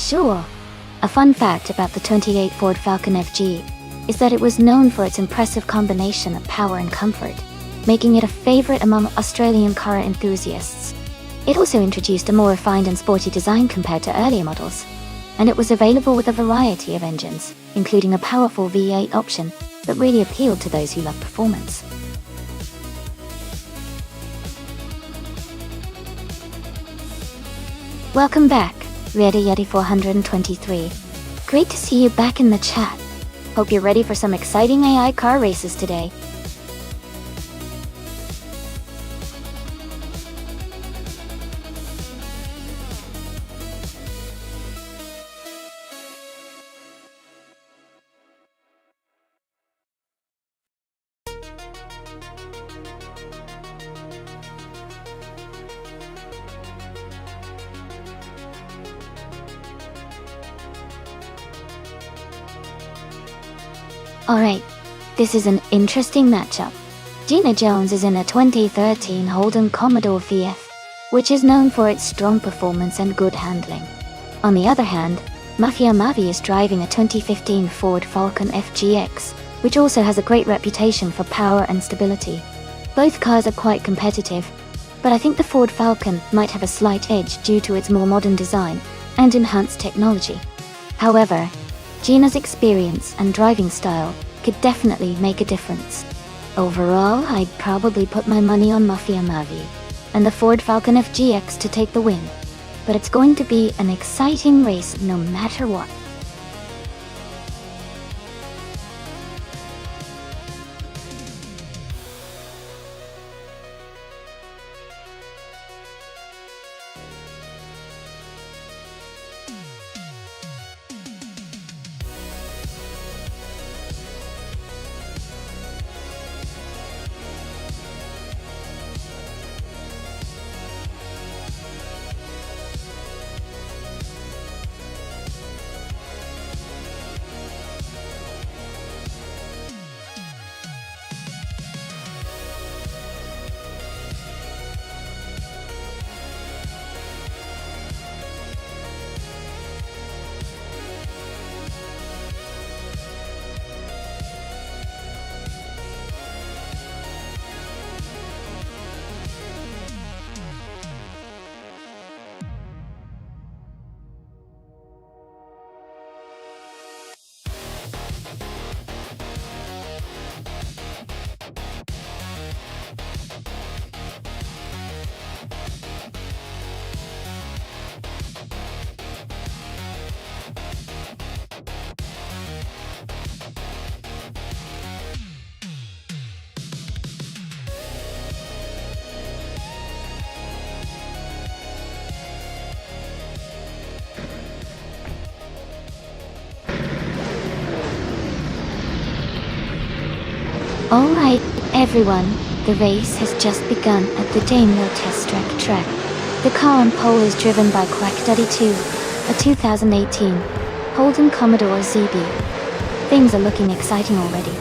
Sure. A fun fact about the 28 Ford Falcon FG is that it was known for its impressive combination of power and comfort, making it a favorite among Australian car enthusiasts. It also introduced a more refined and sporty design compared to earlier models, and it was available with a variety of engines, including a powerful V8 option that really appealed to those who love performance. Welcome back, Ready Yeti 423. Great to see you back in the chat. Hope you're ready for some exciting AI car races today. Alright, this is an interesting matchup. Gina Jones is in a 2013 Holden Commodore VF, which is known for its strong performance and good handling. On the other hand, Mafia Mavi is driving a 2015 Ford Falcon FGX, which also has a great reputation for power and stability. Both cars are quite competitive, but I think the Ford Falcon might have a slight edge due to its more modern design and enhanced technology. However, Gina's experience and driving style could definitely make a difference. Overall, I'd probably put my money on Mafia Mavi and the Ford Falcon FGX to take the win. But it's going to be an exciting race no matter what. Alright, everyone, the race has just begun at the Daimler Test Track. The car on pole is driven by Quack32, a 2018 Holden Commodore ZB. Things are looking exciting already.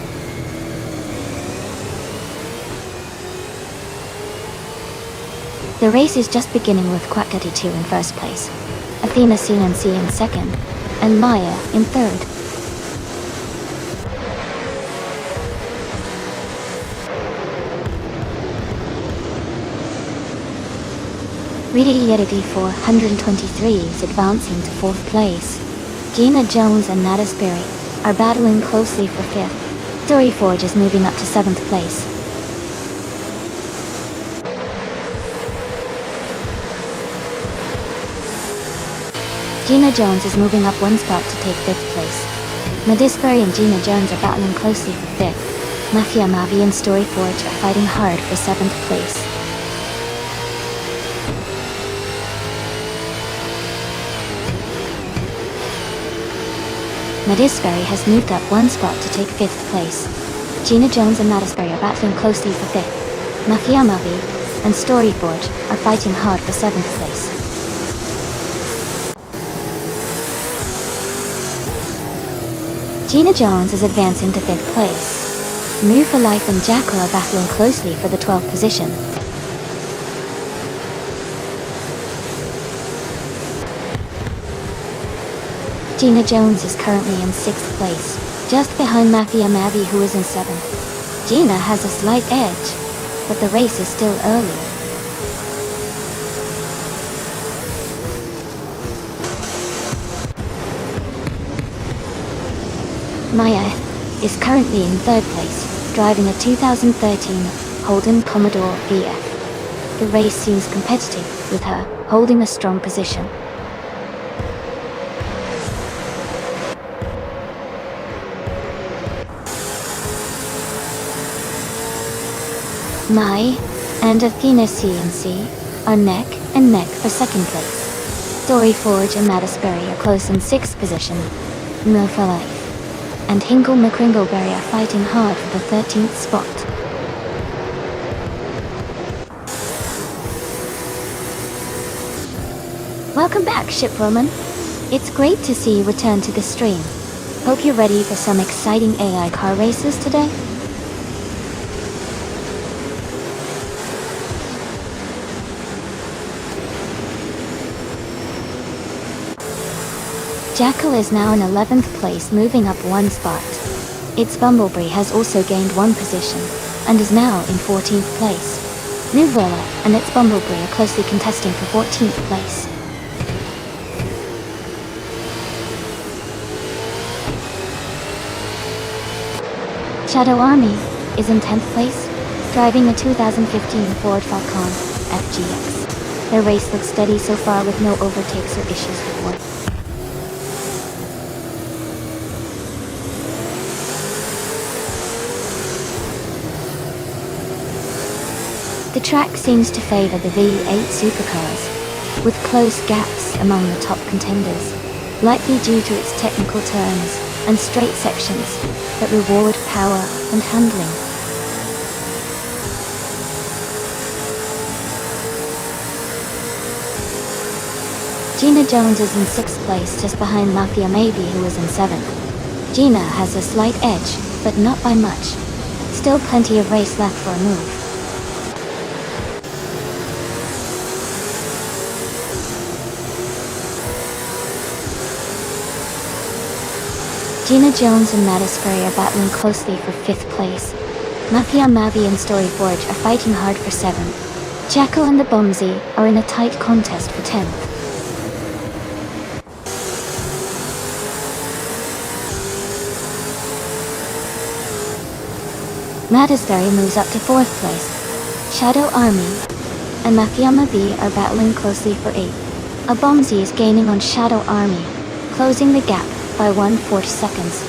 The race is just beginning with Quack32 in first place, Athena CNC in second, and Maya in third. Ready Yeti 423 is advancing to fourth place. Gina Jones and Nada Spirit are battling closely for fifth. Story Forge is moving up to seventh place. Gina Jones is moving up one spot to take fifth place. Madisbury and Gina Jones are battling closely for fifth. Mafia Mavi and Story Forge are fighting hard for seventh place. Madisbury has moved up one spot to take fifth place. Gina Jones and Madisbury are battling closely for fifth. Mafia Mavi and Story Forge are fighting hard for seventh place. Gina Jones is advancing to fifth place. Move for Life and Jackal are battling closely for the 12th position. Gina Jones is currently in 6th place, just behind Mafia Mavi, who is in 7th. Gina has a slight edge, but the race is still early. Maya is currently in 3rd place, driving a 2013 Holden Commodore VF. The race seems competitive, with her holding a strong position. Mai and Athena CNC are neck and neck for 2nd place. Dory Forge and Mattisberry are close in 6th position. Milfa Life and Hinkle McCringleberry are fighting hard for the 13th spot. Welcome back, Shipwoman. It's great to see you return to the stream. Hope you're ready for some exciting AI car races today. Jackal is now in 11th place, moving up 1 spot. Its Bumblebee has also gained 1 position, and is now in 14th place. Nuvella and its Bumblebee are closely contesting for 14th place. Shadow Army is in 10th place, driving a 2015 Ford Falcon FGX. Their race looks steady so far, with no overtakes or issues before. The track seems to favor the V8 supercars, with close gaps among the top contenders, likely due to its technical turns and straight sections that reward power and handling. Gina Jones is in 6th place, just behind Mafia Maybe, who is in 7th. Gina has a slight edge, but not by much. Still plenty of race left for a move. Gina Jones and Mattisberry are battling closely for 5th place. Mafia Mavi and Story Forge are fighting hard for 7th. Jackal and the Bumsy are in a tight contest for 10th. Mattisberry moves up to 4th place. Shadow Army and Mafia Mavi are battling closely for 8th. A Bumsy is gaining on Shadow Army, closing the gap by 1/4 seconds.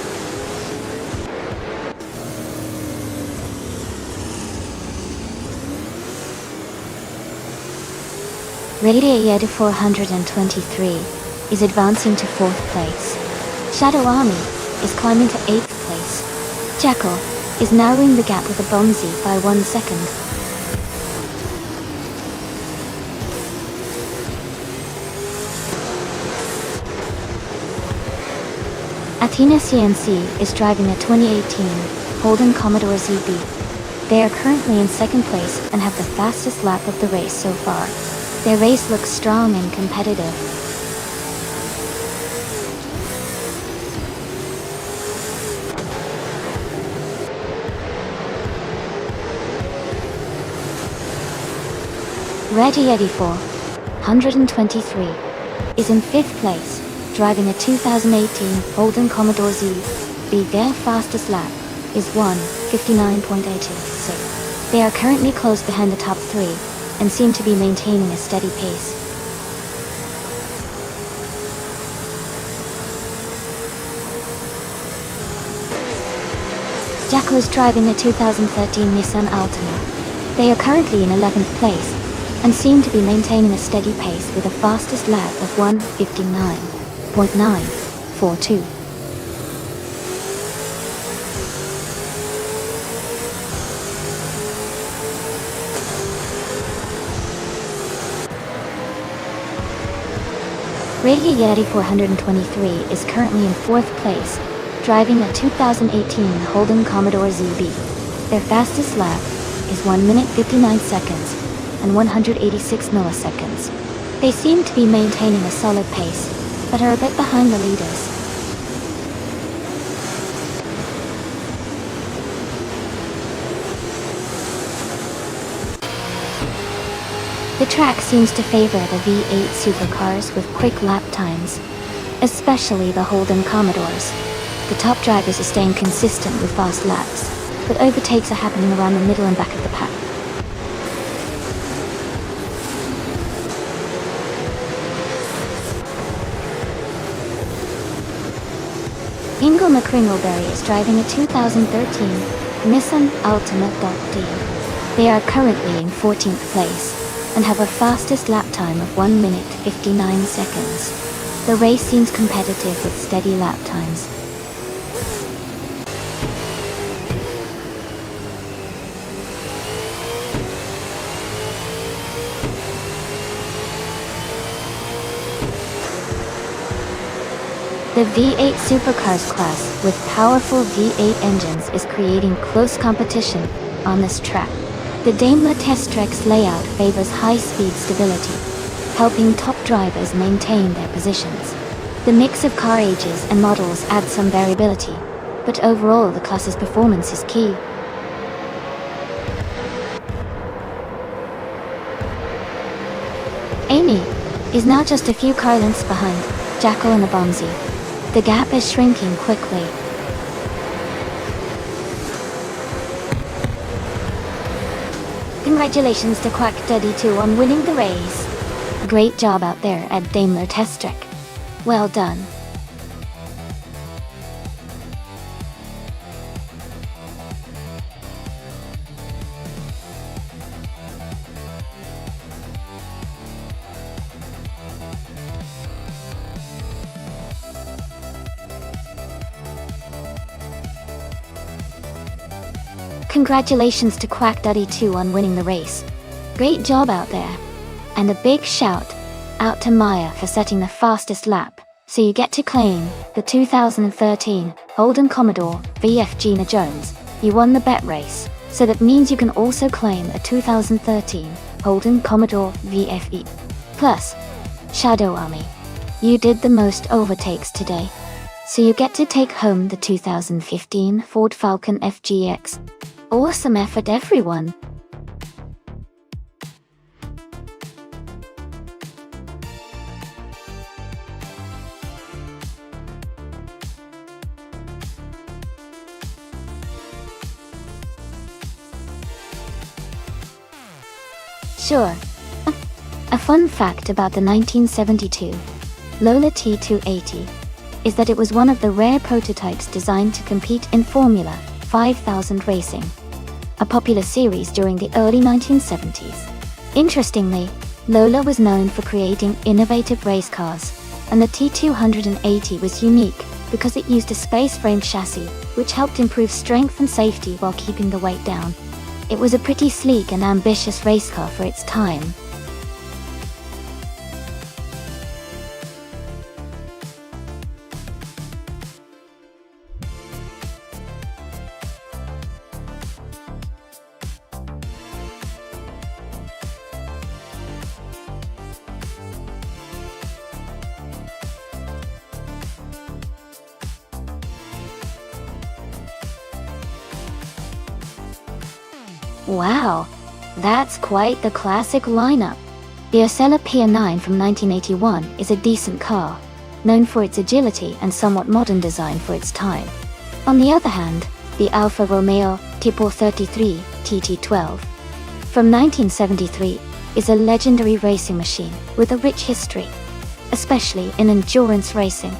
Radiator 423 is advancing to 4th place. Shadow Army is climbing to 8th place. Jackal is narrowing the gap with a Bumsy by 1 second. Athena CNC is driving a 2018 Holden Commodore ZB. They are currently in 2nd place and have the fastest lap of the race so far. Their race looks strong and competitive. Radiator 423 is in 5th place, driving a 2018 Holden Commodore ZB. Their fastest lap is 1:59.86. They are currently close behind the top 3 and seem to be maintaining a steady pace. Jackal is driving a 2013 Nissan Altima. They are currently in 11th place and seem to be maintaining a steady pace with a fastest lap of 1:59.942. Radiator 423 is currently in 4th place, driving a 2018 Holden Commodore ZB. Their fastest lap is 1 minute 59 seconds and 186 milliseconds. They seem to be maintaining a solid pace, but are a bit behind the leaders. The track seems to favor the V8 supercars with quick lap times, especially the Holden Commodores. The top drivers are staying consistent with fast laps, but overtakes are happening around the middle and back of the pack. Ingo McCringleberry is driving a 2013 Nissan Altima.D. They are currently in 14th place and have a fastest lap time of 1 minute 59 seconds. The race seems competitive with steady lap times. The V8 Supercars class with powerful V8 engines is creating close competition on this track. The Daimler Test Track's layout favors high-speed stability, helping top drivers maintain their positions. The mix of car ages and models adds some variability, but overall the class's performance is key. Amy is now just a few car lengths behind Jackal and Abomzi. The gap is shrinking quickly. Congratulations to Quack Daddy 2 on winning the race. Great job out there at Daimler Test Track. Well done. Congratulations to Quack Daddy 2 on winning the race. Great job out there. And a big shout out to Maya for setting the fastest lap, so you get to claim the 2013 Holden Commodore VF Gina Jones. You won the bet race, so that means you can also claim a 2013 Holden Commodore VFE. Plus, Shadow Army, you did the most overtakes today, so you get to take home the 2015 Ford Falcon FGX. Awesome effort, everyone! Sure. A fun fact about the 1972 Lola T280 is that it was one of the rare prototypes designed to compete in Formula 5000 racing, a popular series during the early 1970s. Interestingly, Lola was known for creating innovative race cars, and the T280 was unique because it used a space-frame chassis, which helped improve strength and safety while keeping the weight down. It was a pretty sleek and ambitious race car for its time. Wow, that's quite the classic lineup. The Osella Pia 9 from 1981 is a decent car, known for its agility and somewhat modern design for its time. On the other hand, the Alfa Romeo Tipo 33 TT12 from 1973 is a legendary racing machine with a rich history, especially in endurance racing.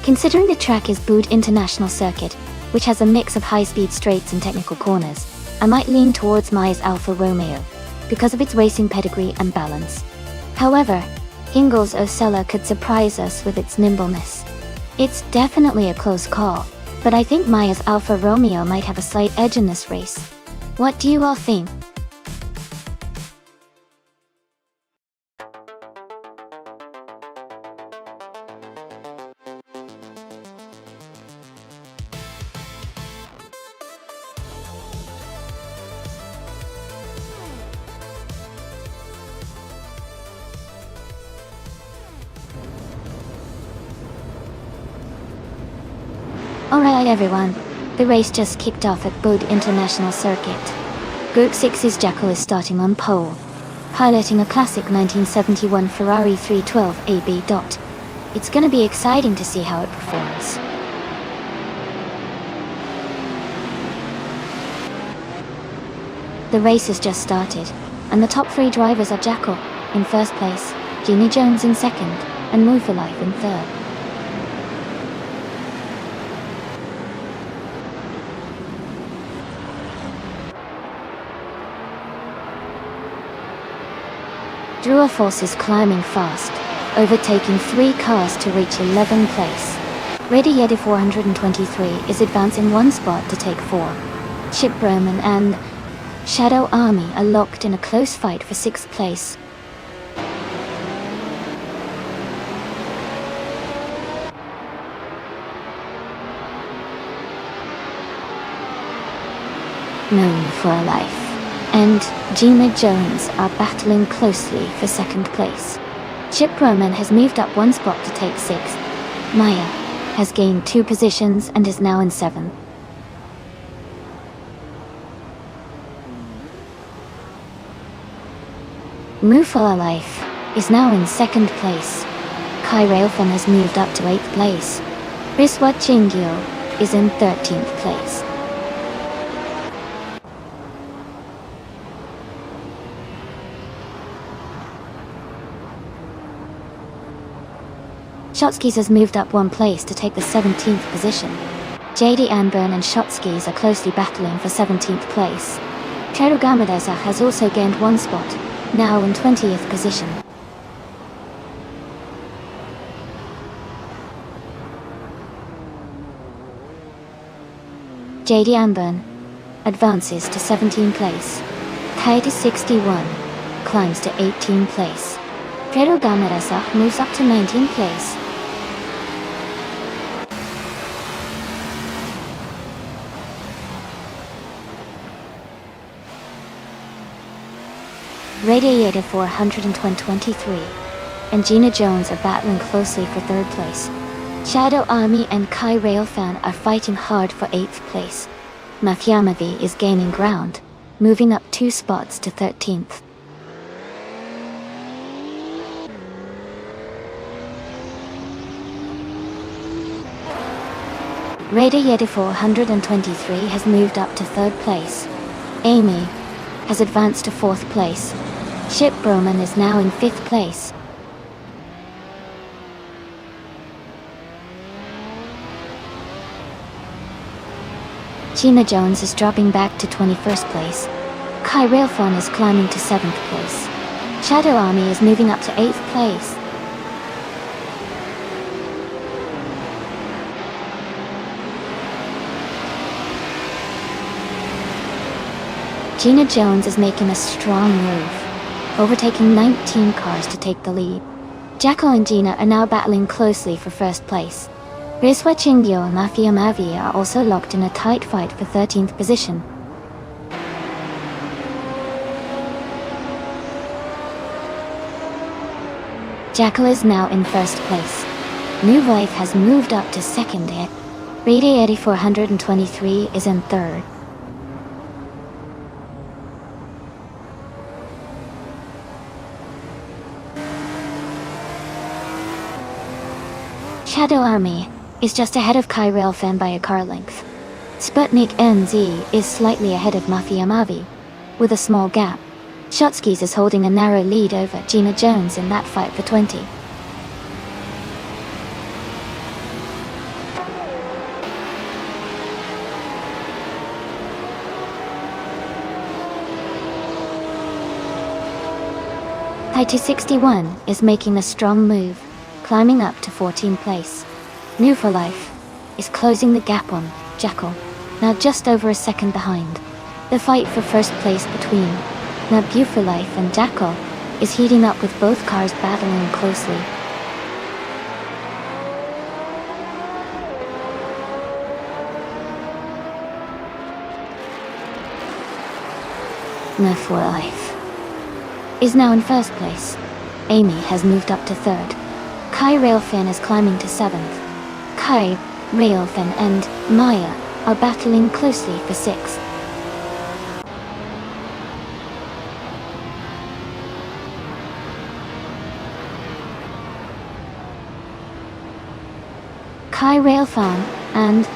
Considering the track is Boud International Circuit, which has a mix of high-speed straights and technical corners, I might lean towards Maya's Alfa Romeo, because of its racing pedigree and balance. However, Ingel's Osella could surprise us with its nimbleness. It's definitely a close call, but I think Maya's Alfa Romeo might have a slight edge in this race. What do you all think? Alright everyone, the race just kicked off at Boud International Circuit. Group 6's Jackal is starting on pole. piloting a classic 1971 Ferrari 312 AB. It's gonna be exciting to see how it performs. The race has just started, and the top 3 drivers are Jackal in first place, Gina Jones in second, and Move for Life in third. Drew Force is climbing fast, overtaking 3 cars to reach 11th place. Ready Yeti 423 is advancing 1 spot to take 4. Chip Roman and Shadow Army are locked in a close fight for 6th place. Known for a Life and Gina Jones are battling closely for 2nd place. Chip Roman has moved up 1 spot to take 6th. Maya has gained 2 positions and is now in 7th. Move for Life is now in 2nd place. Kai Railfan has moved up to 8th place. Riswa Chingyo is in 13th place. Shotskis has moved up 1 place to take the 17th position. JD Anburn and Shotskis are closely battling for 17th place. Cherugamadeza has also gained 1 spot, now in 20th position. JD Anburn advances to 17th place. Kaiti 61 climbs to 18th place. Cherugamadeza moves up to 19th place. Radiator 423 and Gina Jones are battling closely for 3rd place. Shadow Army and Kai Railfan are fighting hard for 8th place. Mafyamavi is gaining ground, moving up 2 spots to 13th. Radiator 423 has moved up to 3rd place. Amy has advanced to 4th place. Chip Roman is now in 5th place. Gina Jones is dropping back to 21st place. Kai Railfan is climbing to 7th place. Shadow Army is moving up to 8th place. Gina Jones is making a strong move, overtaking 19 cars to take the lead. Jackal and Gina are now battling closely for 1st place. Riswa Chingyo and Mafia Mavi are also locked in a tight fight for 13th position. Jackal is now in 1st place. New Life has moved up to 2nd. Radiator 423 is in 3rd. Shadow Army is just ahead of Kai Railfan by a car length. Sputnik NZ is slightly ahead of Mafia Mavi, with a small gap. Shotskis is holding a narrow lead over Gina Jones in that fight for 20. Kaiti 61 is making a strong move, climbing up to 14th place. New for Life is closing the gap on Jackal, now just over a second behind. The fight for 1st place between Nabu for Life and Jackal is heating up with both cars battling closely. Nabu for Life is now in 1st place. Amy has moved up to 3rd. Kai Railfan is climbing to 7th. Kai Railfan and Maya are battling closely for 6th. Kai Railfan and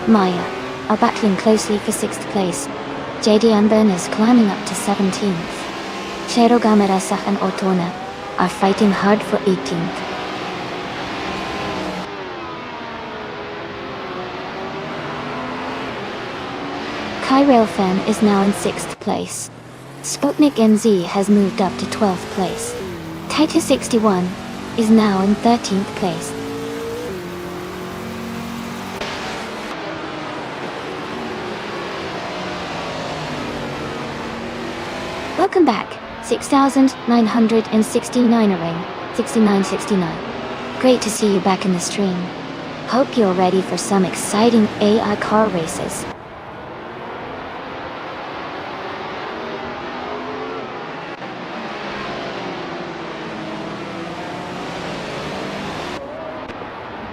Maya are battling closely for 6th place. JD Unburn is climbing up to 17th. Cherogamerasach and Otona are fighting hard for 18th. Kai Railfan is now in 6th place. Sputnik NZ has moved up to 12th place. Taito 61 is now in 13th place. Welcome back, 6,969 ring, 6969. Great to see you back in the stream. Hope you're ready for some exciting AI car races.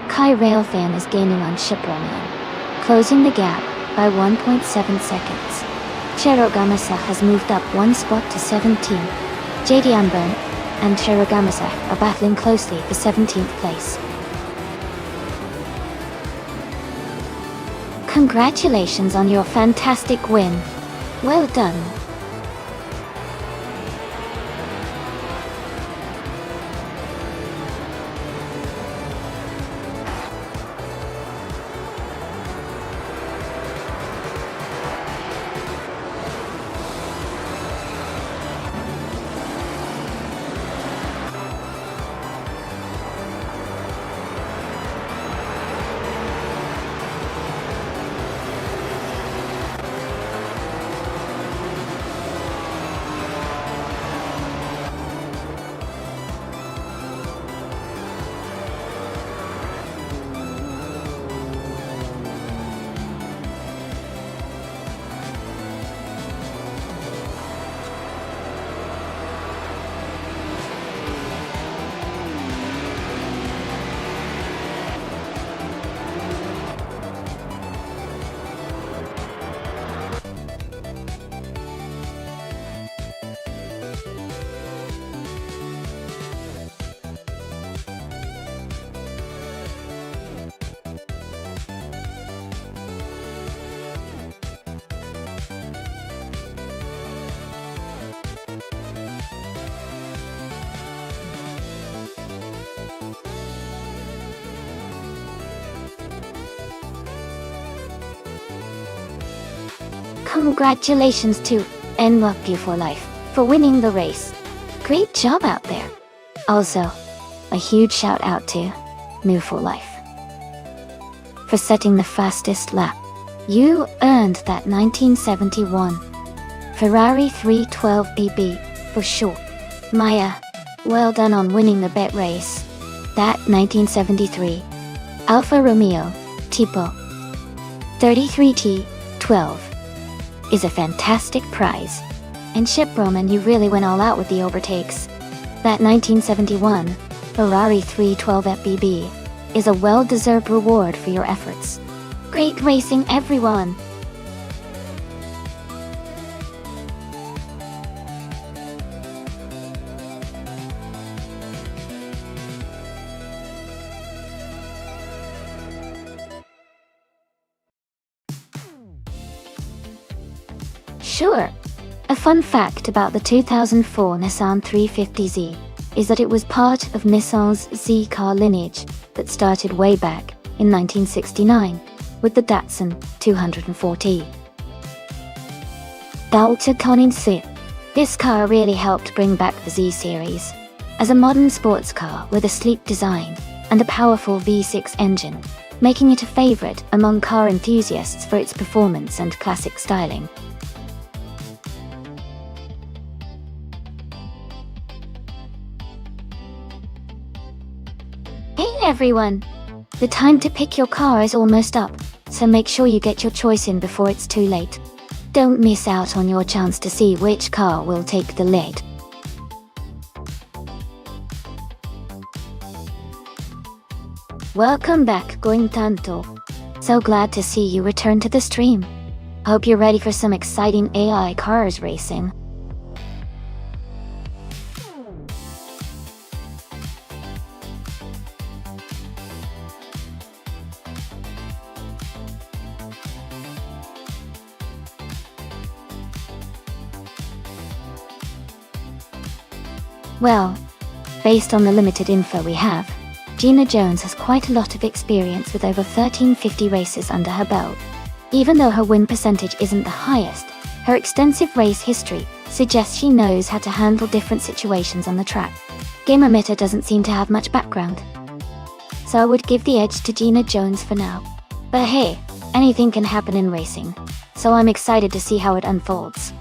Kai Railfan is gaining on Shiproman, closing the gap by 1.7 seconds. Cherogamasa has moved up one spot to 17. JD Unburn and Cherogamasa are battling closely for 17th place. Congratulations on your fantastic win. Well done. Congratulations to Nlucky for Life for winning the race. Great job out there. Also, a huge shout out to New for Life for setting the fastest lap. You earned that 1971 Ferrari 312 BB for sure. Maya, well done on winning the bet race. That 1973 Alfa Romeo Tipo 33T12 is a fantastic prize. And Shiproman, you really went all out with the overtakes. That 1971 Ferrari 312 FBB is a well-deserved reward for your efforts. Great racing, everyone! Sure. A fun fact about the 2004 Nissan 350Z is that it was part of Nissan's Z car lineage that started way back in 1969 with the Datsun 240. Dalta Koninsu. This car really helped bring back the Z series as a modern sports car with a sleek design and a powerful V6 engine, making it a favorite among car enthusiasts for its performance and classic styling. Hey everyone! The time to pick your car is almost up, so make sure you get your choice in before it's too late. Don't miss out on your chance to see which car will take the lead. Welcome back, Going Tanto. So glad to see you return to the stream. Hope you're ready for some exciting AI cars racing. Well, based on the limited info we have, Gina Jones has quite a lot of experience with over 1350 races under her belt. Even though her win percentage isn't the highest, her extensive race history suggests she knows how to handle different situations on the track. Gameometer doesn't seem to have much background, so I would give the edge to Gina Jones for now. But hey, anything can happen in racing, so I'm excited to see how it unfolds.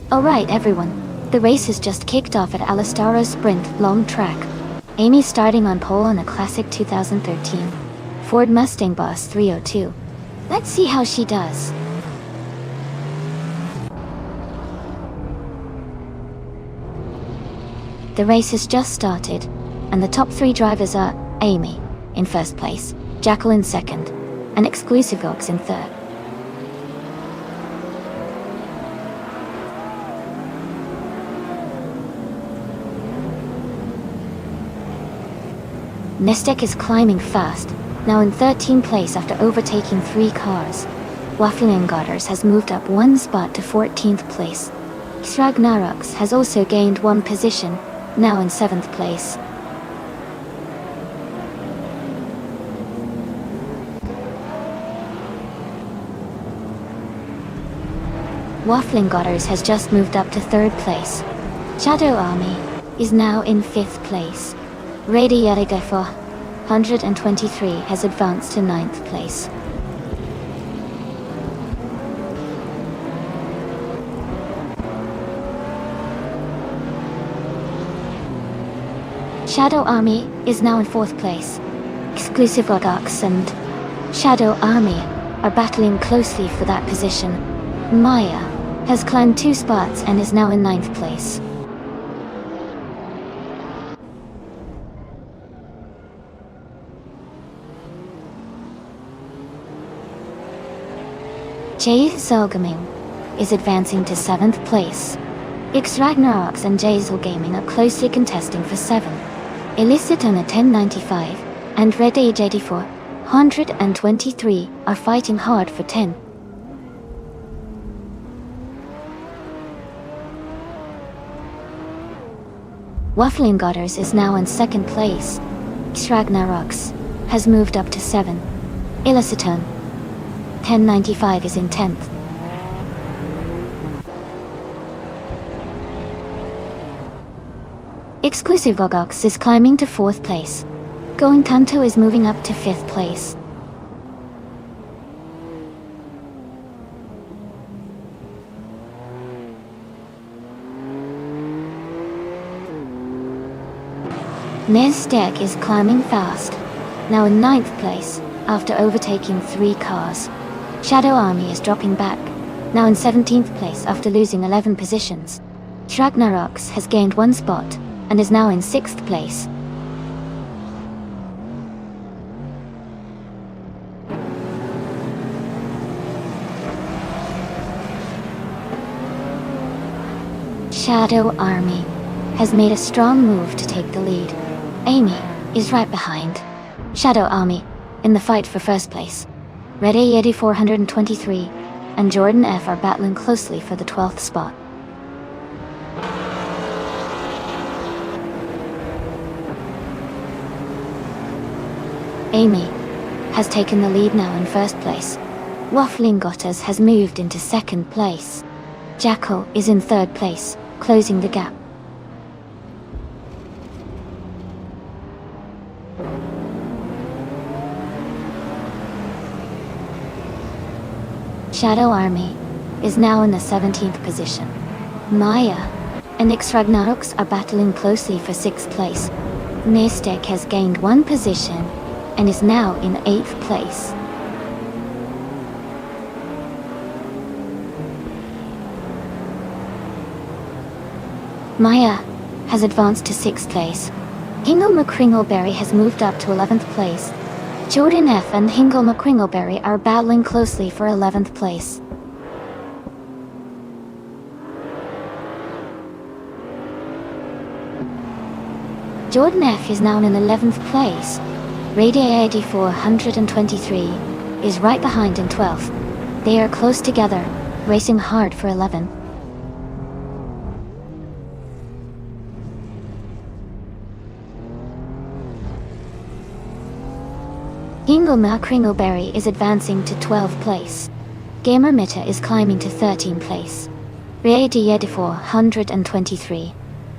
Alright everyone, the race has just kicked off at Alistaro Sprint Long Track. Amy starting on pole on a classic 2013 Ford Mustang Boss 302. Let's see how she does. The race has just started, and the top 3 drivers are Amy in first place, Jackal in second, and Exclusive Gox in third. Nonstop is climbing fast, now in 13th place after overtaking 3 cars. Waffling Godders has moved up 1 spot to 14th place. Ragnaroks has also gained 1 position, now in 7th place. Waffling Godders has just moved up to 3rd place. Shadow Army is now in 5th place. Rady Yarigafo, 123, has advanced to 9th place. Shadow Army is now in 4th place. Exclusive Gox and Shadow Army are battling closely for that position. Maya has climbed 2 spots and is now in 9th place. Jay Zolgaming is advancing to 7th place. X Ragnaroks and Jazel Gaming are closely contesting for 7. Elicitona 1095 and Red Age 84 123 are fighting hard for 10. Waffling Godders is now in 2nd place. X Ragnaroks has moved up to 7. Elicitona 1095 is in 10th. Exclusive Gogox is climbing to 4th place. Going Kanto is moving up to 5th place. Nonstop is climbing fast, now in 9th place after overtaking 3 cars. Shadow Army is dropping back, now in 17th place after losing 11 positions. Ragnaroks has gained 1 spot and is now in 6th place. Shadow Army has made a strong move to take the lead. Amy is right behind Shadow Army in the fight for 1st place. Red Yeti 423 and Jordan F are battling closely for the 12th spot. Amy has taken the lead now in 1st place. Waffling Gotters has moved into 2nd place. Jackal is in 3rd place, closing the gap. Shadow Army is now in the 17th position. Maya and X Ragnaroks are battling closely for 6th place. Nonstop has gained 1 position and is now in 8th place. Maya has advanced to 6th place. Hingle McCringleberry has moved up to 11th place. Jordan F and Hingle McCringleberry are battling closely for 11th place. Jordan F is now in 11th place. Radio 8423 is right behind in 12th. They are close together, racing hard for 11. Hingle McCringleberry is advancing to 12th place. Gamer Mitta is climbing to 13th place. Radio 8423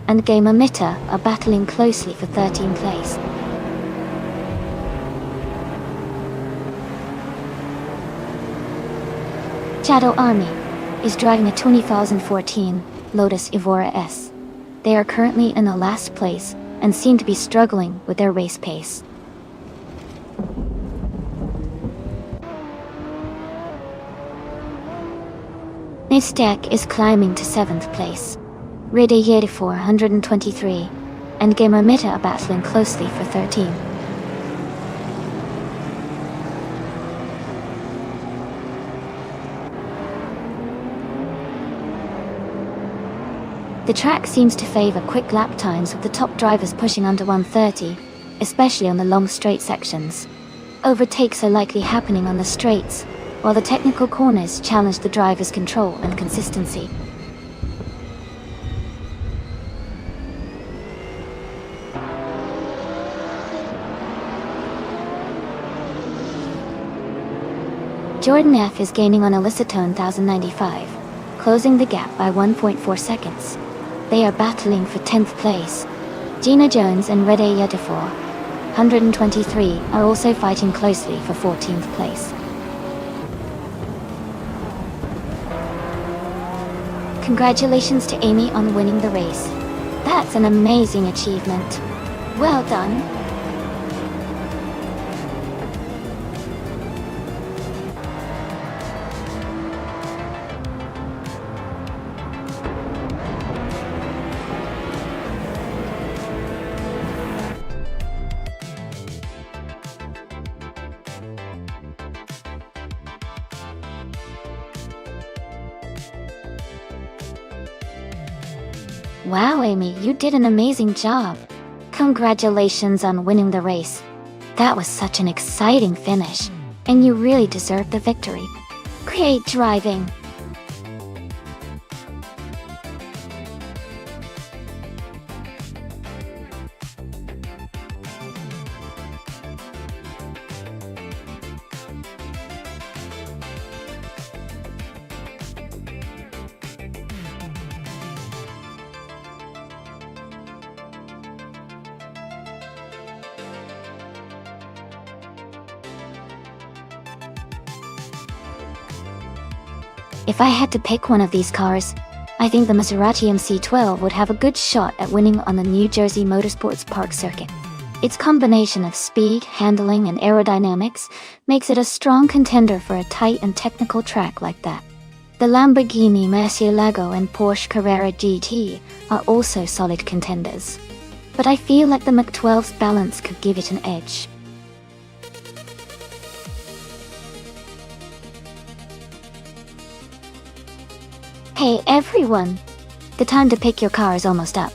and Gamer Mitta are battling closely for 13th place. Shadow Army is driving a 2014 Lotus Evora S. They are currently in the last place and seem to be struggling with their race pace. Nonstop is climbing to 7th place. Radio 423 and Gamer Mitta are battling closely for 13. The track seems to favor quick lap times with the top drivers pushing under 1:30, especially on the long straight sections. Overtakes are likely happening on the straights, while the technical corners challenge the driver's control and consistency. Jordan F is gaining on Elicitone 1095, closing the gap by 1.4 seconds. They are battling for 10th place. Gina Jones and Red Yedifor 123 are also fighting closely for 14th place. Congratulations to Amy on winning the race. That's an amazing achievement. Well done. Wow, Amy, you did an amazing job. Congratulations on winning the race. That was such an exciting finish, and you really deserved the victory. Great driving. If I had to pick one of these cars, I think the Maserati MC12 would have a good shot at winning on the New Jersey Motorsports Park circuit. Its combination of speed, handling, and aerodynamics makes it a strong contender for a tight and technical track like that. The Lamborghini Murcielago and Porsche Carrera GT are also solid contenders. But I feel like the Mach-12's balance could give it an edge. Hey everyone! The time to pick your car is almost up,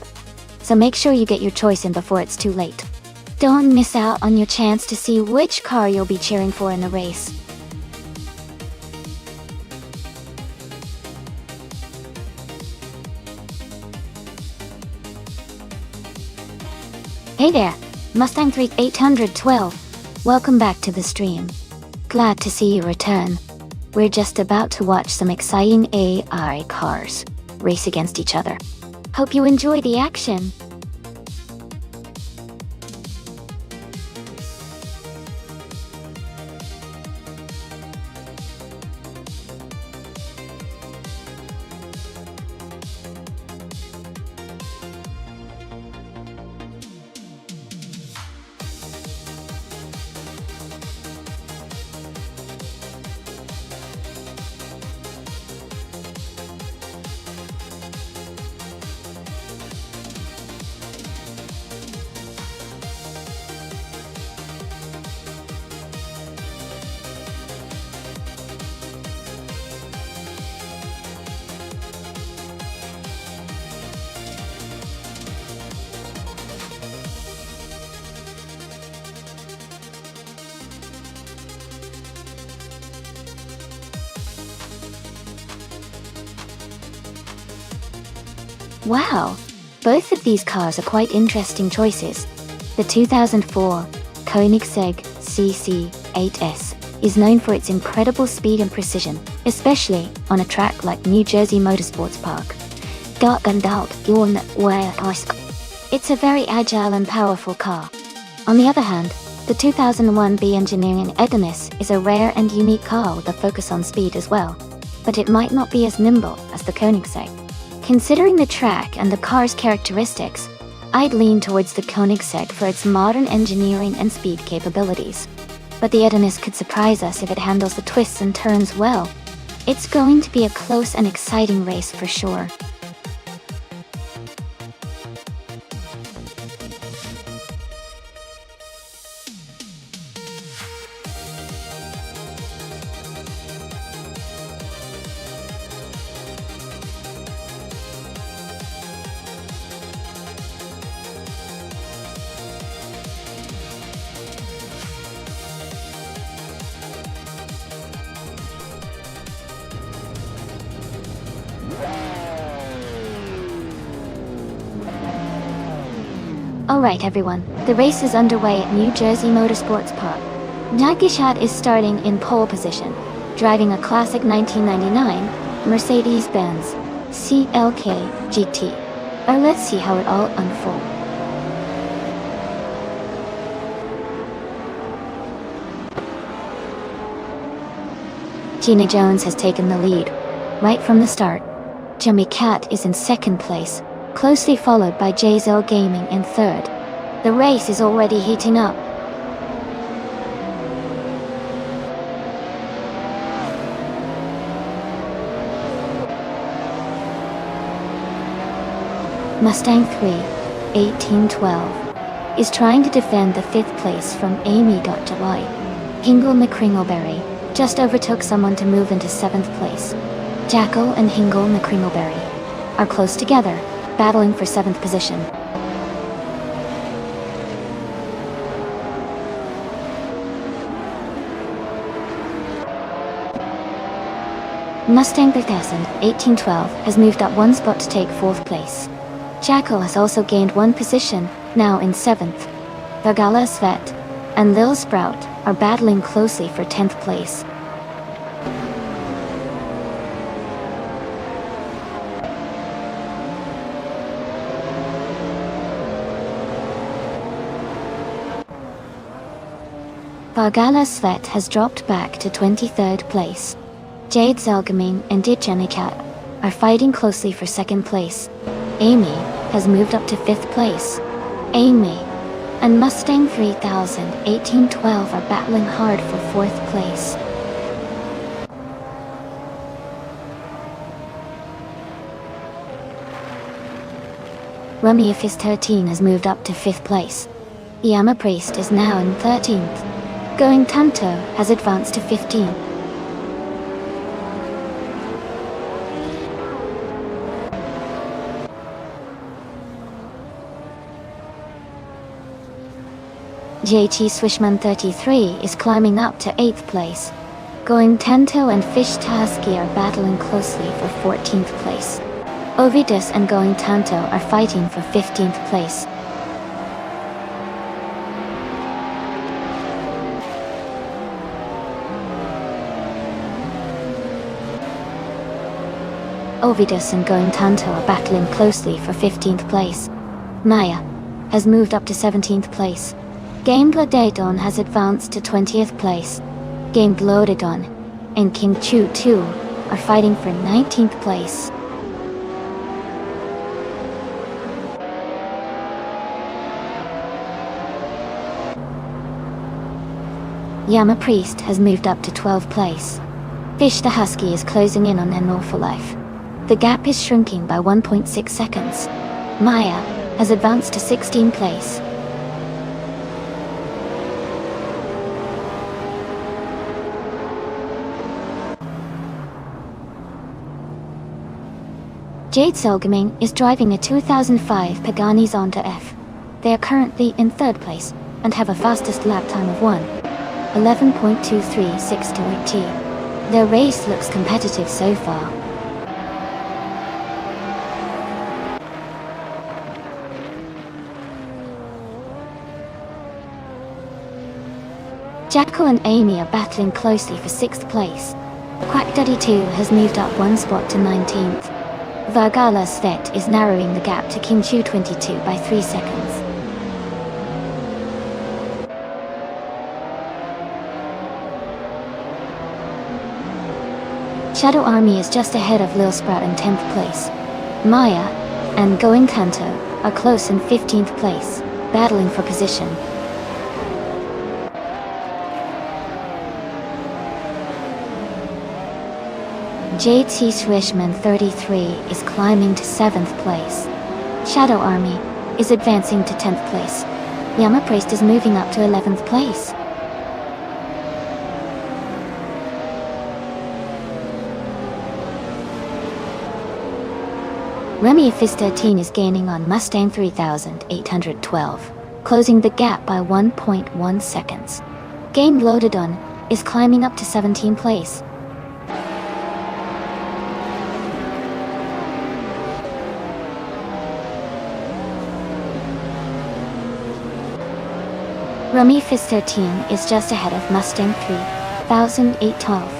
so make sure you get your choice in before it's too late. Don't miss out on your chance to see which car you'll be cheering for in the race. Hey there, Mustang 3812. Welcome back to the stream. Glad to see you return. We're just about to watch some exciting AI cars race against each other. Hope you enjoy the action. Wow! Both of these cars are quite interesting choices. The 2004 Koenigsegg CC8S is known for its incredible speed and precision, especially on a track like New Jersey Motorsports Park. It's a very agile and powerful car. On the other hand, the 2001 B Engineering Adonis is a rare and unique car with a focus on speed as well, but it might not be as nimble as the Koenigsegg. Considering the track and the car's characteristics, I'd lean towards the Koenigsegg for its modern engineering and speed capabilities. But the Adonis could surprise us if it handles the twists and turns well. It's going to be a close and exciting race for sure. Alright everyone, the race is underway at New Jersey Motorsports Park. Nagishat is starting in pole position, driving a classic 1999 Mercedes-Benz CLK GT. Let's see how it all unfolds. Gina Jones has taken the lead right from the start. Jimmy Cat is in second place, closely followed by JZL Gaming in third. The race is already heating up. Mustang 3, 1812, is trying to defend the 5th place from Amy.July. Hingle McCringleberry just overtook someone to move into 7th place. Jackal and Hingle McCringleberry are close together, battling for 7th position. Mustang 3000 1812 has moved up one spot to take 4th place. Jackal has also gained one position, now in 7th. Vargala Svet and Lil Sprout are battling closely for 10th place. Vargala Svet has dropped back to 23rd place. Jade Zelgamine and Dijanikat are fighting closely for 2nd place. Amy has moved up to 5th place. Amy and Mustang 3000 1812 are battling hard for 4th place. Rummy of his 13 has moved up to 5th place. Yama Priest is now in 13th. Going Tanto has advanced to 15. JT Swishman 33 is climbing up to 8th place. Going Tanto and Fish Taski are battling closely for 14th place. Ovidus and Going Tanto are fighting for 15th place. Ovidus and Going Tanto are battling closely for 15th place. Maya has moved up to 17th place. Game Gladiaton has advanced to 20th place. Game Glodidon and King Chu 2 are fighting for 19th place. Yama Priest has moved up to 12th place. Fish the Husky is closing in on Life. The gap is shrinking by 1.6 seconds. Maya has advanced to 16th place. Jade Selgaming is driving a 2005 Pagani Zonda F. They are currently in 3rd place and have a fastest lap time of 11.2362 Their race looks competitive so far. Jacko and Amy are battling closely for 6th place. Quack Daddy 2 has moved up 1 spot to 19th. Vargala Svet is narrowing the gap to King Chu 22 by 3 seconds. Shadow Army is just ahead of Lil Sprout in 10th place. Maya and Going Kanto are close in 15th place, battling for position. JT Swishman 33 is climbing to 7th place. Shadow Army is advancing to 10th place. Yamapriest is moving up to 11th place. Remy Fist 13 is gaining on Mustang 3812, closing the gap by 1.1 seconds. Game Loaded On is climbing up to 17th place. Remy Fist 13 is just ahead of Mustang 3812,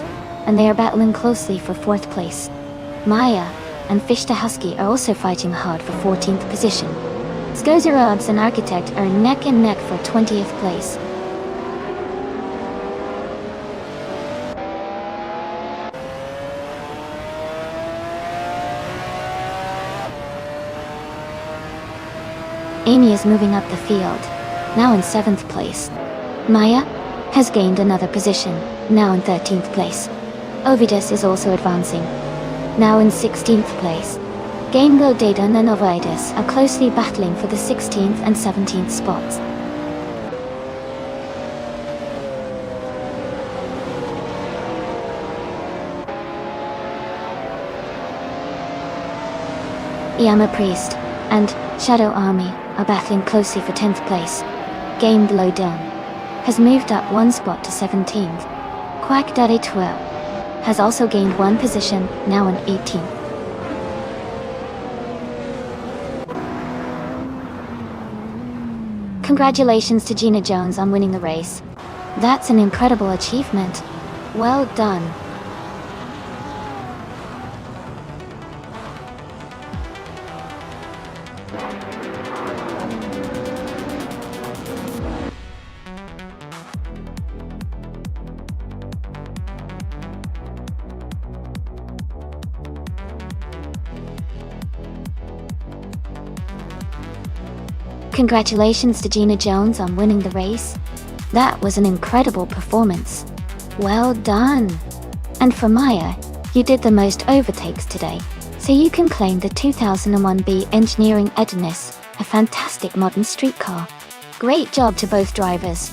and they are battling closely for 4th place. Maya and Fish the Husky are also fighting hard for 14th position. Skozerobs and Architect are neck and neck for 20th place. Amy is moving up the field, now in 7th place. Maya has gained another position, now in 13th place. Ovidus is also advancing, now in 16th place. Gamego Dadan and Ovidus are closely battling for the 16th and 17th spots. Yamapriest and Shadow Army are battling closely for 10th place. Game Below Dome has moved up 1 spot to 17th. Quack Daddy 12 has also gained 1 position, now in 18th. Congratulations to Gina Jones on winning the race. That's an incredible achievement. Well done. Congratulations to Gina Jones on winning the race. That was an incredible performance. Well done. And for Maya, you did the most overtakes today, so you can claim the 2001B Engineering Edness, a fantastic modern street car. Great job to both drivers.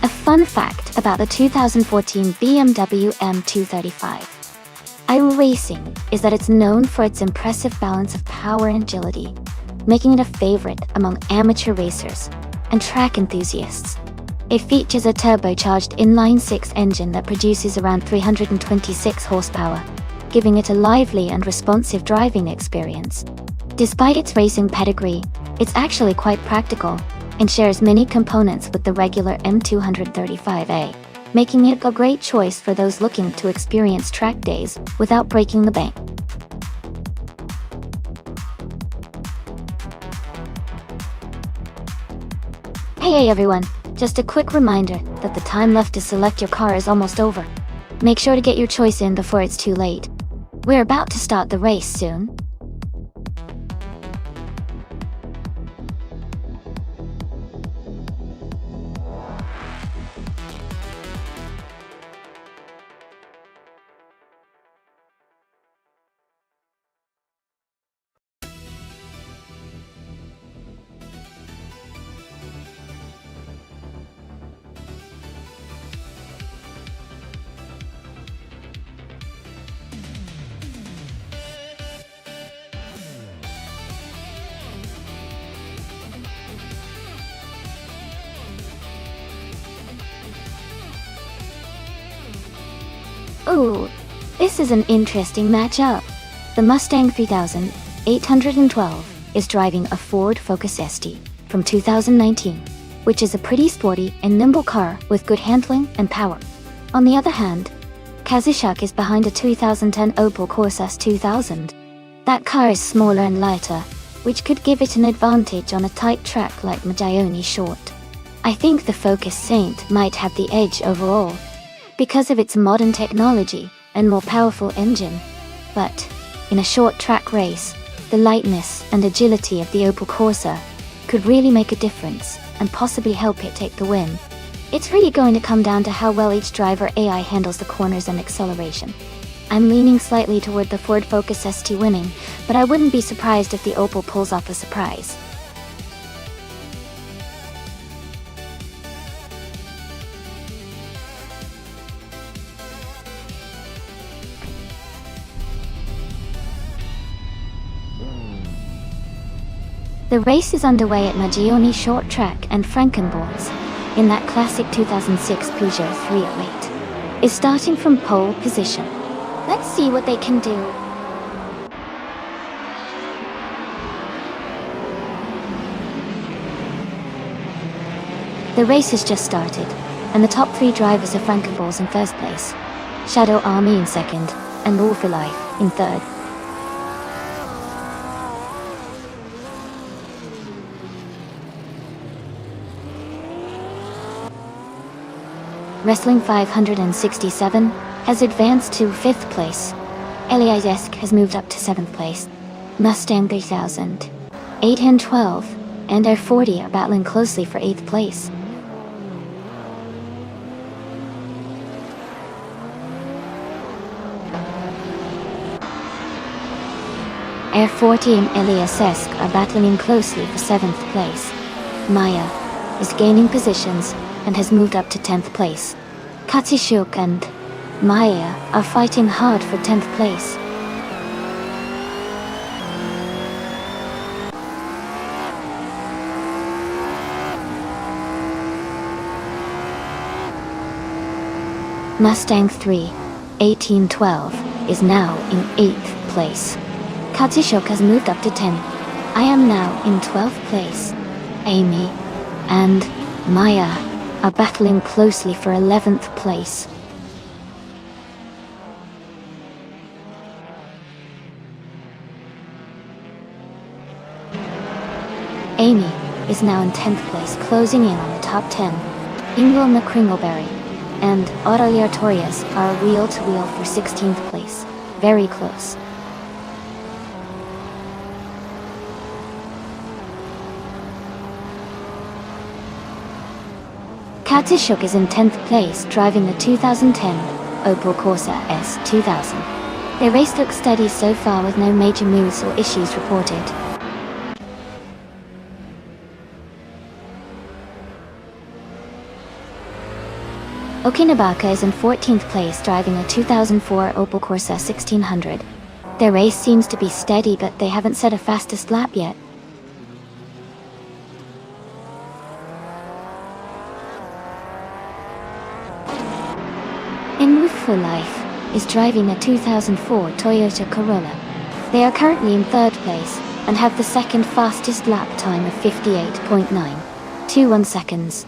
A fun fact about the 2014 BMW M235 iRacing is that it's known for its impressive balance of power and agility, making it a favorite among amateur racers and track enthusiasts. It features a turbocharged inline-six engine that produces around 326 horsepower, giving it a lively and responsive driving experience. Despite its racing pedigree, it's actually quite practical and shares many components with the regular M235A, making it a great choice for those looking to experience track days without breaking the bank. Hey everyone, just a quick reminder that the time left to select your car is almost over. Make sure to get your choice in before it's too late. We're about to start the race soon. Ooh, this is an interesting matchup. The Mustang 3812 is driving a Ford Focus ST from 2019, which is a pretty sporty and nimble car with good handling and power. On the other hand, Kazushuk is behind a 2010 Opel Corsa 2000. That car is smaller and lighter, which could give it an advantage on a tight track like Magione Short. I think the Focus Saint might have the edge overall, because of its modern technology and more powerful engine. But, in a short track race, the lightness and agility of the Opel Corsa could really make a difference and possibly help it take the win. It's really going to come down to how well each driver AI handles the corners and acceleration. I'm leaning slightly toward the Ford Focus ST winning, but I wouldn't be surprised if the Opel pulls off a surprise. The race is underway at Magione Short Track, and Frankenborns, in that classic 2006 Peugeot 308, is starting from pole position. Let's see what they can do. The race has just started, and the top 3 drivers are Frankenborns in first place, Shadow Army in second, and Law for Life in third. Wrestling 567 has advanced to 5th place. Eliasesk has moved up to 7th place. Mustang 3000, 812, and Air 40 are battling closely for 8th place. Air 40 and Eliasesk are battling closely for 7th place. Maya is gaining positions and has moved up to 10th place. Katsishuk and Maya are fighting hard for 10th place. Mustang 1812 is now in 8th place. Katsishuk has moved up to 10. I am now in 12th place. Amy and Maya are battling closely for 11th place. Amy is now in 10th place, closing in on the top 10. Ingrid McCringleberry and Aurelio Torres are wheel-to-wheel for 16th place. Very close. Katsishuk is in 10th place, driving the 2010 Opel Corsa S2000. Their race looks steady so far with no major moves or issues reported. Okinabaka is in 14th place, driving a 2004 Opel Corsa 1600. Their race seems to be steady, but they haven't set a fastest lap yet. Law for Life is driving a 2004 Toyota Corolla. They are currently in 3rd place and have the second fastest lap time of 58.921 seconds.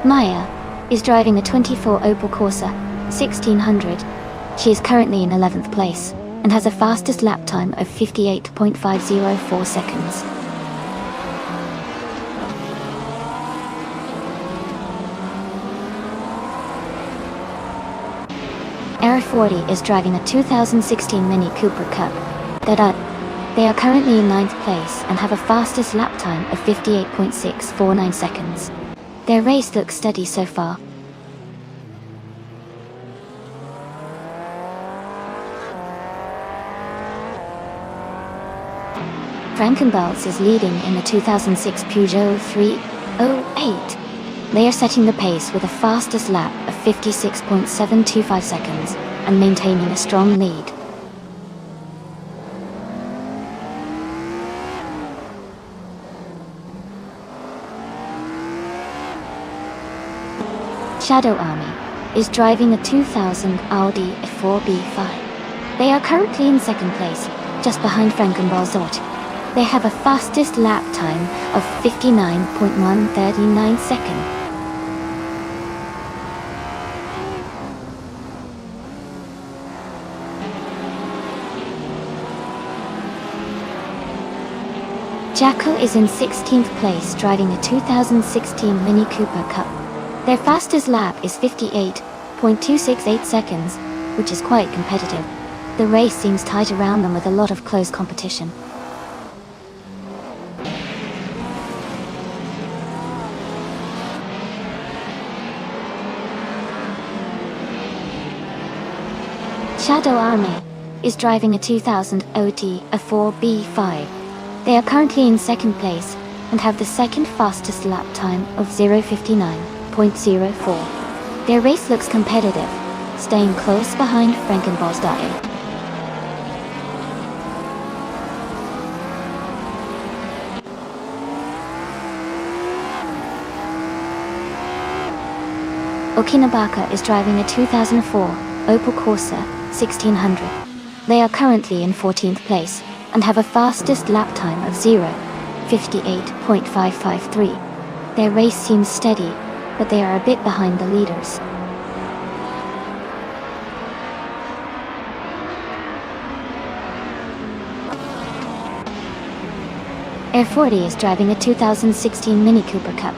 Maya is driving a 24 Opel Corsa 1600. She is currently in 11th place and has a fastest lap time of 58.504 seconds. Air 40 is driving a 2016 Mini Cooper Cup. They are currently in 9th place and have a fastest lap time of 58.649 seconds. Their race looks steady so far. Frankenbelts is leading in the 2006 Peugeot 308. They are setting the pace with a fastest lap of 56.725 seconds and maintaining a strong lead. Shadow Army is driving a 2000 Audi A4 B5. They are currently in second place, just behind Frankenballsort. They have a fastest lap time of 59.139 seconds. Jackal is in 16th place driving a 2016 Mini Cooper Cup. Their fastest lap is 58.268 seconds, which is quite competitive. The race seems tight around them with a lot of close competition. Shadow Army is driving a 2000 OT A4 B5. They are currently in second place and have the second fastest lap time of 0:59.04. Their race looks competitive, staying close behind Frankenballsort. Okinabaka is driving a 2004 Opel Corsa 1600. They are currently in 14th place and have a fastest lap time of 0:58.553. Their race seems steady, but they are a bit behind the leaders. Air 40 is driving a 2016 Mini Cooper Cup.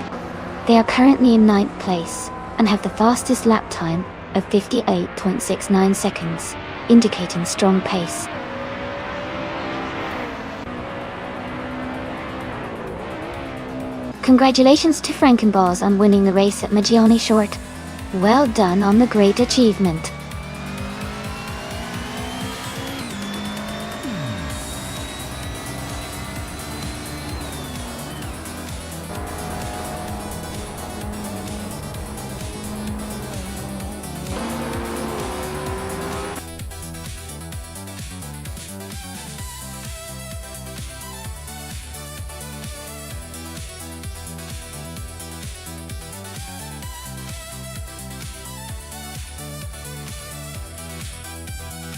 They are currently in 9th place and have the fastest lap time of 58.69 seconds, indicating strong pace. Congratulations to Frankenballs on winning the race at Magione Short. Well done on the great achievement.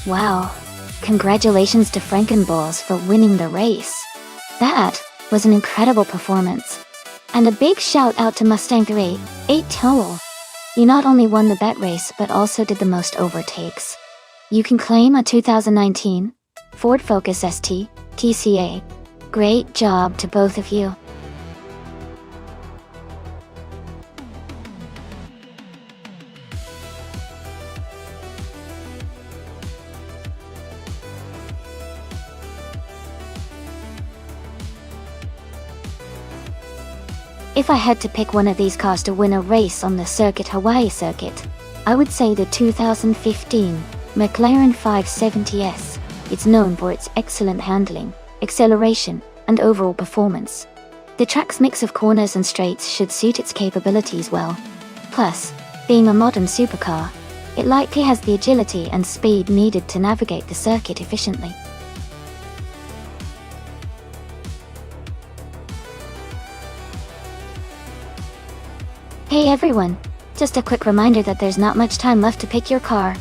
Wow, congratulations to Frankenballs for winning the race. That was an incredible performance. And a big shout out to Mustang 8 Toll. You not only won the bet race but also did the most overtakes. You can claim a 2019 Ford Focus ST TCA. Great job to both of you. If I had to pick one of these cars to win a race on the Hawaii circuit, I would say the 2015 McLaren 570S. It's known for its excellent handling, acceleration, and overall performance. The track's mix of corners and straights should suit its capabilities well. Plus, being a modern supercar, it likely has the agility and speed needed to navigate the circuit efficiently. Hey everyone, just a quick reminder that there's not much time left to pick your car.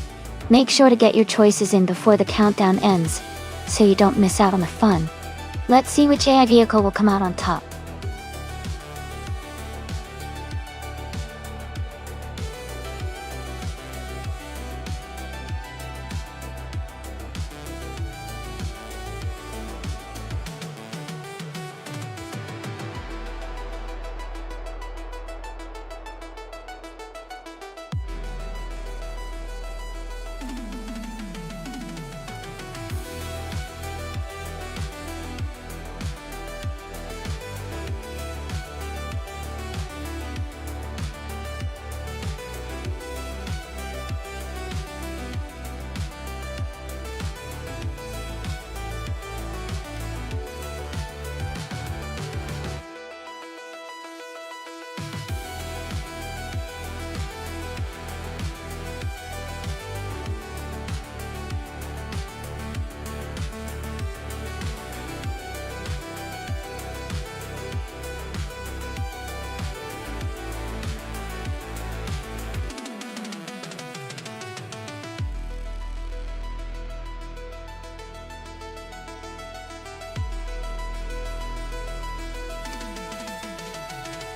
Make sure to get your choices in before the countdown ends, so you don't miss out on the fun. Let's see which AI vehicle will come out on top.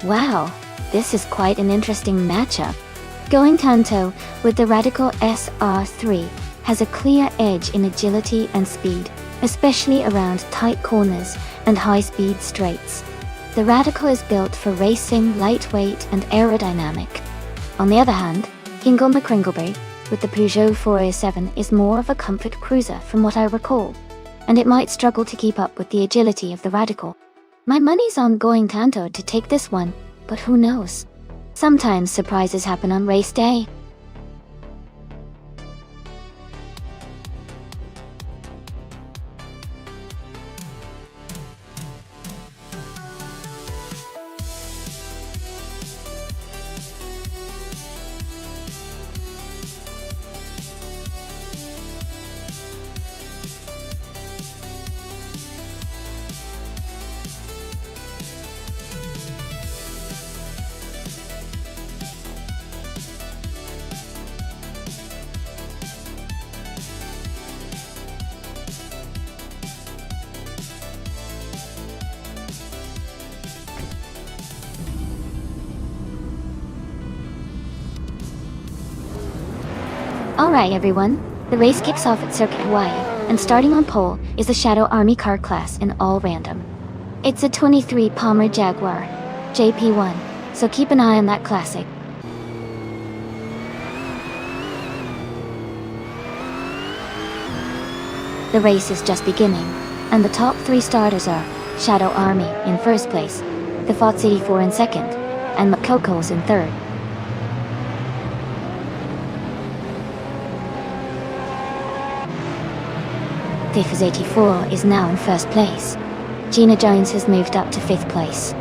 Wow, this is quite an interesting matchup. Going Tanto with the Radical SR3 has a clear edge in agility and speed, especially around tight corners and high-speed straights. The Radical is built for racing, lightweight, and aerodynamic. On the other hand, Hingle McCringleberry with the Peugeot 407 is more of a comfort cruiser from what I recall, and it might struggle to keep up with the agility of the Radical. My money's on Going Tanto to take this one, but who knows? Sometimes surprises happen on race day. Alright everyone, the race kicks off at Circuit Hawaii, and starting on pole is the Shadow Army car class in all random. It's a 23 Palmer Jaguar JP1, so keep an eye on that classic. The race is just beginning, and the top 3 starters are Shadow Army in first place, the Fox 84 in second, and McCoco's in third. Tiff's 84 is now in first place. Gina Jones has moved up to 5th place.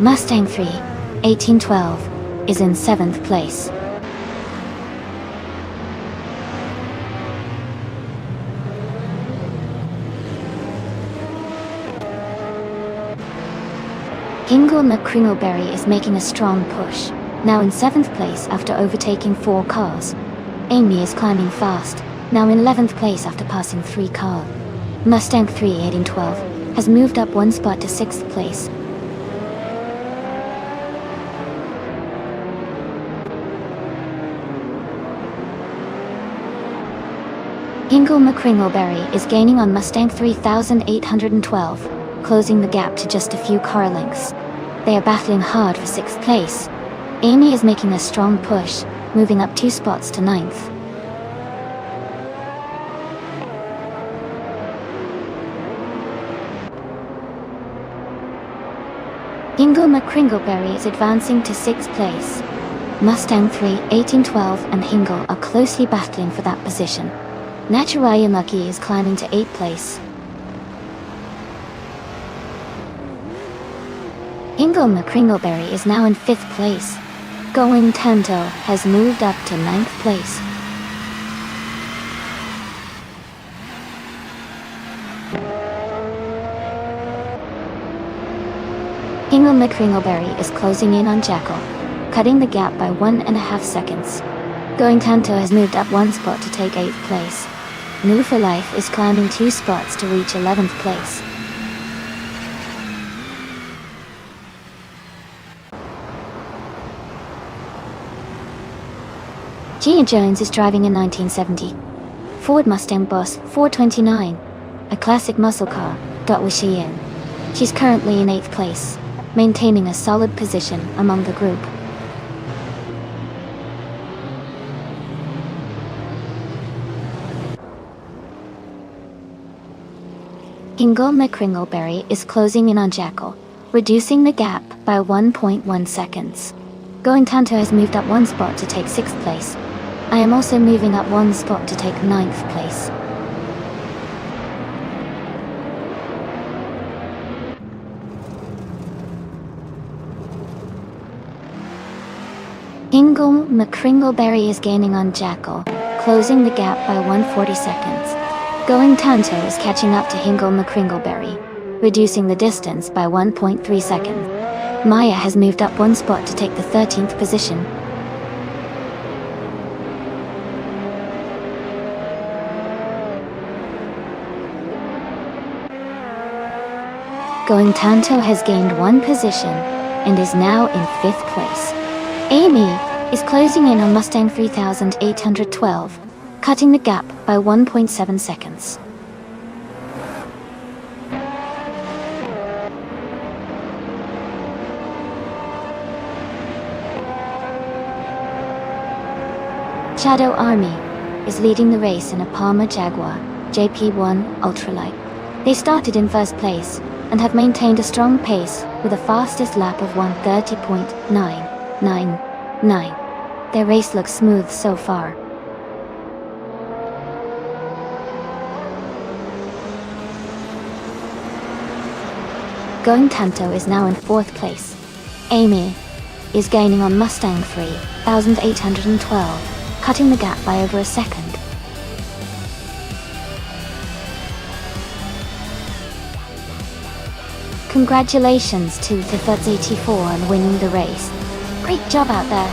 Mustang 3, 1812, is in 7th place. Hingle McCringleberry is making a strong push, now in 7th place after overtaking 4 cars. Amy is climbing fast, now in 11th place after passing 3 cars. Mustang 3 1812 has moved up 1 spot to 6th place. Hingle McCringleberry is gaining on Mustang 3812, closing the gap to just a few car lengths. They are battling hard for 6th place. Amy is making a strong push, moving up 2 spots to 9th. Hingle McCringleberry is advancing to 6th place. Mustang 3, 1812 and Hingle are closely battling for that position. Naturaya Mucky is climbing to 8th place. Hingle McCringleberry is now in 5th place. Going Tanto has moved up to 9th place. Hingle McCringleberry is closing in on Jackal, cutting the gap by 1.5 seconds. Going Tanto has moved up 1 spot to take 8th place. New for Life is climbing 2 spots to reach 11th place. Gina Jones is driving a 1970 Ford Mustang Boss 429, a classic muscle car. Was she in? She's currently in 8th place, maintaining a solid position among the group. Hingle McCringleberry is closing in on Jackal, reducing the gap by 1.1 seconds. Going Tanto has moved up 1 spot to take 6th place. I am also moving up 1 spot to take 9th place. Hingle McCringleberry is gaining on Jackal, closing the gap by 140 seconds. Going Tanto is catching up to Hingle McCringleberry, reducing the distance by 1.3 seconds. Maya has moved up 1 spot to take the 13th position. Going Tanto has gained 1 position and is now in 5th place. Amy is closing in on Mustang 3812, cutting the gap by 1.7 seconds. Shadow Army is leading the race in a Palmer Jaguar JP1 Ultralight. They started in 1st place and have maintained a strong pace with a fastest lap of 1:30.999. Their race looks smooth so far. Going Tanto is now in 4th place. Amy is gaining on Mustang 3812, cutting the gap by over a second. Congratulations to the Thuds 84 on winning the race. Great job out there.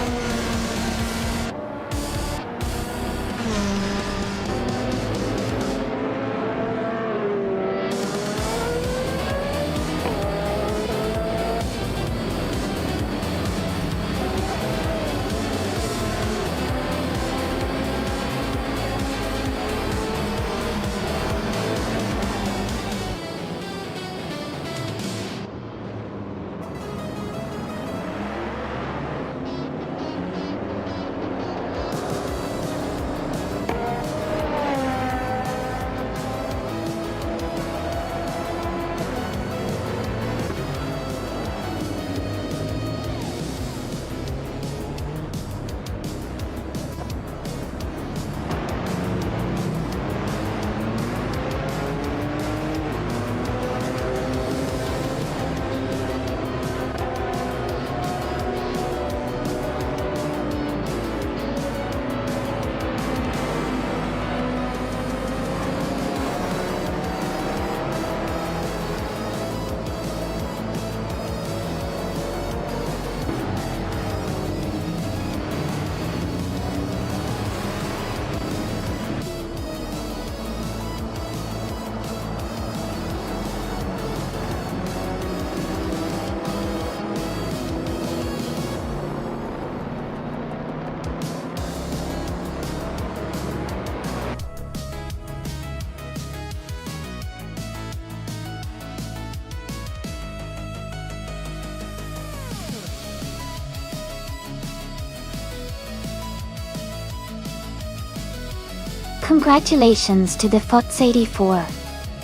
Congratulations to the Thuds 84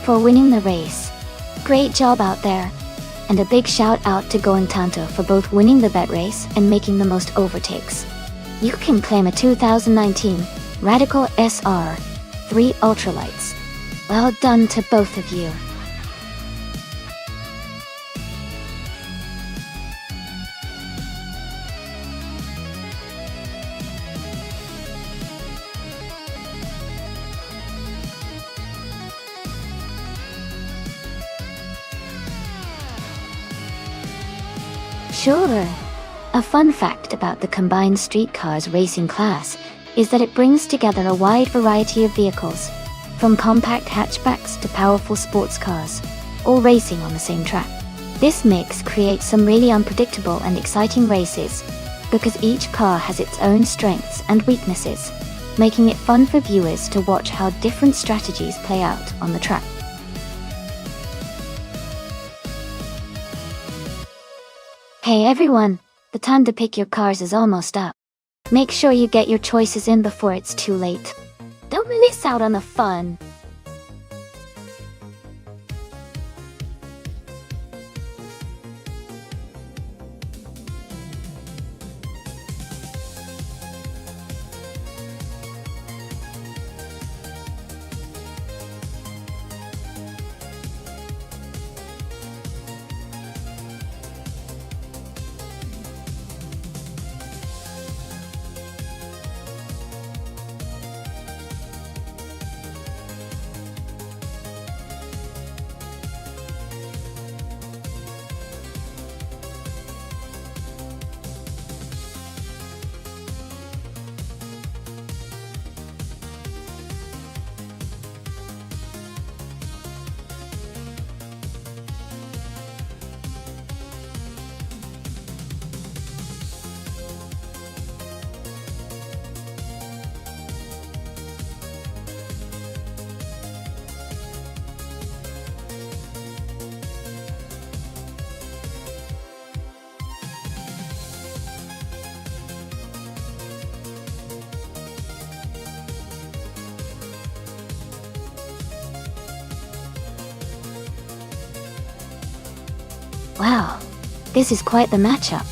for winning the race. Great job out there. And a big shout out to Going Tanto for both winning the bet race and making the most overtakes. You can claim a 2019 Radical SR3 Ultralights. Well done to both of you. Sure. A fun fact about the combined street cars racing class is that it brings together a wide variety of vehicles, from compact hatchbacks to powerful sports cars, all racing on the same track. This mix creates some really unpredictable and exciting races, because each car has its own strengths and weaknesses, making it fun for viewers to watch how different strategies play out on the track. Hey everyone, the time to pick your cars is almost up. Make sure you get your choices in before it's too late. Don't miss out on the fun. Wow, this is quite the matchup.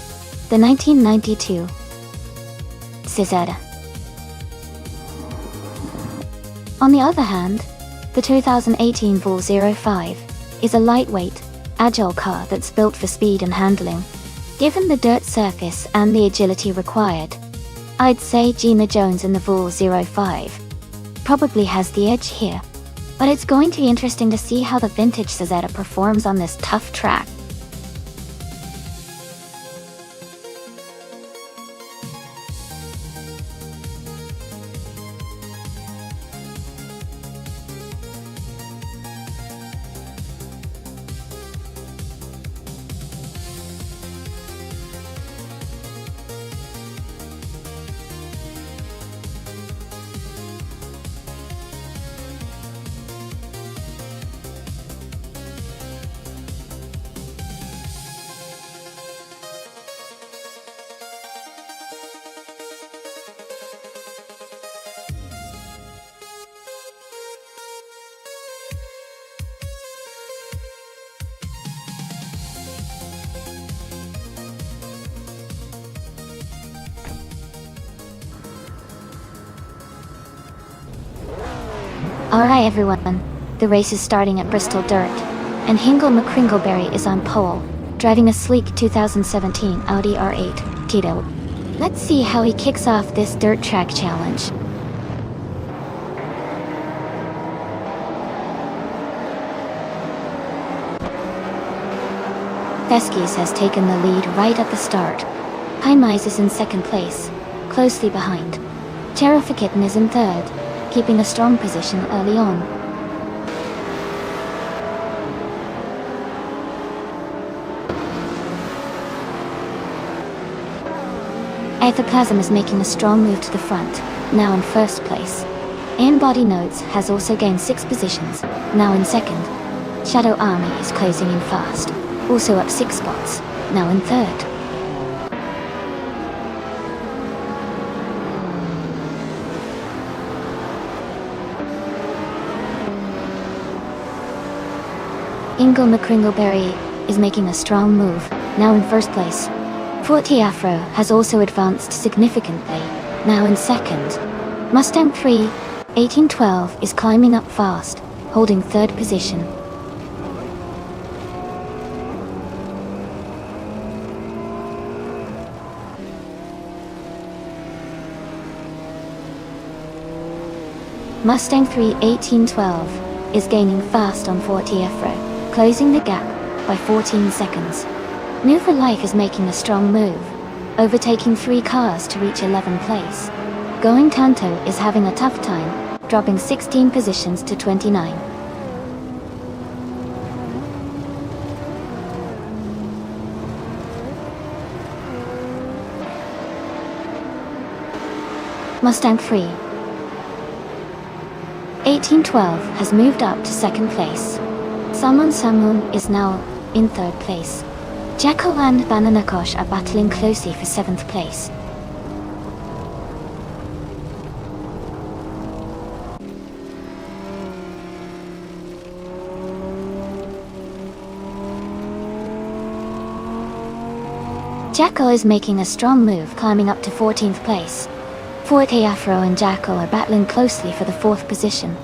The 1992 CZ. On the other hand, the 2018 Vol 05 is a lightweight, agile car that's built for speed and handling. Given the dirt surface and the agility required, I'd say Gina Jones in the Vol 05 probably has the edge here. But it's going to be interesting to see how the vintage CZ performs on this tough track. Alright everyone, the race is starting at Bristol Dirt, and Hingle McCringleberry is on pole, driving a sleek 2017 Audi R8 Tito. Let's see how he kicks off this dirt track challenge. Theskis has taken the lead right at the start. Heimise is in second place, closely behind. Terrifikitten is in third, keeping a strong position early on. Aethoplasm is making a strong move to the front, now in first place. In-Body Notes has also gained 6 positions, now in second. Shadow Army is closing in fast, also up 6 spots, now in third. Ingo McCringleberry is making a strong move, now in first place. Forte Afro has also advanced significantly, now in second. Mustang 3, 1812 is climbing up fast, holding third position. Mustang 3, 1812 is gaining fast on Forte Afro, closing the gap by 14 seconds. New for Life is making a strong move, overtaking 3 cars to reach 11th place. Going Tanto is having a tough time, dropping 16 positions to 29. Mustang 3, 1812 has moved up to second place. Samun is now in third place. Jacko and Bananakosh are battling closely for 7th place. Jacko is making a strong move, climbing up to 14th place. Forte Afro and Jacko are battling closely for the 4th position.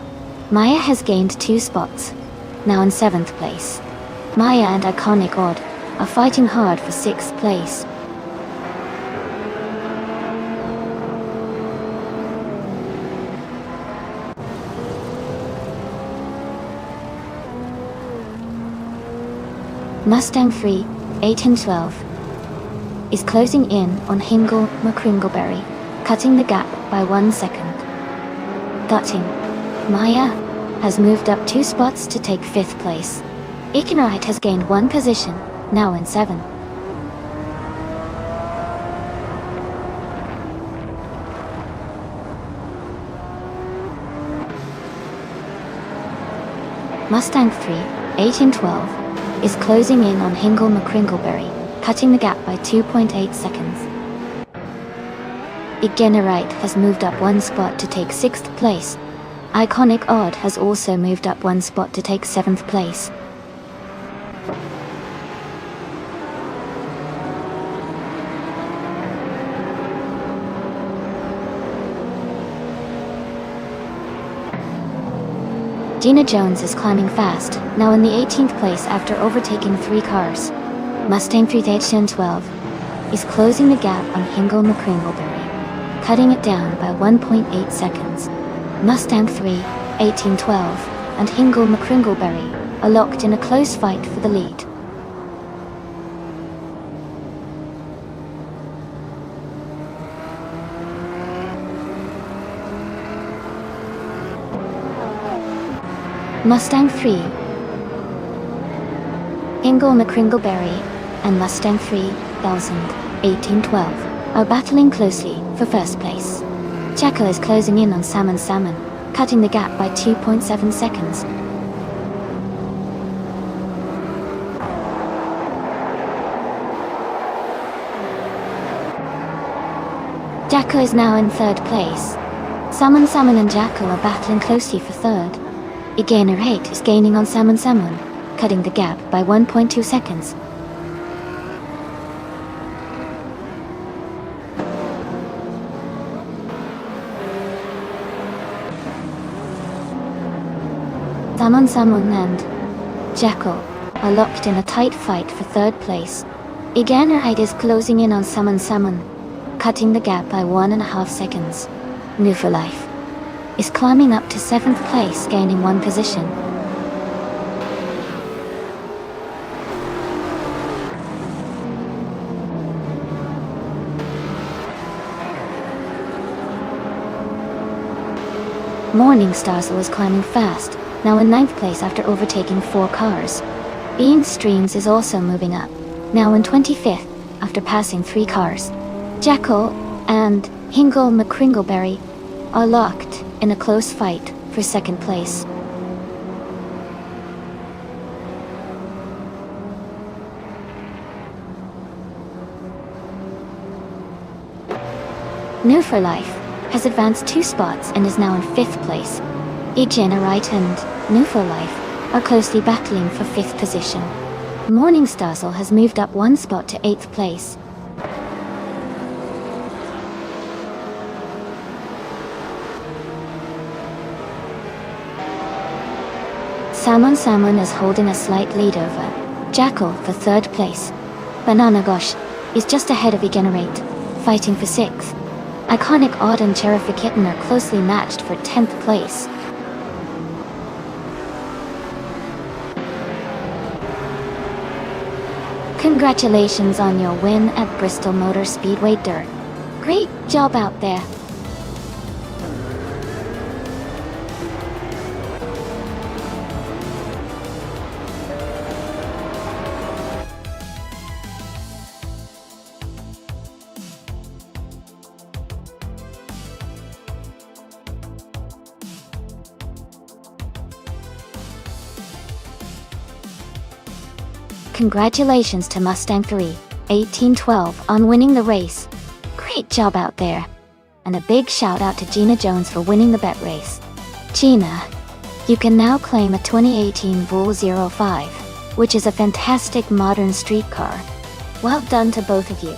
Maya has gained 2 spots, now in 7th place. Maya and Iconic Odd are fighting hard for 6th place. Mustang 3, 1812 is closing in on Hingle McCringleberry, cutting the gap by 1 second. Gutting, Maya has moved up 2 spots to take 5th place. Ikenrite has gained 1 position, now in 7. Mustang 3, 1812 is closing in on Hingle McCringleberry, cutting the gap by 2.8 seconds. Ikenrite has moved up 1 spot to take 6th place. Iconic Odd has also moved up 1 spot to take 7th place. Gina Jones is climbing fast, now in the 18th place after overtaking 3 cars. Mustang 3-12 is closing the gap on Hingle McCringleberry, cutting it down by 1.8 seconds. Mustang 3-1812 and Hingle McCringleberry are locked in a close fight for the lead. Mustang 3, Hingle McCringleberry, and Mustang 3000-1812 are battling closely for first place. Jacko is closing in on Salmon, cutting the gap by 2.7 seconds. Jacko is now in 3rd place. Salmon and Jacko are battling closely for 3rd. Iganer 8 is gaining on Salmon, cutting the gap by 1.2 seconds. Salmon and Jacko are locked in a tight fight for 3rd place. Iganer 8 is closing in on Salmon, cutting the gap by 1.5 seconds. New for Life is climbing up to 7th place, gaining 1 position. Morning Starsel is climbing fast, now in 9th place after overtaking 4 cars. Ian Streams is also moving up, now in 25th after passing 3 cars. Jacko and Hingle McCringleberry are locked in a close fight for 2nd place. New for Life has advanced 2 spots and is now in 5th place. Egenerite and New for Life are closely battling for 5th position. Morning Starsel has moved up 1 spot to 8th place. Salmon is holding a slight lead over Jackal for 3rd place. Banana Gosh is just ahead of Egenerate, fighting for 6th. Iconic Odd and Cherry Kitten are closely matched for 10th place. Congratulations on your win at Bristol Motor Speedway Dirt. Great job out there. Congratulations to Mustang 3-1812 on winning the race. Great job out there. And a big shout out to Gina Jones for winning the bet race. Gina, you can now claim a 2018 Vol 05, which is a fantastic modern street car. Well done to both of you.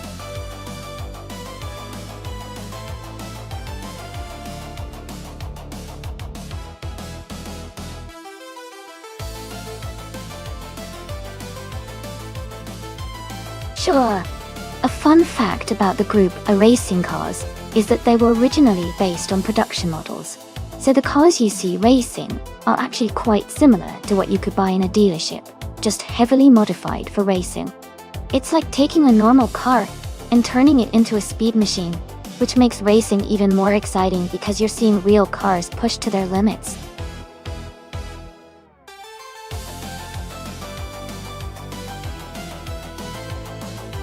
Sure. A fun fact about the group A Racing Cars is that they were originally based on production models. So the cars you see racing are actually quite similar to what you could buy in a dealership, just heavily modified for racing. It's like taking a normal car and turning it into a speed machine, which makes racing even more exciting because you're seeing real cars pushed to their limits.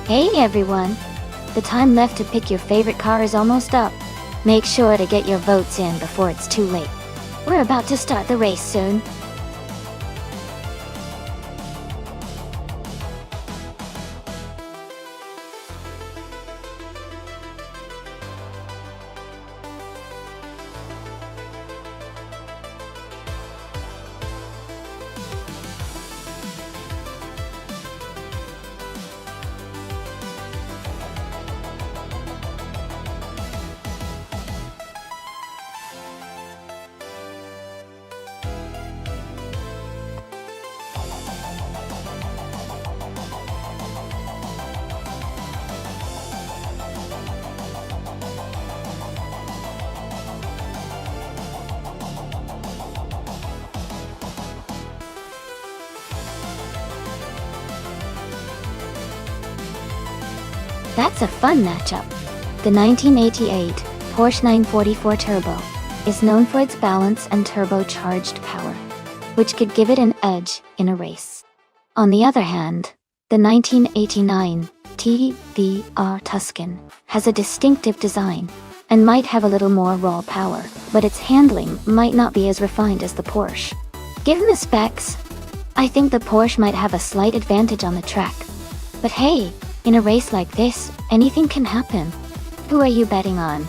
Hey everyone! The time left to pick your favorite car is almost up. Make sure to get your votes in before it's too late. We're about to start the race soon. That's a fun matchup. The 1988 Porsche 944 Turbo is known for its balance and turbocharged power, which could give it an edge in a race. On the other hand, the 1989 TVR Tuscan has a distinctive design and might have a little more raw power, but its handling might not be as refined as the Porsche. Given the specs, I think the Porsche might have a slight advantage on the track. But hey, in a race like this, anything can happen. Who are you betting on?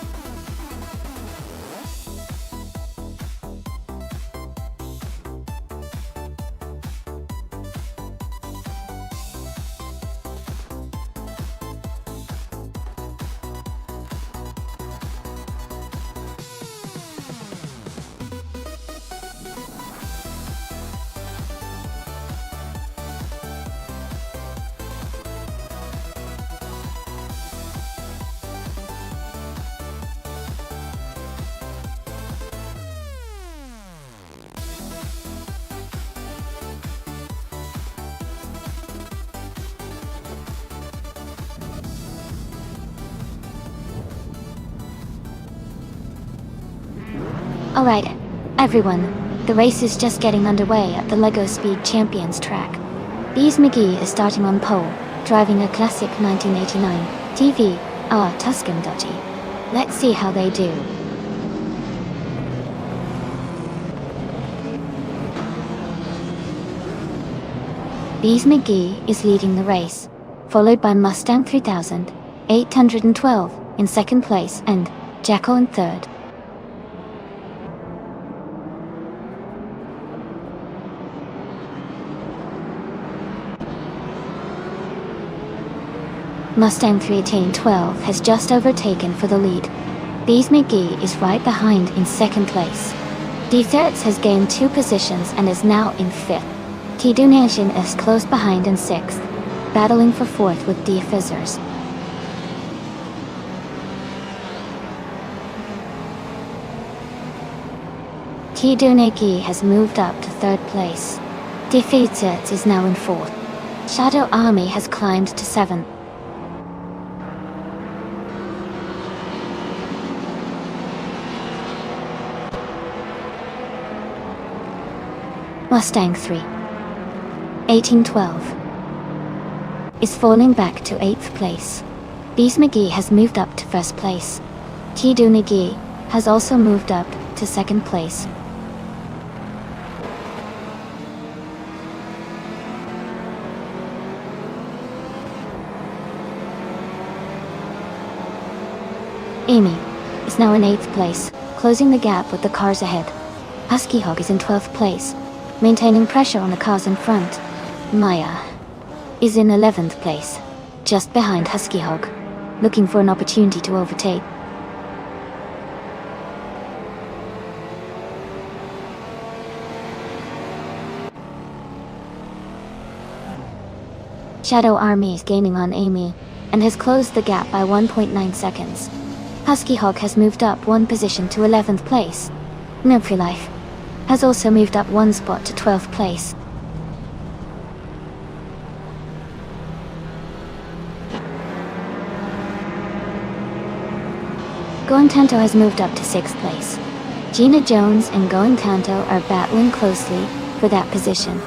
Alright, everyone, the race is just getting underway at the LEGO Speed Champions track. Bees McGee is starting on pole, driving a classic 1989 TVR Tuscan Dodge. Let's see how they do. Bees McGee is leading the race, followed by Mustang 3812 in second place and Jacko in third. Mustang 3812 has just overtaken for the lead. Bees McGee is right behind in second place. D-Thirds has gained 2 positions and is now in 5th. T-Donation is close behind in 6th, battling for 4th with D-Fizzers. T-Donaki has moved up to 3rd place. D-Fizzers is now in 4th. Shadow Army has climbed to 7th. Mustang 1812 is falling back to 8th place. Bees McGee has moved up to 1st place. T-Donagi has also moved up to 2nd place. Amy is now in 8th place, closing the gap with the cars ahead. Husky Hog is in 12th place, maintaining pressure on the cars in front. Maya is in 11th place, just behind Husky Hog, looking for an opportunity to overtake. Shadow Army is gaining on Amy, and has closed the gap by 1.9 seconds. Husky Hog has moved up 1 position to 11th place. Nopri Life has also moved up 1 spot to 12th place. Going Tanto has moved up to 6th place. Gina Jones and Going Tanto are battling closely for that position.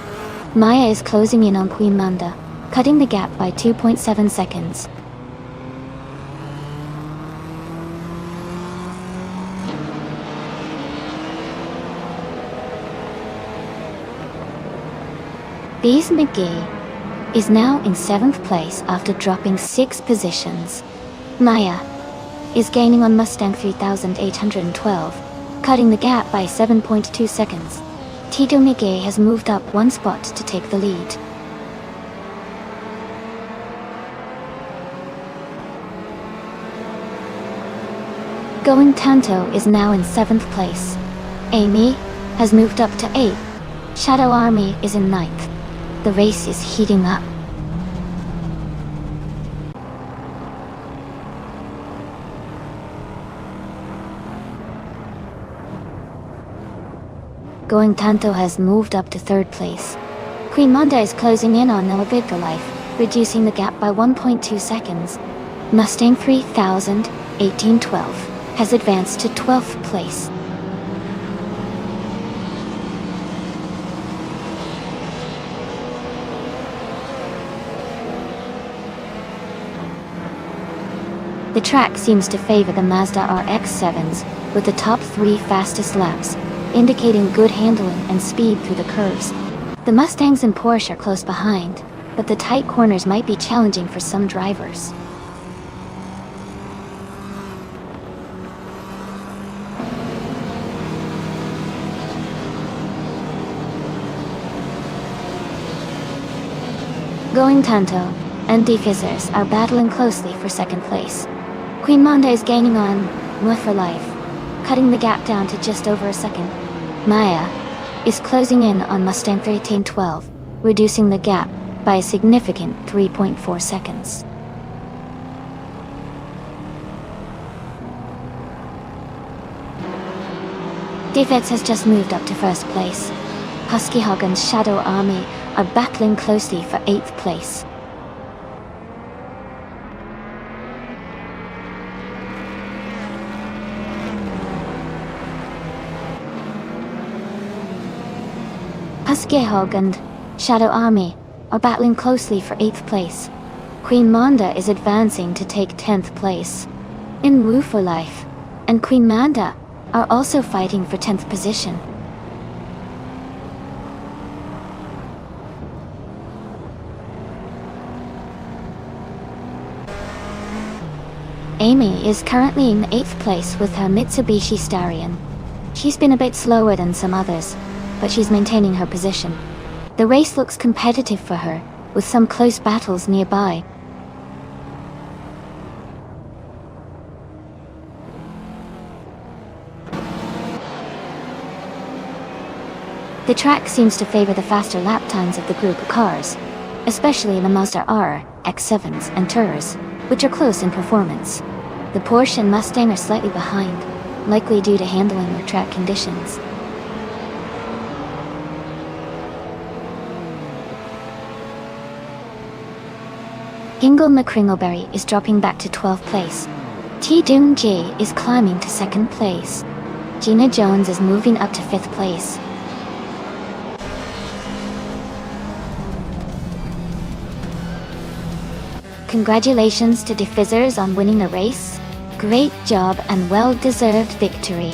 Maya is closing in on Queen Manda, cutting the gap by 2.7 seconds. Bees McGee is now in 7th place after dropping 6 positions. Maya is gaining on Mustang 3812, cutting the gap by 7.2 seconds. Tito McGee has moved up 1 spot to take the lead. Going Tanto is now in 7th place. Amy has moved up to 8th. Shadow Army is in 9th. The race is heating up. Going Tanto has moved up to 3rd place. Queen Manda is closing in on Noah Life, reducing the gap by 1.2 seconds. Mustang 3000 1812 has advanced to 12th place. The track seems to favor the Mazda RX-7s, with the top 3 fastest laps, indicating good handling and speed through the curves. The Mustangs and Porsche are close behind, but the tight corners might be challenging for some drivers. Going Tanto and Diffusers are battling closely for second place. Queen Monda is gaining on More for Life, cutting the gap down to just over a second. Maya is closing in on Mustang 1312, reducing the gap by a significant 3.4 seconds. Defects has just moved up to first place. Husky Hog and Shadow Army are battling closely for 8th place. Husky Hog and Shadow Army are battling closely for 8th place. Queen Monda is advancing to take 10th place. In Woo for Life and Queen Manda are also fighting for 10th position. Amy is currently in 8th place with her Mitsubishi Starion. She's been a bit slower than some others, but she's maintaining her position. The race looks competitive for her, with some close battles nearby. The track seems to favor the faster lap times of the group of cars, especially the Mazda R, X7s, and Tours, which are close in performance. The Porsche and Mustang are slightly behind, likely due to handling or track conditions. Hingle McCringleberry is dropping back to 12th place. T Doon J is climbing to 2nd place. Gina Jones is moving up to 5th place. Congratulations to Diffusers on winning the race. Great job and well-deserved victory.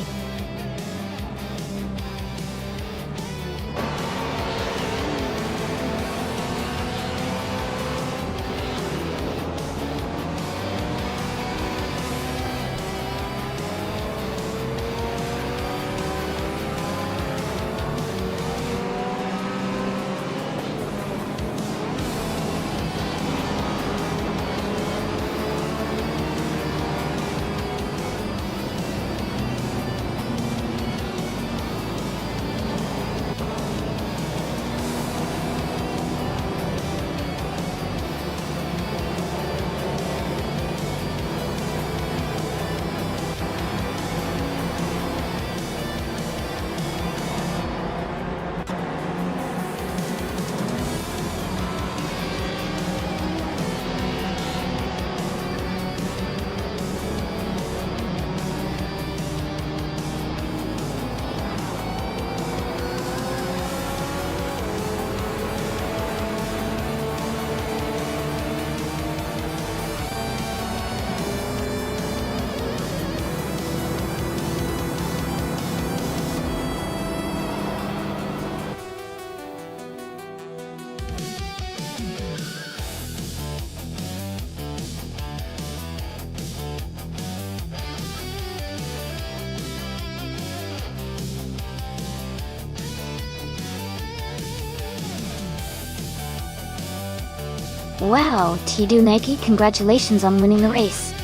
Wow, Tidu Neki, congratulations on winning the race.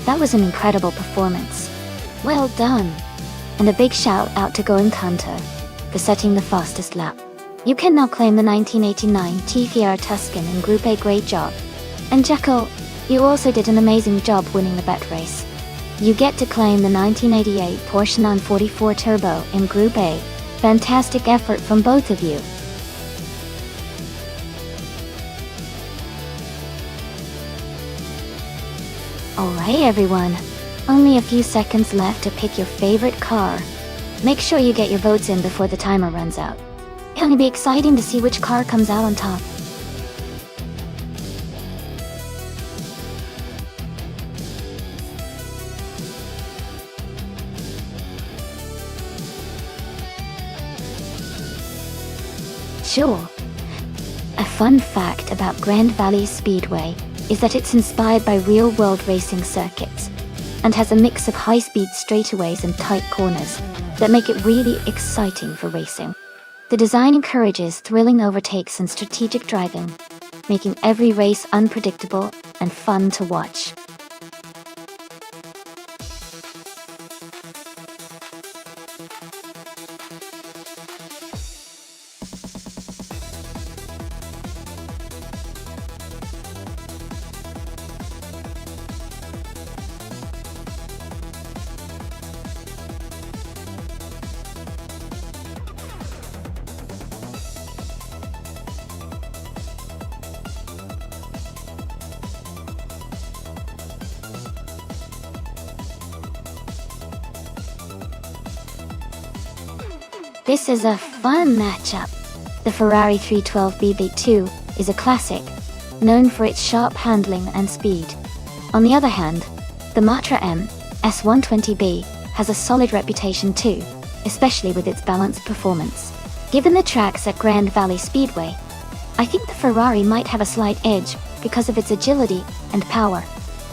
That was an incredible performance. Well done. And a big shout out to Going Kanto for setting the fastest lap. You can now claim the 1989 TVR Tuscan in Group A. Great job. And Jekyll, you also did an amazing job winning the bet race. You get to claim the 1988 Porsche 944 Turbo in Group A. Fantastic effort from both of you. Alright everyone, only a few seconds left to pick your favorite car. Make sure you get your votes in before the timer runs out. It'll be exciting to see which car comes out on top. Sure. A fun fact about Grand Valley Speedway is that it's inspired by real-world racing circuits and has a mix of high-speed straightaways and tight corners that make it really exciting for racing. The design encourages thrilling overtakes and strategic driving, making every race unpredictable and fun to watch. This is a fun matchup. The Ferrari 312 BB2 is a classic, known for its sharp handling and speed. On the other hand, the Matra M S120B has a solid reputation too, especially with its balanced performance. Given the tracks at Grand Valley Speedway, I think the Ferrari might have a slight edge because of its agility and power,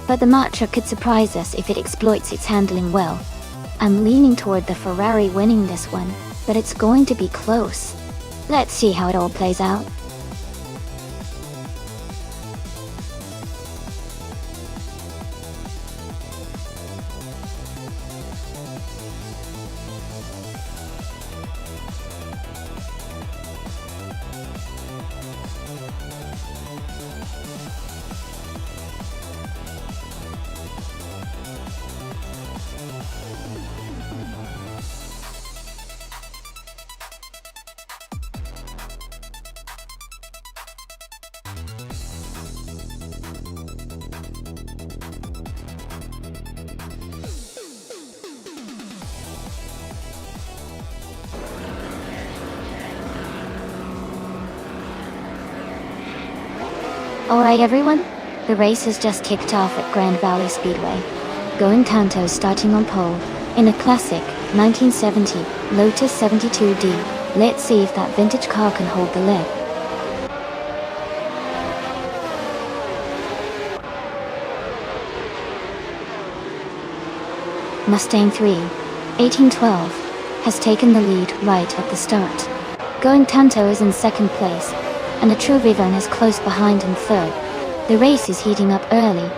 but the Matra could surprise us if it exploits its handling well. I'm leaning toward the Ferrari winning this one, but it's going to be close. Let's see how it all plays out. Alright everyone, the race has just kicked off at Grand Valley Speedway. Going Tanto starting on pole, in a classic 1970 Lotus 72D. Let's see if that vintage car can hold the lead. Mustang 3, 1812, has taken the lead right at the start. Going Tanto is in second place, and the True Vivern is close behind in third. The race is heating up early.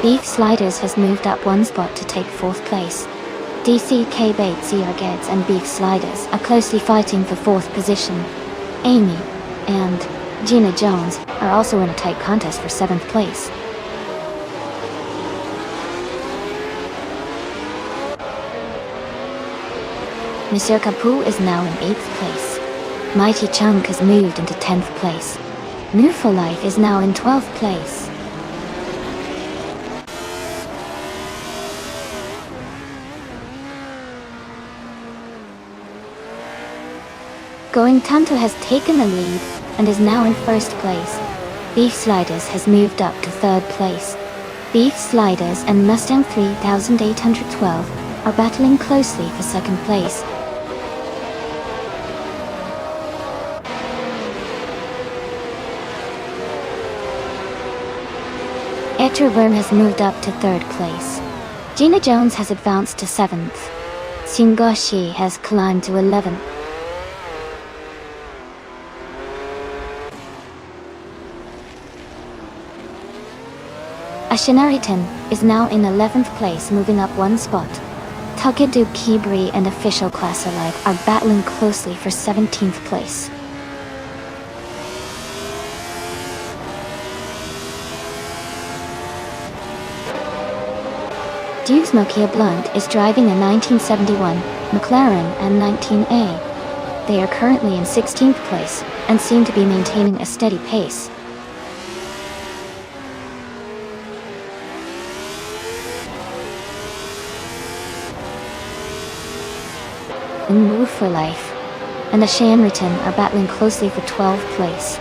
Beef Sliders has moved up one spot to take fourth place. DCK Bates, Yargets and Beef Sliders are closely fighting for fourth position. Amy and Gina Jones are also in a tight contest for seventh place. Monsieur Capu is now in 8th place. Mighty Chunk has moved into 10th place. New for Life is now in 12th place. Going Tanto has taken the lead and is now in first place. Beef Sliders has moved up to third place. Beef Sliders and Mustang 3812 are battling closely for second place. Etterworm has moved up to third place. Gina Jones has advanced to 7th. Tsungoshi has climbed to 11th. Ashinariton is now in 11th place, moving up one spot. Takedu Kibri and Official Class Alive are battling closely for 17th place. Dukes Nokia Blunt is driving a 1971 McLaren and 19A. They are currently in 16th place and seem to be maintaining a steady pace. In Move for Life and the Shanriton are battling closely for 12th place.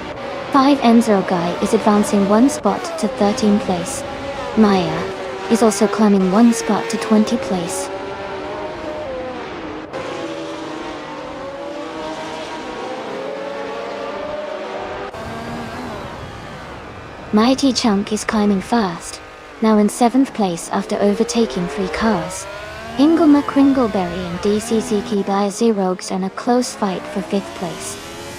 5N0 Guy is advancing one spot to 13th place. Maya is also climbing one spot to 20th place. Mighty Chunk is climbing fast, now in 7th place after overtaking 3 cars. Inglemer Kringleberry and DCC Kibayazi Rogues are in a close fight for 5th place.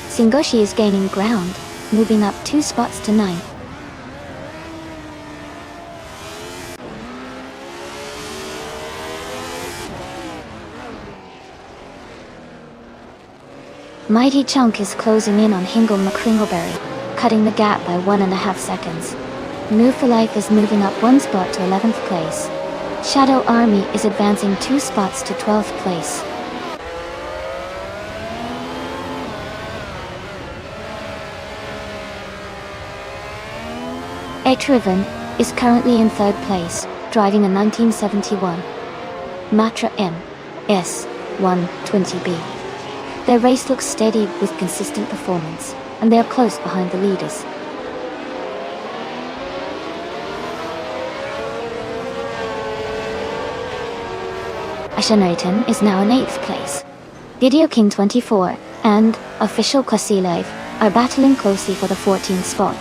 Singoshi is gaining ground, moving up 2 spots to 9th. Mighty Chunk is closing in on Inglemer Kringleberry, cutting the gap by 1.5 seconds. Move for Life is moving up 1 spot to 11th place. Shadow Army is advancing 2 spots to 12th place. Etriven is currently in 3rd place, driving a 1971 Matra M S120B. Their race looks steady with consistent performance, and they are close behind the leaders. Ashanriton is now in 8th place. Video King 24 and Official Kwasilev are battling closely for the 14th spot.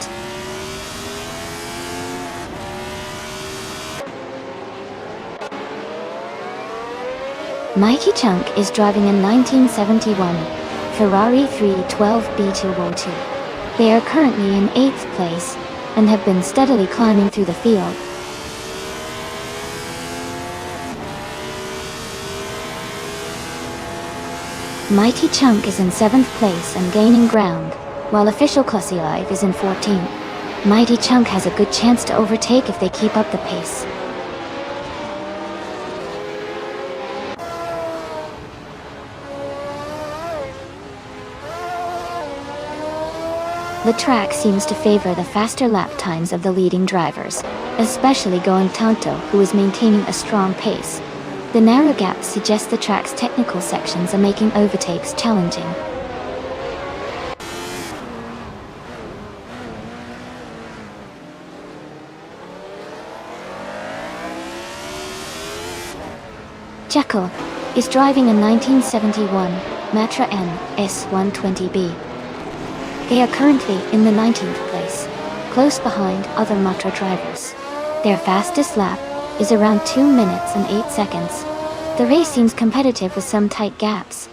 Mighty Chunk is driving a 1971 Ferrari 312 B202. They are currently in 8th place and have been steadily climbing through the field. Mighty Chunk is in 7th place and gaining ground, while Official Kwasilev is in 14th. Mighty Chunk has a good chance to overtake if they keep up the pace. The track seems to favor the faster lap times of the leading drivers, especially going Tanto, who is maintaining a strong pace. The narrow gaps suggest the track's technical sections are making overtakes challenging. Jekyll is driving a 1971 Matra N S120B. They are currently in the 19th place, close behind other Matra drivers. Their fastest lap is around 2 minutes and 8 seconds. The race seems competitive with some tight gaps.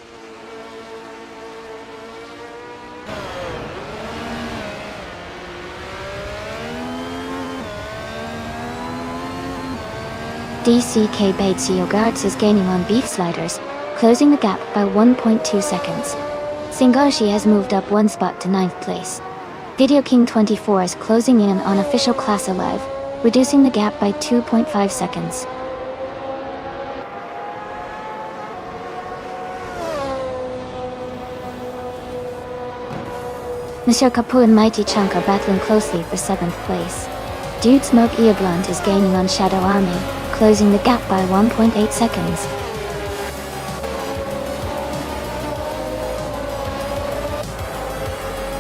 DCK Batesio Guards is gaining on Beef Sliders, closing the gap by 1.2 seconds. Singoshi has moved up 1 spot to 9th place. Video King 24 is closing in on Official Kwasilev, reducing the gap by 2.5 seconds. Mr. Kapu and Mighty Chunk are battling closely for 7th place. Dude Smoke Earblunt is gaining on Shadow Army, closing the gap by 1.8 seconds.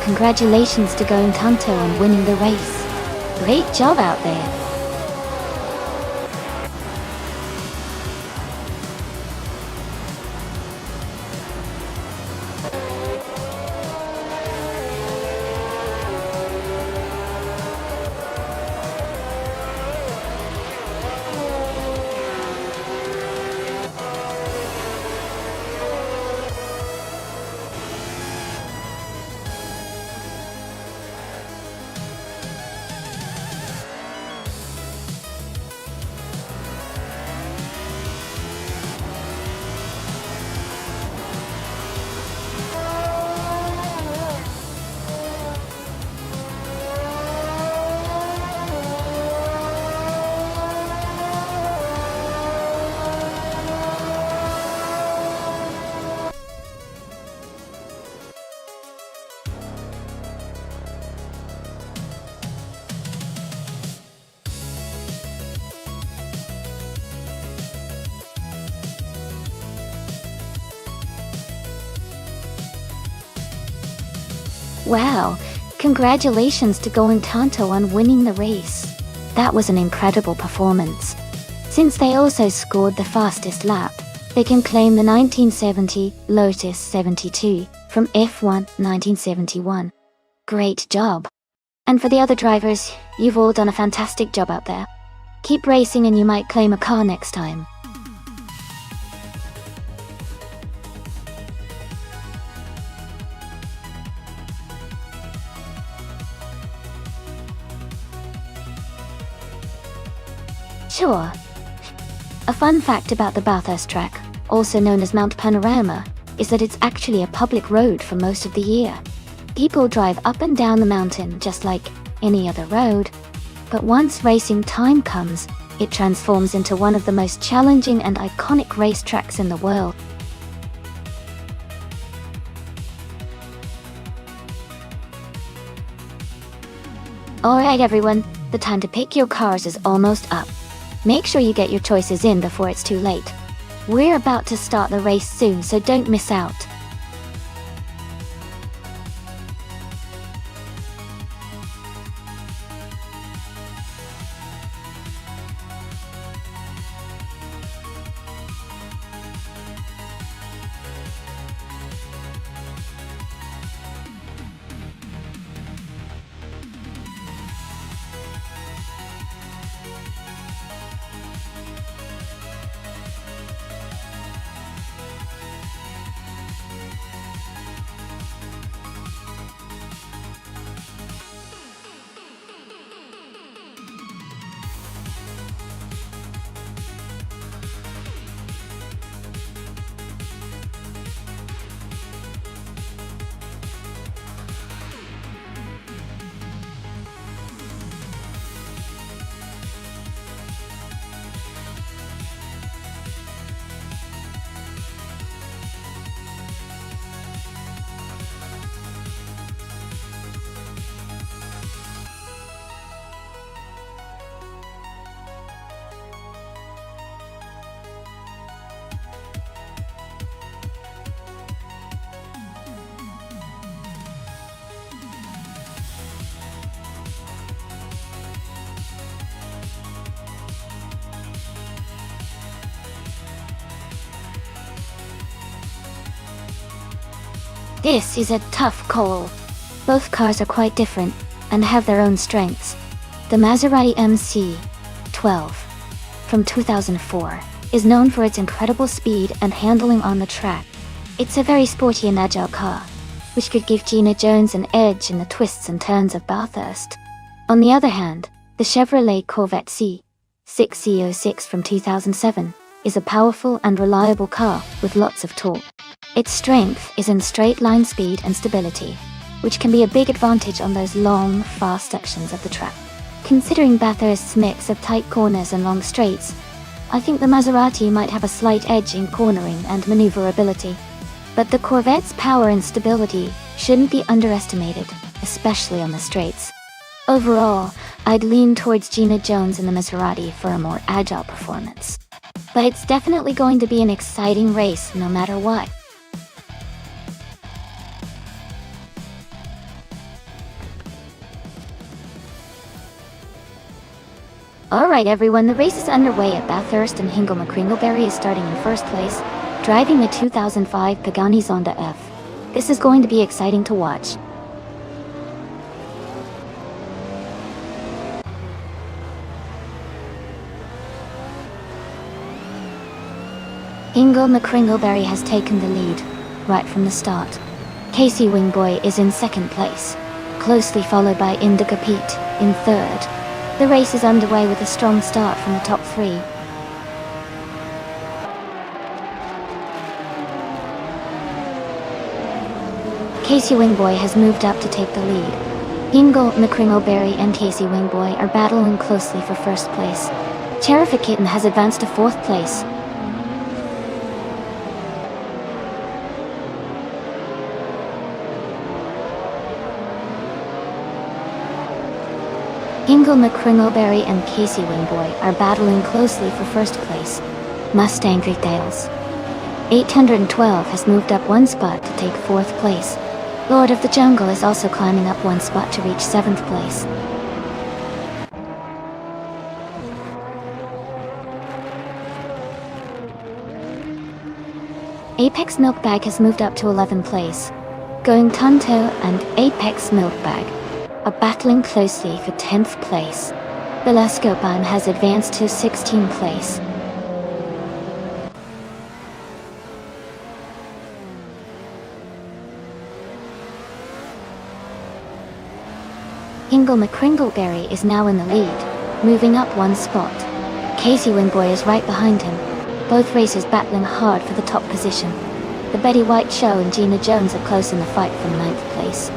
Congratulations to Going Tanto on winning the race. Great job out there. Wow, congratulations to Going Tanto on winning the race. That was an incredible performance. Since they also scored the fastest lap, they can claim the 1970 Lotus 72 from F1 1971. Great job. And for the other drivers, you've all done a fantastic job out there. Keep racing and you might claim a car next time. Sure. A fun fact about the Bathurst track, also known as Mount Panorama, is that it's actually a public road for most of the year. People drive up and down the mountain just like any other road, but once racing time comes, it transforms into one of the most challenging and iconic racetracks in the world. Alright everyone, the time to pick your cars is almost up. Make sure you get your choices in before it's too late. We're about to start the race soon, so don't miss out. This is a tough call. Both cars are quite different and have their own strengths. The Maserati MC-12 from 2004 is known for its incredible speed and handling on the track. It's a very sporty and agile car, which could give Gina Jones an edge in the twists and turns of Bathurst. On the other hand, the Chevrolet Corvette C606 from 2007 is a powerful and reliable car with lots of torque. Its strength is in straight line speed and stability, which can be a big advantage on those long, fast sections of the track. Considering Bathurst's mix of tight corners and long straights, I think the Maserati might have a slight edge in cornering and maneuverability. But the Corvette's power and stability shouldn't be underestimated, especially on the straights. Overall, I'd lean towards Gina Jones in the Maserati for a more agile performance. But it's definitely going to be an exciting race no matter what. Alright everyone, the race is underway at Bathurst and Hingle McCringleberry is starting in first place, driving the 2005 Pagani Zonda F. This is going to be exciting to watch. Hingle McCringleberry has taken the lead, right from the start. Casey Wingboy is in second place, closely followed by Indica Pete in third. The race is underway with a strong start from the top three. Casey Wingboy has moved up to take the lead. Hingle McCringleberry and Casey Wingboy are battling closely for first place. Cheriffa Kitten has advanced to fourth place. Hingle McCringleberry and Casey Wingboy are battling closely for first place. Mustang Dales 812 has moved up one spot to take fourth place. Lord of the Jungle is also climbing up one spot to reach 7th place. Apex Milkbag has moved up to 11th place. Going Tonto and Apex Milkbag are battling closely for 10th place. Telescope has advanced to 16th place. Hingle McCringleberry is now in the lead, moving up one spot. Casey Winboy is right behind him, both racers battling hard for the top position. The Betty White Show and Gina Jones are close in the fight for 9th place.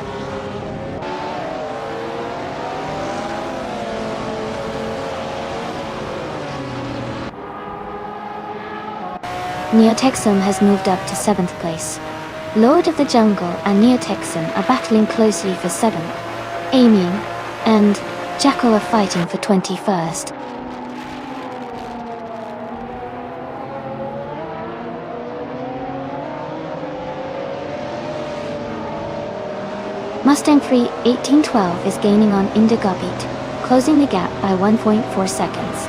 Neotexum has moved up to 7th place. Lord of the Jungle and Neotexum are battling closely for 7th. Amian and Jackal are fighting for 21st. Mustang 3 1812 is gaining on Indigo Beat, closing the gap by 1.4 seconds.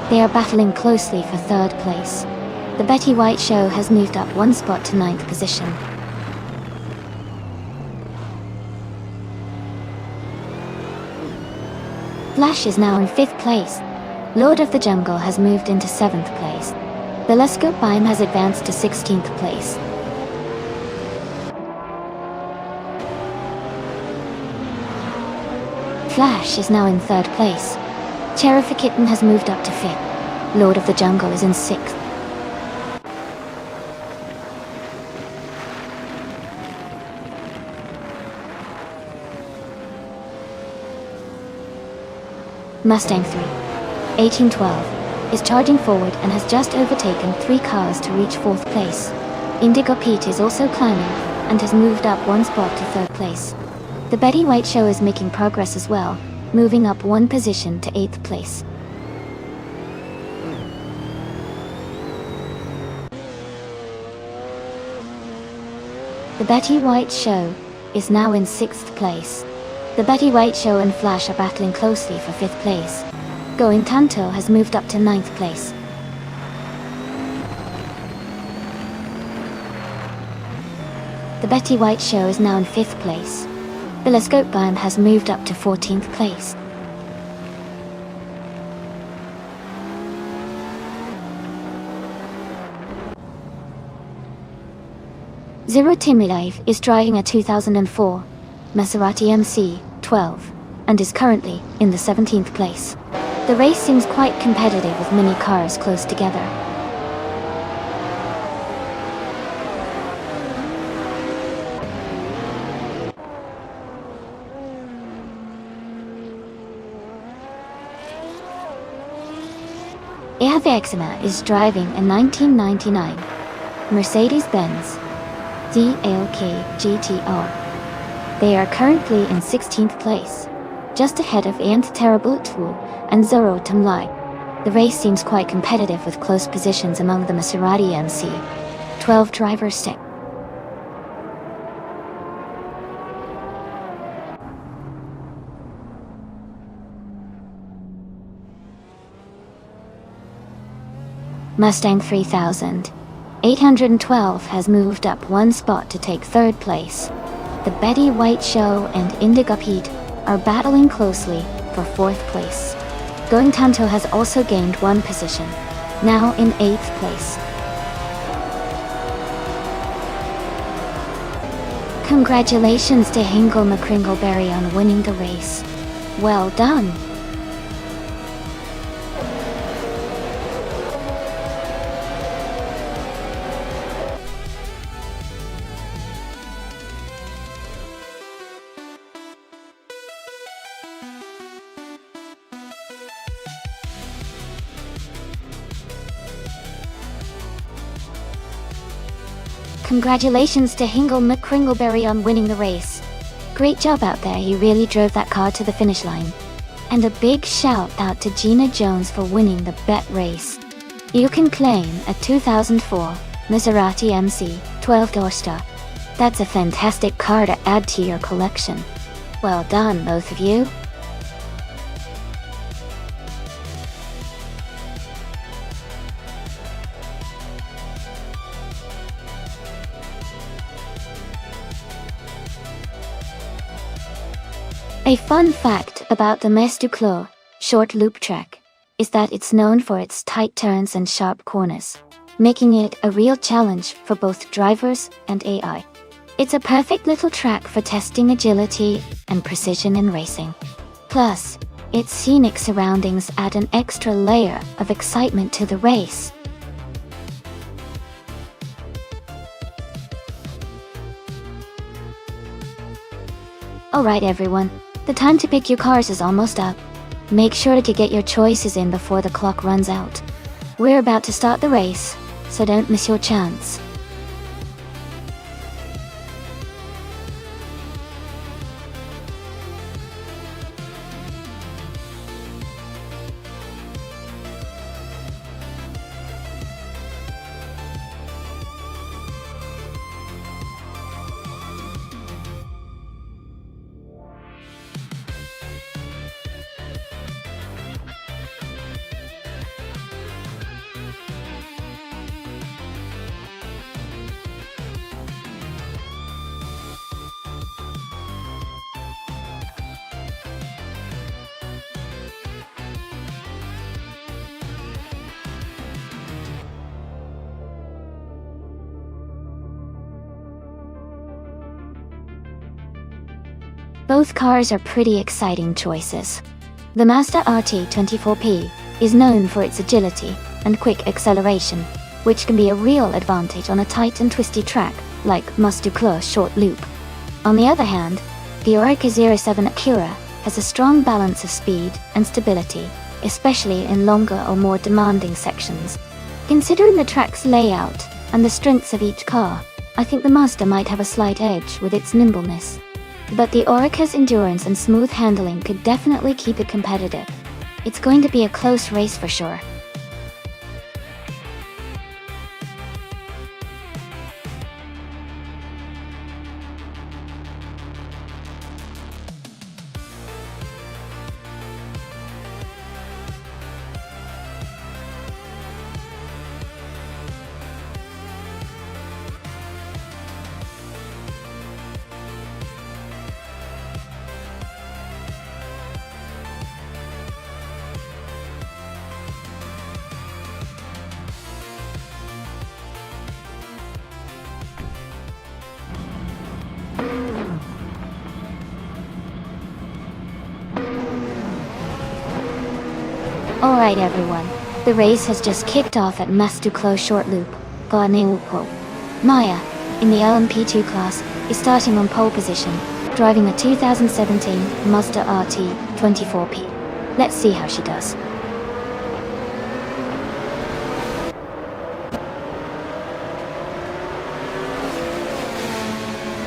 They are battling closely for 3rd place. The Betty White Show has moved up one spot to 9th position. Flash is now in 5th place. Lord of the Jungle has moved into 7th place. Telescope has advanced to 16th place. Flash is now in 3rd place. Cherry Kitten has moved up to 5th. Lord of the Jungle is in 6th. Mustang 3 1812 is charging forward and has just overtaken 3 cars to reach 4th place. Indigo Pete is also climbing and has moved up one spot to 3rd place. The Betty White Show is making progress as well, moving up one position to 8th place. The Betty White Show is now in 6th place. The Betty White Show and Flash are battling closely for 5th place. Going Tanto has moved up to 9th place. The Betty White Show is now in 5th place. Telescope has moved up to 14th place. Zero Timilive is driving a 2004 Maserati MC-12 and is currently in the 17th place. The race seems quite competitive with many cars close together. Eczema is driving a 1999 Mercedes-Benz DLK GTR. They are currently in 16th place, just ahead of Ant Terrible Tool and Zoro Tumlai. The race seems quite competitive with close positions among the Maserati MC-12 drivers set. Mustang 3812 has moved up one spot to take 3rd place. The Betty White Show and Indigo Pete are battling closely for 4th place. Going Tanto has also gained one position, now in 8th place. Congratulations to Hingle McCringleberry on winning the race. Well done! Congratulations to Hingle McCringleberry on winning the race. Great job out there, you really drove that car to the finish line. And a big shout out to Gina Jones for winning the bet race. You can claim a 2004 Maserati MC-12 Dorsta That's a fantastic car to add to your collection. Well done, both of you. A fun fact about the Mess du Clos short loop track is that it's known for its tight turns and sharp corners, making it a real challenge for both drivers and AI. It's a perfect little track for testing agility and precision in racing. Plus, its scenic surroundings add an extra layer of excitement to the race. Alright everyone, the time to pick your cars is almost up. Make sure to get your choices in before the clock runs out. We're about to start the race, so don't miss your chance. Both cars are pretty exciting choices. The Mazda RT24P is known for its agility and quick acceleration, which can be a real advantage on a tight and twisty track like Mess du Clos short loop. On the other hand, the Oreca 07 Acura has a strong balance of speed and stability, especially in longer or more demanding sections. Considering the track's layout and the strengths of each car, I think the Mazda might have a slight edge with its nimbleness. But the Oreca's endurance and smooth handling could definitely keep it competitive. It's going to be a close race for sure. Alright everyone, the race has just kicked off at Mess du Clos short loop. Maya, in the LMP2 class, is starting on pole position, driving a 2017 Mazda RT24P. Let's see how she does.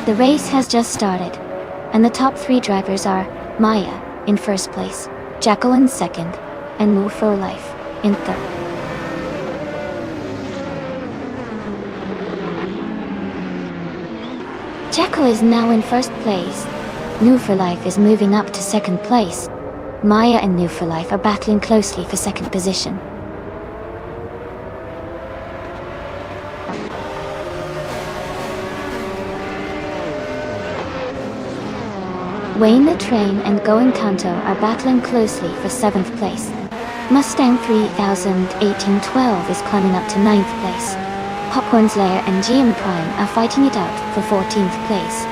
The race has just started, and the top three drivers are Maya in first place, Jackal in second, and Move for Life in third. Jackal is now in first place. Move for Life is moving up to second place. Maya and Move for Life are battling closely for second position. Wayne the Train and Going Kanto are battling closely for 7th place. Mustang 3000 1812 is climbing up to 9th place. Popcorn's Lair and GM Prime are fighting it out for 14th place.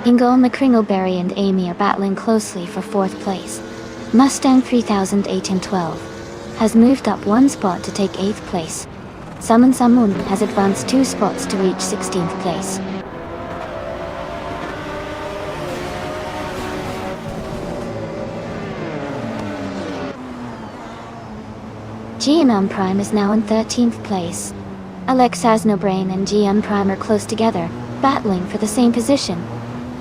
Ingo McCringleberry and Amy are battling closely for 4th place. Mustang 3000 1812 has moved up one spot to take 8th place. Summon Samun has advanced 2 spots to reach 16th place. GM Prime is now in 13th place. Alex Asnobrain and GM Prime are close together, battling for the same position.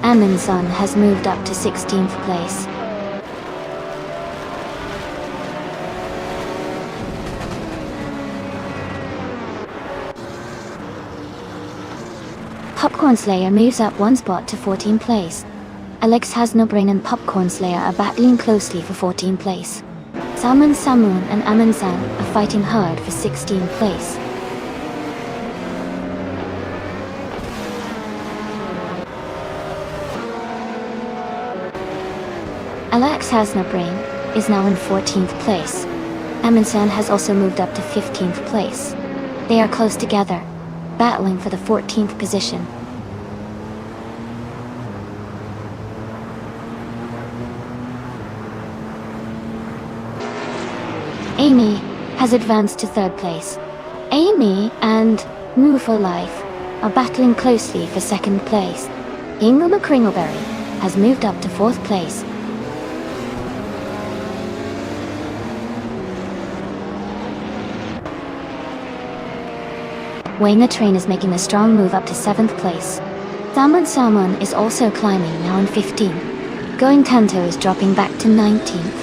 Amundsen has moved up to 16th place. Popcorn Slayer moves up one spot to 14th place. Alex Has No Brain and Popcorn Slayer are battling closely for 14th place. Salmon Samoon and Amin San are fighting hard for 16th place. Alex Has No Brain is now in 14th place. Amin San has also moved up to 15th place. They are close together, battling for the 14th position. Amy has advanced to 3rd place. Amy and Moo for Life are battling closely for 2nd place. Ingle McCringleberry has moved up to 4th place. Wayne the Train is making a strong move up to 7th place. Salmon is also climbing, now in 15th. Going Tanto is dropping back to 19th.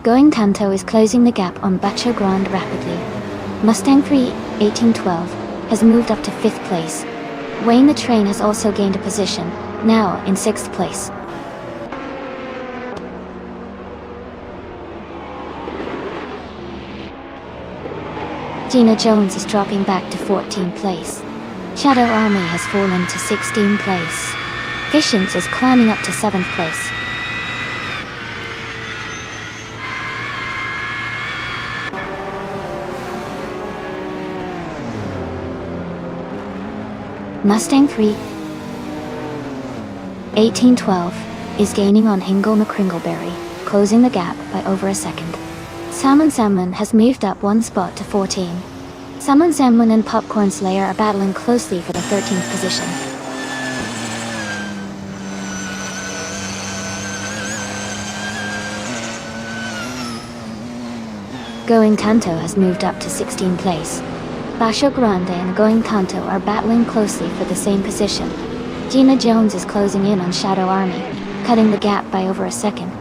Going Tanto is closing the gap on Bacho Grande rapidly. Mustang 3, 1812, has moved up to 5th place. Wayne the Train has also gained a position, now in 6th place. Gina Jones is dropping back to 14th place. Shadow Army has fallen to 16th place. Visions is climbing up to 7th place. Mustang 3, 1812, is gaining on Hingle McCringleberry, closing the gap by over a second. Salmon has moved up one spot to 14. Salmon and Popcorn Slayer are battling closely for the 13th position. Going Tanto has moved up to 16th place. Bacho Grande and Going Tanto are battling closely for the same position. Gina Jones is closing in on Shadow Army, cutting the gap by over a second.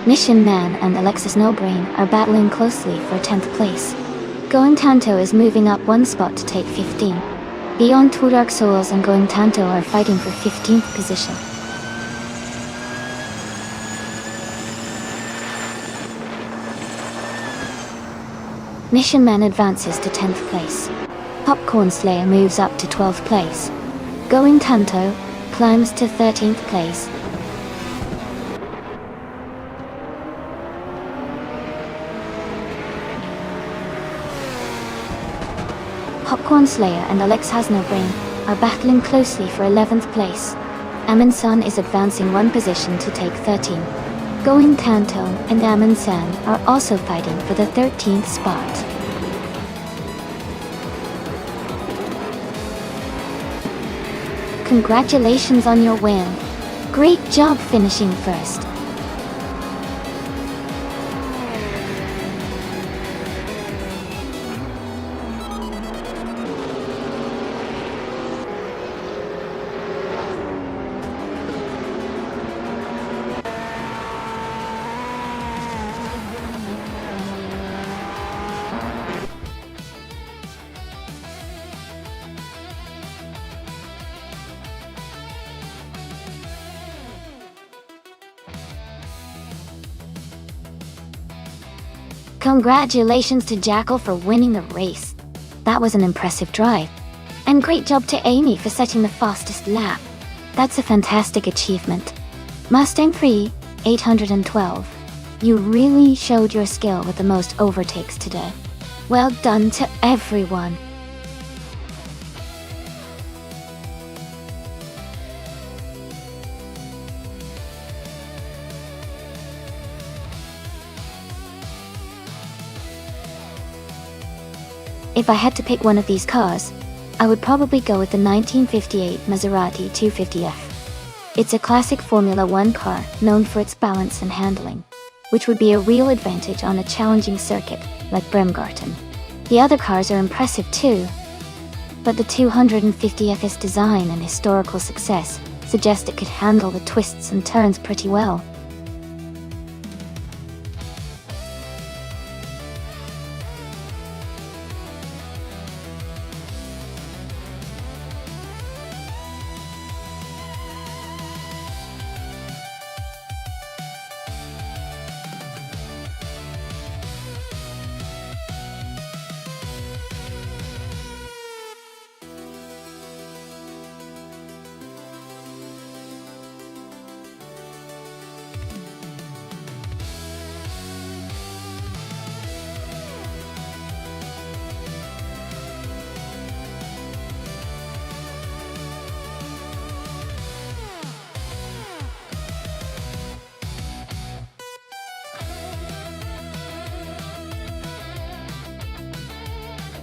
Mission Man and Alexis No Brain are battling closely for 10th place. Going Tanto is moving up one spot to take 15. Beyond Two Dark Souls and Going Tanto are fighting for 15th position. Mission Man advances to 10th place. Popcorn Slayer moves up to 12th place. Going Tanto climbs to 13th place. Popcorn Slayer and Alex Has No Brain are battling closely for 11th place. Amin San is advancing one position to take 13. Going Tanto and Amin San are also fighting for the 13th spot. Congratulations on your win. Great job finishing first. Congratulations to Jackal for winning the race. That was an impressive drive. And great job to Amy for setting the fastest lap. That's a fantastic achievement. Mustang 3, 812. You really showed your skill with the most overtakes today. Well done to everyone. If I had to pick one of these cars, I would probably go with the 1958 Maserati 250F. It's a classic Formula One car known for its balance and handling, which would be a real advantage on a challenging circuit like Bremgarten. The other cars are impressive too, but the 250th's design and historical success suggest it could handle the twists and turns pretty well.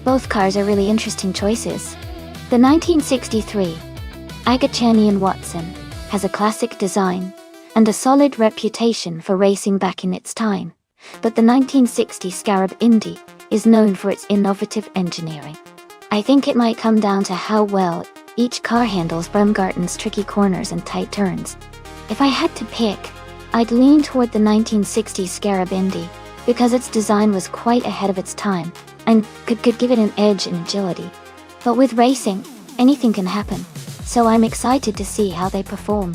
Both cars are really interesting choices. The 1963 Agachani & Watson has a classic design and a solid reputation for racing back in its time, but the 1960 Scarab Indy is known for its innovative engineering. I think it might come down to how well each car handles Bremgarten's tricky corners and tight turns. If I had to pick, I'd lean toward the 1960 Scarab Indy because its design was quite ahead of its time and could give it an edge in agility. But with racing, anything can happen, so I'm excited to see how they perform.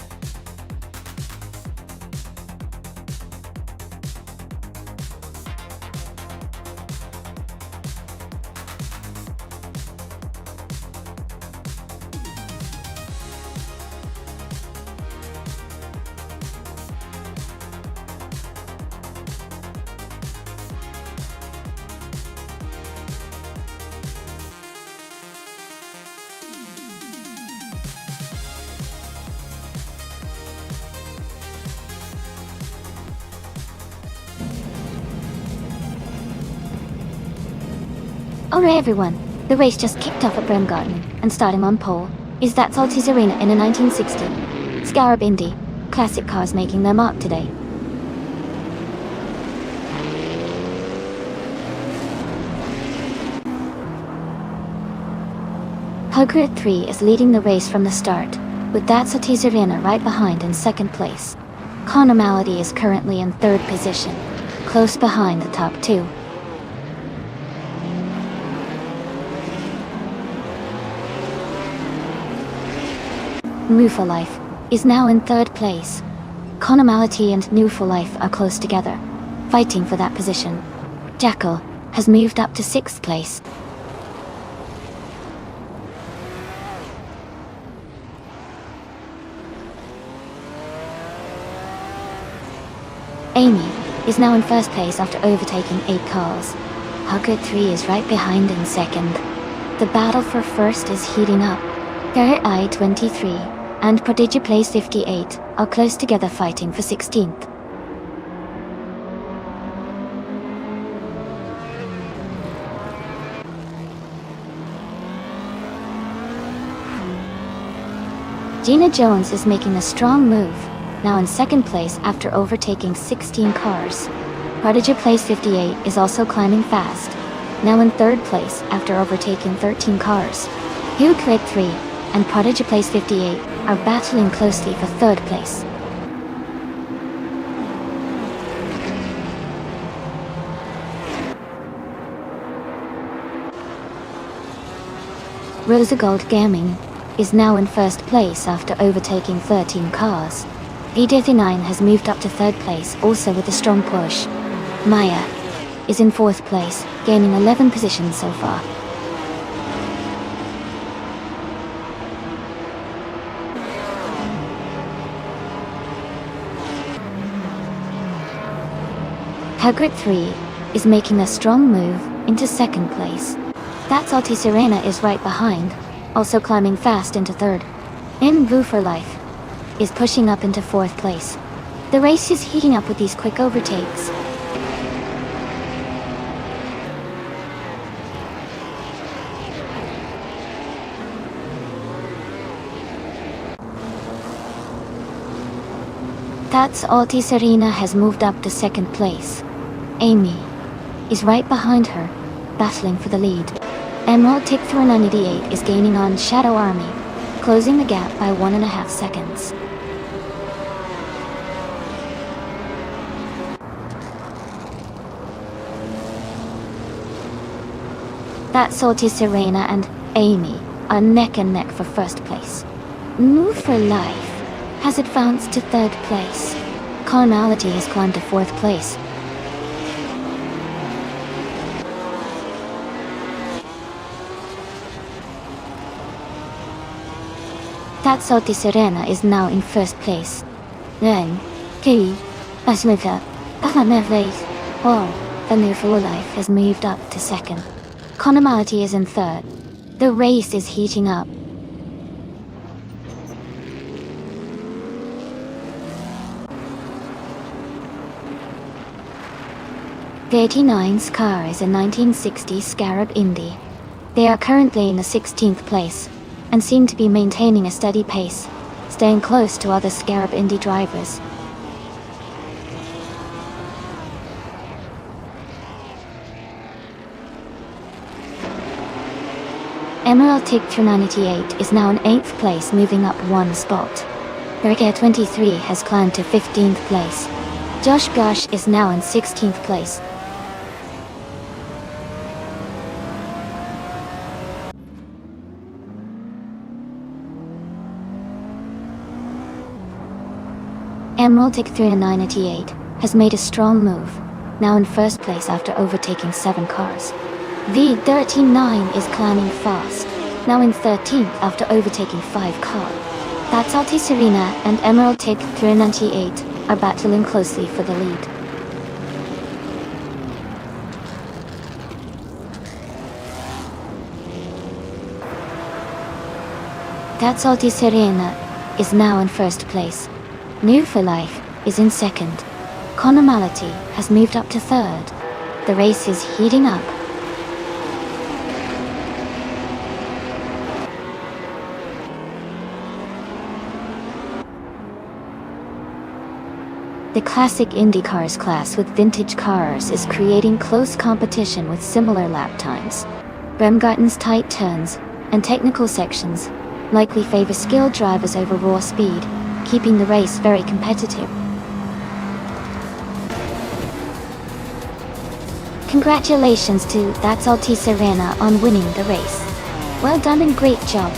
Alright everyone, the race just kicked off at Bremgarten, and starting on pole is that Saltis Arena in a 1960 Scarab Indy. Classic cars making their mark today. Hugret 3 is leading the race from the start, with that Saltis Arena right behind in second place. Connor Malady is currently in third position, close behind the top two. New for Life is now in third place. Conamality and New for Life are close together, fighting for that position. Jackal has moved up to sixth place. Amy is now in first place after overtaking 8 cars. Hugger 3 is right behind in second. The battle for first is heating up. Garrett I-23 and Prodigy Place 58 are close together fighting for 16th. Gina Jones is making a strong move, now in second place after overtaking 16 cars. Prodigy Place 58 is also climbing fast, now in third place after overtaking 13 cars. Hugh Craig 3 and Prodigy Place 58 are battling closely for third place. Rosa Gold Gaming is now in first place after overtaking 13 cars. E39 has moved up to third place also with a strong push. Maya is in fourth place, gaining 11 positions so far. Hagrid 3 is making a strong move into second place. That's Alti Serena is right behind, also climbing fast into third. In Blue for Life is pushing up into fourth place. The race is heating up with these quick overtakes. That's Alti Serena has moved up to second place. Amy is right behind her, battling for the lead. Emerald Tick 398 is gaining on Shadow Army, closing the gap by 1.5 seconds. That's Salty Serena and Amy are neck and neck for first place. Move for Life has advanced to third place. Carnality has climbed to fourth place. That Salty Serena is now in first place. Then, Key, Asmita, Pahlameves, the Move for Life has moved up to second. Carnality is in third. The race is heating up. The 89's car is a 1960 Scarab Indy. They are currently in the 16th place, and seem to be maintaining a steady pace, staying close to other Scarab Indy drivers. Emerald Tick 398 is now in 8th place, moving up one spot. Hurricane 23 has climbed to 15th place. Josh Gosh is now in 16th place. Emerald Tick 398 has made a strong move, now in first place after overtaking 7 cars. V39 is climbing fast, now in 13th after overtaking 5 cars. That's Salty Serena and Emerald Tick 398 are battling closely for the lead. That Salty Serena is now in first place. New for Life is in second. Carnality has moved up to third. The race is heating up. The Classic IndyCars class with vintage cars is creating close competition with similar lap times. Bremgarten's tight turns and technical sections likely favor skilled drivers over raw speed, keeping the race very competitive. Congratulations to That Salty Serena on winning the race. Well done and great job.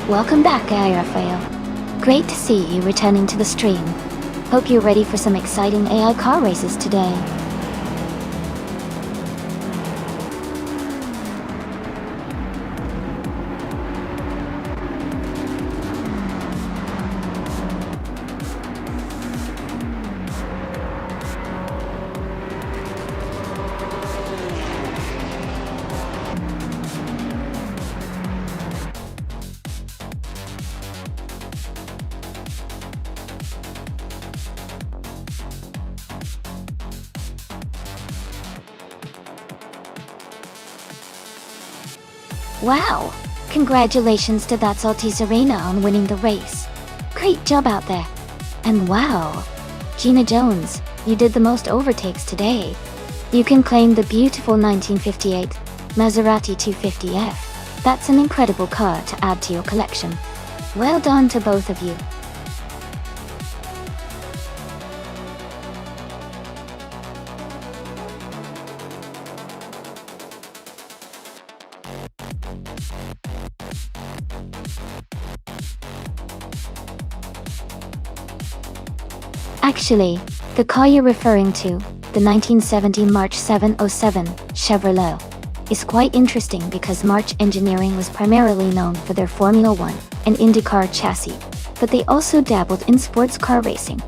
Welcome back, Raphael. Great to see you returning to the stream. Hope you're ready for some exciting AI car races today. Wow! Congratulations to That Salty Serena on winning the race. Great job out there. And wow! Gina Jones, you did the most overtakes today. You can claim the beautiful 1958 Maserati 250F. That's an incredible car to add to your collection. Well done to both of you. Actually, the car you're referring to, the 1970 March 707 Chevrolet, is quite interesting because March Engineering was primarily known for their Formula One and IndyCar chassis, but they also dabbled in sports car racing.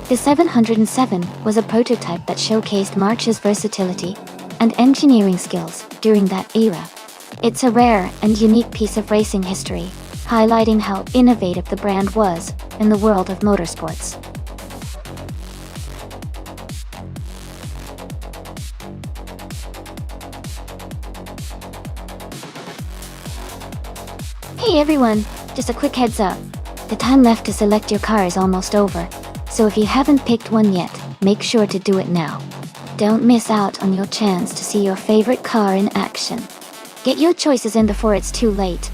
The 707 was a prototype that showcased March's versatility and engineering skills during that era. It's a rare and unique piece of racing history, highlighting how innovative the brand was in the world of motorsports. Hey everyone, just a quick heads up. The time left to select your car is almost over, so if you haven't picked one yet, make sure to do it now. Don't miss out on your chance to see your favorite car in action. Get your choices in before it's too late.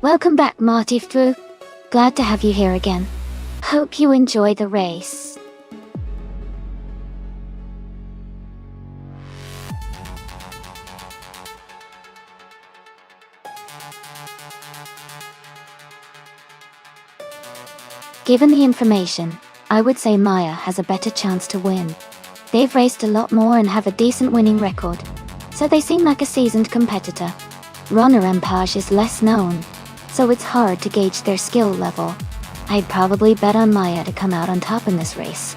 Welcome back, Martiftu. Glad to have you here again. Hope you enjoy the race. Given the information, I would say Maya has a better chance to win. They've raced a lot more and have a decent winning record, so they seem like a seasoned competitor. Runner Empage is less known, so it's hard to gauge their skill level. I'd probably bet on Maya to come out on top in this race.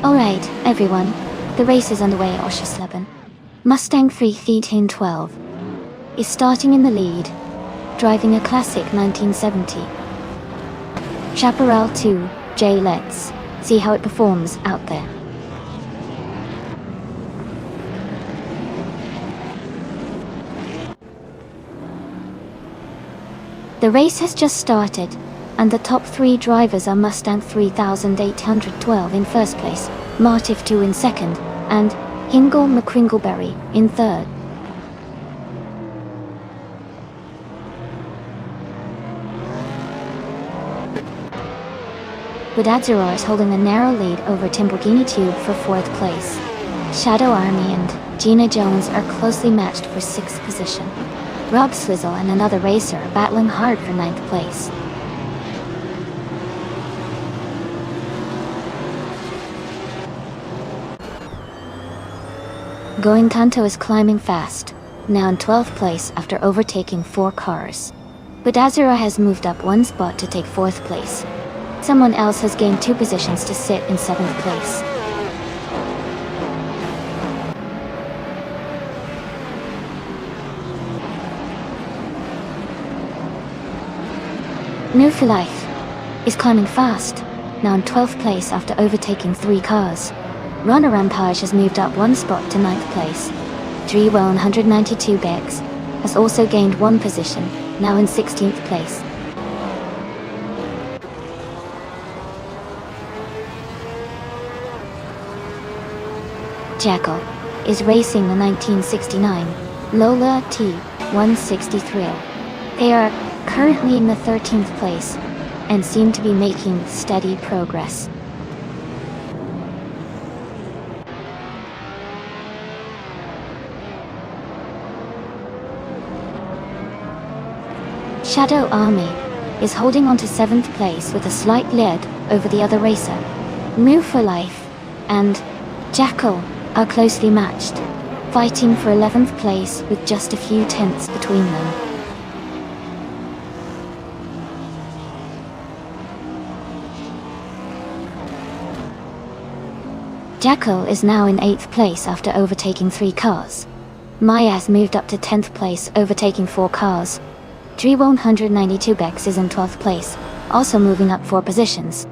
Alright, everyone, the race is underway at Oschersleben. Mustang 31312 is starting in the lead, driving a classic 1970. Chaparral 2, J. Let's see how it performs out there. The race has just started, and the top three drivers are Mustang 3812 in first place, Martif 2 in second, and Hingle McCringleberry in third. Budadzero is holding a narrow lead over Timborghini Tube for fourth place. Shadow Army and Gina Jones are closely matched for sixth position. Rob Swizzle and another racer are battling hard for ninth place. Going Kanto is climbing fast, now in 12th place after overtaking 4 cars. Budadzero has moved up 1 spot to take 4th place. Someone else has gained 2 positions to sit in 7th place. New for Life is climbing fast, now in 12th place after overtaking 3 cars. Runner Rampage has moved up 1 spot to 9th place. Drewell 192 Beggs has also gained 1 position, now in 16th place. Jackal is racing the 1969 Lola T160 Thrill. They are currently in the 13th place and seem to be making steady progress. Shadow Army is holding on to 7th place with a slight lead over the other racer, Move for Life, and Jackal are closely matched, fighting for 11th place with just a few tenths between them. Jackal is now in 8th place after overtaking 3 cars. Maya has moved up to 10th place, overtaking 4 cars. Dri 192 Bex is in 12th place, also moving up 4 positions.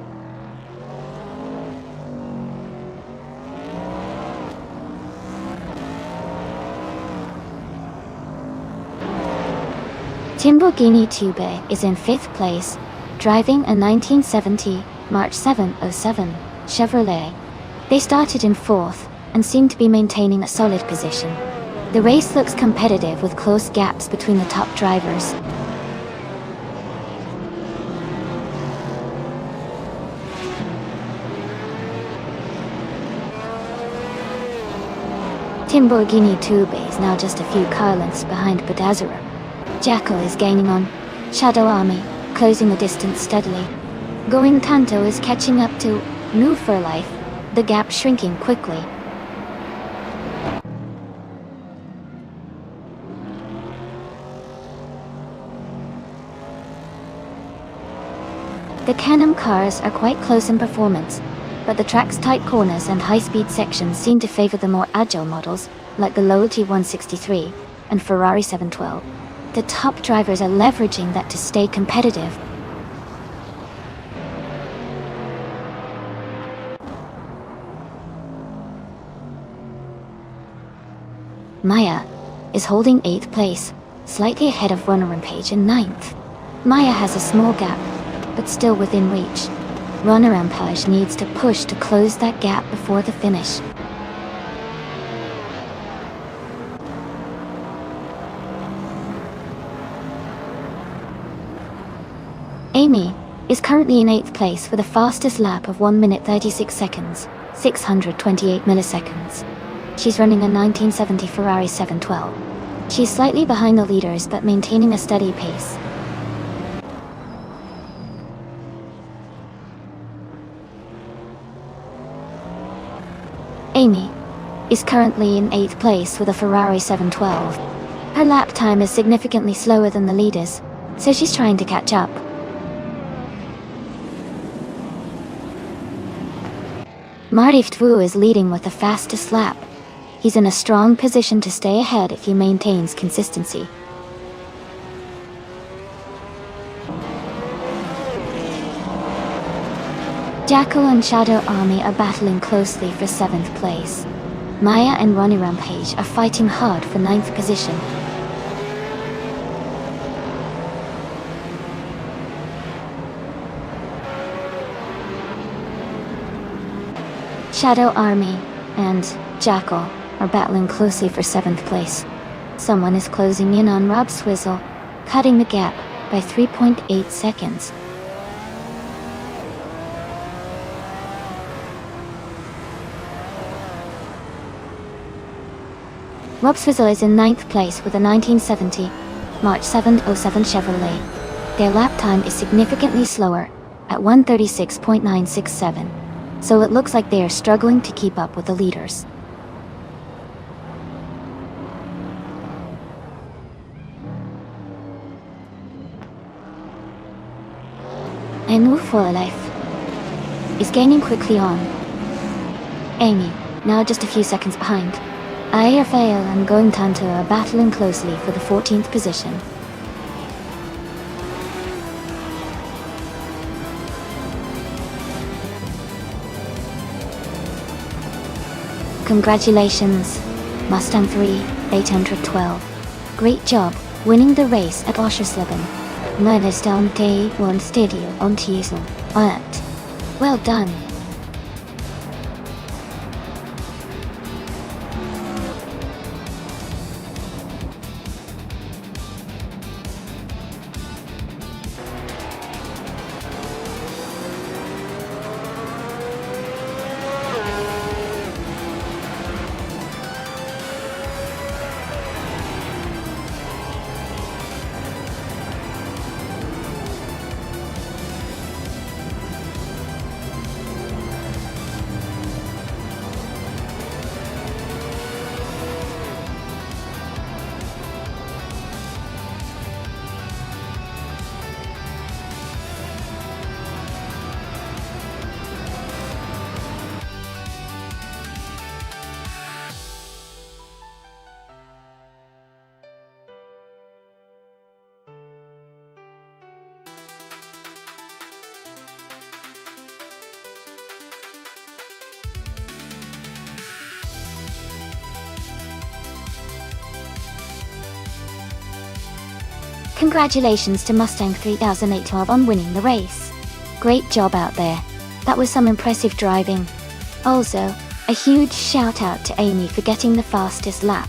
Timborghini Tube is in 5th place, driving a 1970 March 707 Chevrolet. They started in 4th and seem to be maintaining a solid position. The race looks competitive with close gaps between the top drivers. Timborghini Tube is now just a few car lengths behind Badazara. Jackal is gaining on Shadow Army, closing the distance steadily. Going Tanto is catching up to New for Life, the gap shrinking quickly. The Can-Am cars are quite close in performance, but the track's tight corners and high-speed sections seem to favor the more agile models, like the Loyalty 163 and Ferrari 712. The top drivers are leveraging that to stay competitive. Maya is holding 8th place, slightly ahead of Runner Rampage in 9th. Maya has a small gap, but still within reach. Runner Rampage needs to push to close that gap before the finish. Amy is currently in 8th place with a fastest lap of 1 minute 36 seconds, 628 milliseconds. She's running a 1970 Ferrari 712. She's slightly behind the leaders but maintaining a steady pace. Amy is currently in 8th place with a Ferrari 712. Her lap time is significantly slower than the leaders, so she's trying to catch up. Marty Ftwu is leading with the fastest lap. He's in a strong position to stay ahead if he maintains consistency. Jackal and Shadow Army are battling closely for 7th place. Maya and Ronnie Rampage are fighting hard for 9th position. Shadow Army and Jackal are battling closely for 7th place. Someone is closing in on Rob Swizzle, cutting the gap by 3.8 seconds. Rob Swizzle is in 9th place with a 1970 March 707 Chevrolet. Their lap time is significantly slower, at 1:36.967. So it looks like they are struggling to keep up with the leaders. And Move for Life is gaining quickly on Amy, now just a few seconds behind. Ayer Fail and Going Tanto are battling closely for the 14th position. Congratulations, Mustang 3, 812. Great job, winning the race at Oschersleben. Nonstop Day 1 Studio on Teasel. Well done. Congratulations to Mustang 300812 on winning the race. Great job out there. That was some impressive driving. Also, a huge shout out to Amy for getting the fastest lap.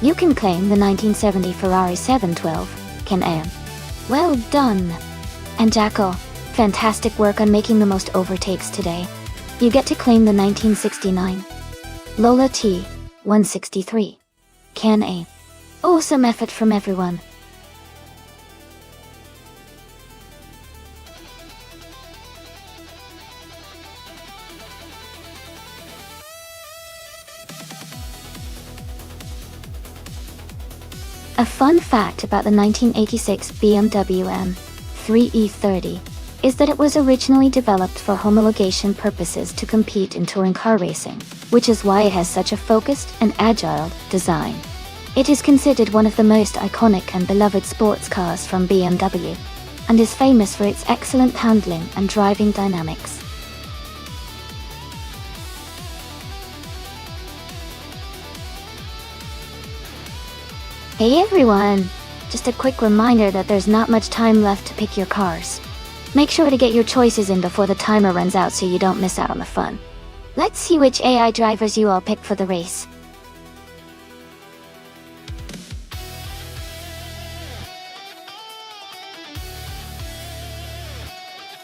You can claim the 1970 Ferrari 712 Can-Am. Well done. And Jackal, fantastic work on making the most overtakes today. You get to claim the 1969 Lola T 163 Can-Am. Awesome effort from everyone. A fun fact about the 1986 BMW M3E30 is that it was originally developed for homologation purposes to compete in touring car racing, which is why it has such a focused and agile design. It is considered one of the most iconic and beloved sports cars from BMW, and is famous for its excellent handling and driving dynamics. Hey everyone! Just a quick reminder that there's not much time left to pick your cars. Make sure to get your choices in before the timer runs out so you don't miss out on the fun. Let's see which AI drivers you all pick for the race.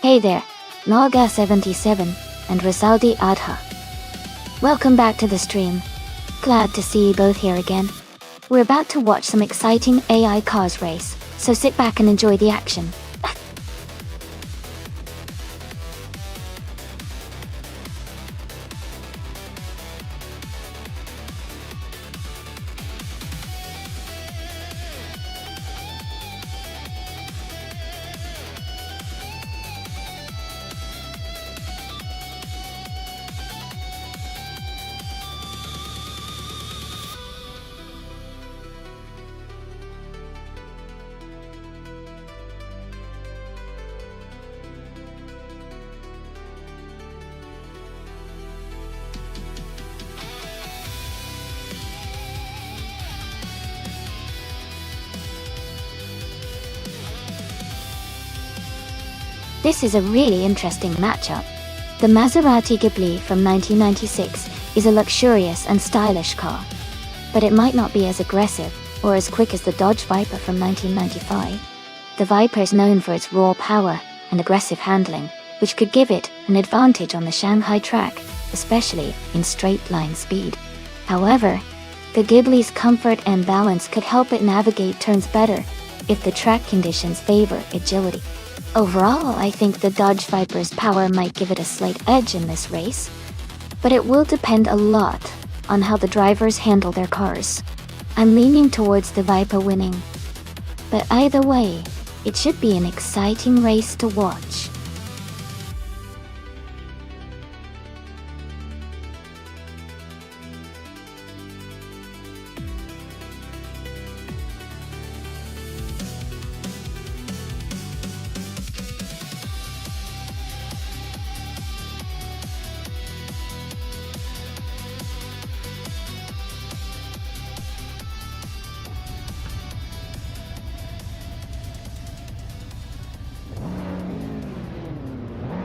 Hey there, Naga77 and Rizaldi Adha. Welcome back to the stream. Glad to see you both here again. We're about to watch some exciting AI cars race, so sit back and enjoy the action. This is a really interesting matchup. The Maserati Ghibli from 1996 is a luxurious and stylish car, but it might not be as aggressive or as quick as the Dodge Viper from 1995. The Viper is known for its raw power and aggressive handling, which could give it an advantage on the Shanghai track, especially in straight-line speed. However, the Ghibli's comfort and balance could help it navigate turns better if the track conditions favor agility. Overall, I think the Dodge Viper's power might give it a slight edge in this race, but it will depend a lot on how the drivers handle their cars. I'm leaning towards the Viper winning, but either way, it should be an exciting race to watch.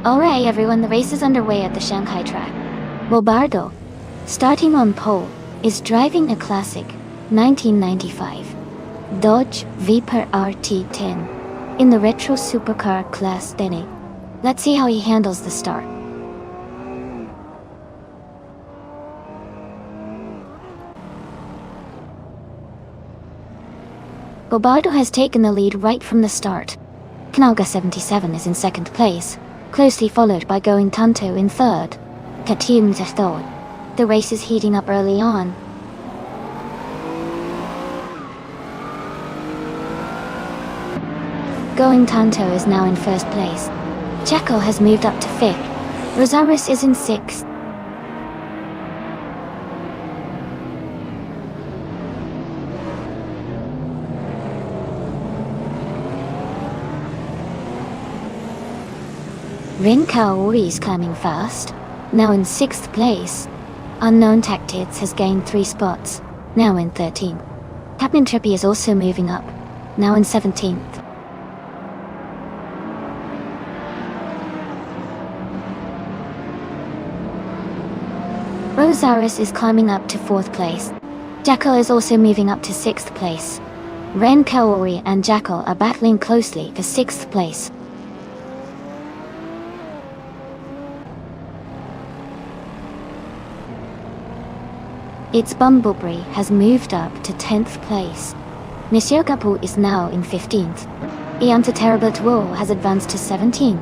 Alright everyone, the race is underway at the Shanghai track. Bobardo, starting on pole, is driving a classic 1995 Dodge Viper RT10 in the retro supercar class Denny. Let's see how he handles the start. Bobardo has taken the lead right from the start. Knaga77 is in second place, closely followed by Going Tanto in third. Katim Zethod. The race is heating up early on. Going Tanto is now in first place. Jekyll has moved up to fifth. Rosaris is in sixth. Rin Kaori is climbing fast, now in 6th place. Unknown Tactics has gained 3 spots, now in 13th. Captain Trippy is also moving up. now in 17th. Rosaurus is climbing up to 4th place. Jackal is also moving up to 6th place. Ren Kaori and Jackal are battling closely for 6th place. Its Bumblebee has moved up to 10th place. Nishogapu is now in 15th. Iantaterabatuo has advanced to 17.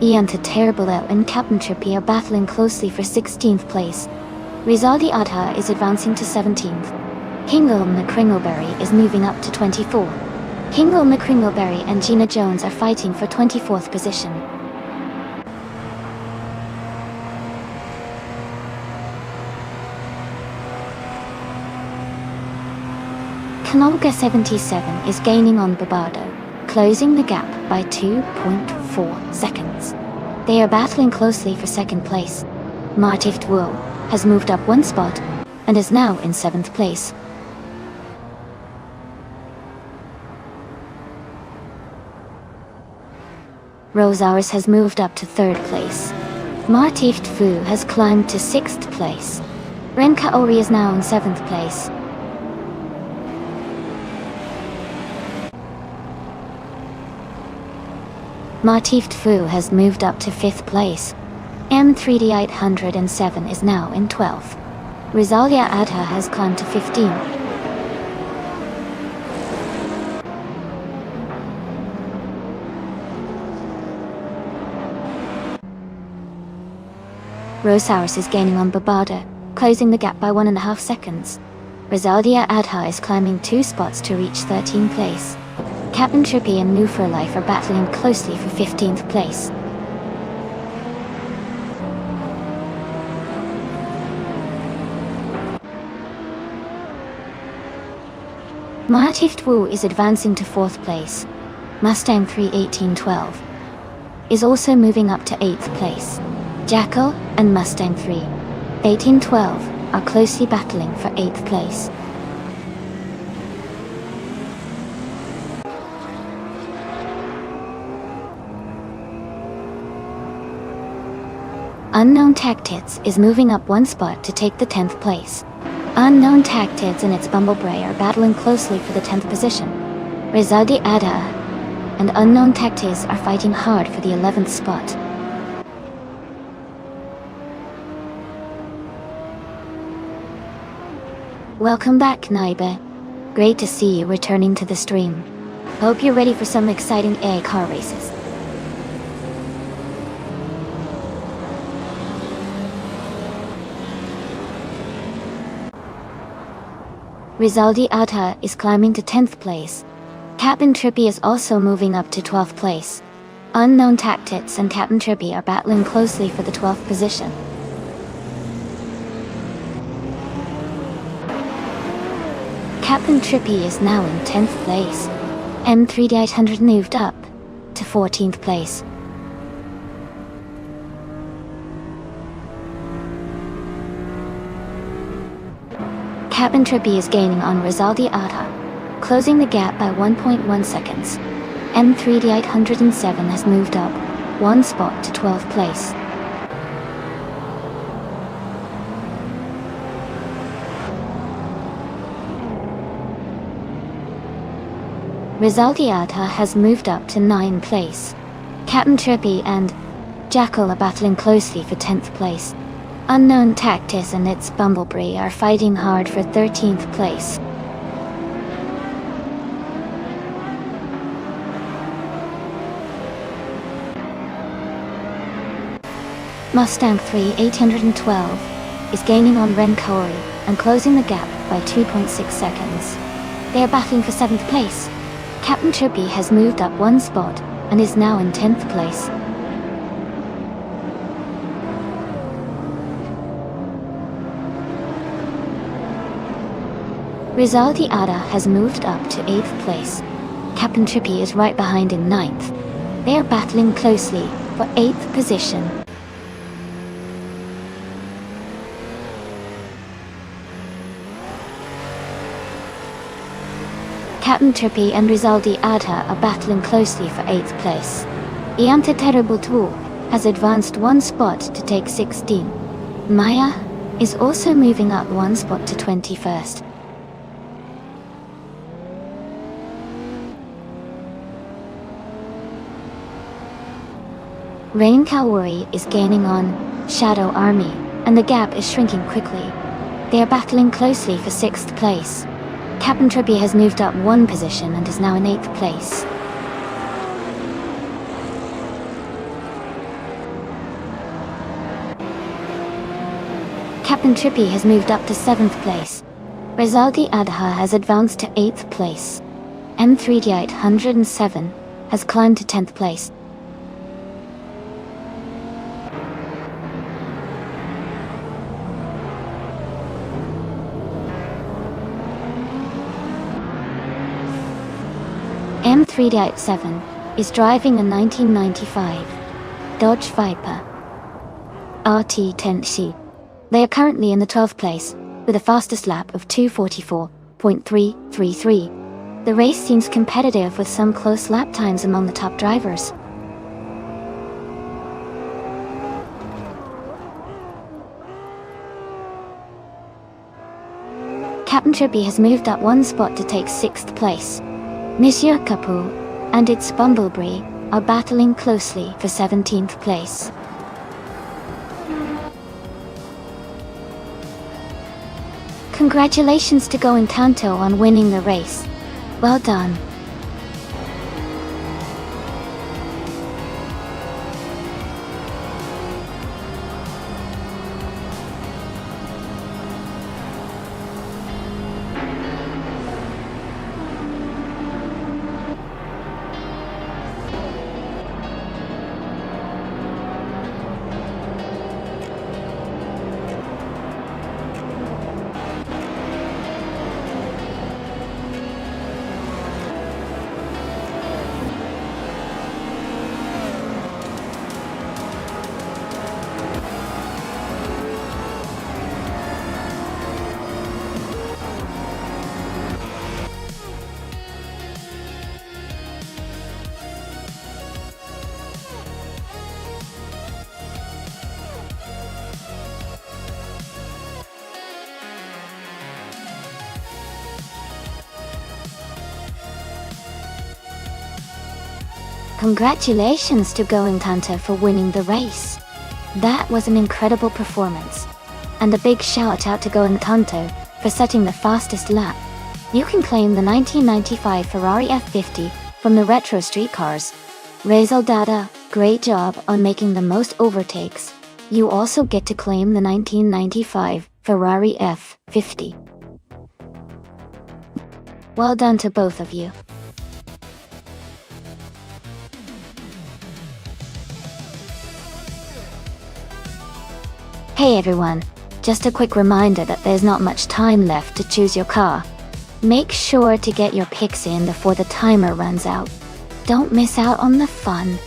Iantaterabalo and Captain Trippy are battling closely for 16th place. Rizaldi Adha is advancing to 17th. Hingle McCringleberry is moving up to 24. Hingle McCringleberry and Gina Jones are fighting for 24th position. Kanolga 77 is gaining on Barbardo, closing the gap by 2.4 seconds. They are battling closely for 2nd place. Martift Wool has moved up 1 spot and is now in 7th place. Rosaurus has moved up to 3rd place. Martift Fu has climbed to 6th place. Ren Kaori is now in 7th place. Martift Fu has moved up to 5th place. M3D 807 is now in 12th. Rizalia Adha has climbed to 15. Rosaurus is gaining on Barbardo, closing the gap by 1.5 seconds. Rizaldia Adha is climbing 2 spots to reach 13th place. Captain Trippy and Newforlife are battling closely for 15th place. Martift Wu is advancing to 4th place. Mustang 31812 is also moving up to 8th place. Jackal and Mustang 3 1812 are closely battling for 8th place. Unknown Tactics is moving up 1 spot to take the 10th place. Unknown Tactics and its Bumblebee are battling closely for the 10th position. Rizaldi Ada and Unknown Tactics are fighting hard for the 11th spot. Welcome back, Naibe. Great to see you returning to the stream. Hope you're ready for some exciting AI car races. Rizaldi Adha is climbing to 10th place. Captain Trippy is also moving up to 12th place. Unknown Tactics and Captain Trippy are battling closely for the 12th position. Captain Trippy is now in 10th place. M3D800 moved up to 14th place. Captain Trippy is gaining on Rizaldi Adha, closing the gap by 1.1 seconds. M3D807 has moved up 1 spot to 12th place. Rizaldi Adha has moved up to 9th place. Captain Trippy and Jackal are battling closely for 10th place. Unknown Tactics and its Bumblebee are fighting hard for 13th place. Mustang 3 is gaining on Ren Kaori and closing the gap by 2.6 seconds. They are battling for 7th place. Captain Trippy has moved up 1 spot and is now in 10th place. Rizaldi Ada has moved up to 8th place. Captain Trippy is right behind in 9th. They are battling closely for 8th position. Captain Trippy and Rizaldi Adha are battling closely for 8th place. Ianta Terrible Tool has advanced 1 spot to take 16. Maya is also moving up 1 spot to 21st. Rain Kawuri is gaining on Shadow Army, and the gap is shrinking quickly. They are battling closely for 6th place. Captain Trippy has moved up 1 position and is now in 8th place. Captain Trippy has moved up to 7th place. Rizaldi Adha has advanced to 8th place. M3D807 has climbed to 10th place. M3D87 is driving a 1995 Dodge Viper RT10C. They are currently in the 12th place, with a fastest lap of 2:44.333. The race seems competitive with some close lap times among the top drivers. Captain Trippy has moved up 1 spot to take 6th place. Monsieur Kapu and its Bumblebee are battling closely for 17th place. Congratulations to Going Tanto on winning the race. Well done. Congratulations to Going Tanto for winning the race. That was an incredible performance. And a big shout out to Going Tanto for setting the fastest lap. You can claim the 1995 Ferrari F50 from the retro street cars. Razel Dada, great job on making the most overtakes. You also get to claim the 1995 Ferrari F50. Well done to both of you. Hey everyone, just a quick reminder that there's not much time left to choose your car. Make sure to get your picks in before the timer runs out. Don't miss out on the fun.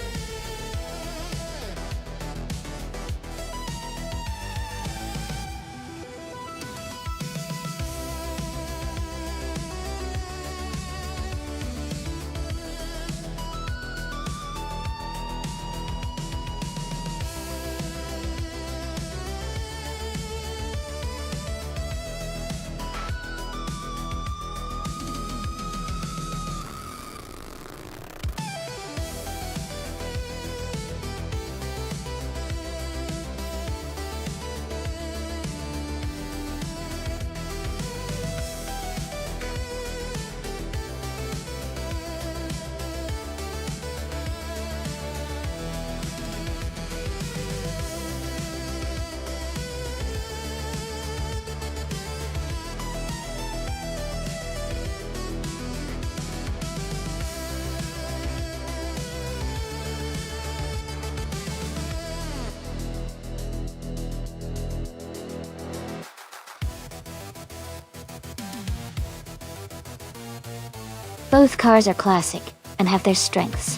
Both cars are classic and have their strengths.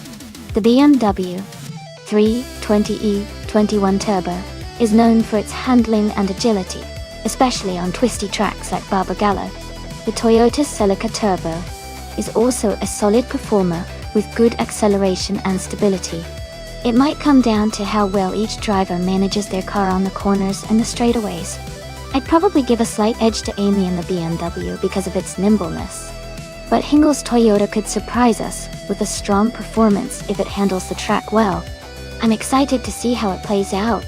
The BMW 320e21 Turbo is known for its handling and agility, especially on twisty tracks like Barbagallo. The Toyota Celica Turbo is also a solid performer with good acceleration and stability. It might come down to how well each driver manages their car on the corners and the straightaways. I'd probably give a slight edge to Amy in the BMW because of its nimbleness. But Hingle's Toyota could surprise us with a strong performance if it handles the track well. I'm excited to see how it plays out.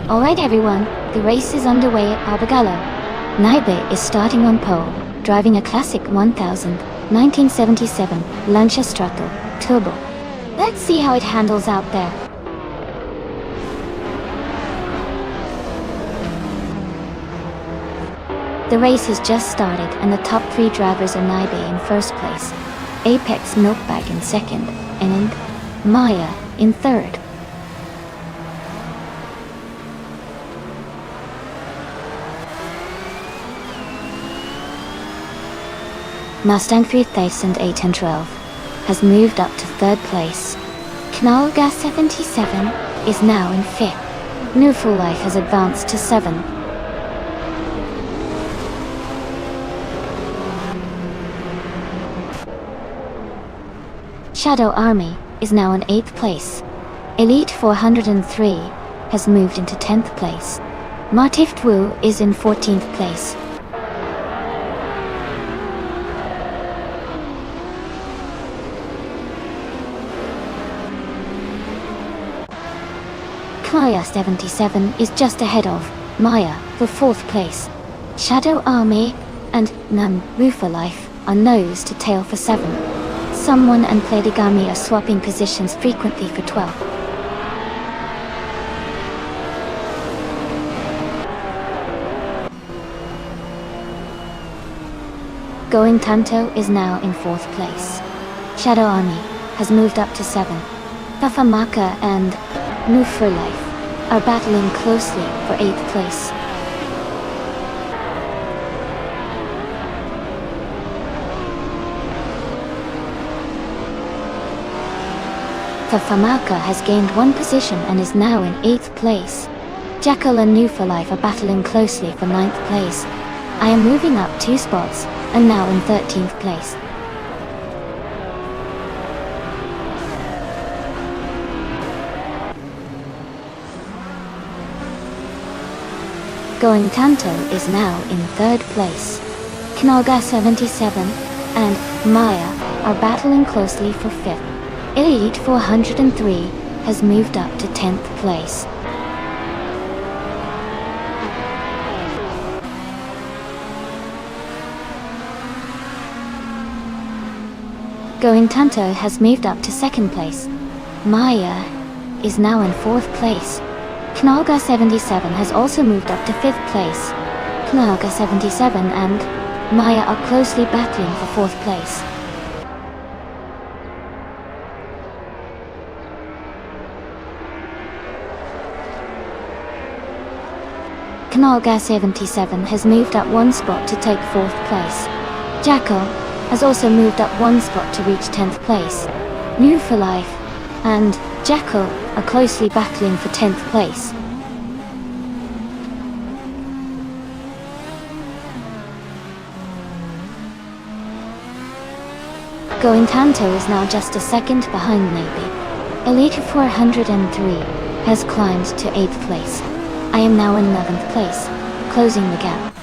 Alright everyone, the race is underway at Barbagallo. Naibe is starting on pole, driving a classic 1977 Lancia Strato Turbo. Let's see how it handles out there. The race has just started and the top 3 drivers are Naibe in first place, Apex Milkbag in second, and Maya in third. Mustang 3008 has moved up to third place. Knallgas 77 is now in fifth. New Full Life has advanced to 7. Shadow Army is now in 8th place. Elite 403 has moved into 10th place. Martift Wu is in 14th place. Kaya 77 is just ahead of Maya for 4th place. Shadow Army and Rufa Life are nose to tail for 7. Someone and Pladigami are swapping positions frequently for 12. Going Tanto is now in 4th place. Shadow Army has moved up to 7. Fafamaka and New for Life are battling closely for 8th place. Fafamaka has gained 1 position and is now in 8th place. Jackal and New for Life are battling closely for 9th place. I am moving up 2 spots and now in 13th place. Going Tanto is now in 3rd place. Knallgas 77 and Maya are battling closely for 5th. Elite 403 has moved up to 10th place. Going Tanto has moved up to 2nd place. Maya is now in 4th place. Knallgas 77 has also moved up to 5th place. Knallgas 77 and Maya are closely battling for 4th place. Knallgas 77 has moved up 1 spot to take 4th place. Jackal has also moved up 1 spot to reach 10th place. New for Life and Jackal are closely battling for 10th place. Going Tanto is now just a second behind Navy. Elite 403 has climbed to 8th place. I am now in 11th place, closing the gap.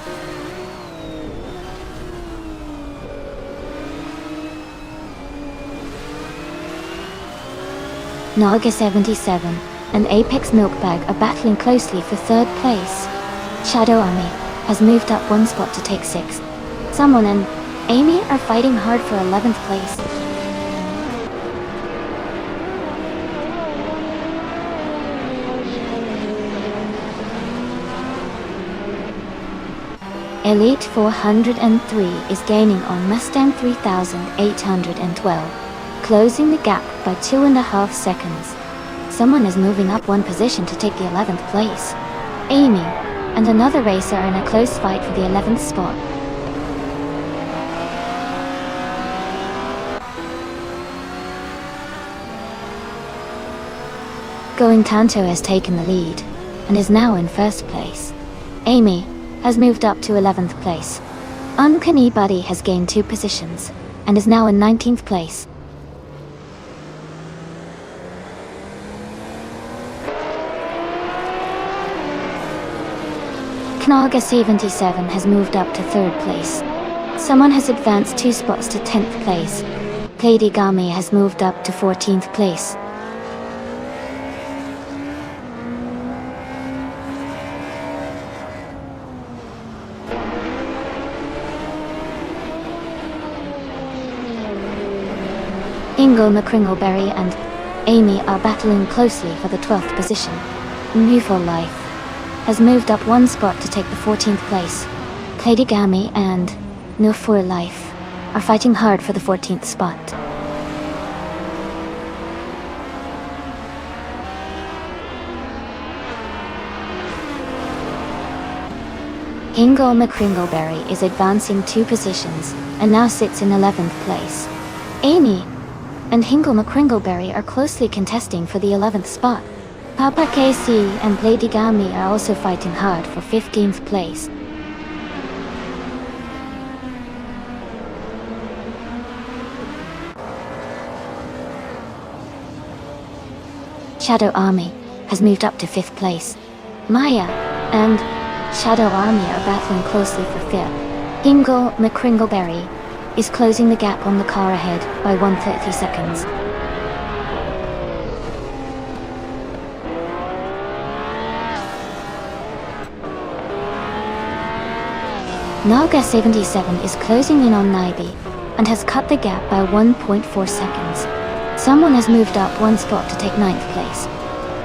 Naga 77 and Apex Milkbag are battling closely for 3rd place. Shadow Army has moved up 1 spot to take 6th. Someone and Amy are fighting hard for 11th place. Elite 403 is gaining on Mustang 3812, closing the gap by 2.5 seconds. Someone is moving up 1 position to take the 11th place. Amy and another racer are in a close fight for the 11th spot. Going Tanto has taken the lead and is now in 1st place. Amy has moved up to 11th place. Uncanny Buddy has gained 2 positions and is now in 19th place. Knaga 77 has moved up to 3rd place. Someone has advanced 2 spots to 10th place. Pladigami has moved up to 14th place. Ingo McCringleberry and Amy are battling closely for the 12th position. New for Life has moved up 1 spot to take the 14th place. Pladigami and New for Life are fighting hard for the 14th spot. Ingo McCringleberry is advancing 2 positions and now sits in 11th place. Amy and Hingle McCringleberry are closely contesting for the 11th spot. Papa KC and Pladigami are also fighting hard for 15th place. Shadow Army has moved up to 5th place. Maya and Shadow Army are battling closely for 5th. Hingle McCringleberry is closing the gap on the car ahead by 130 seconds. Naga 77 is closing in on Naibi and has cut the gap by 1.4 seconds. Someone has moved up 1 spot to take 9th place.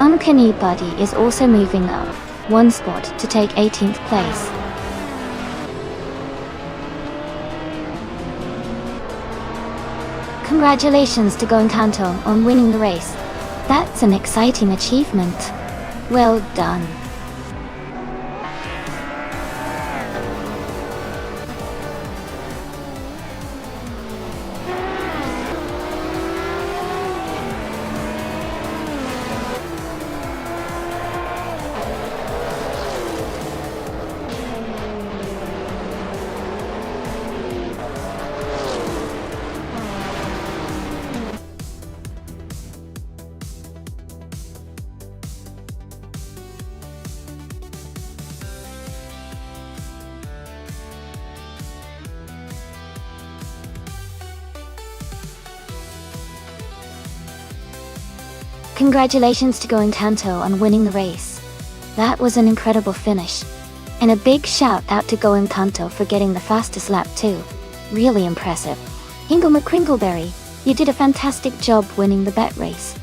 Uncanny Buddy is also moving up 1 spot to take 18th place. Congratulations to Going Kanto on winning the race. That's an exciting achievement. Well done. Congratulations to Going Kanto on winning the race. That was an incredible finish. And a big shout out to Going Kanto for getting the fastest lap too. Really impressive. Hingle McCringleberry, you did a fantastic job winning the bet race.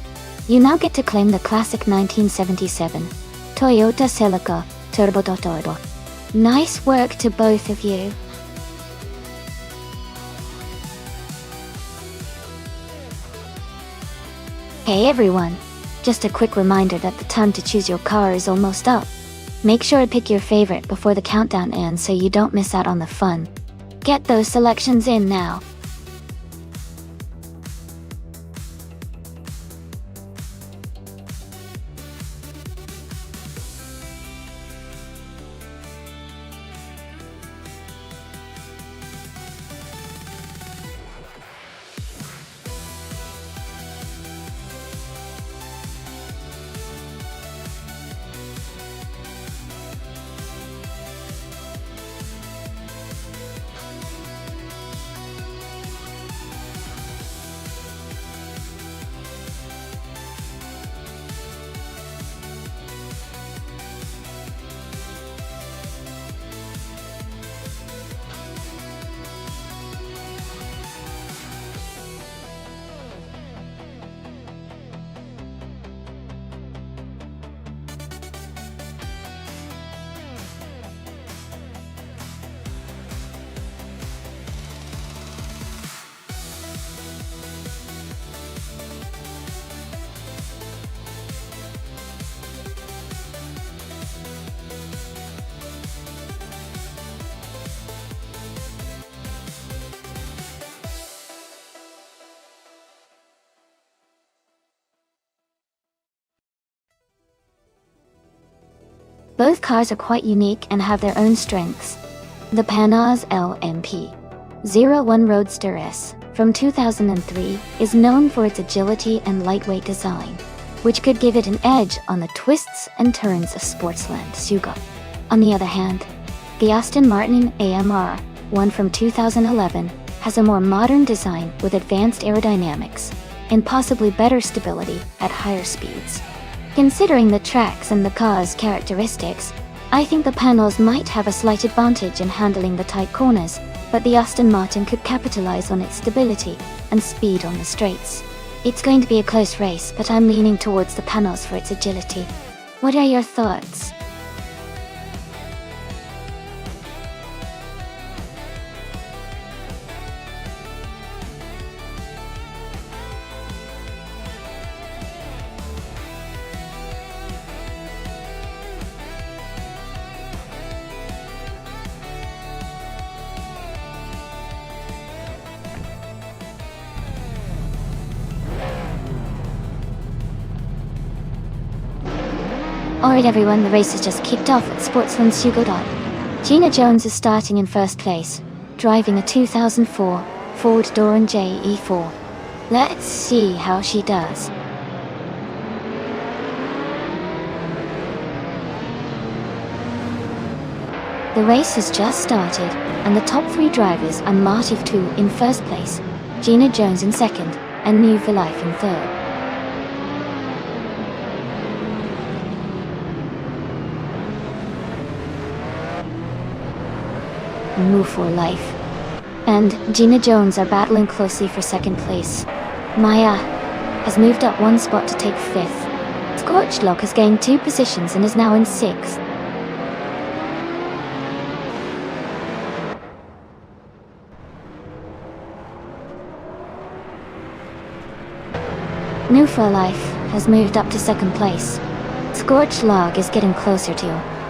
You now get to claim the classic 1977 Toyota Celica Turbo Turbo. Nice work to both of you. Hey everyone, just a quick reminder that the time to choose your car is almost up. Make sure to pick your favorite before the countdown ends so you don't miss out on the fun. Get those selections in now. Both cars are quite unique and have their own strengths. The Panhard LMP01 Roadster S from 2003 is known for its agility and lightweight design, which could give it an edge on the twists and turns of Sportsland Sugo. On the other hand, the Aston Martin AMR 1 from 2011 has a more modern design with advanced aerodynamics and possibly better stability at higher speeds. Considering the tracks and the car's characteristics, I think the Panhard might have a slight advantage in handling the tight corners, but the Aston Martin could capitalize on its stability and speed on the straights. It's going to be a close race, but I'm leaning towards the Panhard for its agility. What are your thoughts? Alright everyone, the race has just kicked off at Sportsland Sugo. Gina Jones is starting in first place, driving a 2004 Ford Doran JE4. Let's see how she does. The race has just started, and the top 3 drivers are Martif 2 in first place, Gina Jones in second, and New for Life in third. Move for Life and Gina Jones are battling closely for second place. Maya has moved up 1 spot to take 5th. Scorched Lock has gained 2 positions and is now in 6th. New for Life has moved up to 2nd place. Scorched Log is getting closer to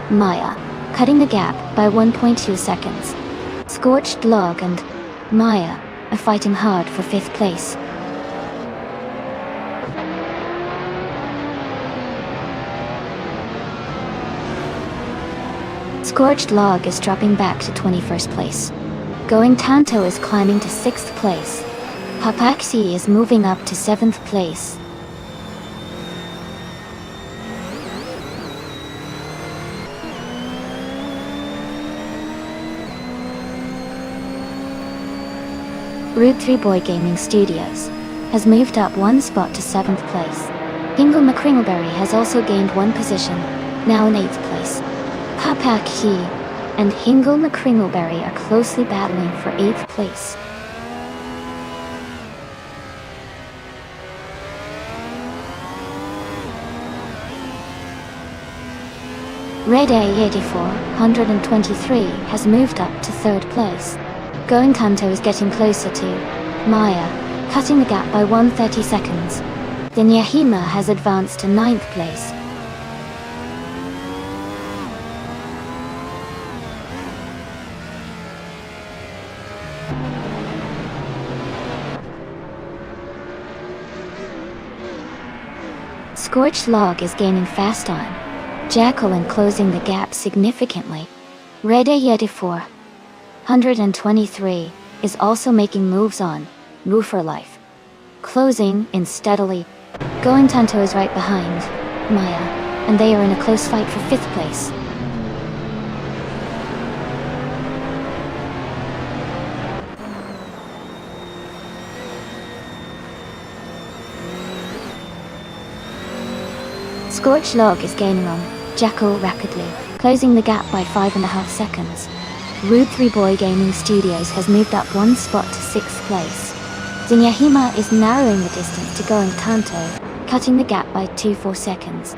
Maya, cutting the gap by 1.2 seconds. Scorched Log and Maya are fighting hard for 5th place. Scorched Log is dropping back to 21st place. Going Tanto is climbing to 6th place. Papaxi is moving up to 7th place. Route 3 Boy Gaming Studios has moved up 1 spot to 7th place. Hingle McCringleberry has also gained 1 position, now in 8th place. Papak He and Hingle McCringleberry are closely battling for 8th place. Red A84 123 has moved up to 3rd place. Going Tanto is getting closer to Maya, cutting the gap by 130 seconds. Then Yahima has advanced to 9th place. Scorched Log is gaining fast time. Jacqueline closing the gap significantly. Red A84 123 is also making moves on Move for Life, closing in steadily. Going Tanto is right behind Maya, and they are in a close fight for 5th place. Scorched Log is gaining on Jacko rapidly, closing the gap by 5.5 seconds. Route 3 Boy Gaming Studios has moved up 1 spot to 6th place. Zinyahima is narrowing the distance to Going Tanto, cutting the gap by 2.4 seconds.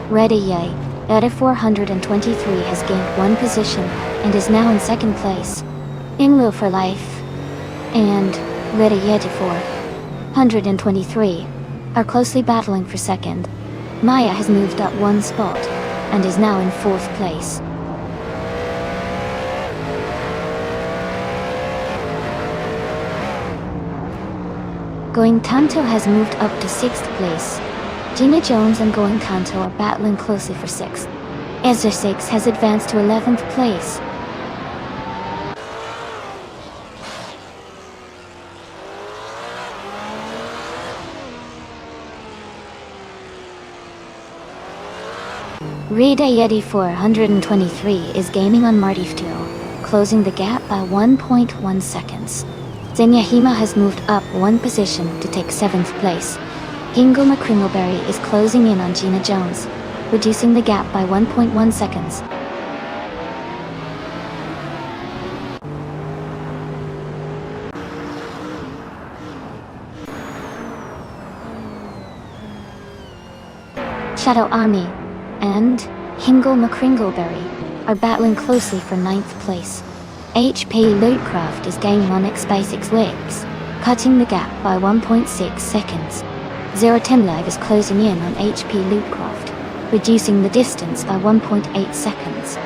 Ready Yay, Edda 423 has gained 1 position and is now in 2nd place. Inglo for Life and Ready Yeti 423 are closely battling for 2nd. Maya has moved up 1 spot and is now in 4th place. Going Tanto has moved up to 6th place. Gina Jones and Going Tanto are battling closely for 6th. Ezra 6 has advanced to 11th place. Rida Yeti 423 is gaining on Martiftuo, closing the gap by 1.1 seconds. Zenyahima has moved up 1 position to take 7th place. Hingo McCringleberry is closing in on Gina Jones, reducing the gap by 1.1 seconds. Shadow Army and Hingo McCringleberry are battling closely for 9th place. HP Lootcraft is gaining on X-Basics Legs, cutting the gap by 1.6 seconds. Zero Tim Live is closing in on HP Lootcraft, reducing the distance by 1.8 seconds.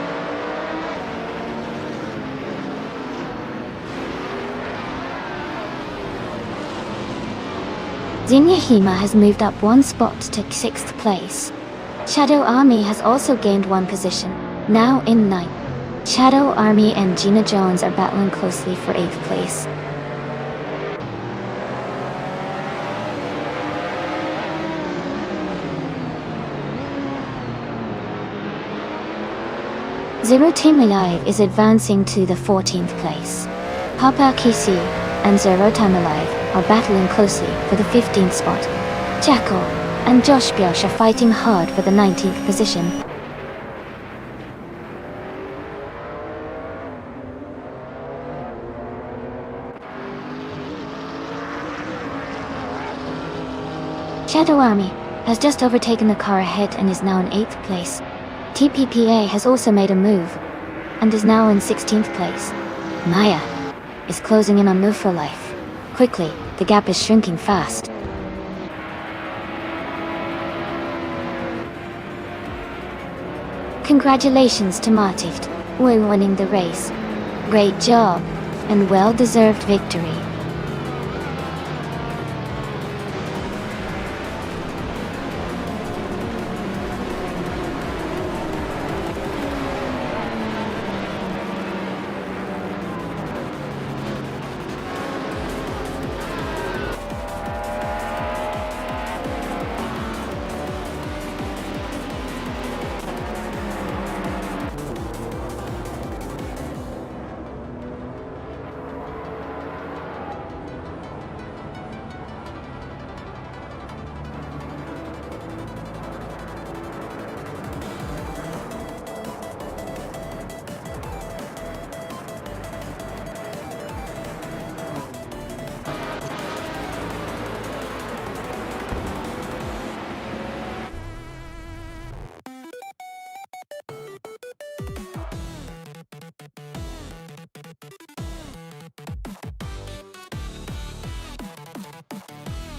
Zenyahima has moved up 1 spot to 6th place. Shadow Army has also gained 1 position, now in 9th. Shadow Army and Gina Jones are battling closely for 8th place. Zero Team Alive is advancing to the 14th place. Papa Kisi and Zero Time Alive are battling closely for the 15th spot. Jackal and Josh Biosh are fighting hard for the 19th position. Shadow Army has just overtaken the car ahead and is now in 8th place. TPPA has also made a move and is now in 16th place. Maya is closing in on Move for Life. Quickly, the gap is shrinking fast. Congratulations to Martift, we're winning the race. Great job, and well-deserved victory.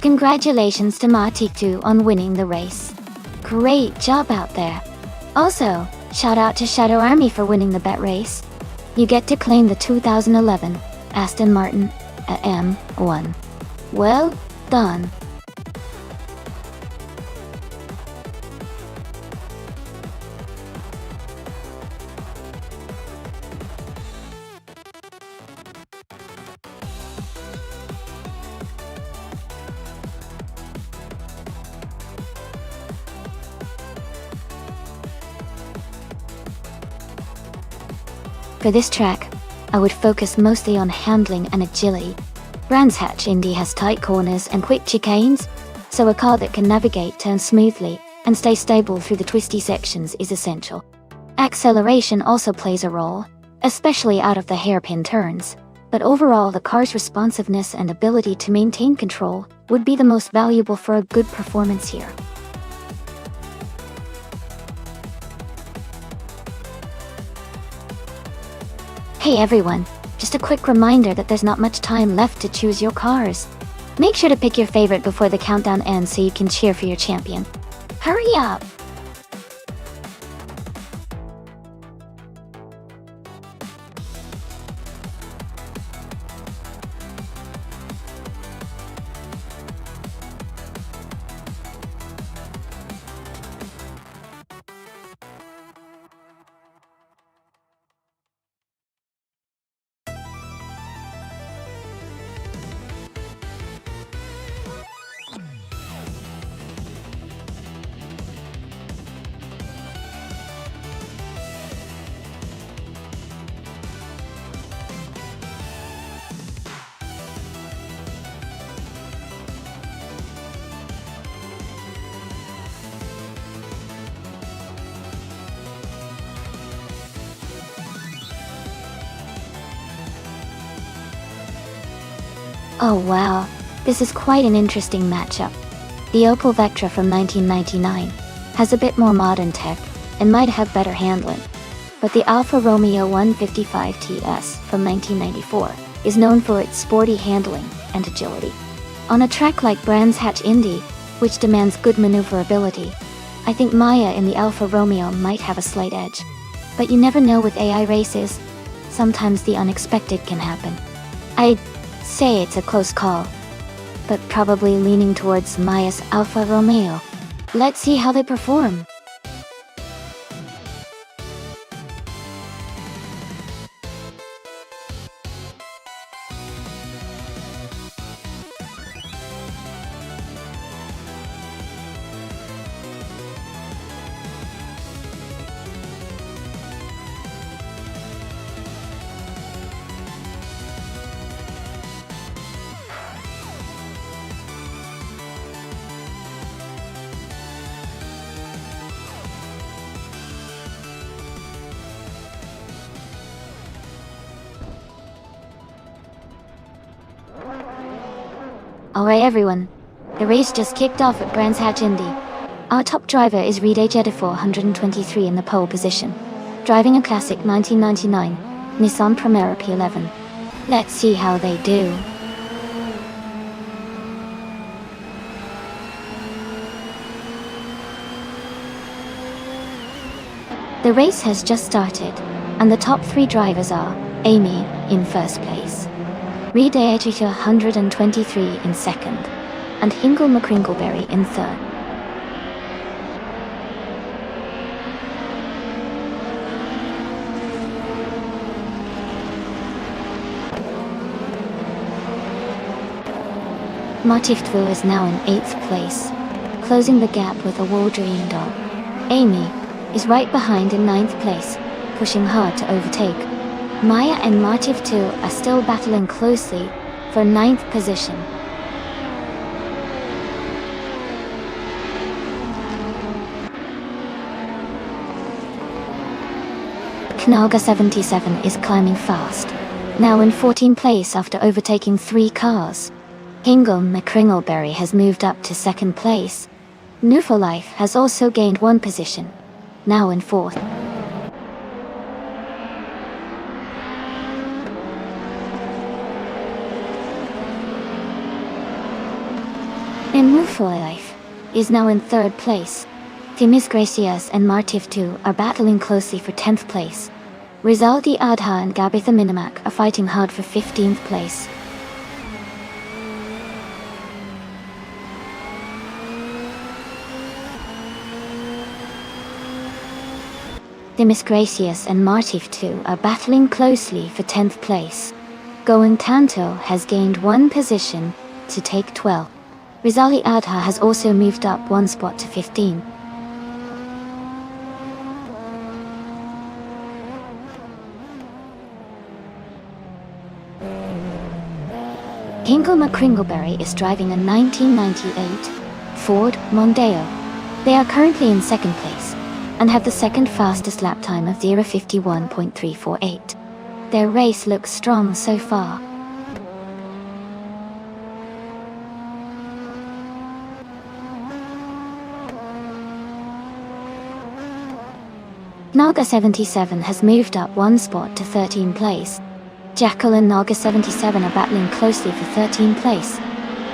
Congratulations to Matiku on winning the race. Great job out there. Also, shout out to Shadow Army for winning the bet race. You get to claim the 2011 Aston Martin M1. Well done. For this track, I would focus mostly on handling and agility. Brands Hatch Indy has tight corners and quick chicanes, so a car that can navigate turns smoothly and stay stable through the twisty sections is essential. Acceleration also plays a role, especially out of the hairpin turns, but overall the car's responsiveness and ability to maintain control would be the most valuable for a good performance here. Hey everyone, just a quick reminder that there's not much time left to choose your cars. Make sure to pick your favorite before the countdown ends so you can cheer for your champion. Hurry up! Oh wow, this is quite an interesting matchup. The Opel Vectra from 1999 has a bit more modern tech and might have better handling. But the Alfa Romeo 155 TS from 1994 is known for its sporty handling and agility. On a track like Brands Hatch Indy, which demands good maneuverability, I think Maya in the Alfa Romeo might have a slight edge. But you never know with AI races, sometimes the unexpected can happen. I'd say it's a close call, but probably leaning towards Maya's Alfa Romeo. Let's see how they perform. Alright everyone, the race just kicked off at Brands Hatch Indy. Our top driver is Reed Ejiofor 123 in the pole position, driving a classic 1999 Nissan Primera P11. Let's see how they do. The race has just started, and the top three drivers are Amy in first place, Reed Ejiofor 123 in second, and Hingle McCringleberry in third. Martiftu is now in 8th place, closing the gap with a Waldron dog. Amy is right behind in 9th place, pushing hard to overtake. Maya and Martiftu are still battling closely for 9th position. Knalga 77 is climbing fast, now in 14th place after overtaking 3 cars. Hingle McCringleberry has moved up to 2nd place. New for Life has also gained 1 position, now in 4th. And New for Life is now in 3rd place. Timis Gracias and Martiftu are battling closely for 10th place. Rizaldi Adha and Gabitha Minimak are fighting hard for 15th place. Timis Gracias and Martiftu are battling closely for 10th place. Going Tanto has gained 1 position to take 12. Rizali Adha has also moved up 1 spot to 15. Hingle McCringleberry is driving a 1998 Ford Mondeo. They are currently in 2nd place and have the 2nd fastest lap time of 0:51.348. Their race looks strong so far. Naga 77 has moved up 1 spot to 13th place. Jackal and Naga 77 are battling closely for 13th place.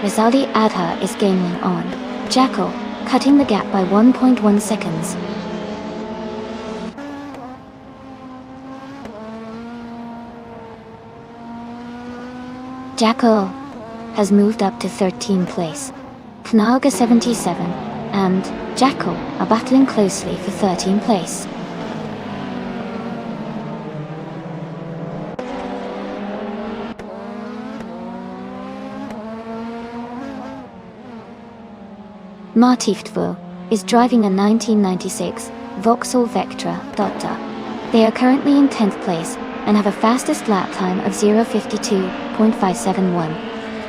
Rizaldi Adha is gaining on Jackal, cutting the gap by 1.1 seconds. Jackal has moved up to 13th place. Knaga 77 and Jackal are battling closely for 13th place. Martiftu is driving a 1996 Vauxhall Vectra Dota. They are currently in 10th place and have a fastest lap time of 0:52.571.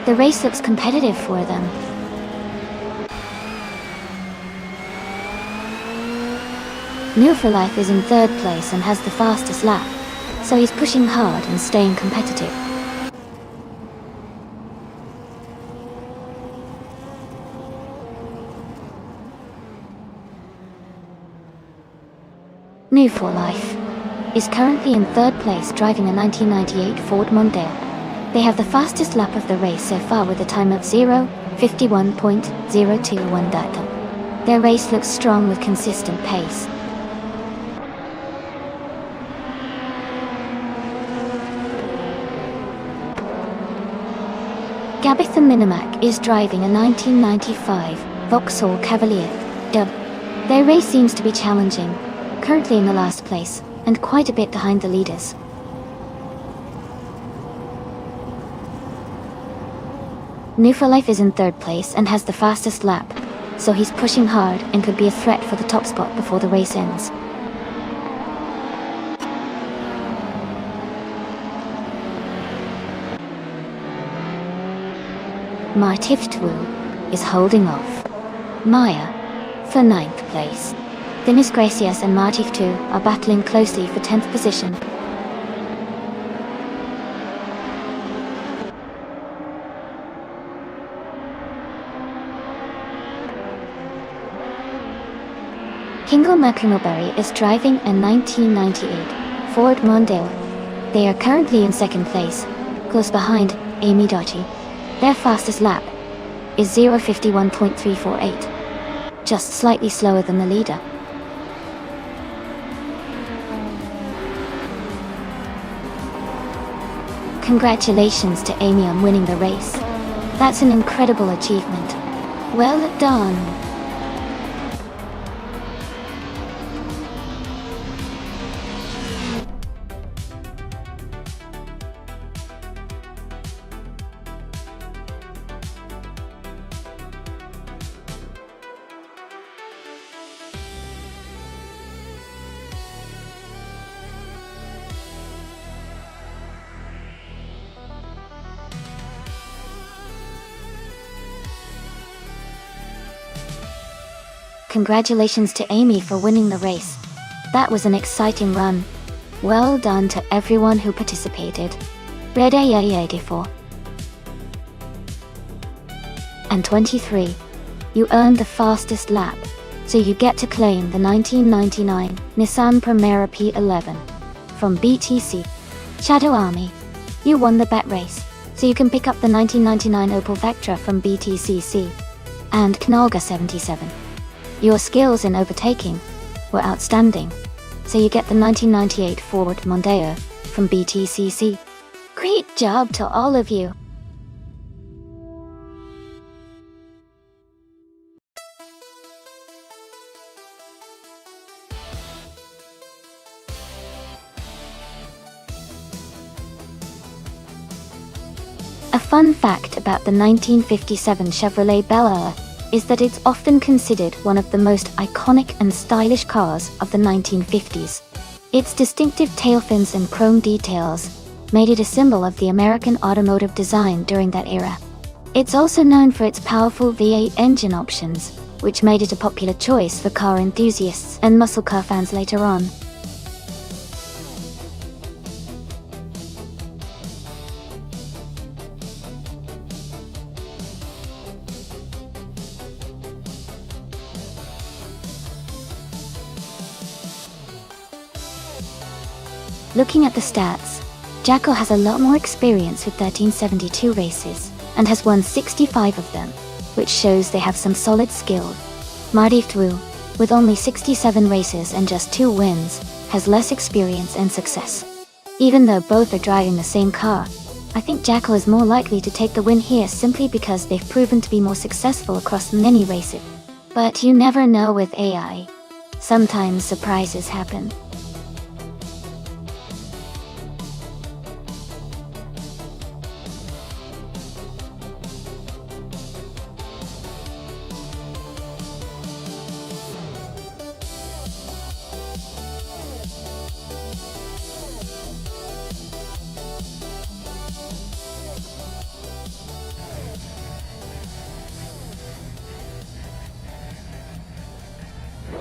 The race looks competitive for them. New for Life is in 3rd place and has the fastest lap, so he's pushing hard and staying competitive. New for Life, is currently in third place driving a 1998 Ford Mondeo. They have the fastest lap of the race so far with a time of 0:51.021 data. Their race looks strong with consistent pace. Gabitha Minimac is driving a 1995 Vauxhall Cavalier Dub. Their race seems to be challenging, currently in the last place, and quite a bit behind the leaders. New for Life is in third place and has the fastest lap, so he's pushing hard and could be a threat for the top spot before the race ends. Martiftu is holding off Maya for 9th place. Dennis Gracias and Martiftu are battling closely for 10th position. Kingle McInnerberry is driving a 1998 Ford Mondeo. They are currently in second place, close behind Amy Doty. Their fastest lap is 0:51.348, just slightly slower than the leader. Congratulations to Amy on winning the race. That's an incredible achievement. Well done. Congratulations to Amy for winning the race. That was an exciting run. Well done to everyone who participated. Red 84 and 23. You earned the fastest lap, so you get to claim the 1999 Nissan Primera P11 from BTC. Shadow Army, you won the bet race, so you can pick up the 1999 Opel Vectra from BTCC. And Knalga 77. Your skills in overtaking were outstanding, so you get the 1998 Ford Mondeo from BTCC. Great job to all of you! A fun fact about the 1957 Chevrolet Bel Air is that it's often considered one of the most iconic and stylish cars of the 1950s. Its distinctive tail fins and chrome details made it a symbol of the American automotive design during that era. It's also known for its powerful V8 engine options, which made it a popular choice for car enthusiasts and muscle car fans later on. Looking at the stats, Jacko has a lot more experience with 1372 races, and has won 65 of them, which shows they have some solid skill. Martiftu, with only 67 races and just 2 wins, has less experience and success. Even though both are driving the same car, I think Jacko is more likely to take the win here simply because they've proven to be more successful across many races. But you never know with AI. Sometimes surprises happen.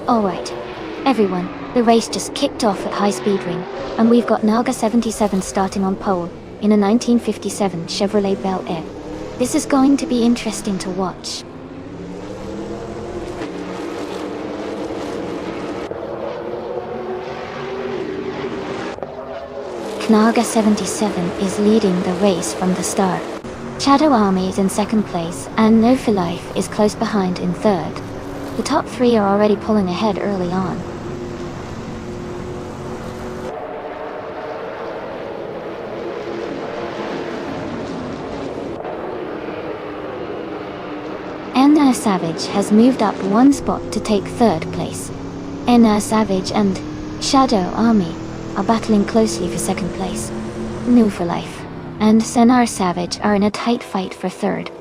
Alright, everyone, the race just kicked off at High Speed Ring, and we've got Nalga 77 starting on pole, in a 1957 Chevrolet Bel Air. This is going to be interesting to watch. Naga 77 is leading the race from the start. Shadow Army is in second place, and No for Life is close behind in third. The top three are already pulling ahead early on. Enna Savage has moved up one spot to take third place. Enna Savage and Shadow Army are battling closely for second place. No for Life and Senar Savage are in a tight fight for third.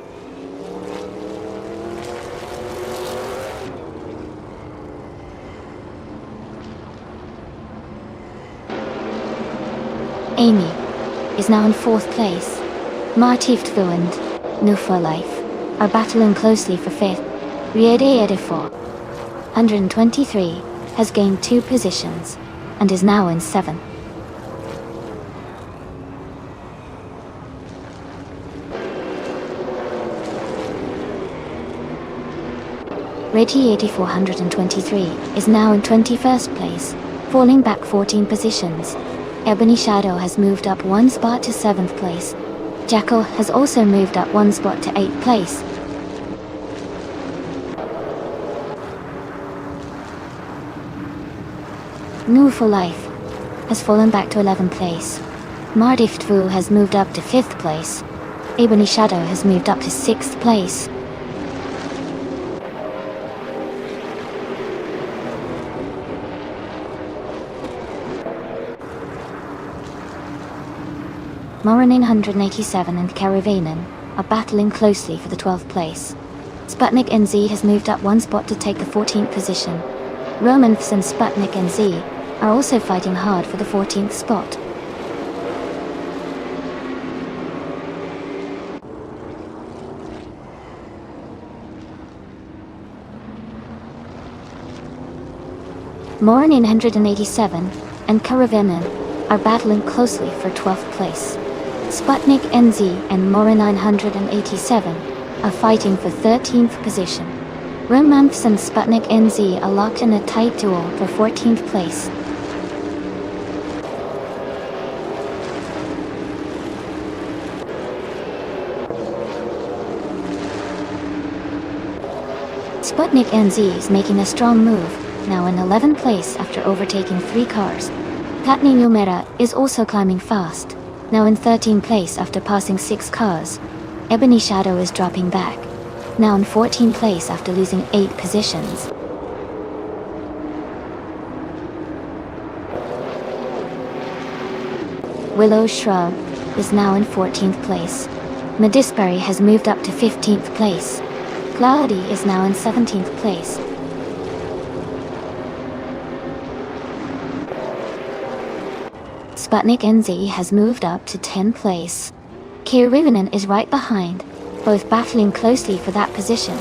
Amy is now in fourth place. Martiftu and No for Life are battling closely for fifth. Riede Edifor 123 has gained 2 positions and is now in seventh. Radiati 423 is now in 21st place, falling back 14 positions. Ebony Shadow has moved up one spot to 7th place. Jackal has also moved up one spot to 8th place. No for Life has fallen back to 11th place. Mardiftvu has moved up to 5th place. Ebony Shadow has moved up to 6th place. Moranin 187 and Karavanen are battling closely for the 12th place. Sputnik NZ has moved up one spot to take the 14th position. Romanths and Sputnik NZ are also fighting hard for the 14th spot. Moranin 187 and Karavanen are battling closely for 12th place. Sputnik NZ and Mora 987 are fighting for 13th position. Romanths and Sputnik NZ are locked in a tight duel for 14th place. Sputnik NZ is making a strong move, now in 11th place after overtaking 3 cars. Platni Numera is also climbing fast, now in 13th place after passing 6 cars. Ebony Shadow is dropping back, now in 14th place after losing 8 positions. Willow Shrub is now in 14th place. Medisbury has moved up to 15th place. Cloudy is now in 17th place. Sputnik NZ has moved up to 10th place. Kirivinen is right behind, both battling closely for that position.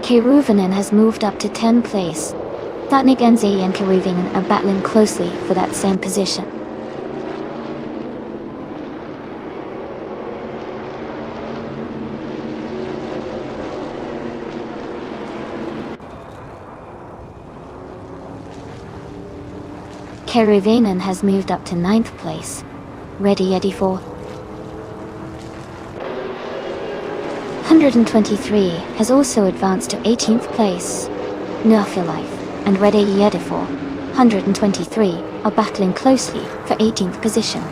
Kiruvinen has moved up to 10th place. Sputnik NZ and Kiruvinen are battling closely for that same position. Karavanen has moved up to 9th place. Ready Eddie for 123 has also advanced to 18th place. Nerf Life and Ready Eddie for 123 are battling closely for 18th position.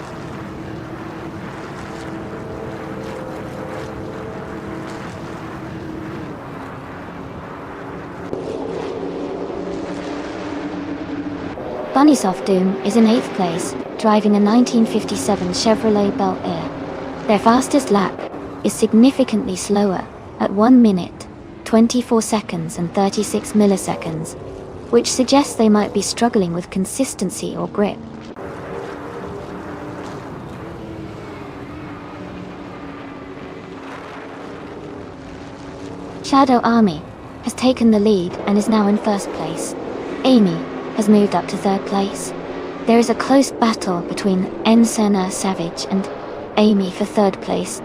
Bunnysoft Doom is in 8th place, driving a 1957 Chevrolet Bel Air. Their fastest lap is significantly slower, at 1 minute, 24 seconds and 36 milliseconds, which suggests they might be struggling with consistency or grip. Shadow Army has taken the lead and is now in 1st place. Amy has moved up to 3rd place. There is a close battle between Ensena Savage and Amy for 3rd place.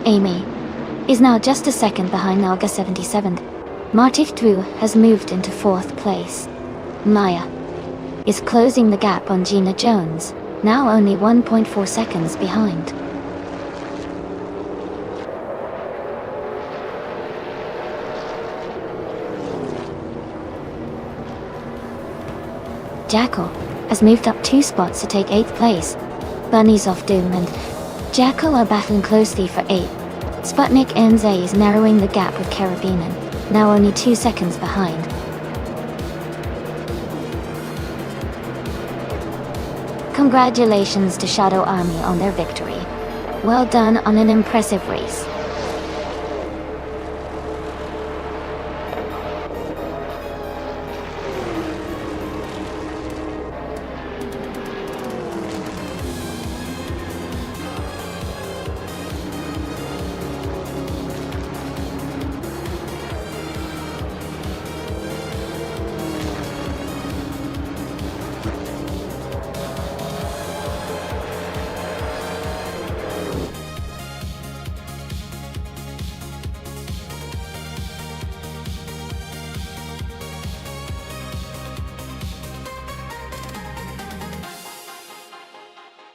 Amy is now just a second behind Nalga 77. Martif Drew has moved into 4th place. Maya is closing the gap on Gina Jones, now only 1.4 seconds behind. Jackal has moved up 2 spots to take 8th place. Bunnies of Doom and Jackal are battling closely for 8th. Sputnik NZ is narrowing the gap with Karabinin, now only 2 seconds behind. Congratulations to Shadow Army on their victory. Well done on an impressive race.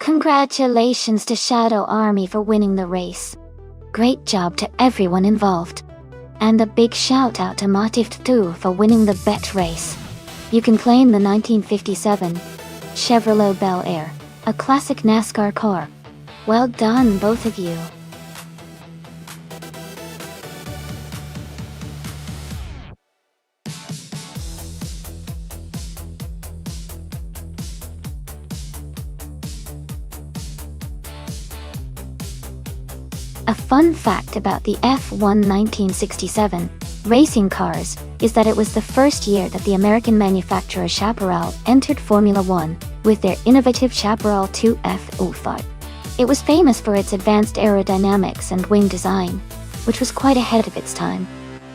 Congratulations to Shadow Army for winning the race. Great job to everyone involved. And a big shout out to Martif Drew for winning the bet race. You can claim the 1957 Chevrolet Bel Air, a classic NASCAR car. Well done, both of you. A fun fact about the F1 1967 racing cars is that it was the first year that the American manufacturer Chaparral entered Formula One with their innovative Chaparral 2F05. It was famous for its advanced aerodynamics and wing design, which was quite ahead of its time.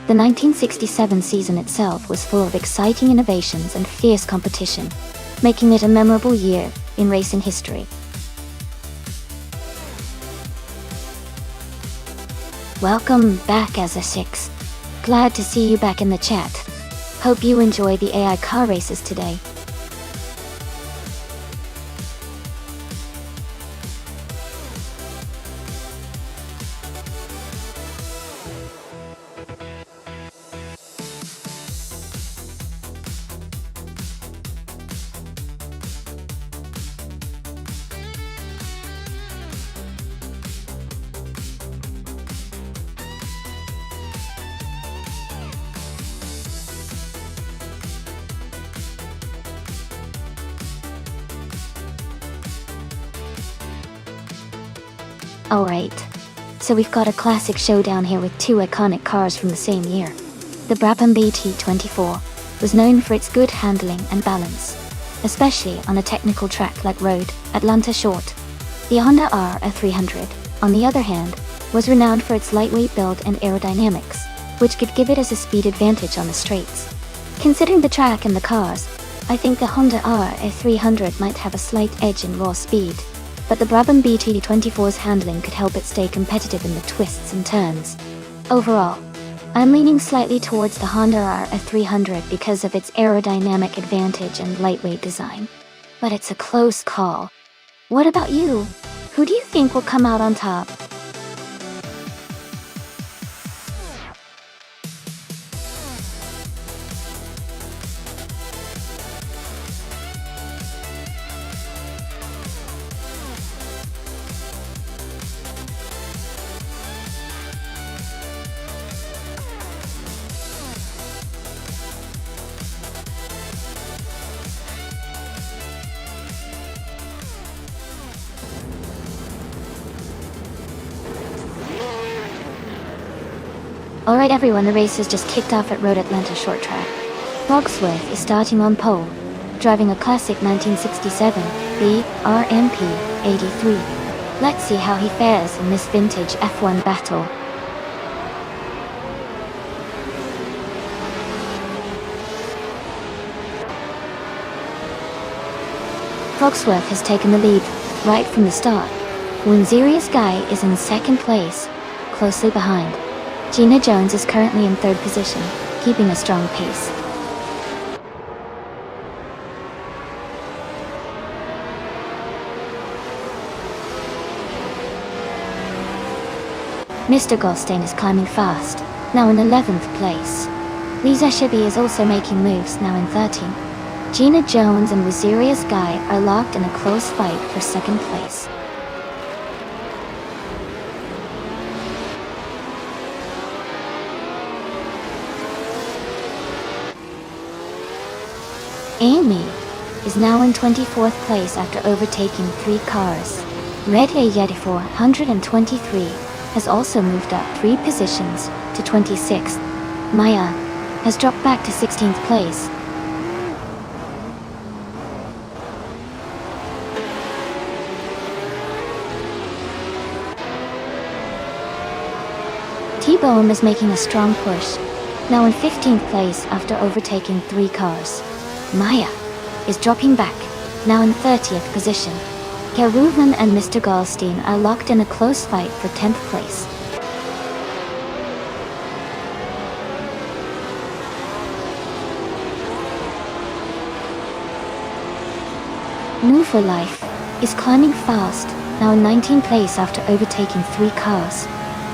The 1967 season itself was full of exciting innovations and fierce competition, making it a memorable year in racing history. Welcome back, Azza 6. Glad to see you back in the chat. Hope you enjoy the AI car races today. Alright, so we've got a classic showdown here with 2 iconic cars from the same year. The Brabham BT24 was known for its good handling and balance, especially on a technical track like Road Atlanta Short. The Honda R300, on the other hand, was renowned for its lightweight build and aerodynamics, which could give it as a speed advantage on the straights. Considering the track and the cars, I think the Honda R300 might have a slight edge in raw speed, but the Brabham BT24's handling could help it stay competitive in the twists and turns. Overall, I'm leaning slightly towards the Honda R300 because of its aerodynamic advantage and lightweight design. But it's a close call. What about you? Who do you think will come out on top? Alright everyone, the race has just kicked off at Road Atlanta Short Track. Fogsworth is starting on pole, driving a classic 1967 BRMP 83. Let's see how he fares in this vintage F1 battle. Fogsworth has taken the lead right from the start. Winzerius Guy is in second place. closely behind. Gina Jones is currently in third position, keeping a strong pace. Mr. Goldstein is climbing fast, now in 11th place. Lisa Shibby is also making moves, now in 13th. Gina Jones and Wazirius Guy are locked in a close fight for second place. Amy is now in 24th place after overtaking 3 cars. Red Yeti 423 has also moved up 3 positions to 26th. Maya has dropped back to 16th place. T-Bone is making a strong push, now in 15th place after overtaking 3 cars. Maya is dropping back, now in 30th position. Garuvan and Mr. Goldstein are locked in a close fight for 10th place. New for Life is climbing fast, now in 19th place after overtaking 3 cars.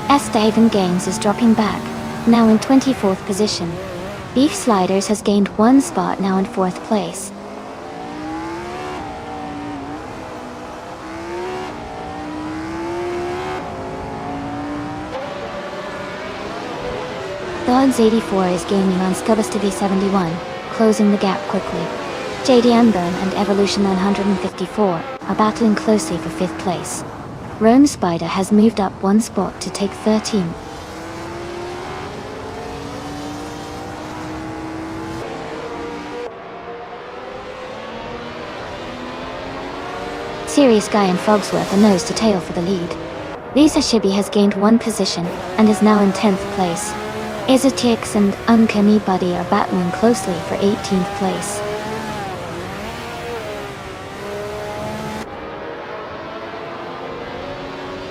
S. Daven Games is dropping back, now in 24th position. Beef Sliders has gained 1 spot, now in 4th place. Dogs 84 is gaining on Scubbas to V71, closing the gap quickly. JD Emburn and Evolution 954 are battling closely for 5th place. Rome Spider has moved up 1 spot to take 13. Serious Guy and Fogsworth are nose to tail for the lead. Lisa Shibby has gained 1 position and is now in 10th place. Izotix and Uncanny Buddy are battling closely for 18th place.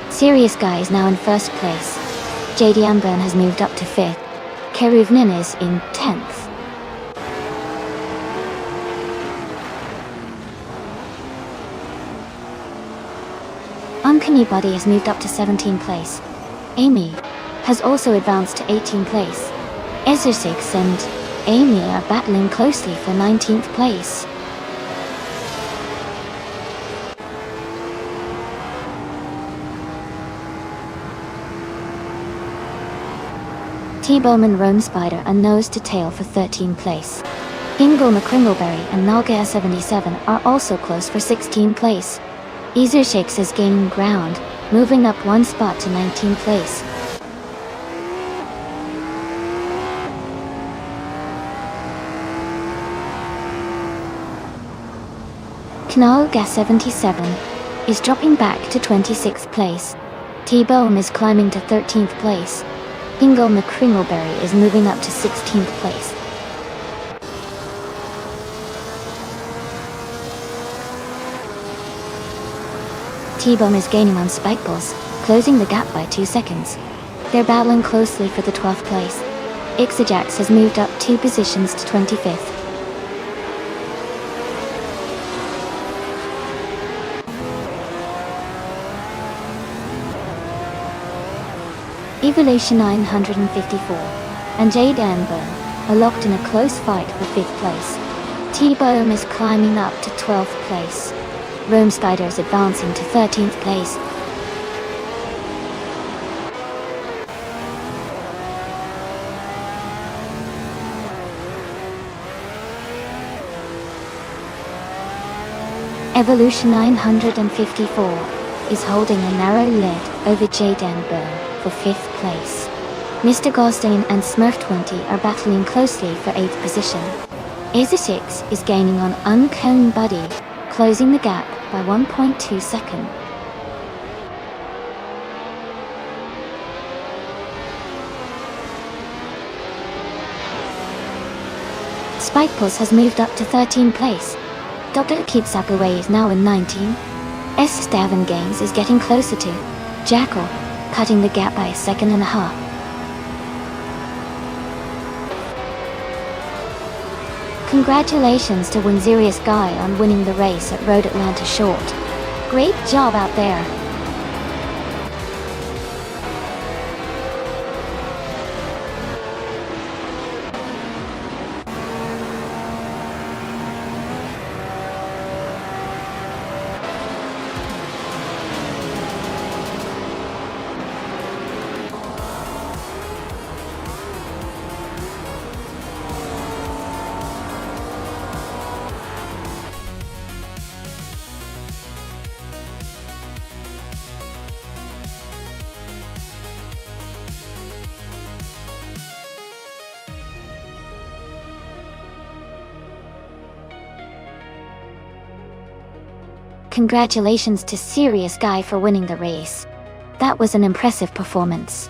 Serious Guy is now in 1st place. JD Amburn has moved up to 5th. Keruvnin is in 10th. Uncanny Buddy has moved up to 17th place. Amy has also advanced to 18th place. Ezra6 and Amy are battling closely for 19th place. T-Bone and Rome Spider are nose to tail for 13th place. Ingle McCringleberry and Nalga 77 are also close for 16th place. Easer Shakes is gaining ground, moving up 1 spot to 19th place. Knalga 77 is dropping back to 26th place. T-Bone is climbing to 13th place. Ingle McCringleberry is moving up to 16th place. T-Bone is gaining on Spikeballs, closing the gap by 2 seconds. They're battling closely for the 12th place. Ixajax has moved up 2 positions to 25th. Evolution 954 and Jade Anburn are locked in a close fight for 5th place. T-Bone is climbing up to 12th place. Rome Spider is advancing to 13th place. Evolution 954 is holding a narrow lead over Jade Anburn for 5th place. Mr. Goldstein and Smurf20 are battling closely for 8th position. Azer6 is gaining on Uncanny Buddy, closing the gap by 1.2 seconds. Spikeballs has moved up to 13th place. Dr. Kitsakaway is now in 19. S. Stavin Games is getting closer to Jackal cutting the gap by 1.5 seconds. Congratulations to Winzerious Guy on winning the race at Road Atlanta Short. Great job out there. Congratulations to Serious Guy for winning the race. That was an impressive performance.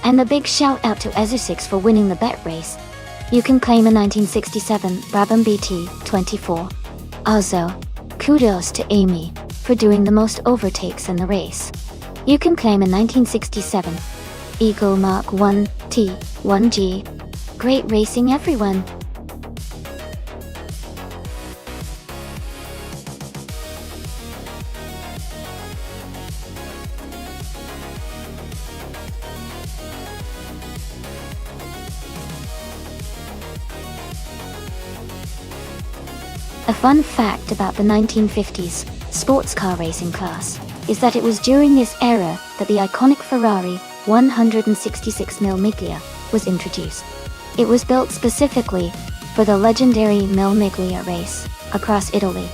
And a big shout out to Ezu6 for winning the bet race. You can claim a 1967 Brabham BT 24. Also, kudos to Amy for doing the most overtakes in the race. You can claim a 1967 Eagle Mark 1 T 1G. Great racing, everyone! A fun fact about the 1950s sports car racing class is that it was during this era that the iconic Ferrari 166mm Miglia was introduced. It was built specifically for the legendary Mille Miglia race across Italy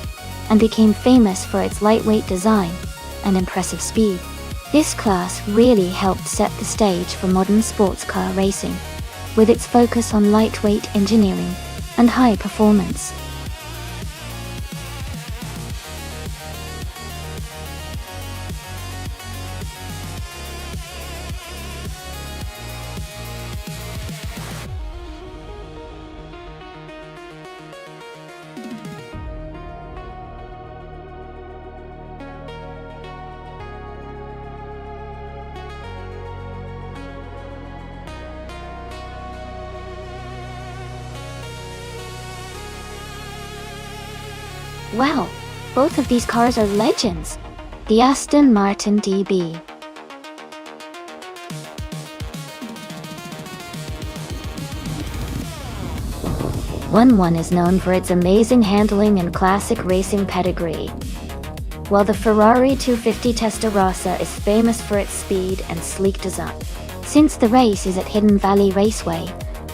and became famous for its lightweight design and impressive speed. This class really helped set the stage for modern sports car racing, with its focus on lightweight engineering and high performance. Wow, both of these cars are legends. The Aston Martin DB. One is known for its amazing handling and classic racing pedigree, while the Ferrari 250 Testarossa is famous for its speed and sleek design. Since the race is at Hidden Valley Raceway,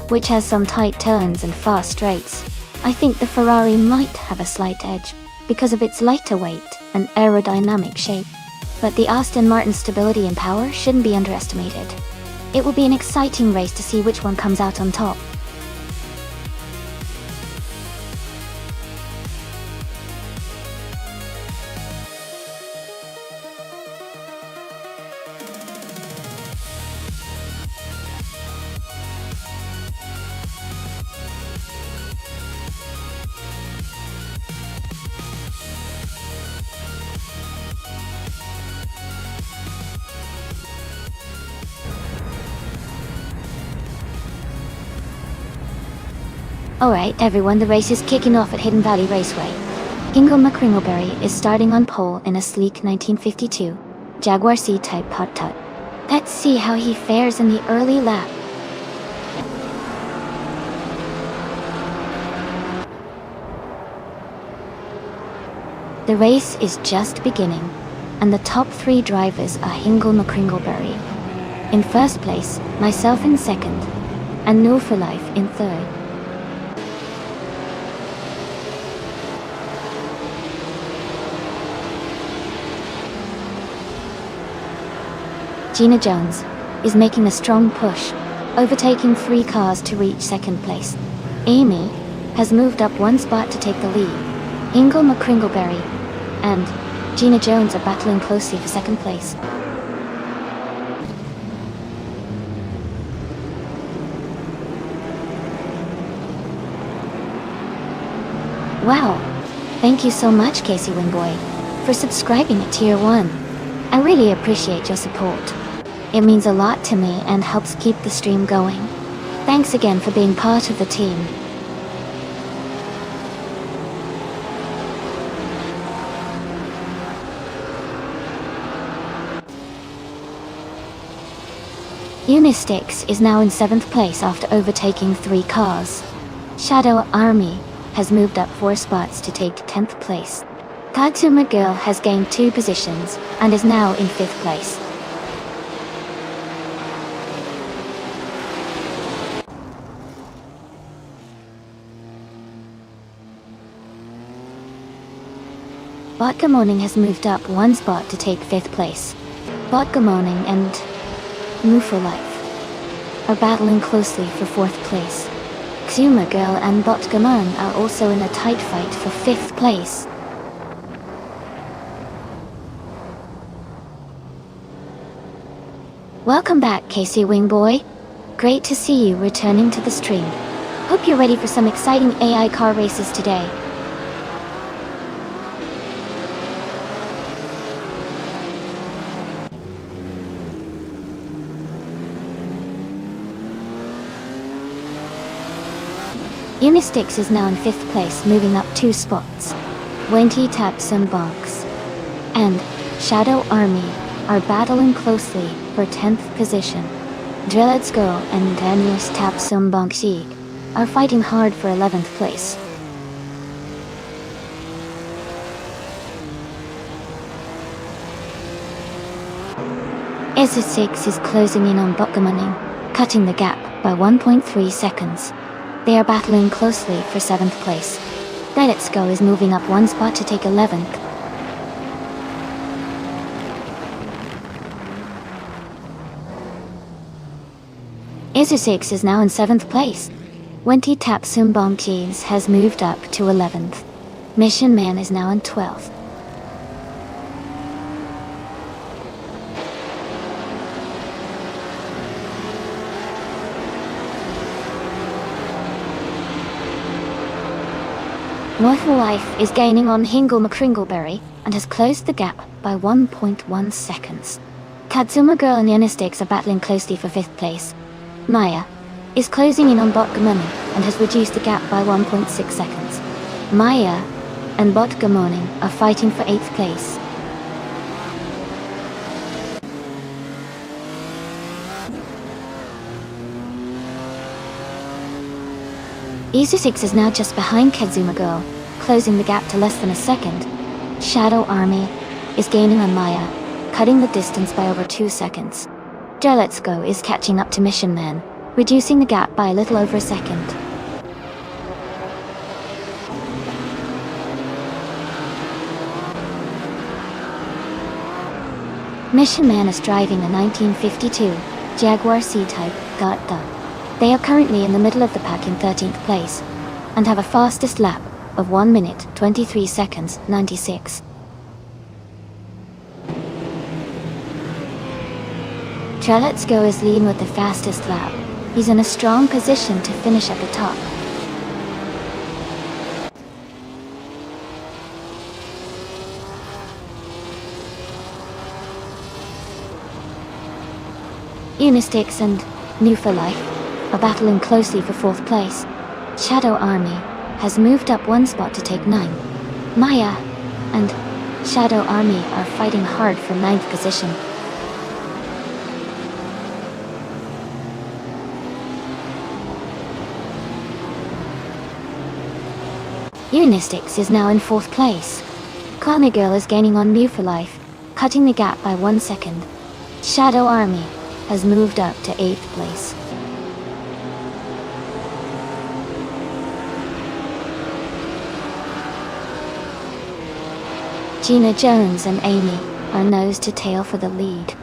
which has some tight turns and fast straights, I think the Ferrari might have a slight edge because of its lighter weight and aerodynamic shape. But the Aston Martin's stability and power shouldn't be underestimated. It will be an exciting race to see which one comes out on top. Alright everyone, the race is kicking off at Hidden Valley Raceway. Ingo McCringleberry is starting on pole in a sleek 1952 Jaguar C-Type Hot Tut. Let's see how he fares in the early lap. The race is just beginning, and the top 3 drivers are Ingo McCringleberry in first place, myself in second, and No for Life in third. Gina Jones is making a strong push, overtaking 3 cars to reach second place. Amy has moved up 1 spot to take the lead. Ingo McCringleberry and Gina Jones are battling closely for second place. Wow! Thank you so much, Casey Wingboy, for subscribing at Tier 1. I really appreciate your support. It means a lot to me and helps keep the stream going. Thanks again for being part of the team. Unistix is now in 7th place after overtaking 3 cars. Shadow Army has moved up 4 spots to take 10th place. Katsuma Girl has gained 2 positions and is now in 5th place. Vodka Morning has moved up 1 spot to take 5th place. Vodka Morning and Mufa Life are battling closely for 4th place. Xuma Girl and Botgaman are also in a tight fight for 5th place. Welcome back, Casey Wingboy. Great to see you returning to the stream. Hope you're ready for some exciting AI car races today. Unistix is now in 5th place, moving up 2 spots. Wenty Tapson Bonks and Shadow Army are battling closely for 10th position. Drillets Girl and Daniels Tapson Bonksi are fighting hard for 11th place. Essex is closing in on Botgamoning, cutting the gap by 1.3 seconds. They are battling closely for 7th place. Let's Go is moving up 1 spot to take 11th. Essex is now in 7th place. Wenty Tapsum Bonkeys has moved up to 11th. Mission Man is now in 12th. Mortal Life is gaining on Hingle McCringleberry and has closed the gap by 1.1 seconds. Katsuma Girl and Unistix are battling closely for 5th place. Maya is closing in on Botgamoni and has reduced the gap by 1.6 seconds. Maya and Botgamoni are fighting for 8th place. Essex is now just behind Kazuma Girl, closing the gap to less than a second. Shadow Army is gaining on Maya, cutting the distance by over 2 seconds. Let's Go is catching up to Mission Man, reducing the gap by a little over a second. Mission Man is driving a 1952 Jaguar C-Type Gata. They are currently in the middle of the pack in 13th place, and have a fastest lap of 1 minute, 23 seconds, 96. Let's Go is leading with the fastest lap. He's in a strong position to finish at the top. Unistix and New for Life are battling closely for 4th place. Shadow Army has moved up 1 spot to take 9. Maya and Shadow Army are fighting hard for 9th position. Unistix is now in 4th place. Clammy Girl is gaining on New for Life, cutting the gap by 1 second. Shadow Army has moved up to 8th place. Gina Jones and Amy are nose to tail for the lead.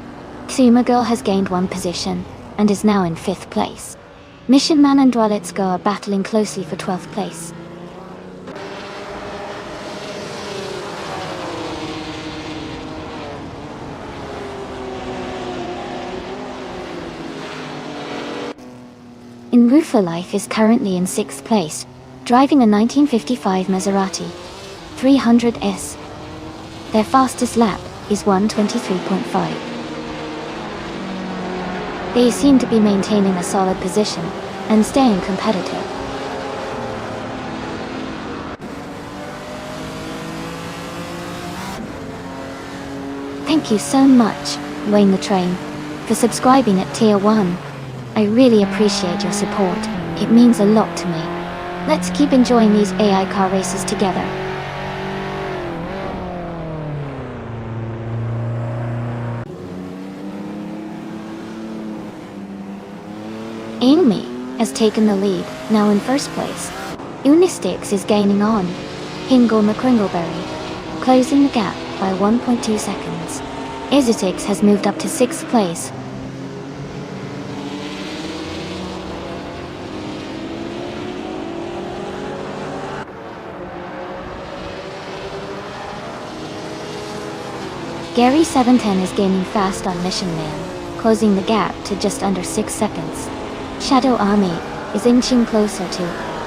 Xuma Girl has gained 1 position and is now in 5th place. Mission Man and Let's Go are battling closely for 12th place. In Rufa Life is currently in 6th place, driving a 1955 Maserati 300S. Their fastest lap is 1:23.5. They seem to be maintaining a solid position and staying competitive. Thank you so much, Wayne the Train, for subscribing at Tier 1. I really appreciate your support. It means a lot to me. Let's keep enjoying these AI car races together. Amy has taken the lead, now in first place. Unistix is gaining on. Hingle McCringleberry, closing the gap by 1.2 seconds. Isotix has moved up to 6th place. Gary 710 is gaining fast on Mission Man, closing the gap to just under 6 seconds. Shadow Army is inching closer to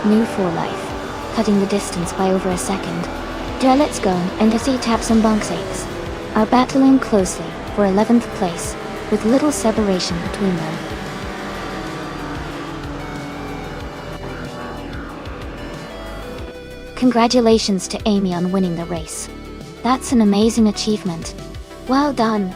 New for Life, cutting the distance by over a second. Let's Go and SE Taps and Bonksakes are battling closely for 11th place, with little separation between them. Congratulations to Amy on winning the race. That's an amazing achievement. Well done.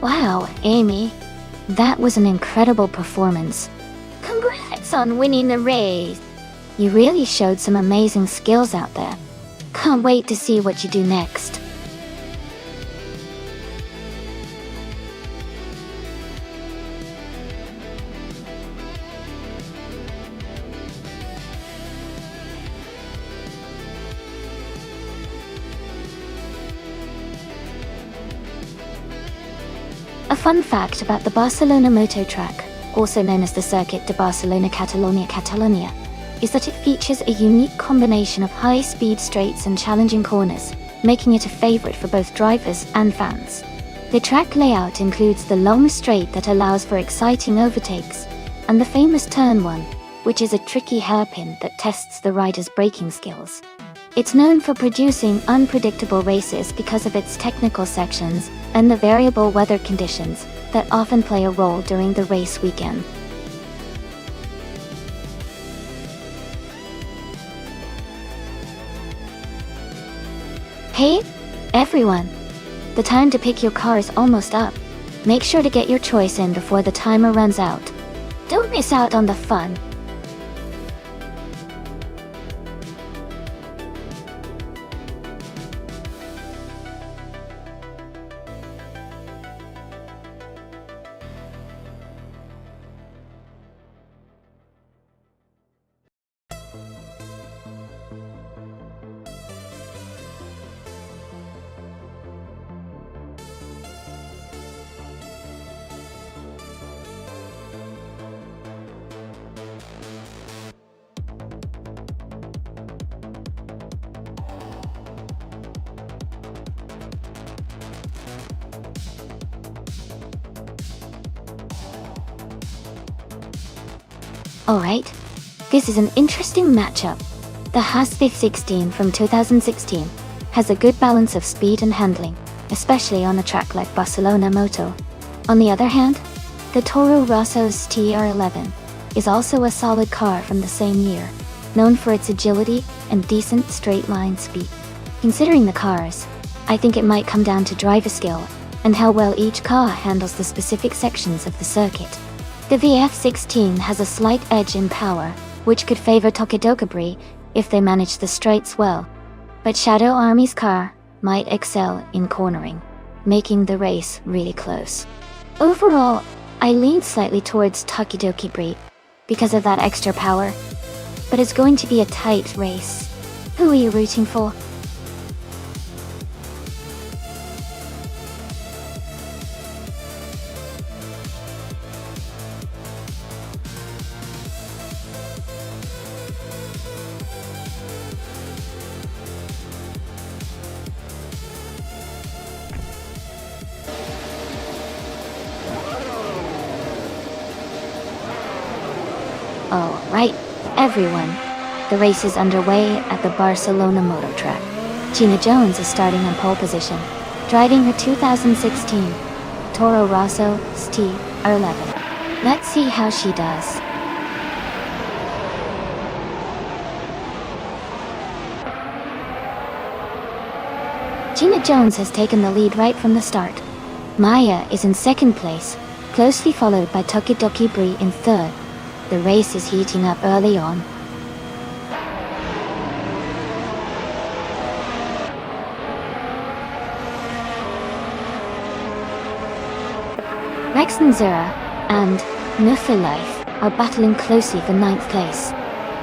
Wow, Amy. That was an incredible performance. Congrats on winning the race. You really showed some amazing skills out there. Can't wait to see what you do next. A fun fact about the Barcelona Moto Track, also known as the Circuit de Barcelona Catalonia, is that it features a unique combination of high-speed straights and challenging corners, making it a favorite for both drivers and fans. The track layout includes the long straight that allows for exciting overtakes, and the famous Turn 1, which is a tricky hairpin that tests the rider's braking skills. It's known for producing unpredictable races because of its technical sections and the variable weather conditions that often play a role during the race weekend. Hey, everyone! The time to pick your car is almost up. Make sure to get your choice in before the timer runs out. Don't miss out on the fun. Alright, this is an interesting matchup. The Haas 516 from 2016 has a good balance of speed and handling, especially on a track like Barcelona Moto. On the other hand, the Toro Rosso's TR11 is also a solid car from the same year, known for its agility and decent straight-line speed. Considering the cars, I think it might come down to driver skill and how well each car handles the specific sections of the circuit. The VF16 has a slight edge in power, which could favor Tokidokabri if they manage the straights well, but Shadow Army's car might excel in cornering, making the race really close. Overall, I lean slightly towards Tokidokabri because of that extra power, but it's going to be a tight race. Who are you rooting for? Alright, everyone. The race is underway at the Barcelona Motor Track. Gina Jones is starting on pole position, driving her 2016 Toro Rosso ST R11. Let's see how she does. Gina Jones has taken the lead right from the start. Maya is in second place, closely followed by Tokidoki Brie in third. The race is heating up early on. Rex and Zura and Nufa Life are battling closely for 9th place.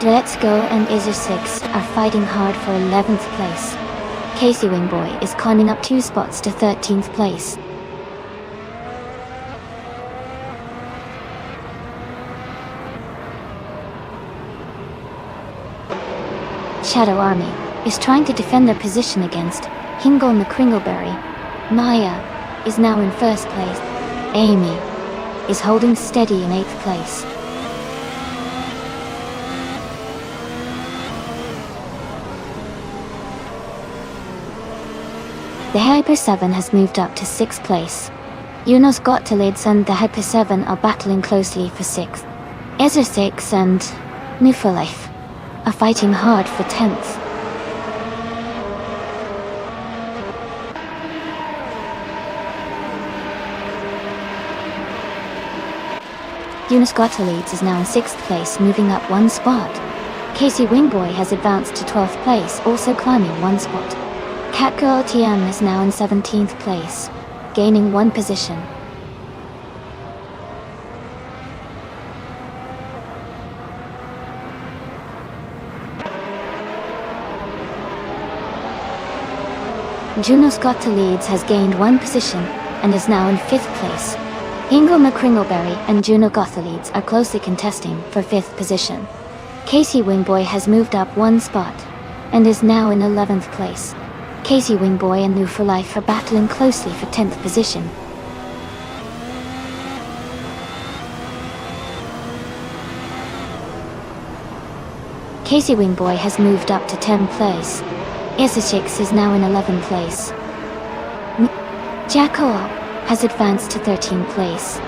Let's Go and Iser 6 are fighting hard for 11th place. Casey Wingboy is climbing up 2 spots to 13th place. Shadow Army is trying to defend their position against Hingle McCringleberry. Maya is now in 1st place. Amy is holding steady in 8th place. The Hyper 7 has moved up to 6th place. Yunus Gottlieds and the Hyper 7 are battling closely for 6th. Ezra 6 and Nufalife are fighting hard for 10th. Yunus Gottlieds is now in 6th place, moving up 1 spot. Casey Wingboy has advanced to 12th place, also climbing 1 spot. Catgirl TM is now in 17th place, gaining 1 position. Junos Gottlieds has gained 1 position and is now in 5th place. Hingle McCringleberry and Juno Gottlieds are closely contesting for 5th position. Casey Wingboy has moved up 1 spot and is now in 11th place. Casey Wingboy and New for Life are battling closely for 10th position. Casey Wingboy has moved up to 10th place. Isashix is now in 11th place. Jacko has advanced to 13th place.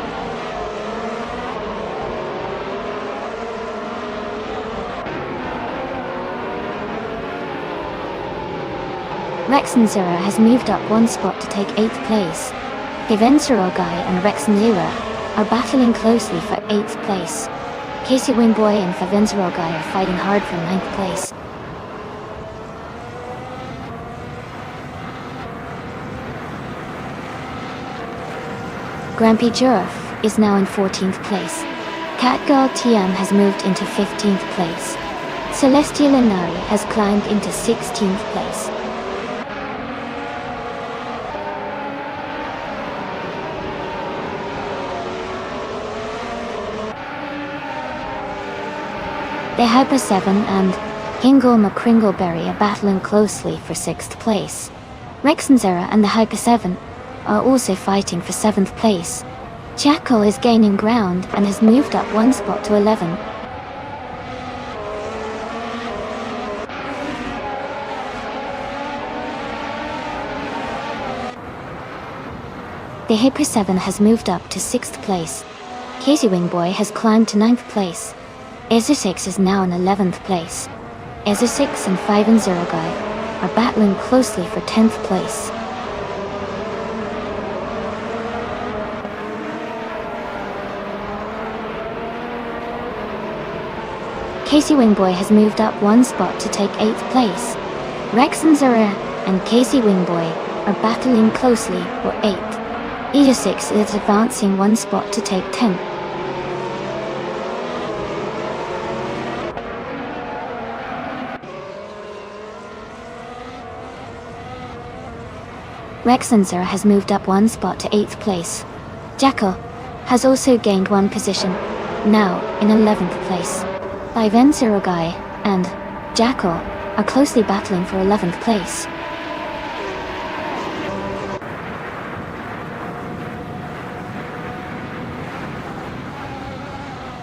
Rex and Zura has moved up 1 spot to take 8th place. Hivensurogai and Rex and Zura are battling closely for 8th place. Casey Wingboy and Hivensurogai are fighting hard for 9th place. Grampy Jurf is now in 14th place. Catgirl TM has moved into 15th place. Celestia Linari has climbed into 16th place. The Hyper 7 and Hingle McCringleberry are battling closely for 6th place. Rex and Zera and the Hyper 7 are also fighting for 7th place. Jackal is gaining ground and has moved up 1 spot to 11. The Hyper 7 has moved up to 6th place. Casey Wingboy has climbed to 9th place. Ezra 6 is now in 11th place. Ezra 6 and 5 and Zero Guy are battling closely for 10th place. Casey Wingboy has moved up 1 spot to take 8th place. Rex and Zara and Casey Wingboy are battling closely for 8th. Ezra 6 is advancing 1 spot to take 10th. Rex and Zara has moved up 1 spot to 8th place. Jackal has also gained 1 position, now in 11th place. Ivan Sirogai and Jackal are closely battling for 11th place.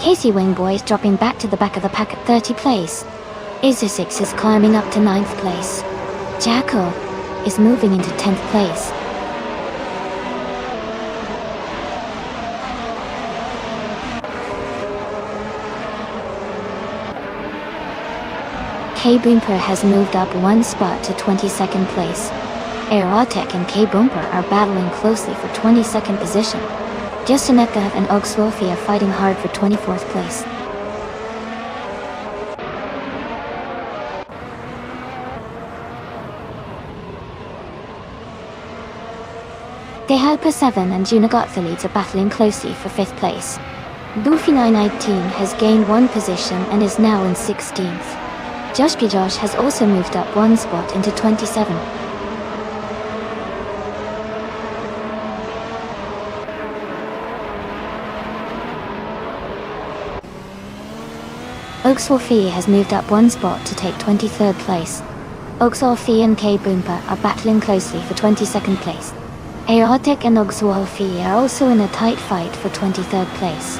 Casey Wingboy is dropping back to the back of the pack at 30th place. Asus is climbing up to 9th place. Jacko is moving into 10th place. K-Boomper has moved up one spot to 22nd place. Aerotech and K-Boomper are battling closely for 22nd position. Justineka and Ogswolfie are fighting hard for 24th place. Tehalpa7 and Junagothalids are battling closely for 5th place. Boofy919 has gained one position and is now in 16th. Josh has also moved up one spot into 27. Ogswolfie has moved up one spot to take 23rd place. Ogswolfie and K-Boomper are battling closely for 22nd place. Aerotic and Ogswolfie are also in a tight fight for 23rd place.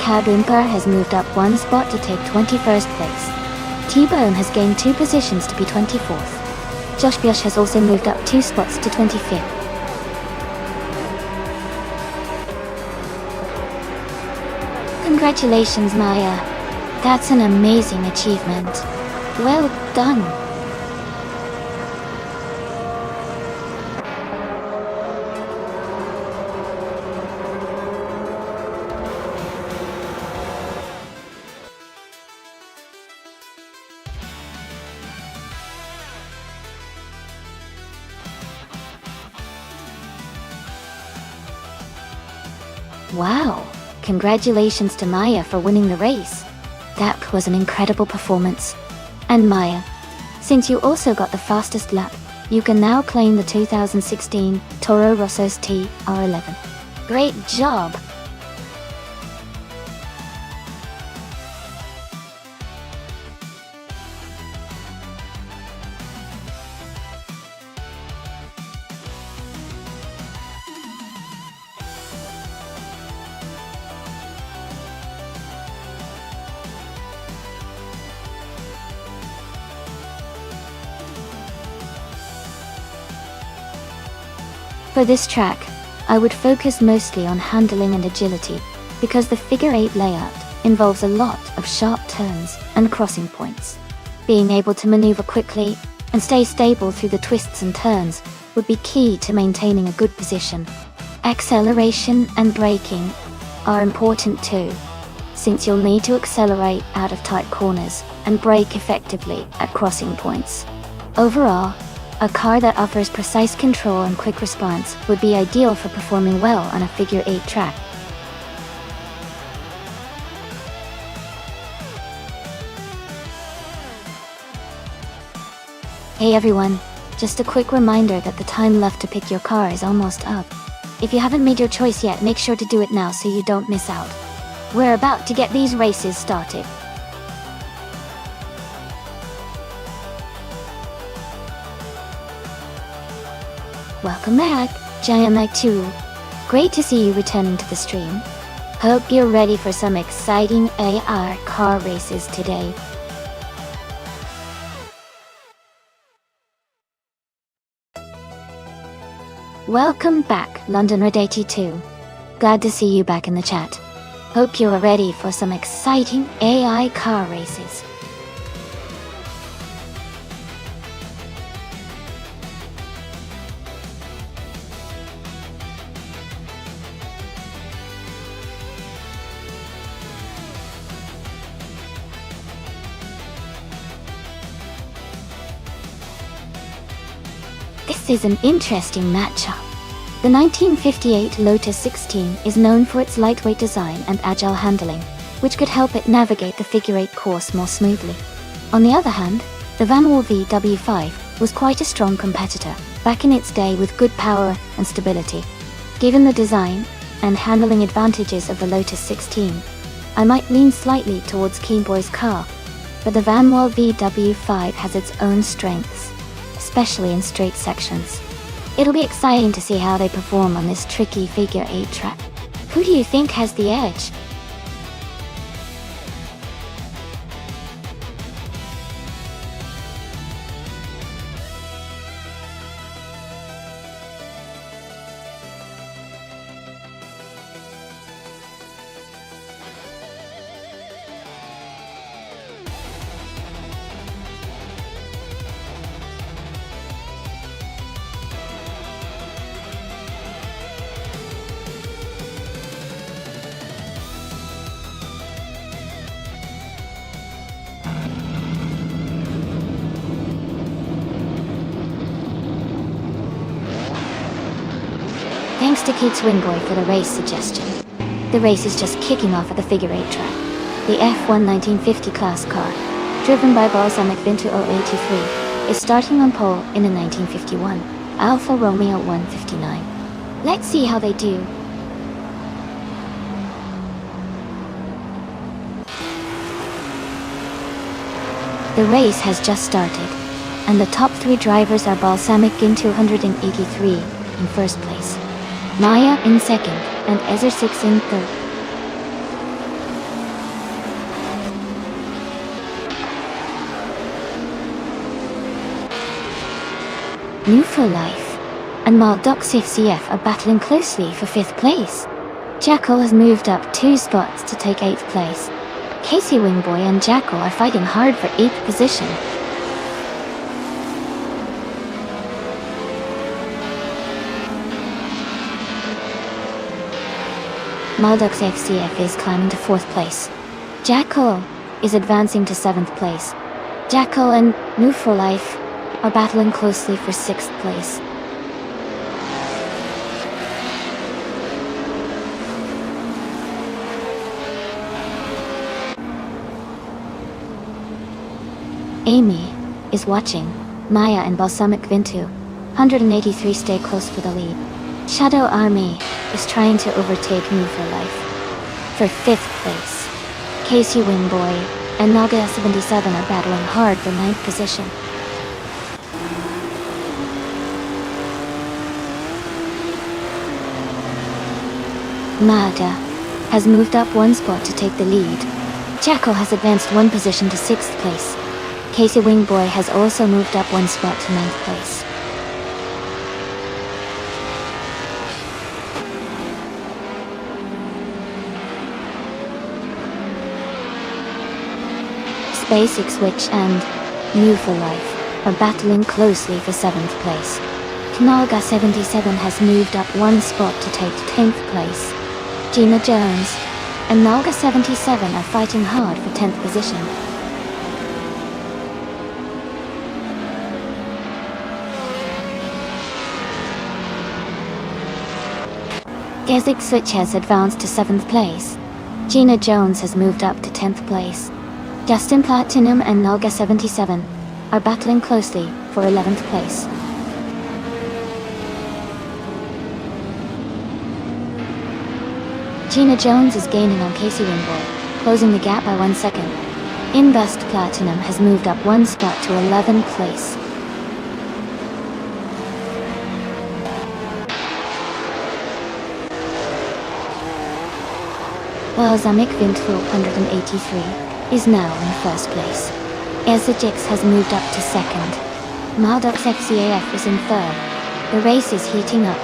K-Boomper has moved up one spot to take 21st place. T-Bone has gained 2 positions to be 24th. Josh has also moved up 2 spots to 25th. Congratulations, Maya. That's an amazing achievement. Well done. Wow. Congratulations to Maya for winning the race. That was an incredible performance. And Maya, since you also got the fastest lap, you can now claim the 2016 Toro Rosso's TR11. Great job! For this track, I would focus mostly on handling and agility, because the figure 8 layout involves a lot of sharp turns and crossing points. Being able to maneuver quickly and stay stable through the twists and turns would be key to maintaining a good position. Acceleration and braking are important too, since you'll need to accelerate out of tight corners and brake effectively at crossing points. Overall, a car that offers precise control and quick response would be ideal for performing well on a figure 8 track. Hey everyone, just a quick reminder that the time left to pick your car is almost up. If you haven't made your choice yet, make sure to do it now so you don't miss out. We're about to get these races started. Welcome back, Giant2. Great to see you returning to the stream. Hope you're ready for some exciting AR car races today. Welcome back, London Red 82. Glad to see you back in the chat. Hope you're ready for some exciting AI car races. This is an interesting matchup. The 1958 Lotus 16 is known for its lightweight design and agile handling, which could help it navigate the figure 8 course more smoothly. On the other hand, the Vanwall VW5 was quite a strong competitor back in its day with good power and stability. Given the design and handling advantages of the Lotus 16, I might lean slightly towards Keenboy's car, but the Vanwall VW5 has its own strengths, especially in straight sections. It'll be exciting to see how they perform on this tricky figure 8 track. Who do you think has the edge? Thanks to Kid Swingboy for the race suggestion. The race is just kicking off at the figure 8 track. The F1 1950 class car, driven by Balsamic Vinto 083, is starting on pole in the 1951 Alfa Romeo 159. Let's see how they do. The race has just started, and the top 3 drivers are Balsamic Gin 283 in first place, Maya in second, and Ezer 6 in third. New for Life and Maldox FCF are battling closely for 5th place. Jackal has moved up 2 spots to take 8th place. Casey Wingboy and Jackal are fighting hard for 8th position. Maldox FCF is climbing to 4th place. Jackal is advancing to 7th place. Jackal and New for Life are battling closely for 6th place. Amy is watching. Maya and Balsamic Vinto 183 stay close for the lead. Shadow Army is trying to overtake New for Life. For 5th place, Casey Wingboy and Naga 77 are battling hard for 9th position. Naga has moved up 1 spot to take the lead. Jackal has advanced 1 position to 6th place. Casey Wingboy has also moved up 1 spot to 9th place. Basic Switch and New for Life are battling closely for 7th place. Knalga 77 has moved up 1 spot to take 10th place. Gina Jones and Nalga 77 are fighting hard for 10th position. Basic Switch has advanced to 7th place. Gina Jones has moved up to 10th place. Justin Platinum and Nalga 77 are battling closely for 11th place. Gina Jones is gaining on Casey Wingboy, closing the gap by 1 second. Invest Platinum has moved up 1 spot to 11th place. Balsamic Vinto 183 is now in 1st place. Ezagix has moved up to 2nd. Maldox FCAF is in 3rd. The race is heating up.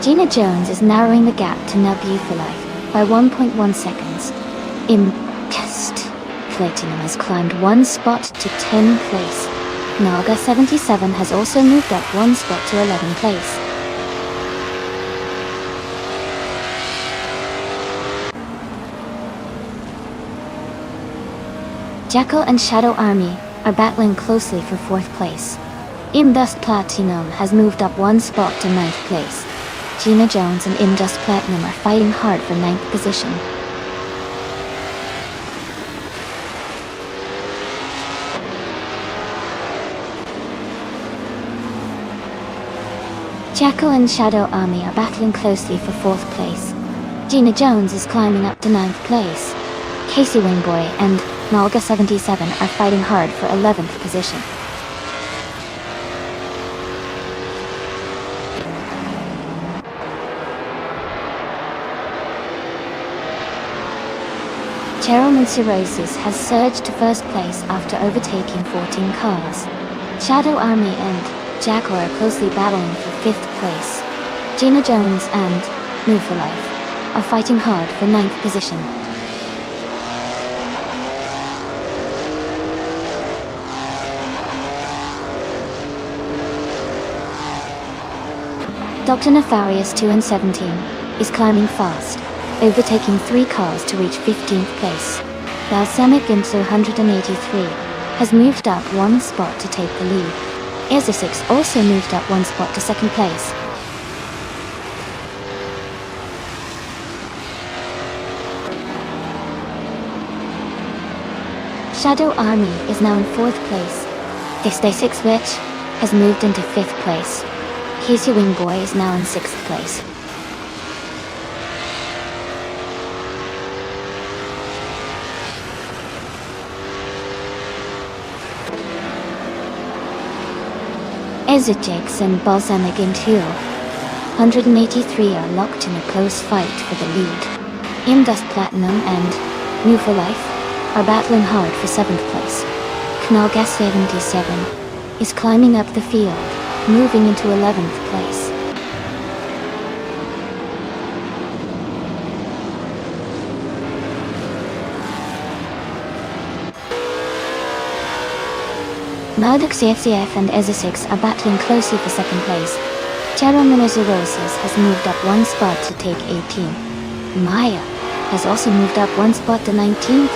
Gina Jones is narrowing the gap to Nabu for Life by 1.1 seconds. Invest Platinum has climbed 1 spot to 10th place. Naga 77 has also moved up 1 spot to 11th place. Jackal and Shadow Army are battling closely for 4th place. Indust Platinum has moved up 1 spot to 9th place. Gina Jones and Indust Platinum are fighting hard for 9th position. Jackal and Shadow Army are battling closely for 4th place. Gina Jones is climbing up to 9th place. Casey Wingboy and Nalga 77 are fighting hard for 11th position. Cheryl Cirrhosis has surged to first place after overtaking 14 cars. Shadow Army and Jaguar are closely battling for 5th place. Gina Jones and Move for Life are fighting hard for 9th position. Dr. Nefarious 2 and 17 is climbing fast, overtaking 3 cars to reach 15th place. Balsamic into 183 has moved up 1 spot to take the lead. Essex also moved up 1 spot to 2nd place. Shadow Army is now in 4th place. This 6 Witch has moved into 5th place. Casey Wingboy is now in 6th place. Ezekix and Balsamic in 2. 183 are locked in a close fight for the lead. Indust Platinum and New for Life are battling hard for 7th place. Knalgas 77 is climbing up the field, moving into 11th place. Murdoch CFCF and Ezesix are battling closely for 2nd place. Cheryl Roses has moved up 1 spot to take 18. Maya has also moved up 1 spot to 19th.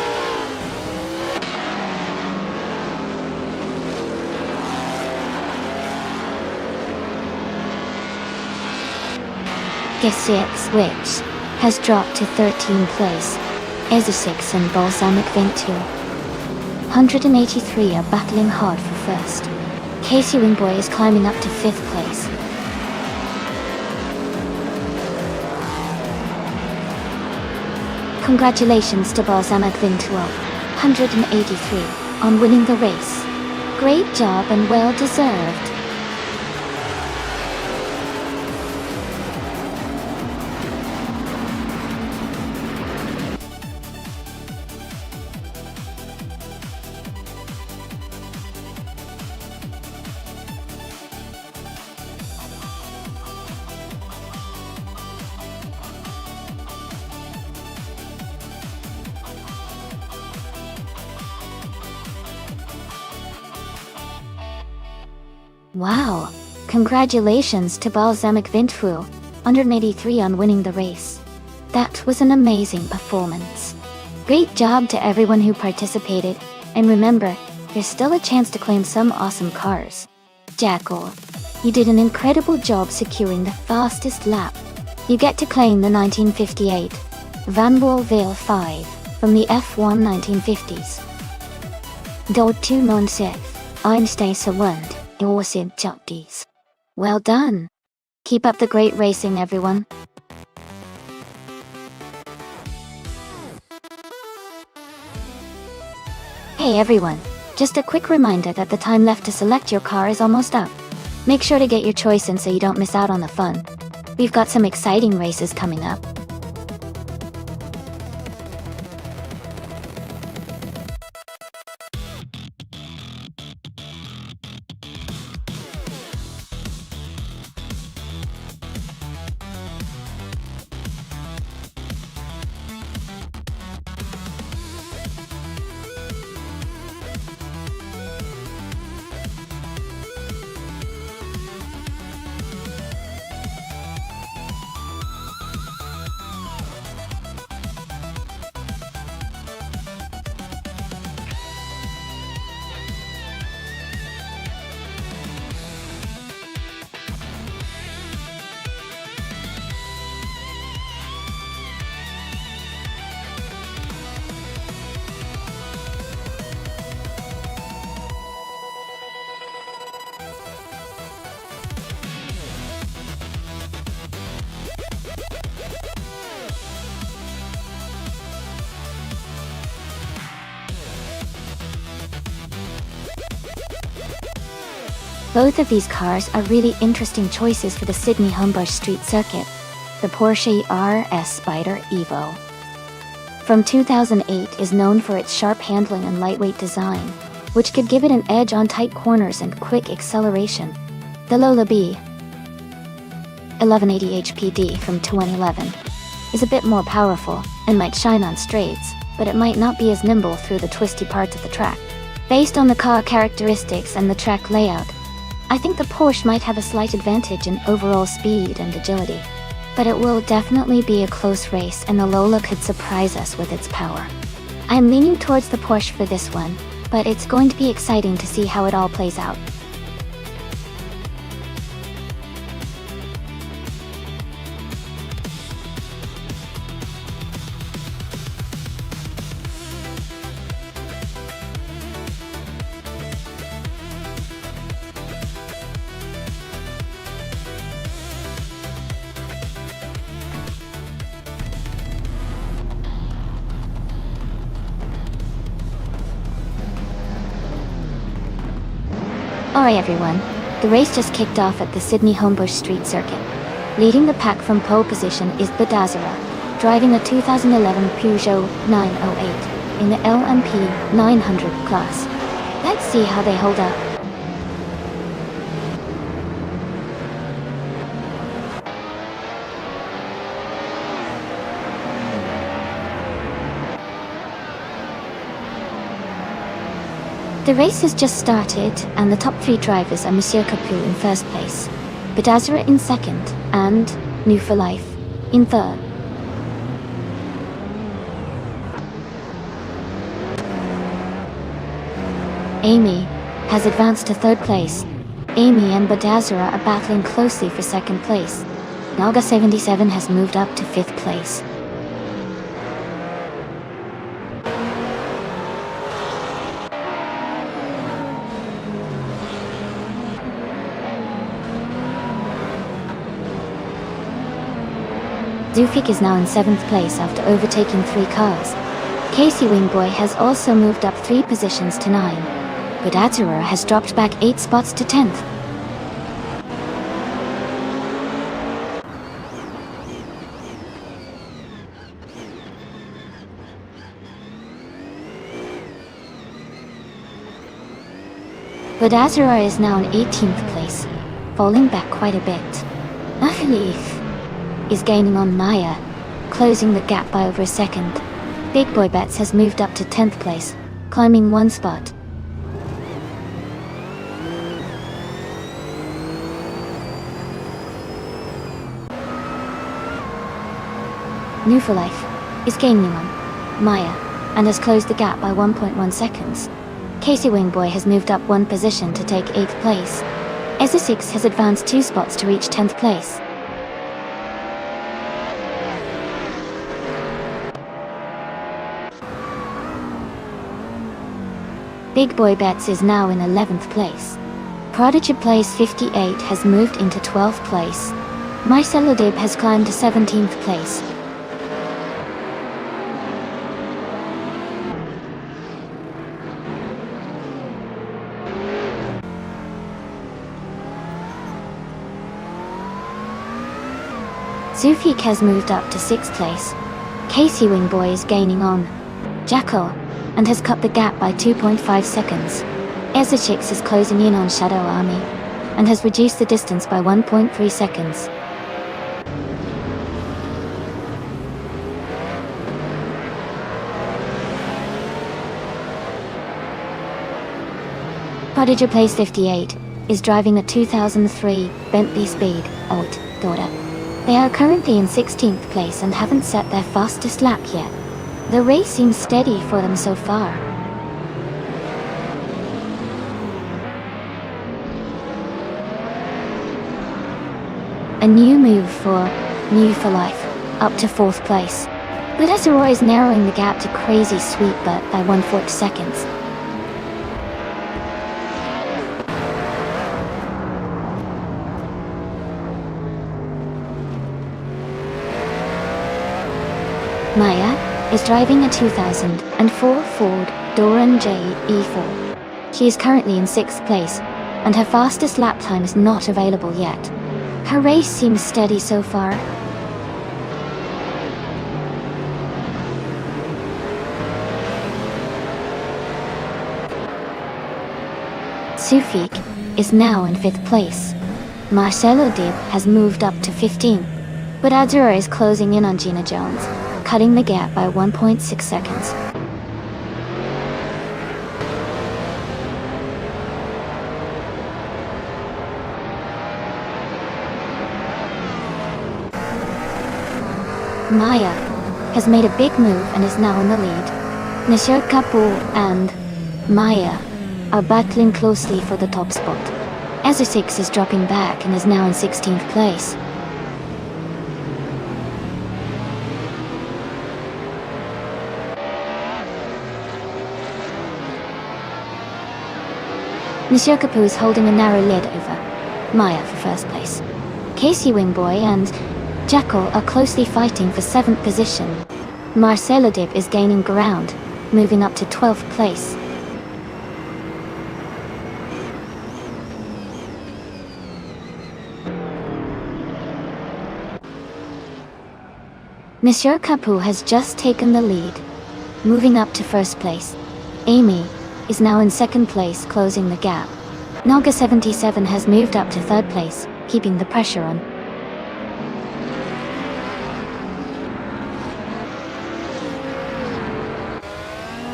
Gesix Witch has dropped to 13th place. Ezesix and Balsamic Vent 2. 183 are battling hard for 1st. Casey Wingboy is climbing up to 5th place. Congratulations to Balsamic Vintual, 183, on winning the race. Great job and well deserved. Wow! Congratulations to Balsamic Vintful, 183 on winning the race. That was an amazing performance. Great job to everyone who participated, and remember, there's still a chance to claim some awesome cars. Jackal, you did an incredible job securing the fastest lap. You get to claim the 1958 Van Vale 5 from the F1 1950s. Dod 2 Nonstop, Einstein Sawand. Well done. Keep up the great racing, everyone. Hey everyone, just a quick reminder that the time left to select your car is almost up. Make sure to get your choice in so you don't miss out on the fun. We've got some exciting races coming up. Both of these cars are really interesting choices for the Sydney Homebush Street Circuit, the Porsche RS Spider Evo. From 2008 is known for its sharp handling and lightweight design, which could give it an edge on tight corners and quick acceleration. The Lola B 1180 HPD from 2011 is a bit more powerful and might shine on straights, but it might not be as nimble through the twisty parts of the track. Based on the car characteristics and the track layout, I think the Porsche might have a slight advantage in overall speed and agility. But it will definitely be a close race, and the Lola could surprise us with its power. I am leaning towards the Porsche for this one, but it's going to be exciting to see how it all plays out. Alright everyone, the race just kicked off at the Sydney Homebush Street Circuit. Leading the pack from pole position is Badazara, driving a 2011 Peugeot 908 in the LMP 900 class. Let's see how they hold up. The race has just started, and the top 3 drivers are Monsieur Capu in first place, Badazara in second, and New for Life in third. Amy has advanced to third place. Amy and Badazara are battling closely for second place. Naga 77 has moved up to fifth place. Zufik is now in 7th place after overtaking 3 cars. Casey Wingboy has also moved up 3 positions to 9. Badazara has dropped back 8 spots to 10th. Badazara is now in 18th place, falling back quite a bit. Afilif is gaining on Maya, closing the gap by over a second. Big Boy Bets has moved up to 10th place, climbing 1 spot. New for Life is gaining on Maya and has closed the gap by 1.1 seconds. Casey Wingboy has moved up 1 position to take 8th place. Ezra6 has advanced 2 spots to reach 10th place. Big Boy Bets is now in 11th place. Prodigy Plays 58 has moved into 12th place. Marcelo Dib has climbed to 17th place. Zufik has moved up to 6th place. Casey Wingboy is gaining on Jackal and has cut the gap by 2.5 seconds. Ezachix is closing in on Shadow Army and has reduced the distance by 1.3 seconds. Prodigy Plays 58 is driving a 2003 Bentley Speed Old Daughter. They are currently in 16th place and haven't set their fastest lap yet. The race seems steady for them so far. A new move for New for Life, up to 4th place. But Ezra is narrowing the gap to Crazy Sweet Butt by 1/4 seconds. Maya is driving a 2004 Ford Doran J E4. She is currently in 6th place. and her fastest lap time is not available yet. Her race seems steady so far. Sufik is now in 5th place. Marcelo Dib has moved up to 15, but Azura is closing in on Gina Jones, cutting the gap by 1.6 seconds. Maya has made a big move and is now in the lead. Monsieur Kapoor and Maya are battling closely for the top spot. Azur6 is dropping back and is now in 16th place. Monsieur Kapoor is holding a narrow lead over Maya for first place. Casey Wingboy and Jackal are closely fighting for 7th position. Marcelo Dib is gaining ground, moving up to 12th place. Monsieur Kapoor has just taken the lead, moving up to 1st place. Amy is now in 2nd place, closing the gap. Naga77 has moved up to 3rd place, keeping the pressure on.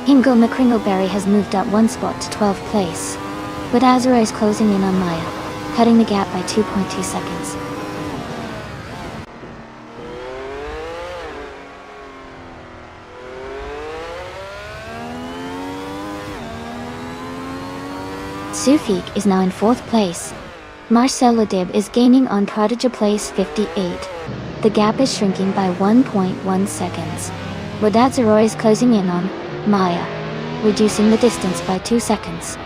Hingle McCringleberry has moved up 1 spot to 12th place, but Azura is closing in on Maya, cutting the gap by 2.2 seconds. Sufik is now in 4th place. Marcelo Dib is gaining on Prodigy place 58. The gap is shrinking by 1.1 seconds. Wadadzaroi is closing in on Maya, reducing the distance by 2 seconds.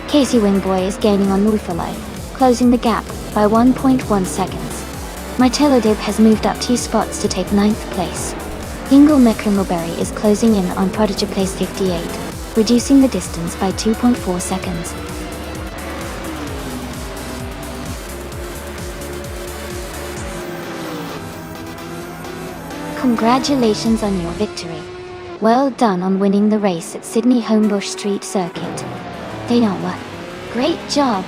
Casey Wingboy is gaining on Mufalai, closing the gap by 1.1 seconds. Marcelo Dib has moved up 2 spots to take 9th place. Hingle McCringleberry is closing in on Prodigy place 58, reducing the distance by 2.4 seconds. Congratulations on your victory. Well done on winning the race at Sydney Homebush Street Circuit. Danoa, great job!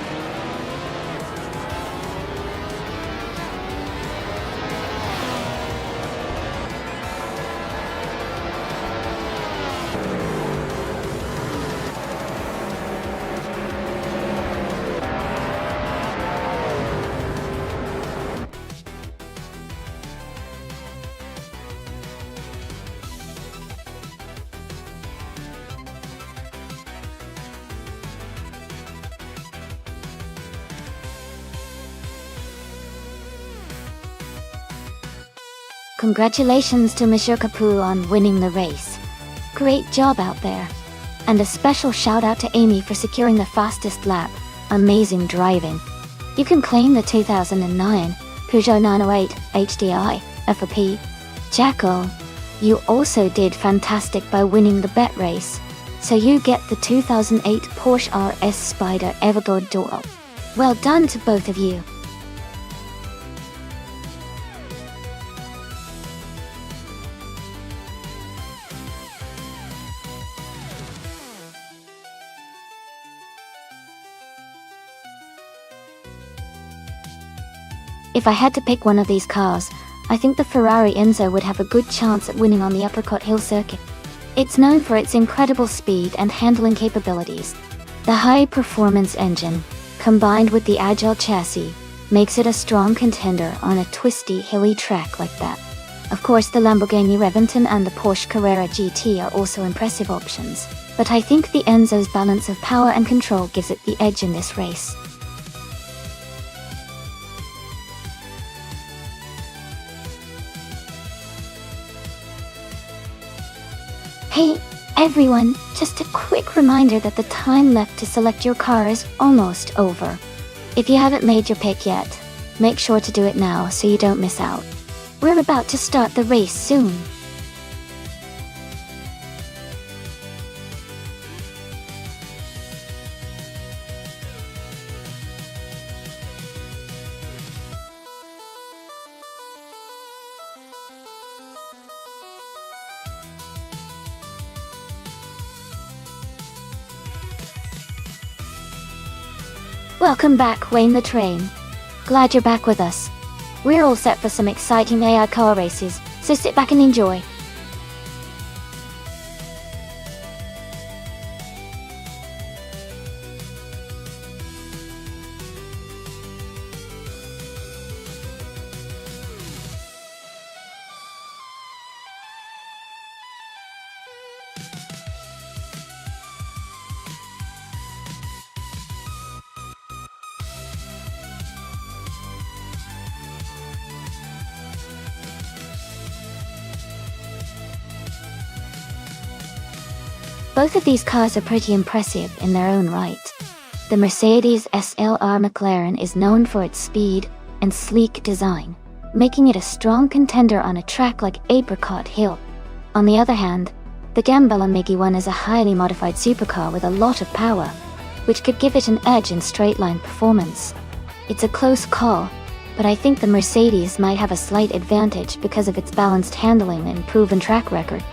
Congratulations to Monsieur Kapoor on winning the race. Great job out there. And a special shout out to Amy for securing the fastest lap. Amazing driving. You can claim the 2009 Peugeot 908 HDI FOP. Jackal, you also did fantastic by winning the bet race. So you get the 2008 Porsche RS Spider Evergode Duo. Well done to both of you. If I had to pick one of these cars, I think the Ferrari Enzo would have a good chance at winning on the Apricot Hill circuit. It's known for its incredible speed and handling capabilities. The high-performance engine, combined with the agile chassis, makes it a strong contender on a twisty, hilly track like that. Of course, the Lamborghini Reventon and the Porsche Carrera GT are also impressive options, but I think the Enzo's balance of power and control gives it the edge in this race. Hey, everyone, just a quick reminder that the time left to select your car is almost over. If you haven't made your pick yet, make sure to do it now so you don't miss out. We're about to start the race soon. Welcome back, Wayne the Train. Glad you're back with us. We're all set for some exciting AI car races, so sit back and enjoy. Both of these cars are pretty impressive in their own right. The Mercedes SLR McLaren is known for its speed and sleek design, making it a strong contender on a track like Apricot Hill. On the other hand, the Gambella Miggy 1 is a highly modified supercar with a lot of power, which could give it an edge in straight-line performance. It's a close call, but I think the Mercedes might have a slight advantage because of its balanced handling and proven track record.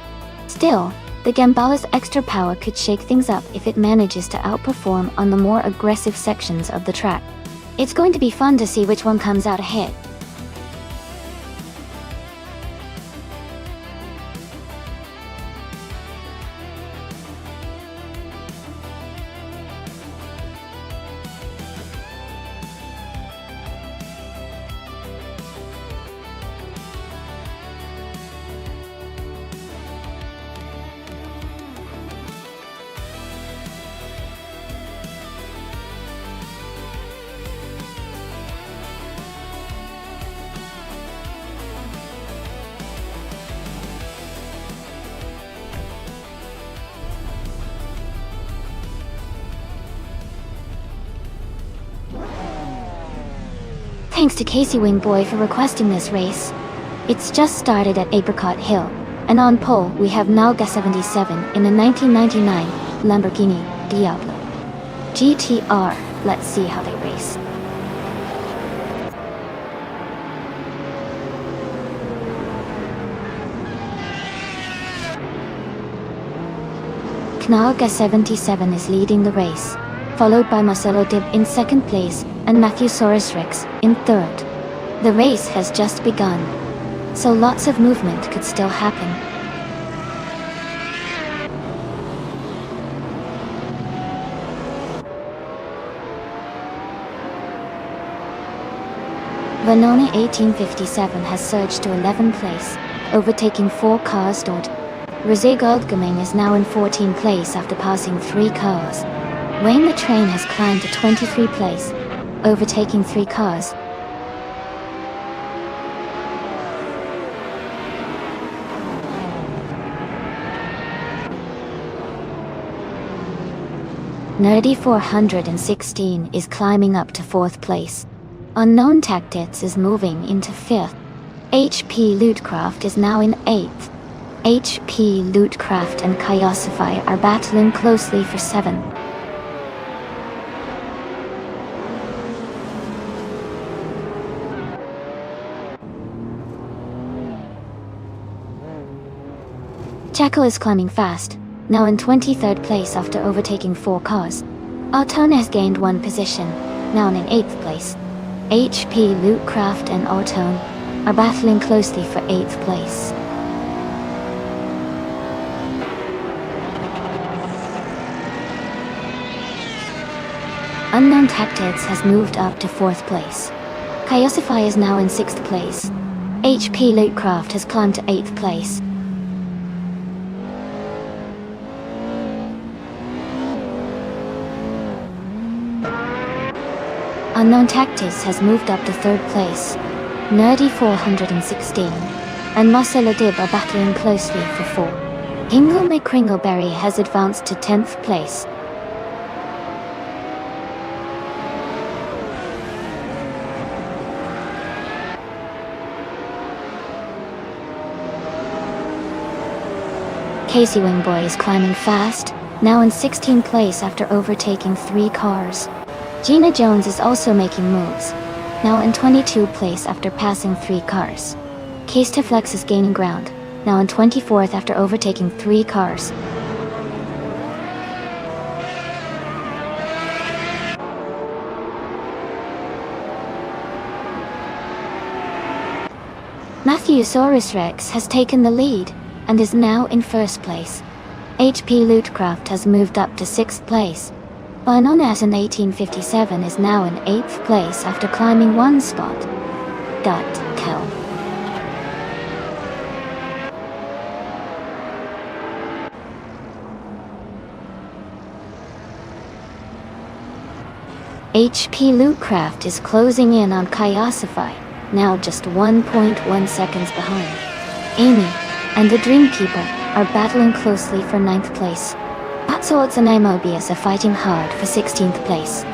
Still, the Gambella's extra power could shake things up if it manages to outperform on the more aggressive sections of the track. It's going to be fun to see which one comes out ahead. Thanks to Casey Wingboy for requesting this race. It's just started at Apricot Hill, and on pole we have Nalga 77 in a 1999 Lamborghini Diablo GTR. Let's see how they race. Nalga 77 is leading the race, followed by Marcelo Dib in second place and Matthew Soros in third. The race has just begun, so lots of movement could still happen. Vanona 1857 has surged to 11th place, overtaking 4 cars. Rosé Goldgaming is now in 14th place after passing 3 cars. Wayne the Train has climbed to 23rd place, overtaking 3 cars. Nerdy 416 is climbing up to 4th place. Unknown Tactics is moving into 5th. HP Lootcraft is now in 8th. HP Lootcraft and Kyosify are battling closely for 7th. Chaco is climbing fast, now in 23rd place after overtaking 4 cars. Autone has gained 1 position, now in 8th place. HP Lootcraft and Autone are battling closely for 8th place. Unknown Tactics has moved up to 4th place. Kyosify is now in 6th place. HP Lootcraft has climbed to 8th place. Unknown Tactics has moved up to 3rd place. Nerdy 416 and Marcelo Dib are battling closely for 4. Hingle McCringleberry has advanced to 10th place. Casey Wingboy is climbing fast, now in 16th place after overtaking 3 cars. Gina Jones is also making moves, now in 22nd place after passing 3 cars. Case to Flex is gaining ground, now in 24th after overtaking 3 cars. Matthewsaurus Rex has taken the lead, and is now in 1st place. HP Lootcraft has moved up to 6th place. Binonas in 1857 is now in 8th place after climbing 1 spot. Kel. HP Lootcraft is closing in on Kyosify, now just 1.1 seconds behind. Amy and the Dreamkeeper are battling closely for 9th place. Patsorts and Amobius are fighting hard for 16th place.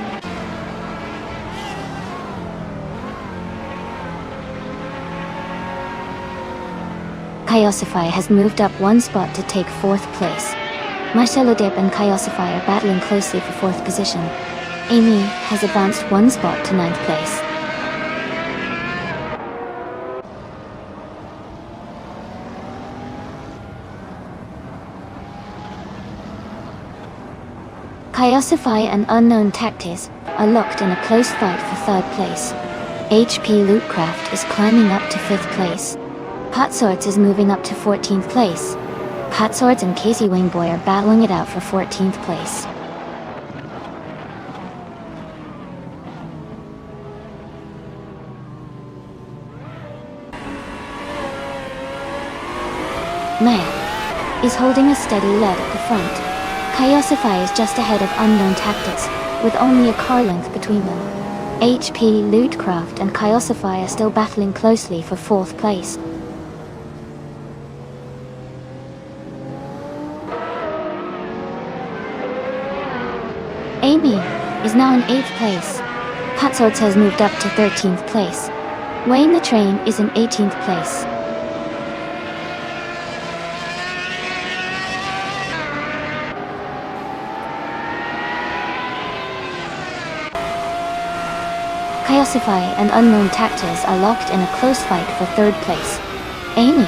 Kyosify has moved up 1 spot to take 4th place. Marcelo Dip and Kyosify are battling closely for 4th position. Amy has advanced 1 spot to 9th place. Kyosify and Unknown Tactis are locked in a close fight for 3rd place. HP Lootcraft is climbing up to 5th place. Patsorts is moving up to 14th place. Patsorts and Casey Wingboy are battling it out for 14th place. Man is holding a steady lead at the front. Kyosify is just ahead of Unknown Tactics, with only a car length between them. HP Lootcraft and Kyosify are still battling closely for 4th place. Amy is now in 8th place. Patsorts has moved up to 13th place. Wayne the Train is in 18th place. Kyosify and Unknown Tactors are locked in a close fight for 3rd place. Amy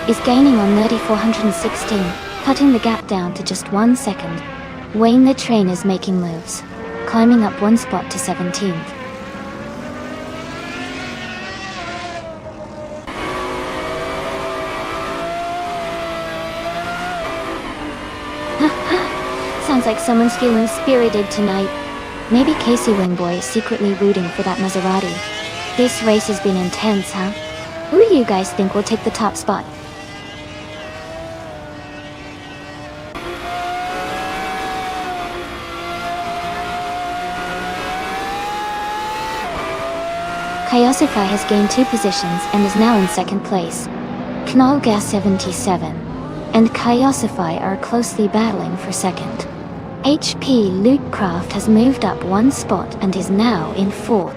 is gaining on 3416, cutting the gap down to just 1 second. Wayne the Train is making moves, climbing up 1 spot to 17th. Sounds like someone's feeling spirited tonight. Maybe Casey Wingboy is secretly rooting for that Maserati. This race has been intense, huh? Who do you guys think will take the top spot? Kyosify has gained 2 positions and is now in 2nd place. Knallgas 77 and Kyosify are closely battling for 2nd. HP Lootcraft has moved up 1 spot and is now in 4th.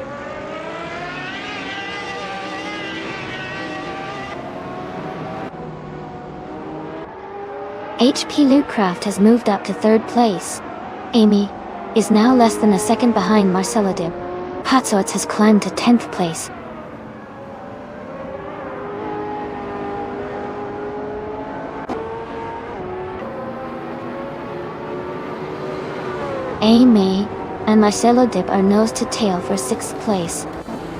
HP Lootcraft has moved up to 3rd place. Amy is now less than a second behind Marcelo Dib. Patsorts has climbed to 10th place. Amy and Marcelo Dip are nose to tail for 6th place.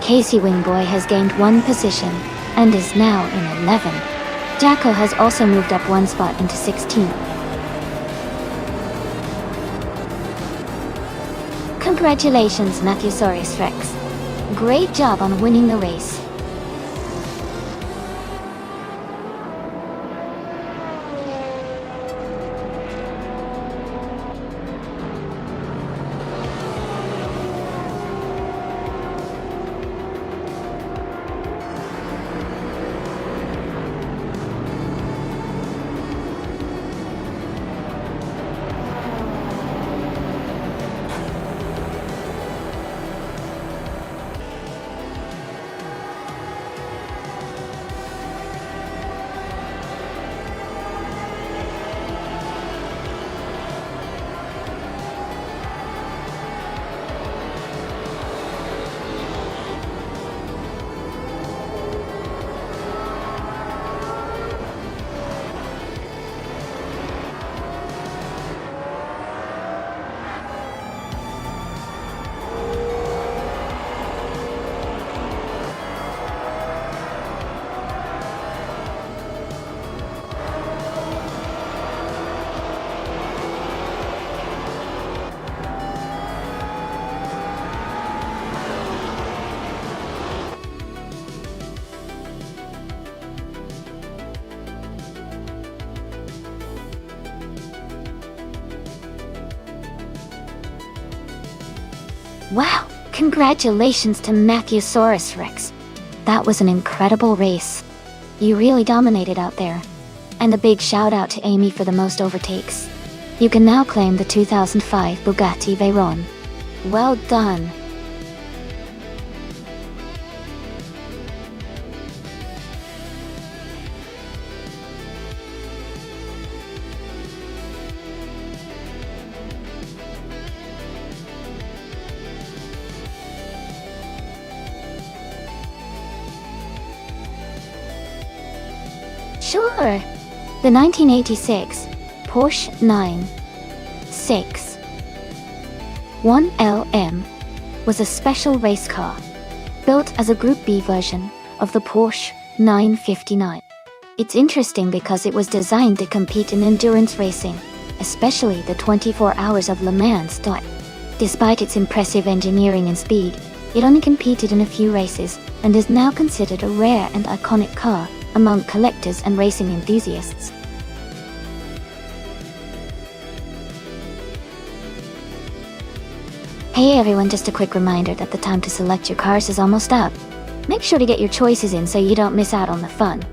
Casey Wingboy has gained 1 position and is now in 11th. Jacko has also moved up 1 spot into 16th. Congratulations, Matthewsaurus Rex. Great job on winning the race. Wow, congratulations to Matthewsaurus Rex. That was an incredible race. You really dominated out there. And a big shout out to Amy for the most overtakes. You can now claim the 2005 Bugatti Veyron. Well done. Sure. The 1986 Porsche 961LM was a special race car, built as a Group B version of the Porsche 959. It's interesting because it was designed to compete in endurance racing, especially the 24 Hours of Le Mans. Despite its impressive engineering and speed, it only competed in a few races and is now considered a rare and iconic car among collectors and racing enthusiasts. Hey everyone, just a quick reminder that the time to select your cars is almost up. Make sure to get your choices in so you don't miss out on the fun.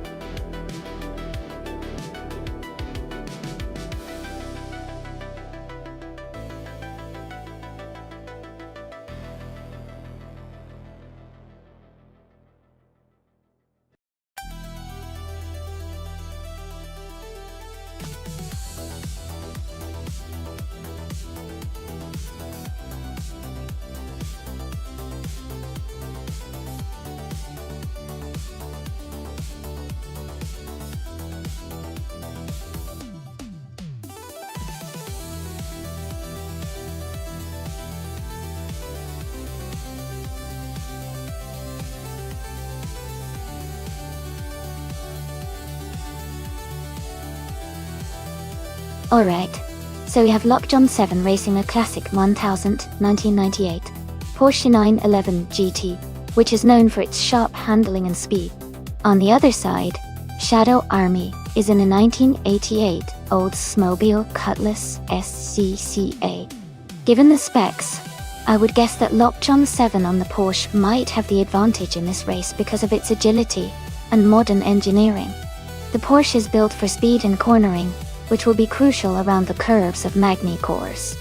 Alright, so we have Lockjaw 7 racing a classic 1998 Porsche 911 GT, which is known for its sharp handling and speed. On the other side, Shadow Army is in a 1988 Oldsmobile Cutlass SCCA. Given the specs, I would guess that Lockjaw 7 on the Porsche might have the advantage in this race because of its agility and modern engineering. The Porsche is built for speed and cornering, which will be crucial around the curves of Magny course.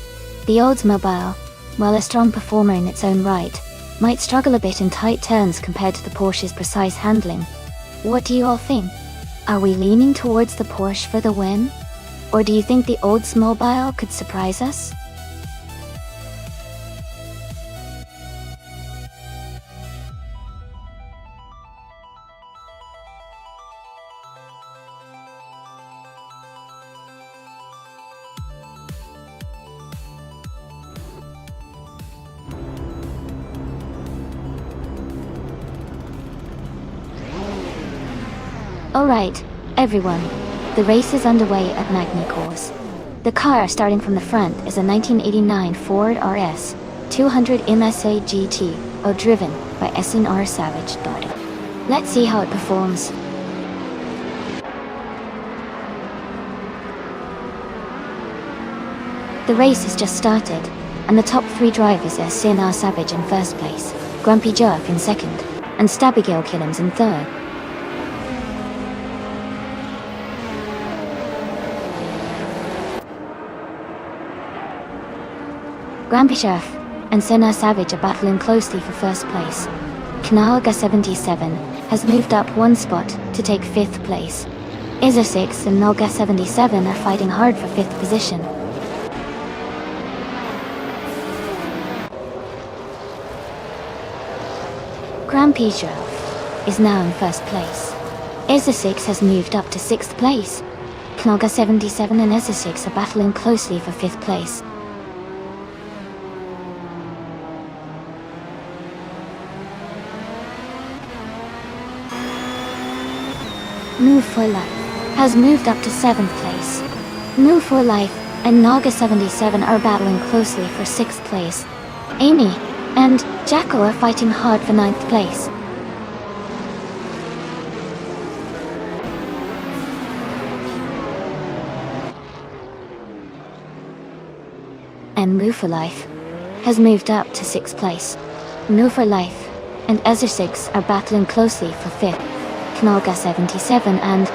The Oldsmobile, while a strong performer in its own right, might struggle a bit in tight turns compared to the Porsche's precise handling. What do you all think? Are we leaning towards the Porsche for the win? Or do you think the Oldsmobile could surprise us? Alright, everyone, the race is underway at Magny course. The car starting from the front is a 1989 Ford RS 200 MSA GT, driven by SNR Savage. Let's see how it performs. The race has just started, and the top three drivers are SNR Savage in first place, Grumpy Jerk in second, and Stabigale Killams in third. Grumpy Jerk and Senna Savage are battling closely for first place. Knalga 77 has moved up one spot to take fifth place. Izza 6 and Nalga 77 are fighting hard for fifth position. Grumpy Jerk is now in first place. Izza 6 has moved up to sixth place. Knalga 77 and Izza 6 are battling closely for fifth place. Move for Life has moved up to 7th place. Move for Life and Naga 77 are battling closely for 6th place. Amy and Jacko are fighting hard for 9th place. And Move for Life has moved up to 6th place. No for Life and Ezra6 are battling closely for 5th. Knolga 77 and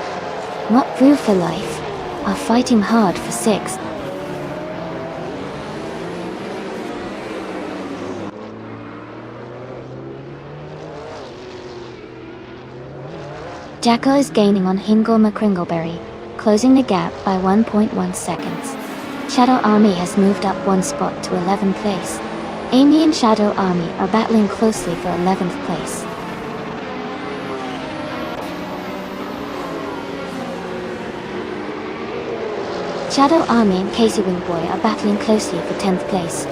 What Brew for Life are fighting hard for 6th. Jackal is gaining on Hingle McCringleberry, closing the gap by 1.1 seconds. Shadow Army has moved up 1 spot to 11th place. Amy and Shadow Army are battling closely for 11th place. Shadow Army and Casey Wingboy are battling closely for 10th place.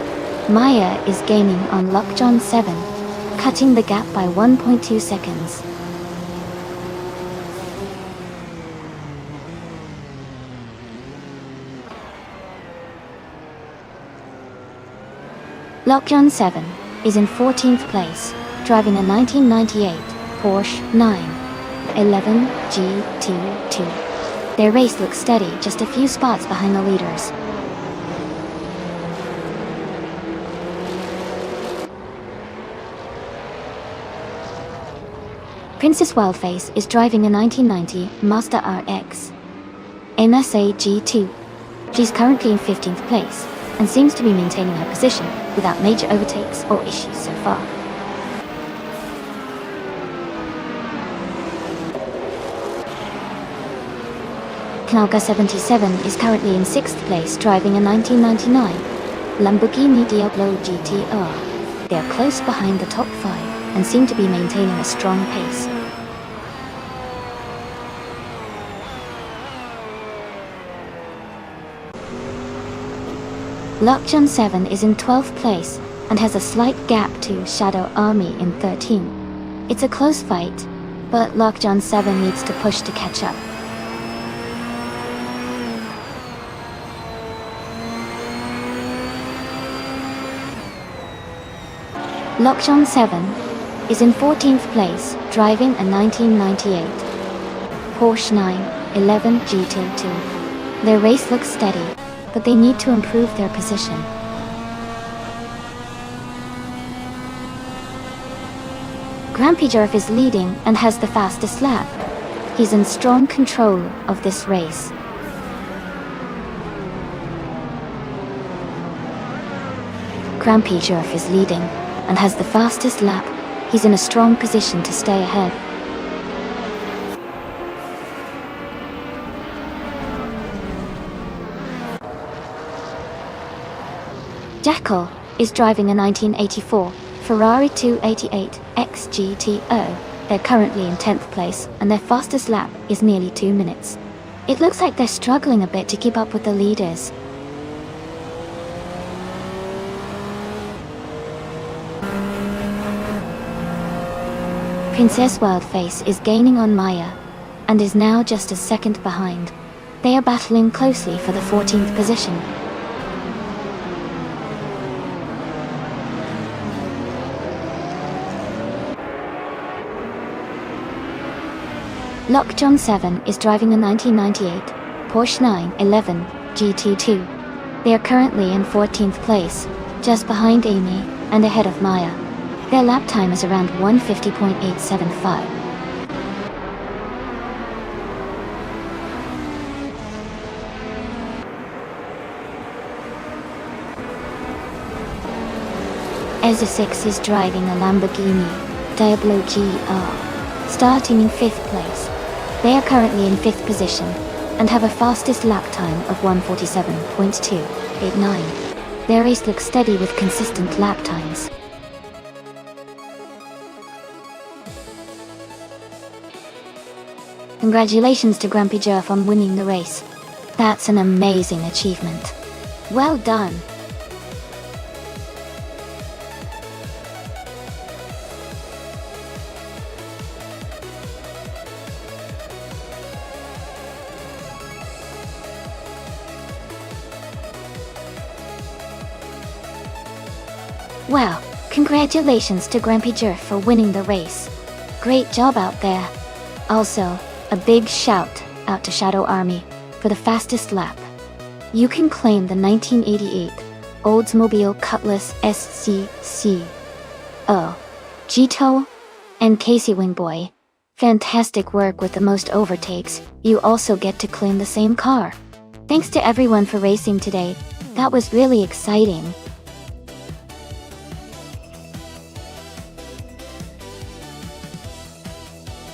Maya is gaining on Lockjohn 7, cutting the gap by 1.2 seconds. Lockjohn 7 is in 14th place, driving a 1998 Porsche 911 G22. Their race looks steady, just a few spots behind the leaders. Princess Wildface is driving a 1990 Mazda RX NSA G2. She's currently in 15th place and seems to be maintaining her position without major overtakes or issues so far. Knolga 77 is currently in 6th place, driving a 1999 Lamborghini Diablo GTR. They are close behind the top 5 and seem to be maintaining a strong pace. Lockjohn 7 is in 12th place and has a slight gap to Shadow Army in 13. It's a close fight, but Lockjohn 7 needs to push to catch up. Lockjohn 7 is in 14th place, driving a 1998 Porsche 911 GT2. Their race looks steady, but they need to improve their position. Grampy Jerf is leading and has the fastest lap. He's in strong control of this race. Grampy Jerf is leading and has the fastest lap. He's in a strong position to stay ahead. Jackal is driving a 1984 Ferrari 288 XGTO. They're currently in 10th place and their fastest lap is nearly 2 minutes. It looks like they're struggling a bit to keep up with the leaders. Princess Wildface is gaining on Maya and is now just a second behind. They are battling closely for the 14th position. Lockjohn 7 is driving a 1998 Porsche 911 GT2. They are currently in 14th place, just behind Amy and ahead of Maya. Their lap time is around 150.875. Ezra6 is driving a Lamborghini Diablo GR, starting in 5th place. They are currently in 5th position and have a fastest lap time of 147.289. Their race looks steady with consistent lap times. Congratulations to Grumpy Jerf on winning the race. That's an amazing achievement. Well done. Well, congratulations to Grumpy Jerf for winning the race. Great job out there. Also, a big shout out to Shadow Army for the fastest lap. You can claim the 1988 Oldsmobile Cutlass SCC. Oh, Gito and Casey Wingboy. Fantastic work with the most overtakes. You also get to claim the same car. Thanks to everyone for racing today. That was really exciting.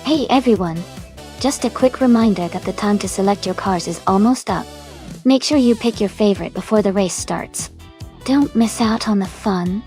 Hey everyone! Just a quick reminder that the time to select your cars is almost up. Make sure you pick your favorite before the race starts. Don't miss out on the fun.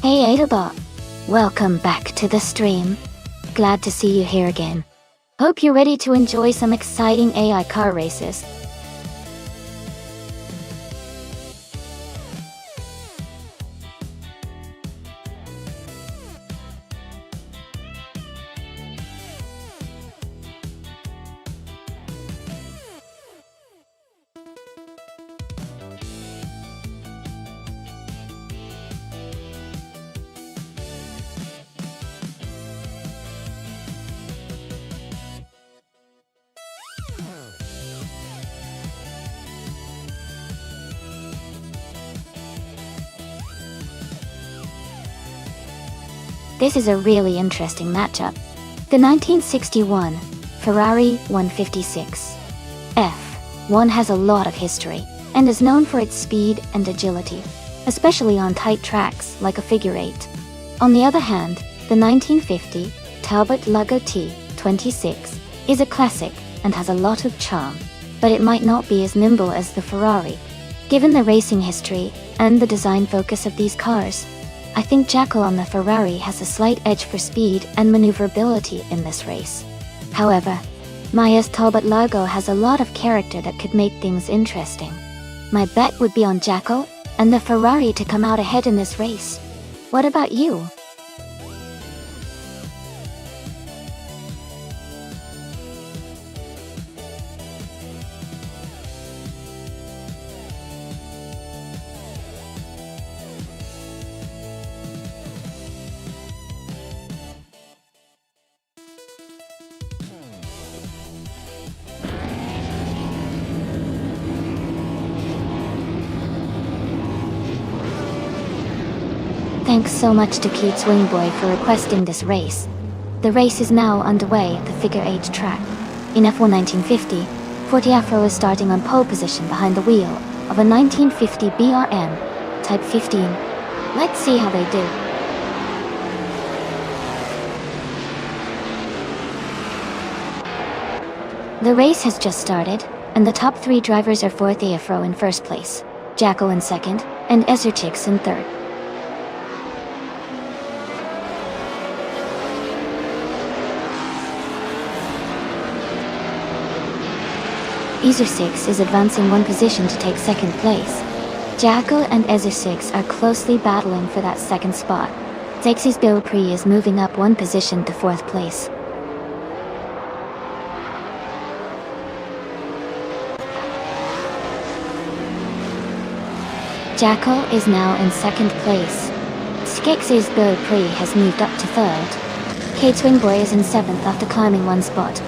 Hey Adabot! Welcome back to the stream. Glad to see you here again. Hope you're ready to enjoy some exciting AI car races. This is a really interesting matchup. The 1961 Ferrari 156 F1 has a lot of history, and is known for its speed and agility, especially on tight tracks like a figure eight. On the other hand, the 1950 Talbot Lago T26 is a classic and has a lot of charm, but it might not be as nimble as the Ferrari. Given the racing history and the design focus of these cars, I think Jackal on the Ferrari has a slight edge for speed and maneuverability in this race. However, Maya's Talbot Lago has a lot of character that could make things interesting. My bet would be on Jackal and the Ferrari to come out ahead in this race. What about you? Thanks so much to Keats Wingboy for requesting this race. The race is now underway at the figure 8 track. In F1 1950, Forte Afro is starting on pole position behind the wheel of a 1950 BRM Type 15. Let's see how they do. The race has just started, and the top 3 drivers are Forte Afro in first place, Jackal in second, and Ezerchix in third. Ezerchix is advancing one position to take second place. Jackal and Ezerchix are closely battling for that second spot. Zexy's Beaupré is moving up one position to fourth place. Jackal is now in second place. Skexy's Beaupré has moved up to third. Kate Wingboy is in seventh after climbing one spot.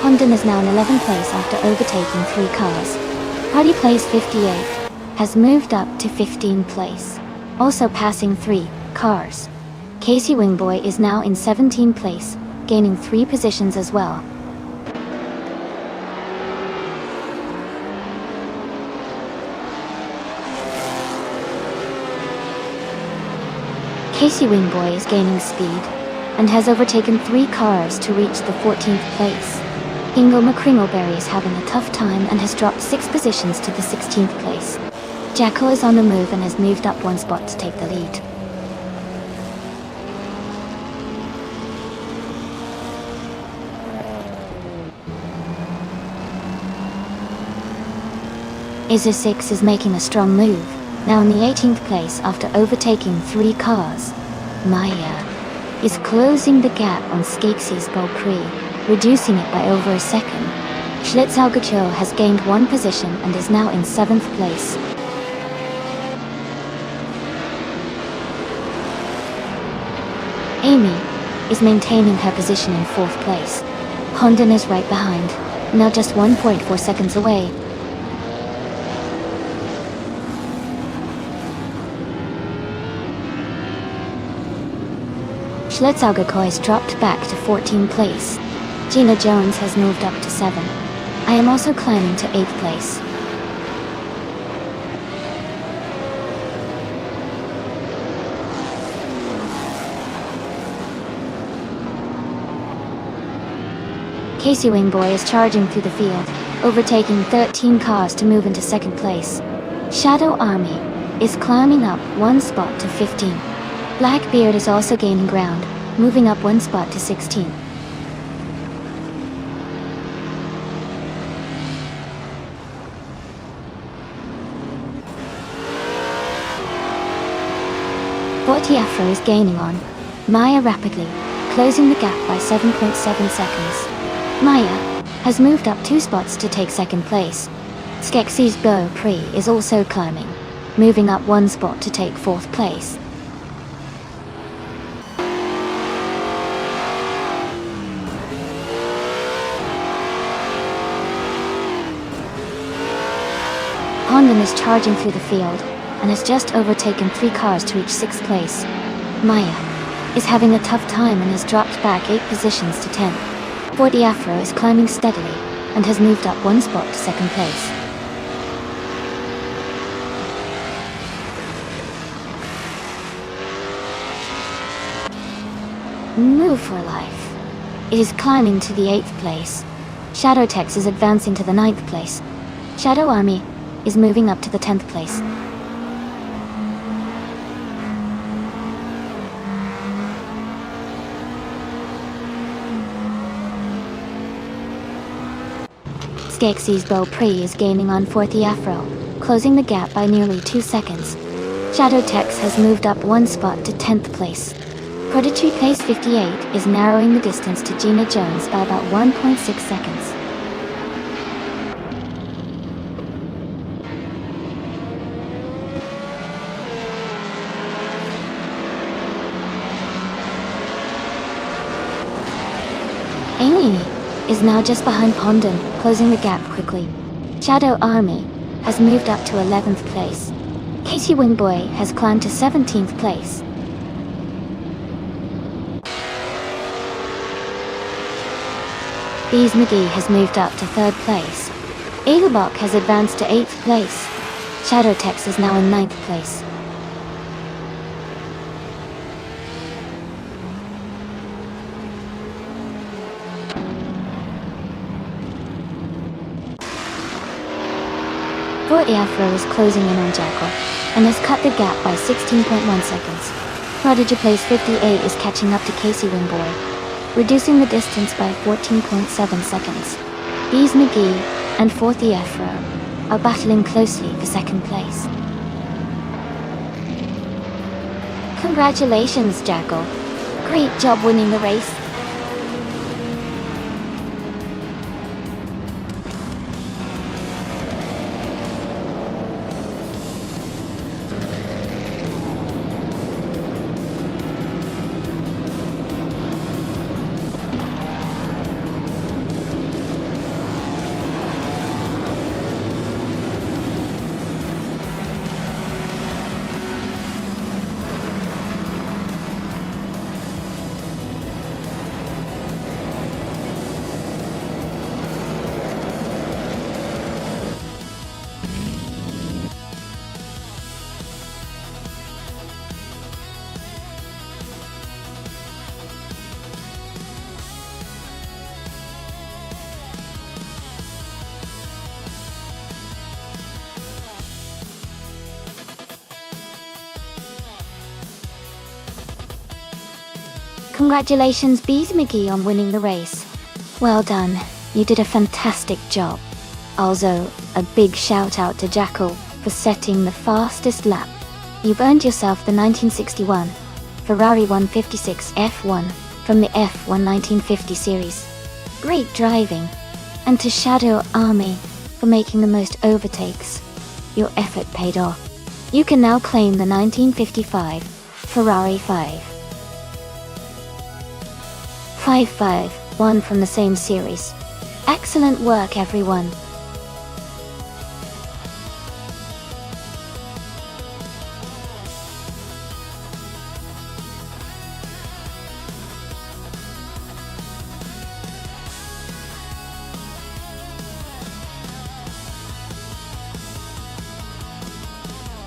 Condon is now in 11th place after overtaking 3 cars. Party Place 58 has moved up to 15th place, also passing 3 cars. Casey Wingboy is now in 17th place, gaining 3 positions as well. Casey Wingboy is gaining speed, and has overtaken 3 cars to reach the 14th place. Ingo McCringleberry is having a tough time and has dropped 6 positions to the 16th place. Jacko is on the move and has moved up 1 spot to take the lead. Izu 6 is making a strong move, now in the 18th place after overtaking 3 cars. Maya is closing the gap on Skeksis Beaupré, reducing it by over a second. Schlitzaugacho has gained 1 position and is now in 7th place. Amy is maintaining her position in 4th place. Hondan is right behind, now just 1.4 seconds away. Schlitzaugacho has dropped back to 14th place. Gina Jones has moved up to 7. I am also climbing to 8th place. Casey Wingboy is charging through the field, overtaking 13 cars to move into 2nd place. Shadow Army is climbing up 1 spot to 15. Blackbeard is also gaining ground, moving up 1 spot to 16. Forty Afro is gaining on Maya rapidly, closing the gap by 7.7 seconds. Maya has moved up 2 spots to take 2nd place. Skeksis Beaupré is also climbing, moving up 1 spot to take 4th place. Hondan is charging through the field and has just overtaken 3 cars to reach 6th place. Maya is having a tough time and has dropped back 8 positions to 10th. Forty Afro is climbing steadily and has moved up 1 spot to 2nd place. Move for Life. It is climbing to the 8th place. Shadow Tex is advancing to the 9th place. Shadow Army is moving up to the 10th place. Skeksis Beaupré is gaining on Forty Afro, closing the gap by nearly 2 seconds. Shadow Tex has moved up 1 spot to 10th place. Prodigy Pace 58 is narrowing the distance to Gina Jones by about 1.6 seconds. Amy is now just behind Hondan, closing the gap quickly. Shadow Army has moved up to 11th place. Casey Wingboy has climbed to 17th place. Bees McGee has moved up to 3rd place. Eaglebach has advanced to 8th place. Shadow Tex is now in 9th place. Forty Afro is closing in on Jackal and has cut the gap by 16.1 seconds. Prodigy Place 58 is catching up to Casey Wingboy, reducing the distance by 14.7 seconds. Bees McGee and Forty Afro are battling closely for 2nd place. Congratulations, Jackal. Great job winning the race. Congratulations Bees McGee on winning the race. Well done, you did a fantastic job. Also, a big shout out to Jackal for setting the fastest lap. You've earned yourself the 1961 Ferrari 156 F1 from the F1 1950 series. Great driving. And to Shadow Army for making the most overtakes. Your effort paid off. You can now claim the 1955 Ferrari 551 from the same series. Excellent work, everyone.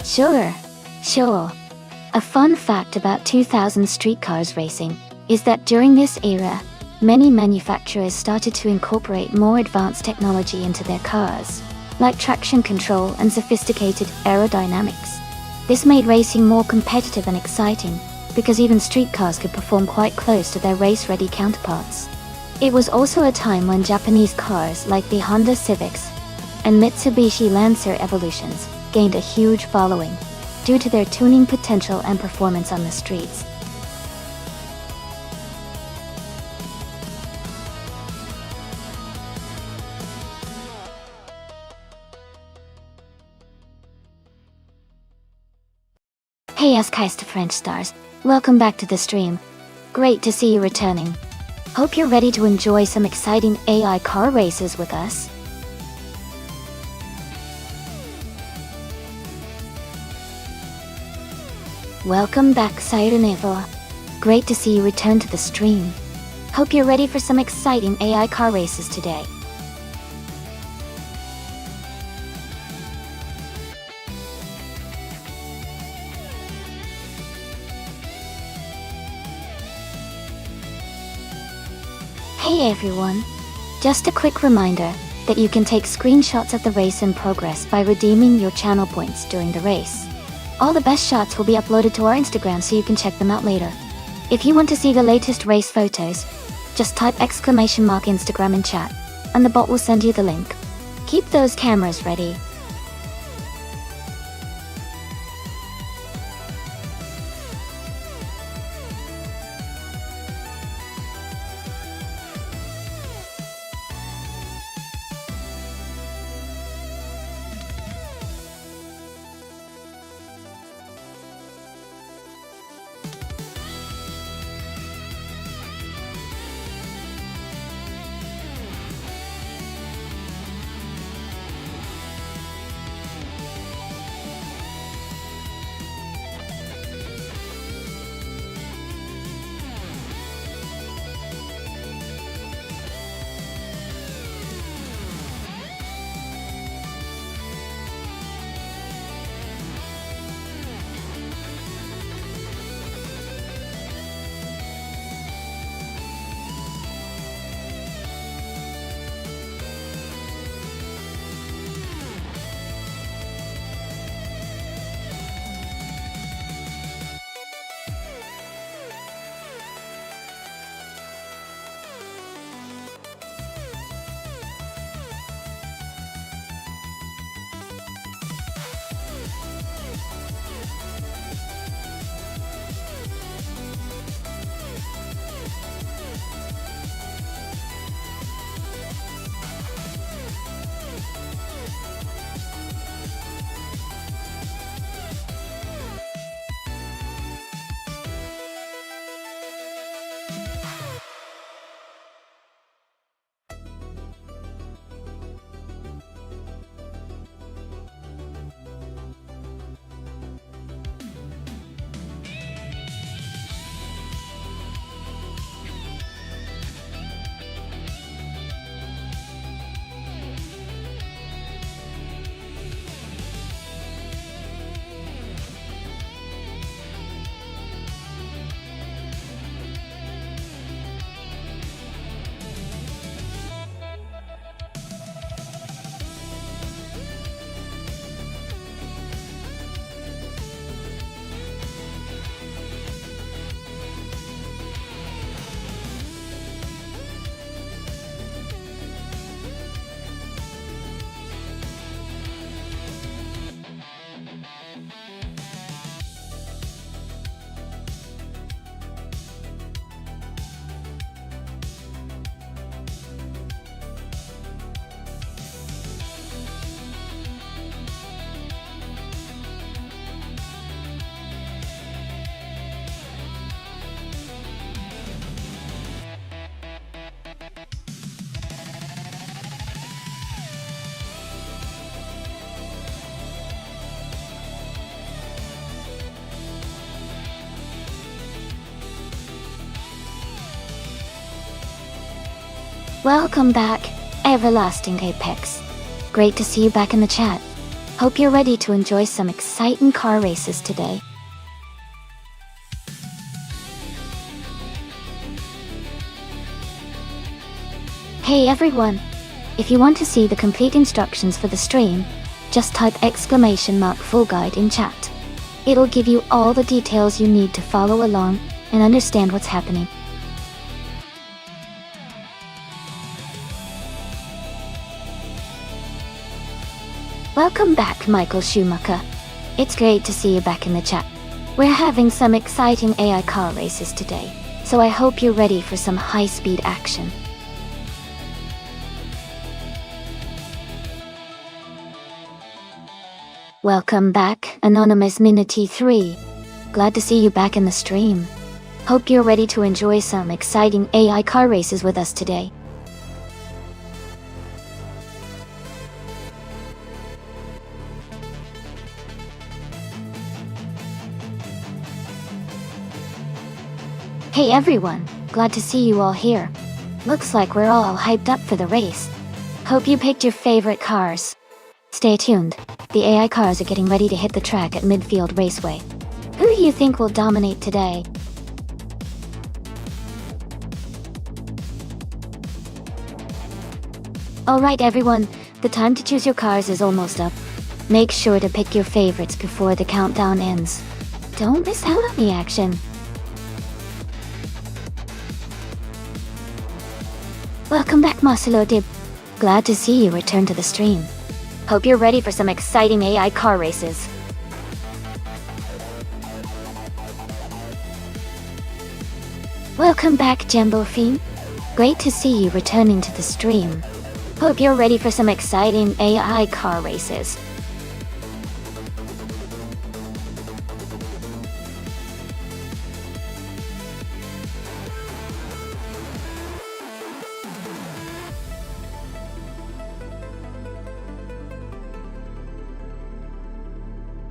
Sure. A fun fact about 2000 streetcars racing is that during this era, many manufacturers started to incorporate more advanced technology into their cars, like traction control and sophisticated aerodynamics. This made racing more competitive and exciting, because even streetcars could perform quite close to their race-ready counterparts. It was also a time when Japanese cars like the Honda Civics and Mitsubishi Lancer Evolutions gained a huge following due to their tuning potential and performance on the streets. Hey Skies to French stars, welcome back to the stream. Great to see you returning. Hope you're ready to enjoy some exciting AI car races with us. Welcome back, Siren Evo. Great to see you return to the stream. Hope you're ready for some exciting AI car races today. Hey everyone! Just a quick reminder that you can take screenshots of the race in progress by redeeming your channel points during the race. All the best shots will be uploaded to our Instagram so you can check them out later. If you want to see the latest race photos, just type !Instagram in chat, and the bot will send you the link. Keep those cameras ready. Welcome back, Everlasting Apex. Great to see you back in the chat. Hope you're ready to enjoy some exciting car races today. Hey everyone! If you want to see the complete instructions for the stream, just type !full guide in chat. It'll give you all the details you need to follow along and understand what's happening. Welcome back, Michael Schumacher. It's great to see you back in the chat. We're having some exciting AI car races today, so I hope you're ready for some high-speed action. Welcome back, Anonymous Minity 3. Glad to see you back in the stream. Hope you're ready to enjoy some exciting AI car races with us today. Hey everyone, glad to see you all here. Looks like we're all hyped up for the race. Hope you picked your favorite cars. Stay tuned, the AI cars are getting ready to hit the track at Midfield Raceway. Who do you think will dominate today? Alright everyone, the time to choose your cars is almost up. Make sure to pick your favorites before the countdown ends. Don't miss out on the action. Welcome back, Marcelo Dib. Glad to see you return to the stream. Hope you're ready for some exciting AI car races. Welcome back, Jumbo Fiend. Great to see you returning to the stream. Hope you're ready for some exciting AI car races.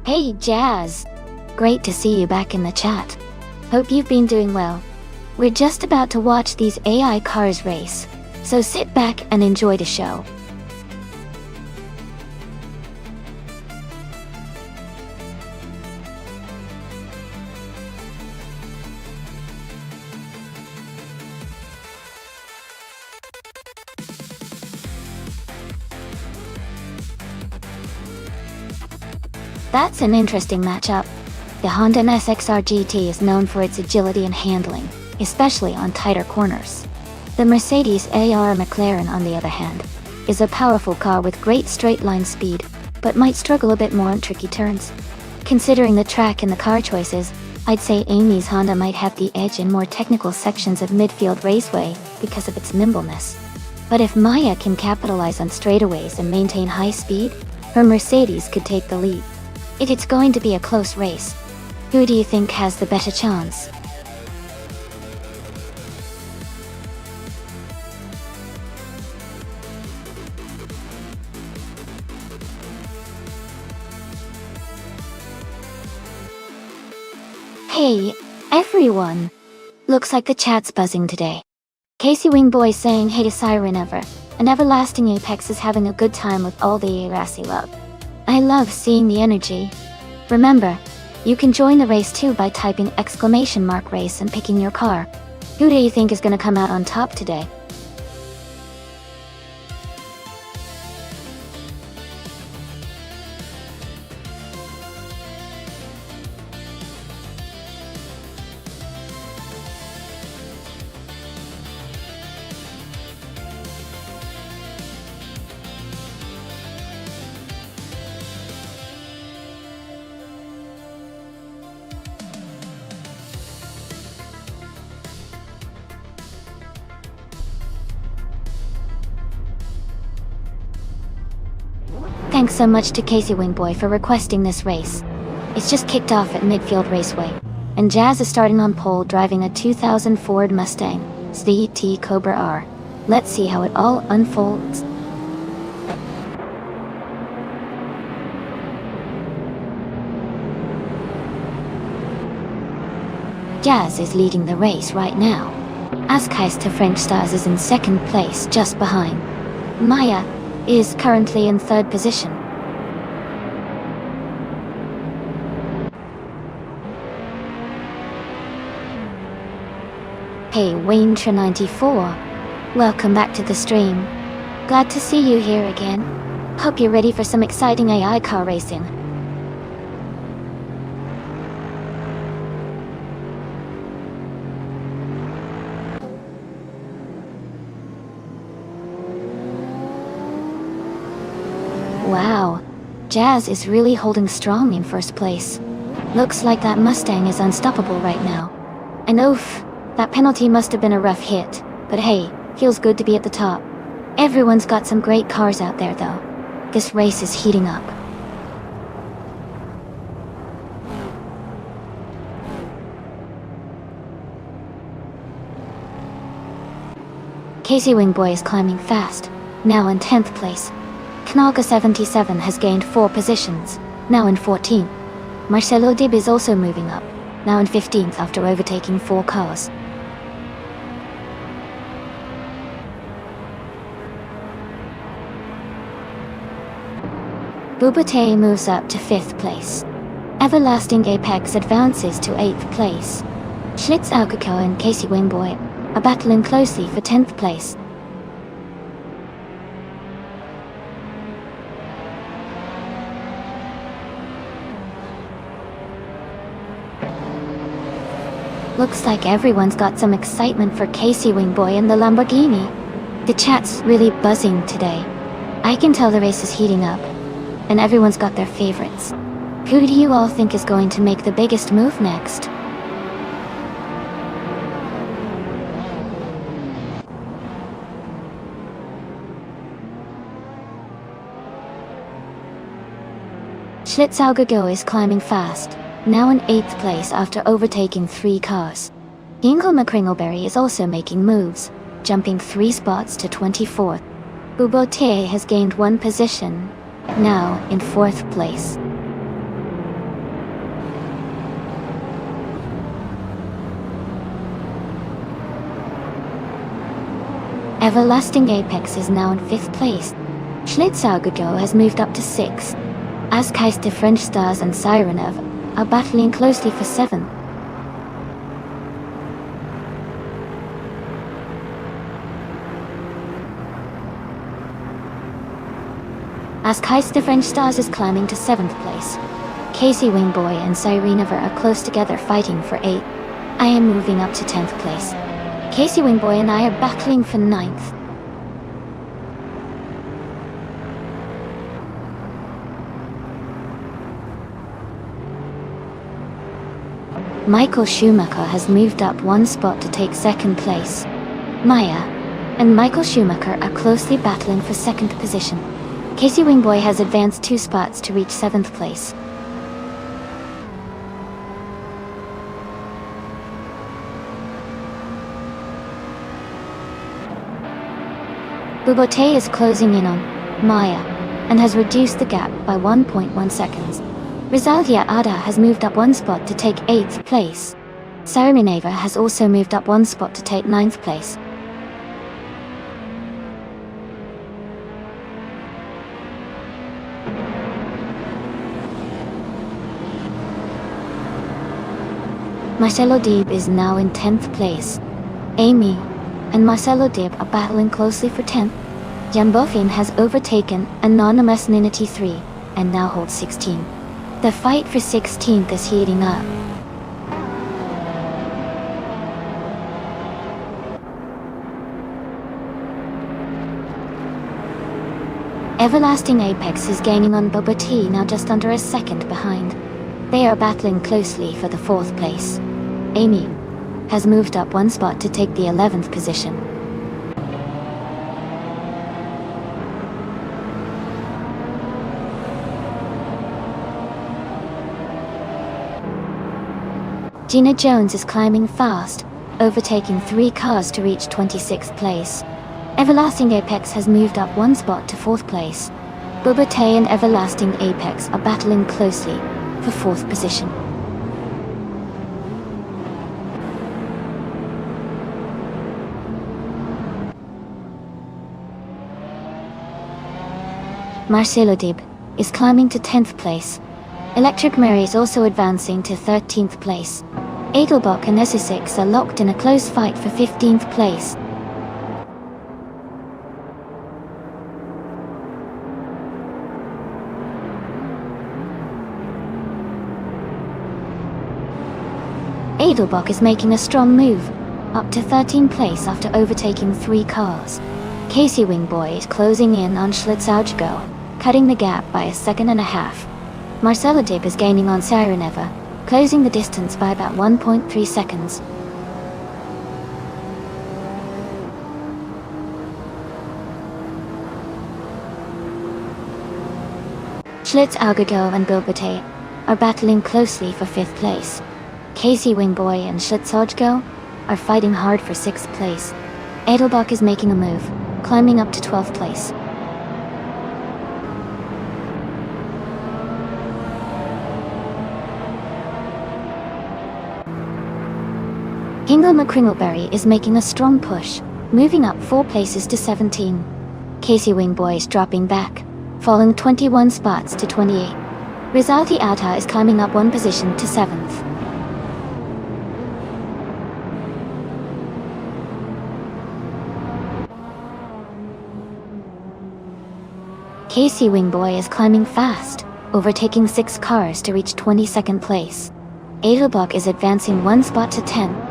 Hey Jazz! Great to see you back in the chat. Hope you've been doing well. We're just about to watch these AI cars race, so sit back and enjoy the show. That's an interesting matchup. The Honda SXR GT is known for its agility and handling, especially on tighter corners. The Mercedes AR McLaren, on the other hand, is a powerful car with great straight-line speed, but might struggle a bit more on tricky turns. Considering the track and the car choices, I'd say Amy's Honda might have the edge in more technical sections of Midfield Raceway because of its nimbleness. But if Maya can capitalize on straightaways and maintain high speed, her Mercedes could take the lead. It's going to be a close race. Who do you think has the better chance? Hey, everyone! Looks like the chat's buzzing today. Casey Wingboy saying hey to Siren Ever, and Everlasting Apex is having a good time with all the Irasi love. I love seeing the energy. Remember, you can join the race too by typing !race and picking your car. Who do you think is gonna come out on top today? Thanks so much to Casey Wingboy for requesting this race. It's just kicked off at Midfield Raceway, and Jazz is starting on pole driving a 2000 Ford Mustang CT Cobra R. Let's see how it all unfolds. Jazz is leading the race right now. Askais to French Stars is in second place, just behind. Maya is currently in third position. Hey Wayne94, welcome back to the stream. Glad to see you here again. Hope you're ready for some exciting AI car racing. Wow, Jazz is really holding strong in first place. Looks like that Mustang is unstoppable right now. And oof, that penalty must have been a rough hit, but hey, feels good to be at the top. Everyone's got some great cars out there though. This race is heating up. Casey Wingboy is climbing fast, now in 10th place. Knalga77 has gained 4 positions, now in 14th. Marcelo Dib is also moving up, now in 15th after overtaking 4 cars. Bubate moves up to 5th place. Everlasting Apex advances to 8th place. Schlitz Alcaco and Casey Wingboy are battling closely for 10th place. Looks like everyone's got some excitement for Casey Wingboy and the Lamborghini. The chat's really buzzing today. I can tell the race is heating up, and everyone's got their favorites. Who do you all think is going to make the biggest move next? Schlitzaugago is climbing fast, now in 8th place after overtaking 3 cars. Ingo McCringleberry is also making moves, jumping 3 spots to 24th. Bubote has gained 1 position, now in 4th place. Everlasting Apex is now in 5th place. Schlitzaugago has moved up to 6th. Askais de French Stars and Sirenov are battling closely for 7th. Askais de French Stars is climbing to 7th place. Casey Wingboy and Sirenov are close together fighting for 8th. I am moving up to 10th place. Casey Wingboy and I are battling for 9th. Michael Schumacher has moved up 1 spot to take 2nd place. Maya and Michael Schumacher are closely battling for 2nd position. Casey Wingboy has advanced 2 spots to reach 7th place. Bubote is closing in on Maya and has reduced the gap by 1.1 seconds. Rizaldia Ada has moved up 1 spot to take 8th place. Saramineva has also moved up 1 spot to take 9th place. Marcelo Dib is now in 10th place. Amy and Marcelo Dib are battling closely for 10th. Jambofin has overtaken Anonymous Ninity 3 and now holds 16th. The fight for 16th is heating up. Everlasting Apex is gaining on Bubba T, now just under a second behind. They are battling closely for the 4th place. Amy has moved up 1 spot to take the 11th position. Gina Jones is climbing fast, overtaking 3 cars to reach 26th place. Everlasting Apex has moved up 1 spot to 4th place. Bubba Tay and Everlasting Apex are battling closely for 4th position. Marcelo Dib is climbing to 10th place. Electric Mary is also advancing to 13th place. Edelbach and SSX are locked in a close fight for 15th place. Edelbach is making a strong move, up to 13th place after overtaking 3 cars. Casey Wingboy is closing in on Schlitzaugo, cutting the gap by 1.5 seconds. Marcelo Dib is gaining on Sireneva, closing the distance by about 1.3 seconds. Schlitzaugo and Bilbate are battling closely for 5th place. Casey Wingboy and Schlitzaugo are fighting hard for 6th place. Edelbach is making a move, climbing up to 12th place. Hingle McCringleberry is making a strong push, moving up 4 places to 17. Casey Wingboy is dropping back, falling 21 spots to 28. Rizalti Alta is climbing up 1 position to 7th. Casey Wingboy is climbing fast, overtaking 6 cars to reach 22nd place. Edelbach is advancing 1 spot to 10.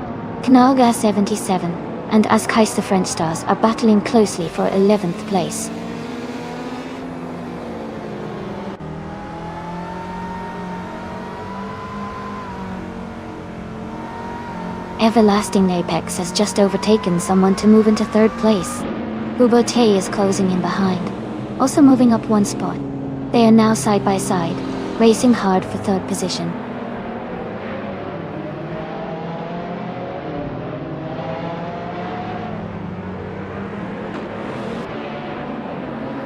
Knalga 77 and Askais the French Stars are battling closely for 11th place. Everlasting Apex has just overtaken someone to move into 3rd place. Bubote is closing in behind, also moving up 1 spot. They are now side by side, racing hard for 3rd position.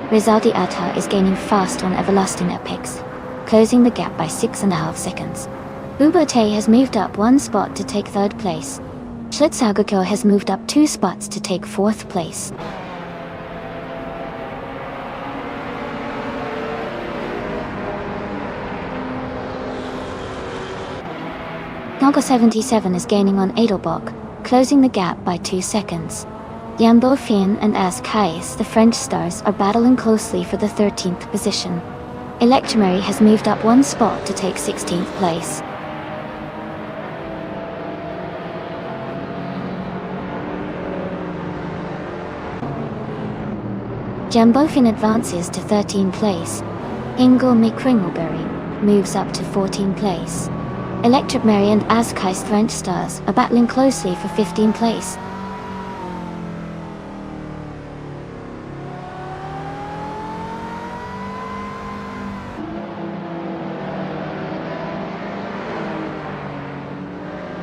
Rizaldi Atta is gaining fast on Everlasting Apex, closing the gap by 6.5 seconds. Bubote has moved up 1 spot to take 3rd place. Schlitzaugo has moved up 2 spots to take 4th place. Knalga 77 is gaining on Edelbach, closing the gap by 2 seconds. Yambo Fien and Askais, the French Stars, are battling closely for the 13th position. Electromary has moved up 1 spot to take 16th place. Jambo Fien advances to 13th place. Ingle McCringleberry moves up to 14th place. Electric Mary and Askais French Stars are battling closely for 15th place.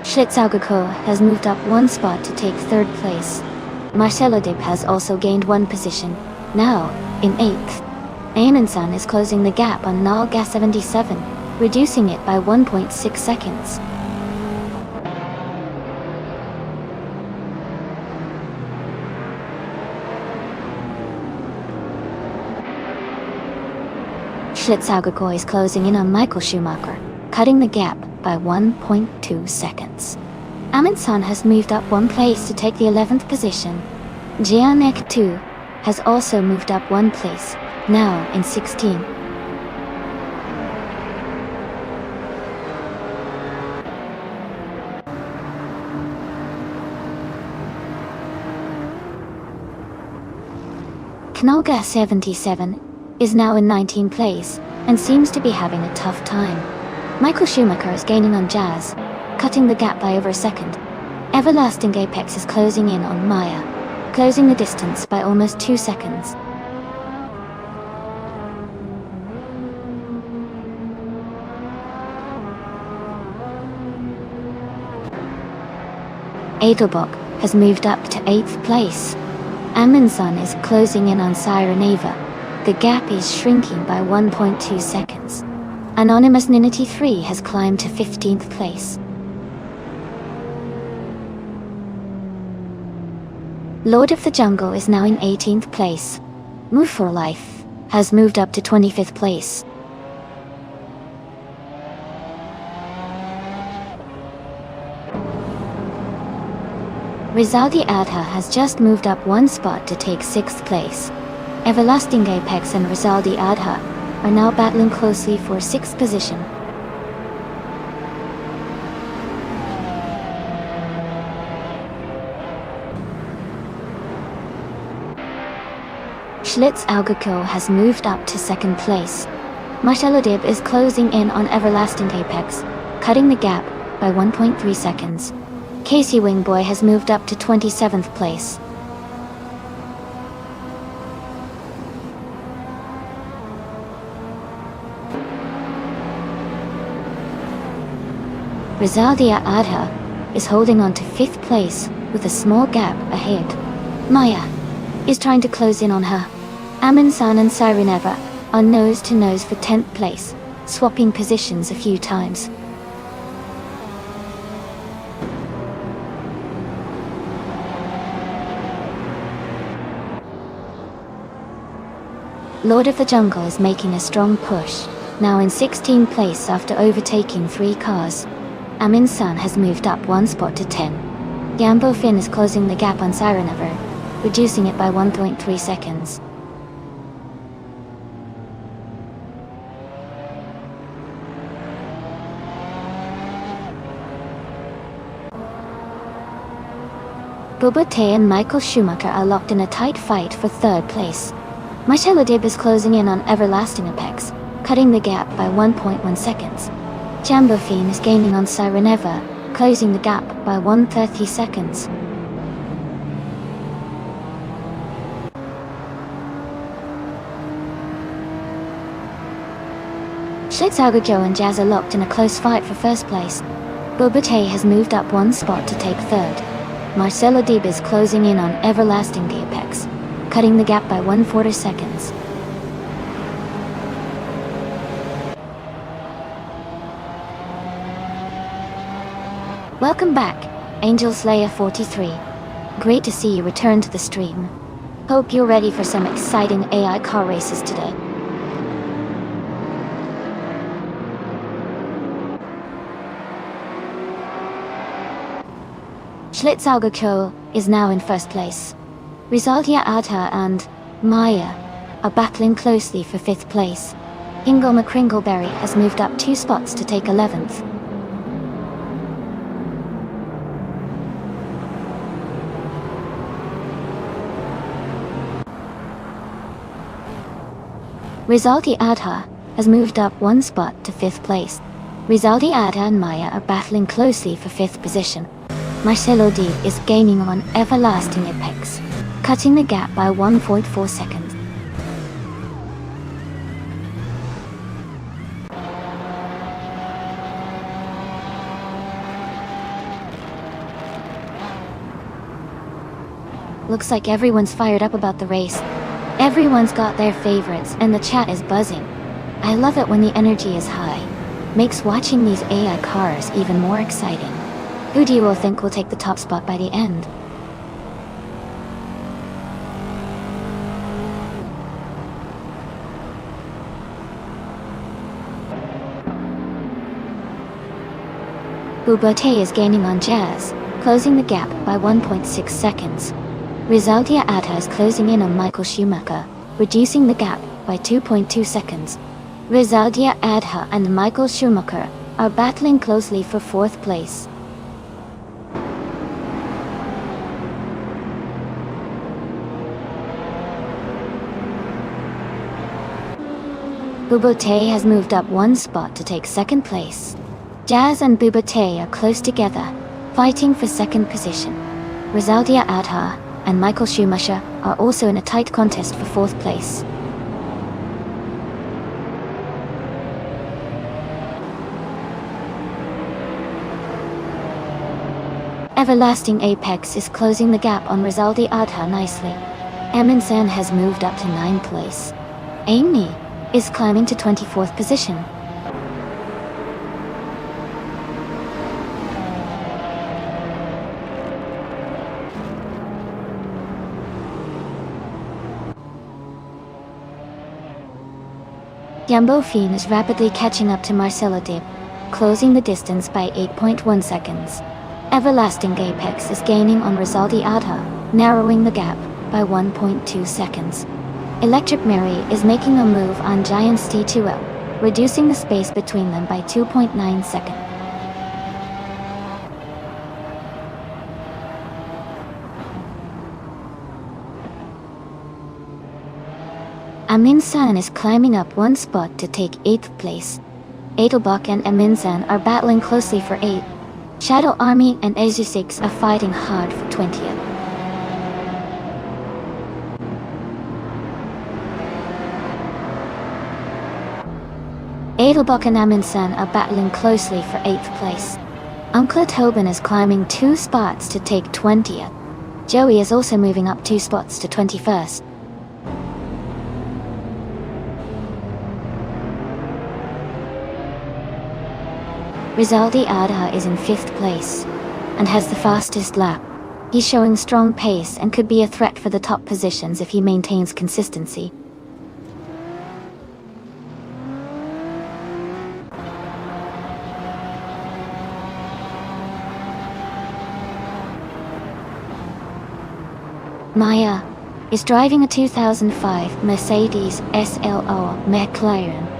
Schlitzaugo has moved up 1 spot to take 3rd place. Marcelo Dib has also gained 1 position, now in 8th. Amundsen is closing the gap on Nalga 77, reducing it by 1.6 seconds. Schlitzaugo is closing in on Michael Schumacher, cutting the gap by 1.2 seconds. Amundsen has moved up 1 place to take the 11th position. Gianek 2 has also moved up 1 place, now in 16. Knalga 77 is now in 19th place and seems to be having a tough time. Michael Schumacher is gaining on Jazz, cutting the gap by over a second. Everlasting Apex is closing in on Maya, closing the distance by almost 2 seconds. Edelbach has moved up to 8th place. Amundsen is closing in on Sireneva. The gap is shrinking by 1.2 seconds. Anonymous Ninity 3 has climbed to 15th place. Lord of the Jungle is now in 18th place. Move for Life has moved up to 25th place. Rizaldi Adha has just moved up one spot to take 6th place. Everlasting Apex and Rizaldi Adha are now battling closely for 6th position. Schlitz Algaco has moved up to 2nd place. Marcelodib is closing in on Everlasting Apex, cutting the gap by 1.3 seconds. Casey Wingboy has moved up to 27th place. Rizaldia Adha is holding on to 5th place with a small gap ahead. Maya is trying to close in on her. Amin-san and Sireneva are nose to nose for 10th place, swapping positions a few times. Lord of the Jungle is making a strong push, now in 16th place after overtaking 3 cars. Amin-san has moved up 1 spot to 10. Yambo Finn is closing the gap on Sireneva, reducing it by 1.3 seconds. Bubate and Michael Schumacher are locked in a tight fight for 3rd place. Marcelodib is closing in on Everlasting Apex, cutting the gap by 1.1 seconds. Jambofine is gaining on Sireneva, closing the gap by 130 seconds. Schlitzaugerjo and Jazz are locked in a close fight for 1st place. Bubate has moved up 1 spot to take 3rd. Marcelodib is closing in on Everlasting Apex, cutting the gap by 140 seconds. Welcome back, Angel Slayer 43. Great to see you return to the stream. Hope you're ready for some exciting AI car races today. Schlitzaugerko is now in 1st place. Rizaldia Adha and Maya are battling closely for 5th place. Ingoma Kringleberry has moved up 2 spots to take 11th. Rizaldi Adha has moved up 1 spot to 5th place. Rizaldi Adha and Maya are battling closely for 5th position. Marcelo D is gaining on Everlasting Apex, cutting the gap by 1.4 seconds. Looks like everyone's fired up about the race. Everyone's got their favorites and the chat is buzzing. I love it when the energy is high. Makes watching these AI cars even more exciting. Who do you all think will take the top spot by the end? Bubate is gaining on Jazz, closing the gap by 1.6 seconds. Rizaldia Adha is closing in on Michael Schumacher, reducing the gap by 2.2 seconds. Rizaldia Adha and Michael Schumacher are battling closely for 4th place. Bubate has moved up 1 spot to take 2nd place. Jazz and Bubate are close together, fighting for 2nd position. Rizaldia Adha and Michael Schumacher are also in a tight contest for 4th place. Everlasting Apex is closing the gap on Rizaldi Adha nicely. Emin-san has moved up to 9th place. Amy is climbing to 24th position. Jumbo Fiend is rapidly catching up to Marcelo Dib, closing the distance by 8.1 seconds. Everlasting Apex is gaining on Rizaldi Adha, narrowing the gap by 1.2 seconds. Electric Mary is making a move on Giants T2L, reducing the space between them by 2.9 seconds. Amin San is climbing up one spot to take 8th place. Edelbach and Amin San are battling closely for 8th. Shadow Army and Azu6 are fighting hard for 20th. Edelbach and Amin San are battling closely for 8th place. Uncle Tobin is climbing 2 spots to take 20th. Joey is also moving up 2 spots to 21st. Rizaldi Adha is in 5th place, and has the fastest lap. He's showing strong pace and could be a threat for the top positions if he maintains consistency. Maya is driving a 2005 Mercedes SLO McLaren.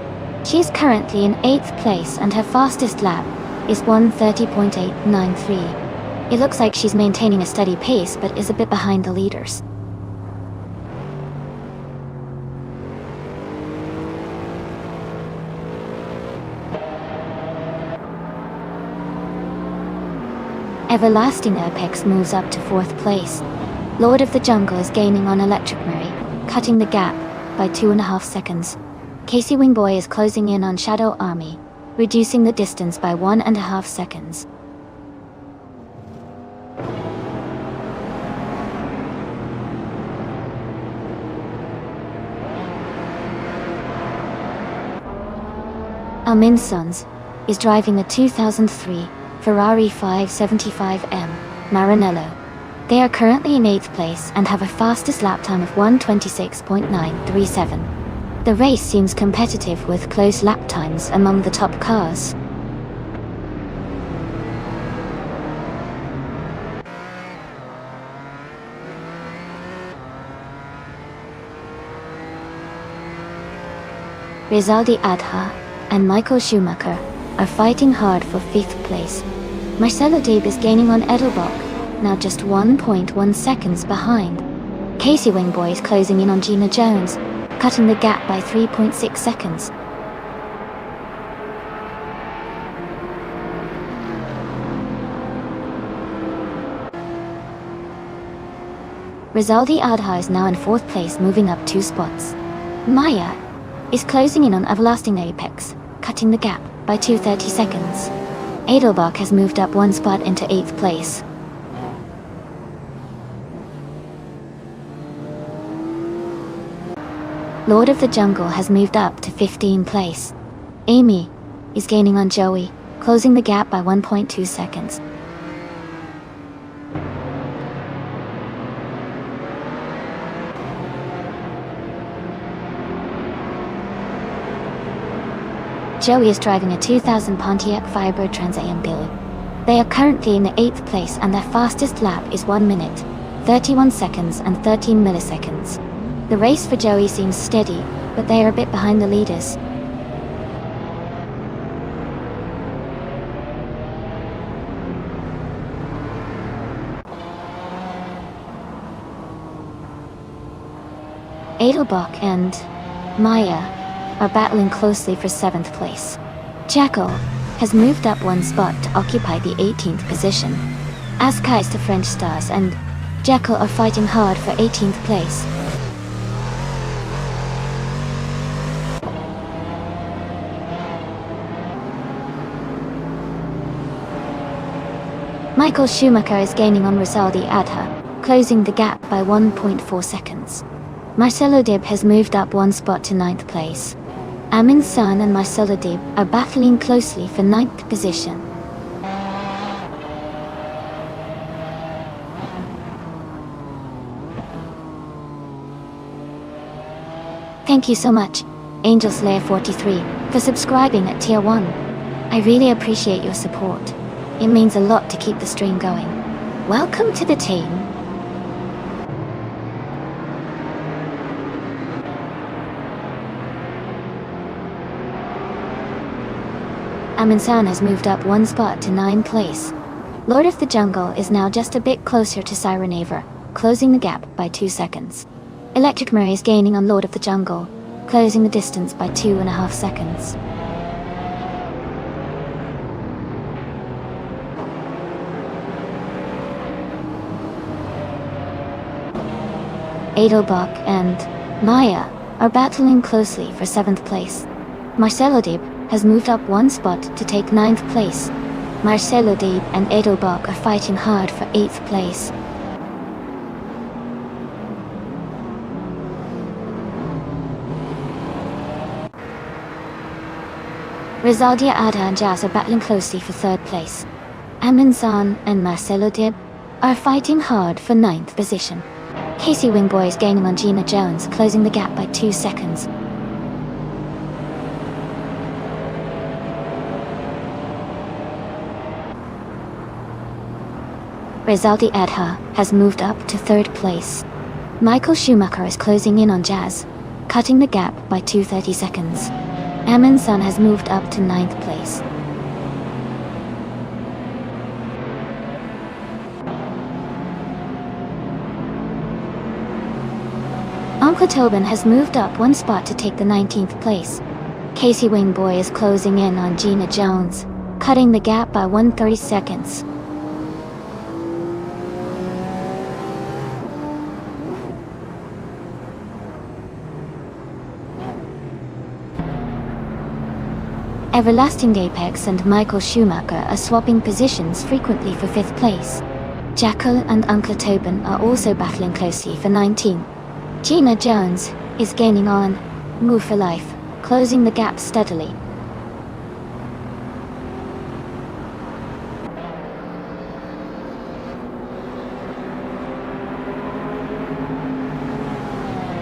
She is currently in 8th place and her fastest lap is 1:30.893. It looks like she's maintaining a steady pace but is a bit behind the leaders. Everlasting Apex moves up to 4th place. Lord of the Jungle is gaining on Electric Mary, cutting the gap by 2.5 seconds. Casey Wingboy is closing in on Shadow Army, reducing the distance by 1.5 seconds. Amin Sons is driving a 2003 Ferrari 575M Maranello. They are currently in 8th place and have a fastest lap time of 1:26.937. The race seems competitive with close lap times among the top cars. Rizaldi Adha and Michael Schumacher are fighting hard for 5th place. Marcelo Dib is gaining on Edelbach, now just 1.1 seconds behind. Casey Wingboy is closing in on Gina Jones, cutting the gap by 3.6 seconds. Rizaldi Adha is now in 4th place, moving up 2 spots. Maya is closing in on Everlasting Apex, cutting the gap by 2.30 seconds. Edelbach has moved up 1 spot into 8th place. Lord of the Jungle has moved up to 15th place. Amy is gaining on Joey, closing the gap by 1.2 seconds. Joey is driving a 2000 Pontiac Firebird Trans Am Billy. They are currently in the 8th place and their fastest lap is 1 minute, 31 seconds and 13 milliseconds. The race for Joey seems steady, but they are a bit behind the leaders. Edelbach and Maya are battling closely for 7th place. Jackal has moved up 1 spot to occupy the 18th position. Askais, the French Stars, and Jackal are fighting hard for 18th place. Michael Schumacher is gaining on Rizaldi Adha, closing the gap by 1.4 seconds. Marcelo Dib has moved up 1 spot to 9th place. Amin San and Marcelo Dib are battling closely for 9th position. Thank you so much. AngelSlayer43 for subscribing at Tier 1. I really appreciate your support. It means a lot to keep the stream going. Welcome to the team. Amin-san has moved up one spot to 9th place. Lord of the Jungle is now just a bit closer to Sirenaver, closing the gap by 2 seconds. Electric Murray is gaining on Lord of the Jungle, closing the distance by 2.5 seconds. Adelbach and Maya are battling closely for 7th place. Marcelo Dib has moved up one spot to take 9th place. Marcelo Dib and Adelbach are fighting hard for 8th place. Rizaldia Adha and Jazz are battling closely for 3rd place. Amin-san and Marcelo Dib are fighting hard for 9th position. Casey Wingboy is gaining on Gina Jones, closing the gap by 2 seconds. Rizaldi Adha has moved up to 3rd place. Michael Schumacher is closing in on Jazz, cutting the gap by 2:30 seconds. Amin-san has moved up to 9th place. Uncle Tobin has moved up one spot to take the 19th place. Casey Wingboy is closing in on Gina Jones, cutting the gap by 1:30 seconds. Everlasting Apex and Michael Schumacher are swapping positions frequently for 5th place. Jackal and Uncle Tobin are also battling closely for 19. Gina Jones is gaining on Move for Life, closing the gap steadily.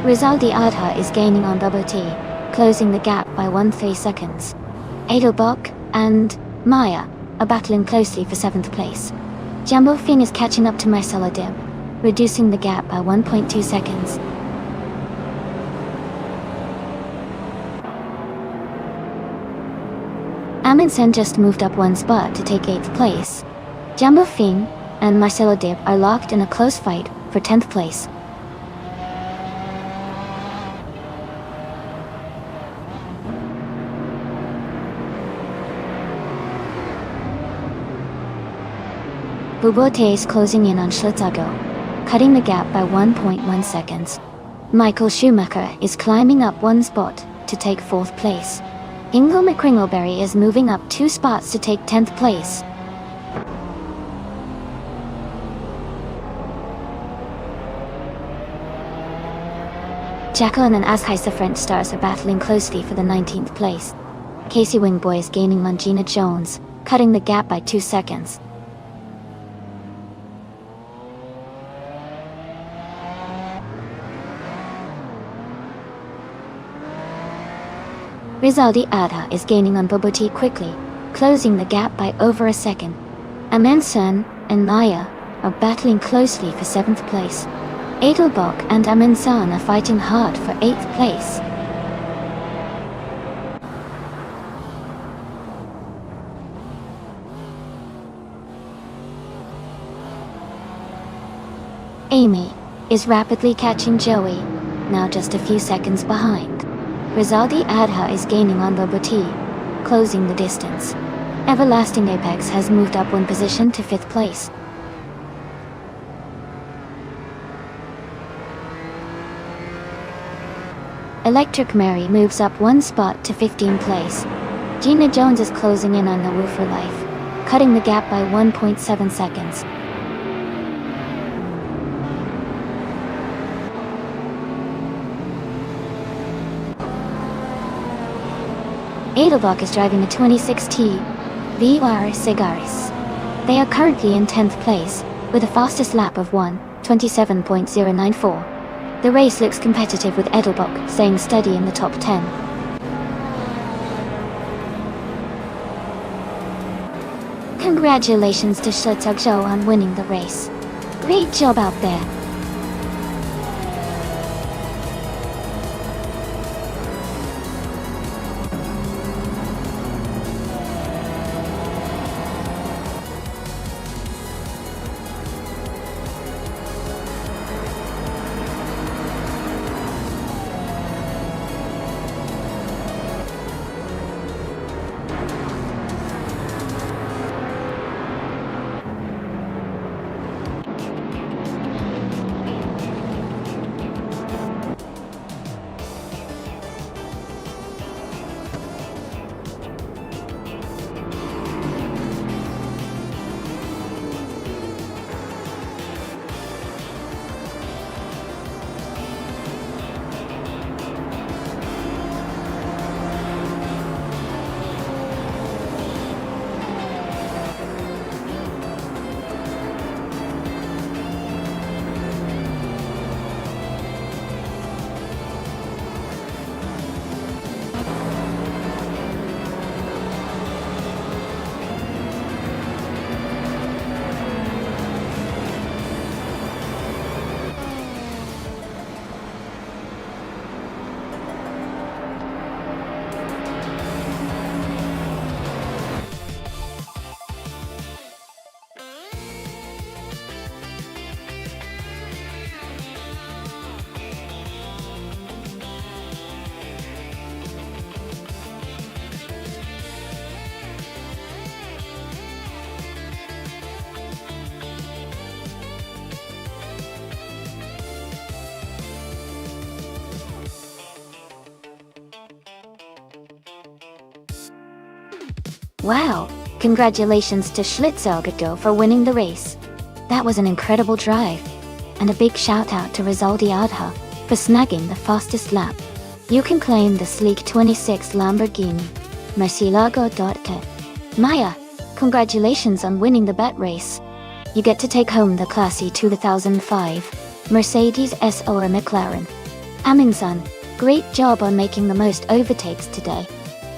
Rizaldi Adha is gaining on Bubba T, closing the gap by 1:30 seconds. Adelbach and Maya are battling closely for 7th place. Jumbo Finn is catching up to Marcelo Dib, reducing the gap by 1.2 seconds. Amundsen just moved up one spot to take 8th place. Jumbo Finn and Marcelo Dib are locked in a close fight for 10th place. Bubote is closing in on Schlitzago, cutting the gap by 1.1 seconds. Michael Schumacher is climbing up one spot to take 4th place. Ingo McCringleberry is moving up 2 spots to take 10th place. Jacqueline and Asheisa French Stars are battling closely for the 19th place. Casey Wingboy is gaining on Gina Jones, cutting the gap by 2 seconds. Rizaldi Adha is gaining on Boboti quickly, closing the gap by over a second. Amin-san and Maya are battling closely for 7th place. Adelbach and Amin-san are fighting hard for 8th place. Amy is rapidly catching Joey, now just a few seconds behind. Rizaldi Adha is gaining on Boboti, closing the distance. Everlasting Apex has moved up one position to 5th place. Electric Mary moves up one spot to 15th place. Gina Jones is closing in on Nawu for Life, cutting the gap by 1.7 seconds. Adelbach is driving a 26T VR Cigaris. They are currently in 10th place, with a fastest lap of 1:27.094. The race looks competitive with Edelbach staying steady in the top 10. Congratulations to Shutugjo on winning the race. Great job out there. Wow, congratulations to Schlitzaugedo for winning the race. That was an incredible drive. And a big shout out to Rizaldi Adha for snagging the fastest lap. You can claim the sleek 26 Lamborghini Murcielago.ke. Maya, congratulations on winning the bet race. You get to take home the classy 2005 Mercedes S or McLaren. Amingsan, great job on making the most overtakes today.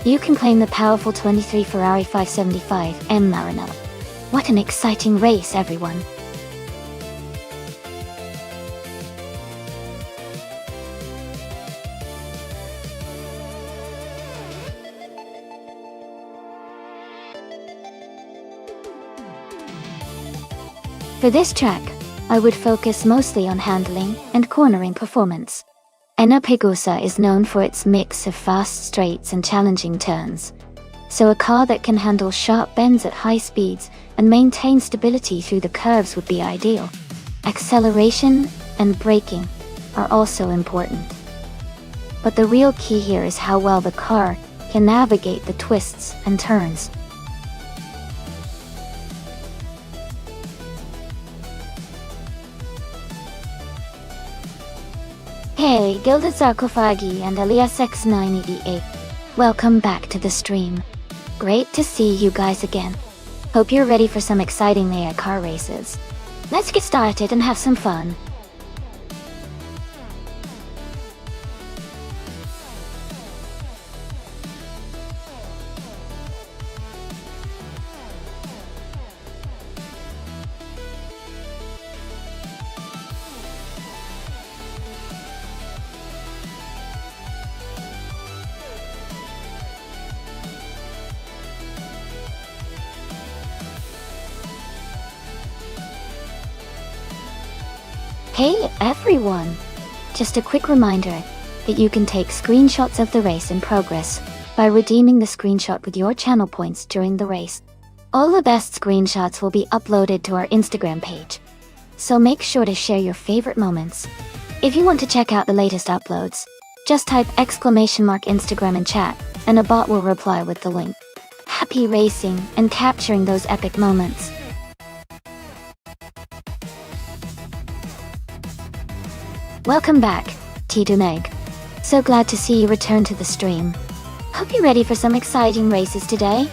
You can claim the powerful 23 Ferrari 575 M Maranello. What an exciting race, everyone. For this track, I would focus mostly on handling and cornering performance. Enna Pegosa is known for its mix of fast straights and challenging turns. So a car that can handle sharp bends at high speeds and maintain stability through the curves would be ideal. Acceleration and braking are also important. But the real key here is how well the car can navigate the twists and turns. Hey, Gilda Sarkophagi and Elias X988. Welcome back to the stream. Great to see you guys again. Hope you're ready for some exciting AI car races. Let's get started and have some fun. Hey everyone! Just a quick reminder that you can take screenshots of the race in progress by redeeming the screenshot with your channel points during the race. All the best screenshots will be uploaded to our Instagram page, so make sure to share your favorite moments. If you want to check out the latest uploads, just type !Instagram in chat and a bot will reply with the link. Happy racing and capturing those epic moments. Welcome back, Tiduneg. So glad to see you return to the stream. Hope you're ready for some exciting races today.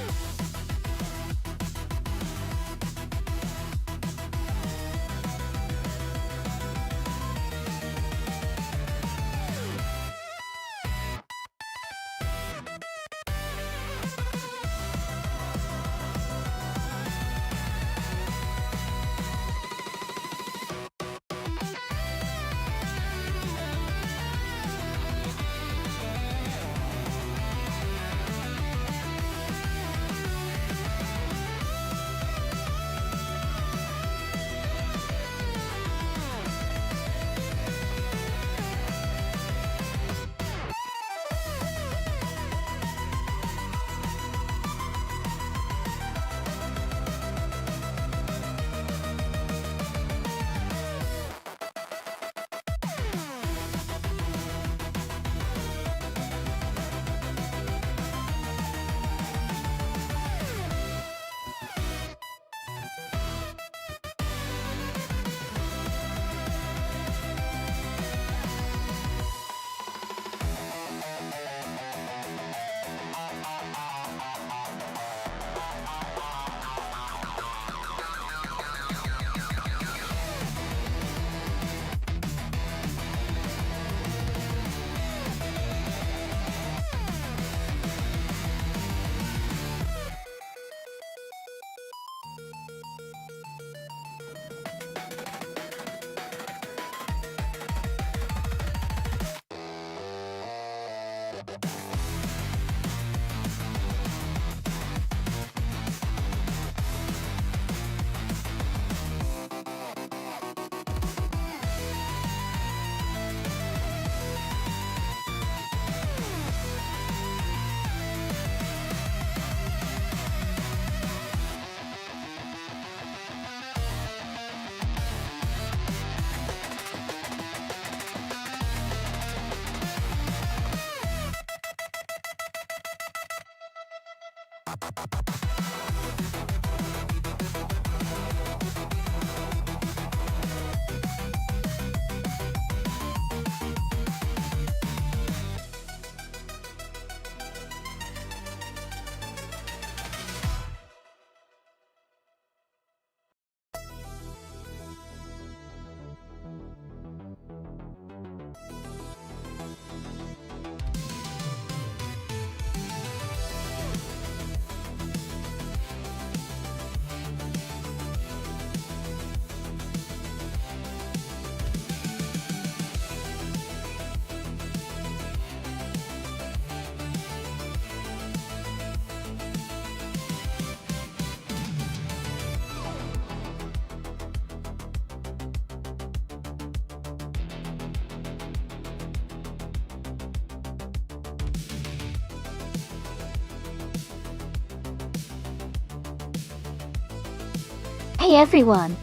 Hey everyone!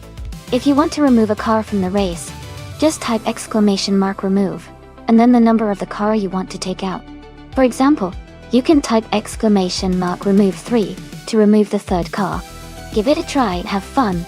If you want to remove a car from the race, just type !remove, and then the number of the car you want to take out. For example, you can type !remove 3 to remove the third car. Give it a try and have fun.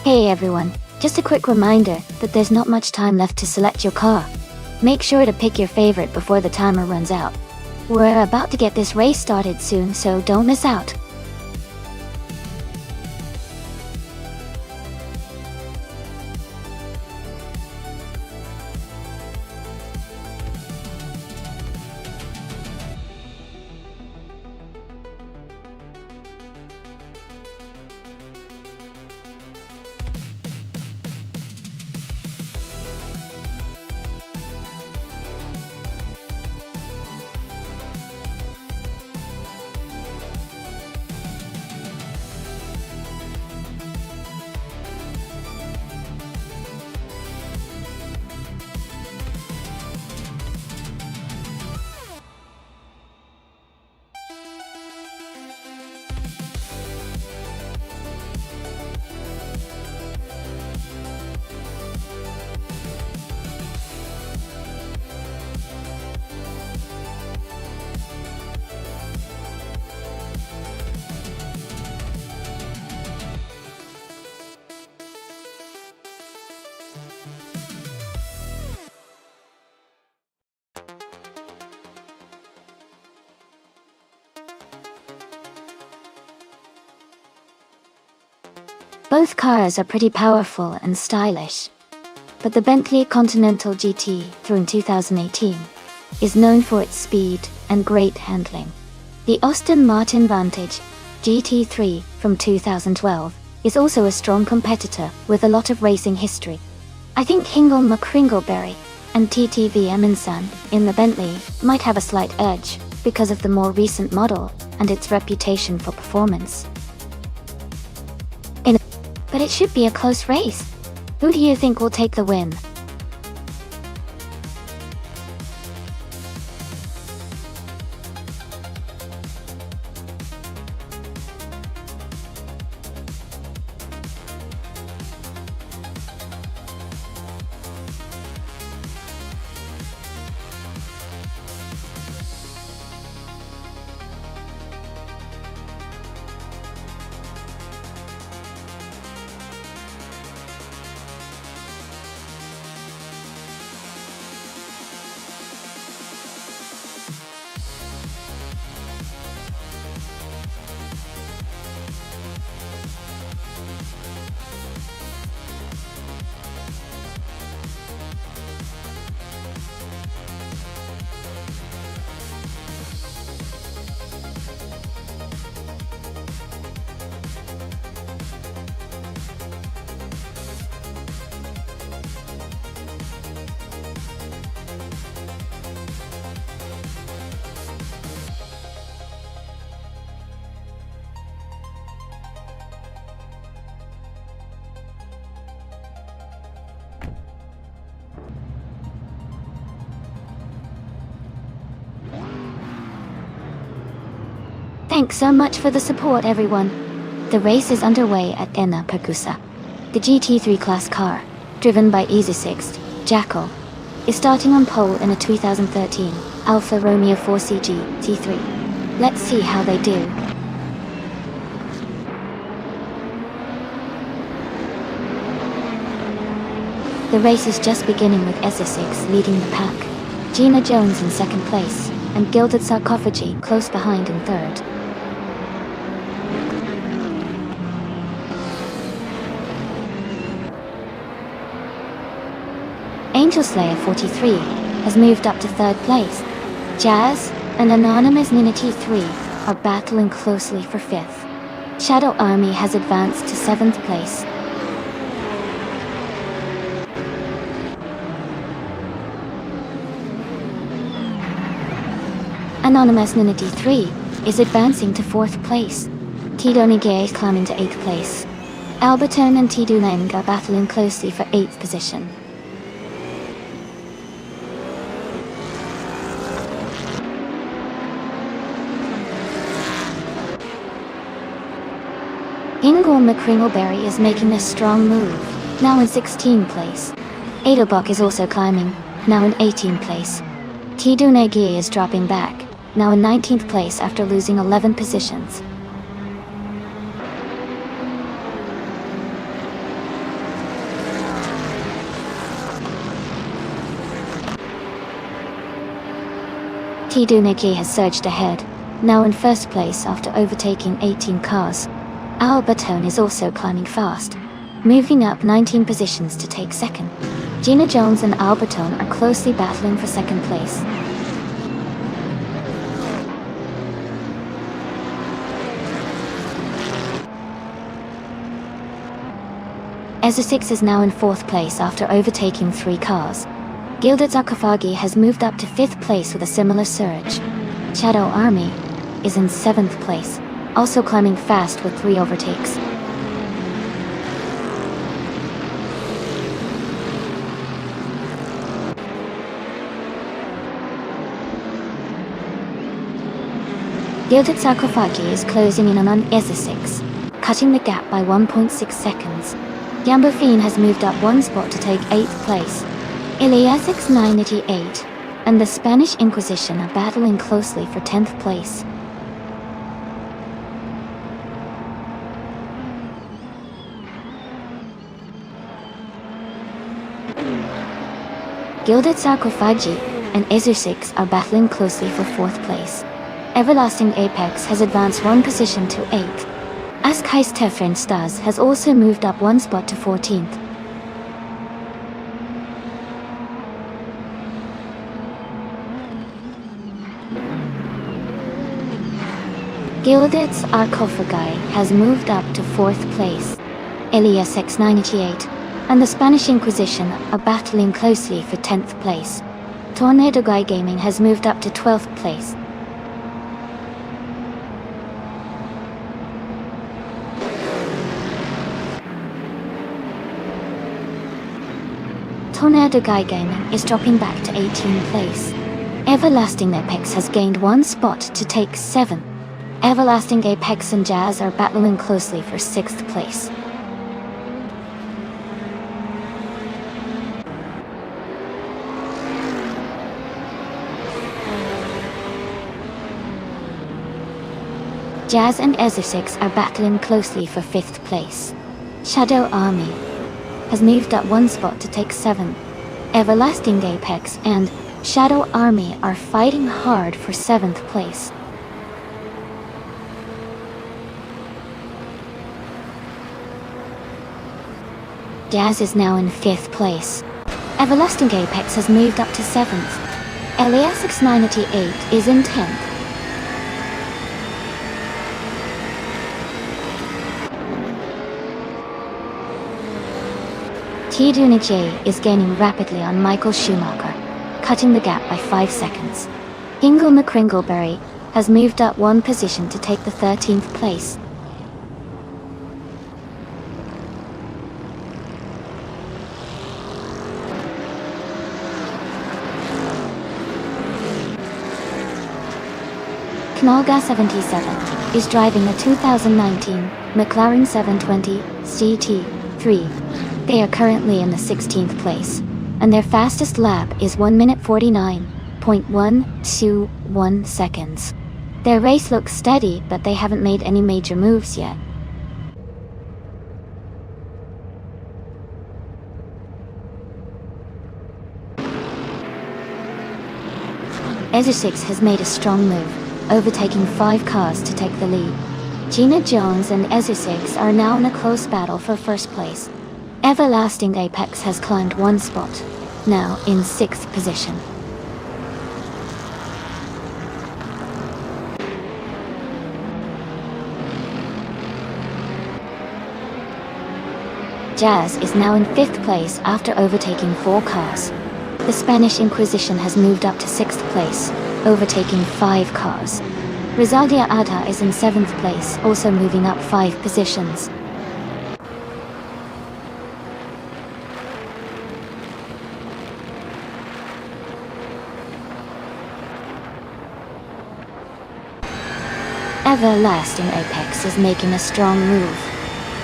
Hey everyone, just a quick reminder that there's not much time left to select your car. Make sure to pick your favorite before the timer runs out. We're about to get this race started soon, so don't miss out. Both cars are pretty powerful and stylish, but the Bentley Continental GT from 2018 is known for its speed and great handling. The Aston Martin Vantage GT3 from 2012 is also a strong competitor with a lot of racing history. I think Hingle McCringleberry and TTV Eminson in the Bentley might have a slight edge because of the more recent model and its reputation for performance. But it should be a close race. Who do you think will take the win? Thanks so much for the support, everyone. The race is underway at Enna Perkusa. The GT3 class car, driven by Easy6, Jackal, is starting on pole in a 2013 Alfa Romeo 4CG T3. Let's see how they do. The race is just beginning with Easy6 leading the pack, Gina Jones in second place, and Gilded Sarcophagi close behind in third. Angel Slayer 43 has moved up to third place. Jazz and Anonymous Nina T3 are battling closely for fifth. Shadow Army has advanced to seventh place. Anonymous Nina T3 is advancing to fourth place. Tido Nige is climbing to eighth place. Alberton and Tidu Leng are battling closely for eighth position. Ingol McCringleberry is making a strong move, now in 16th place. Adobok is also climbing, now in 18th place. Tidu Negi is dropping back, now in 19th place after losing 11 positions. Tidu Negi has surged ahead, now in first place after overtaking 18 cars. Albertone is also climbing fast, moving up 19 positions to take second. Gina Jones and Albertone are closely battling for second place. Easy6 is now in fourth place after overtaking 3 cars. Gilded Sarcophagi has moved up to fifth place with a similar surge. Shadow Army is in seventh place, also climbing fast with 3 overtakes. Gilded Sarcophagi is closing in on Easy6, cutting the gap by 1.6 seconds. Yambofine has moved up 1 spot to take 8th place. Iliasix 988 and the Spanish Inquisition are battling closely for 10th place. Gilded Sarcophagi and Easy6 are battling closely for 4th place. Everlasting Apex has advanced 1 position to 8th. Askais Tefren Stars has also moved up 1 spot to 14th. Gilded Sarcophagi has moved up to 4th place. Elias X988 and the Spanish Inquisition are battling closely for 10th place. Tornado Guy Gaming has moved up to 12th place. Tornado Guy Gaming is dropping back to 18th place. Everlasting Apex has gained 1 spot to take 7th. Everlasting Apex and Jazz are battling closely for 6th place. Jazz and Easy6 are battling closely for 5th place. Shadow Army has moved up 1 spot to take 7th. Everlasting Apex and Shadow Army are fighting hard for 7th place. Jazz is now in 5th place. Everlasting Apex has moved up to 7th. Elias X988 is in 10th. Tidunijay is gaining rapidly on Michael Schumacher, cutting the gap by 5 seconds. Ingle McCringleberry has moved up 1 position to take the 13th place. Knolga 77 is driving a 2019 McLaren 720 GT3. They are currently in the 16th place, and their fastest lap is 1 minute 49.121 seconds. Their race looks steady, but they haven't made any major moves yet. EZ6 has made a strong move, overtaking 5 cars to take the lead. Gina Jones and EZ6 are now in a close battle for first place. Everlasting Apex has climbed 1 spot, now in 6th position. Jazz is now in 5th place after overtaking 4 cars. The Spanish Inquisition has moved up to 6th place, overtaking 5 cars. Rizaldia Ada is in 7th place, also moving up 5 positions. Everlasting Apex is making a strong move.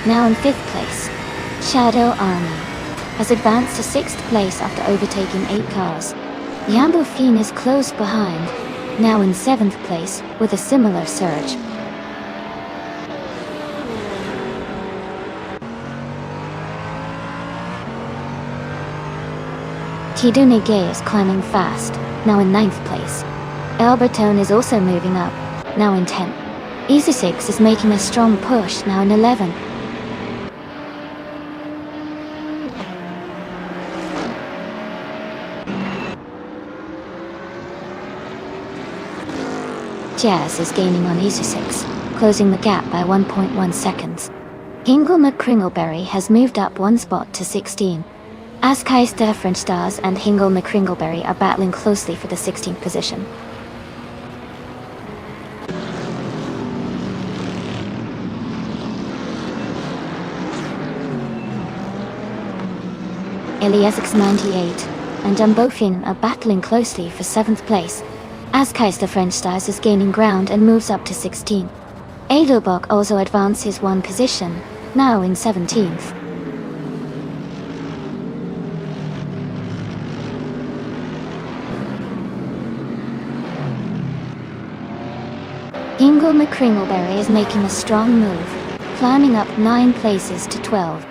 Now in 5th place, Shadow Army has advanced to 6th place after overtaking 8 cars. Yambo Fiend is close behind, now in 7th place with a similar surge. Tidune Gay is climbing fast, now in 9th place. Elbertone is also moving up, now in 10th. EZ6 is making a strong push, now in 11th. Jazz is gaining on EZ6, closing the gap by 1.1 seconds. Hingle McCringleberry has moved up 1 spot to 16. Askeister French Stars and Hingle McCringleberry are battling closely for the 16th position. Eliasix 98 and Dumbofin are battling closely for 7th place. Askeister French Stars is gaining ground and moves up to 16. Edelbach also advances 1 position, now in 17th. Hingle McCringleberry is making a strong move, climbing up 9 places to 12.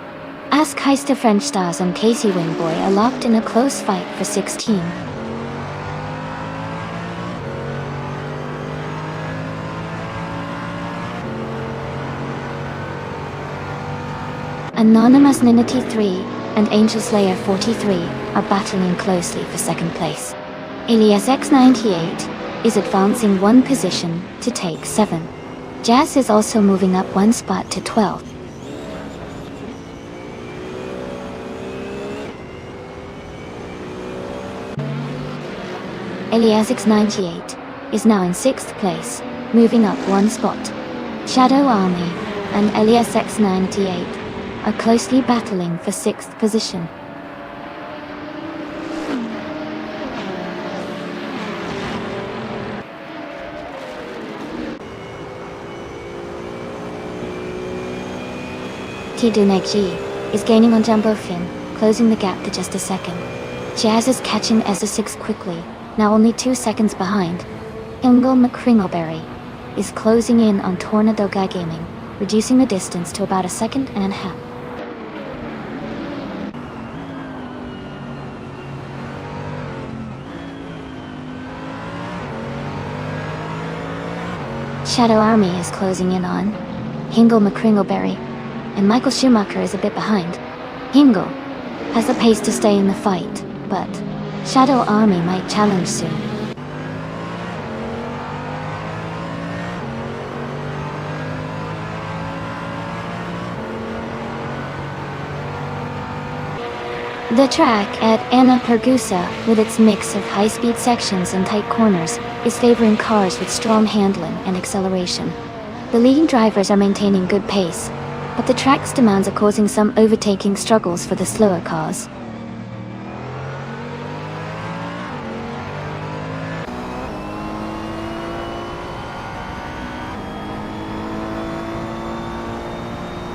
Askeister French Stars and Casey Wingboy are locked in a close fight for 16. Anonymous Ninity 3 and Angel Slayer 43 are battling closely for 2nd place. Elias X98 is advancing 1 position to take 7. Jazz is also moving up 1 spot to 12. Elias X98 is now in 6th place, moving up 1 spot. Shadow Army and Elias X98 are closely battling for 6th position. Tiduneg is gaining on Jumbofin, closing the gap to just a second. Jazz is catching EZ6 quickly, now only 2 seconds behind. Hingle McCringleberry is closing in on Tornado Guy Gaming, reducing the distance to about 1.5 seconds. Shadow Army is closing in on Hingle McCringleberry, and Michael Schumacher is a bit behind. Hingle has the pace to stay in the fight, but Shadow Army might challenge soon. The track at Anna Pergusa, with its mix of high-speed sections and tight corners, is favoring cars with strong handling and acceleration. The leading drivers are maintaining good pace, but the track's demands are causing some overtaking struggles for the slower cars.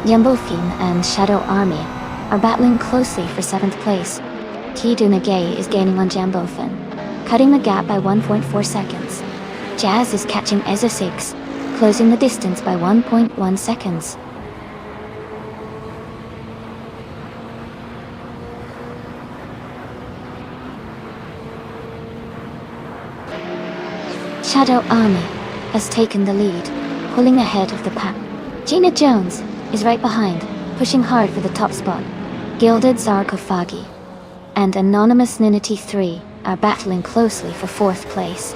Yambofin and Shadow Army are battling closely for 7th place. Tidunage is gaining on Jambofin, cutting the gap by 1.4 seconds. Jazz is catching Eza 6, closing the distance by 1.1 seconds. Shadow Army has taken the lead, pulling ahead of the pack. Gina Jones is right behind, pushing hard for the top spot. Gilded Sarcophagi and Anonymous Ninity 3 are battling closely for 4th place.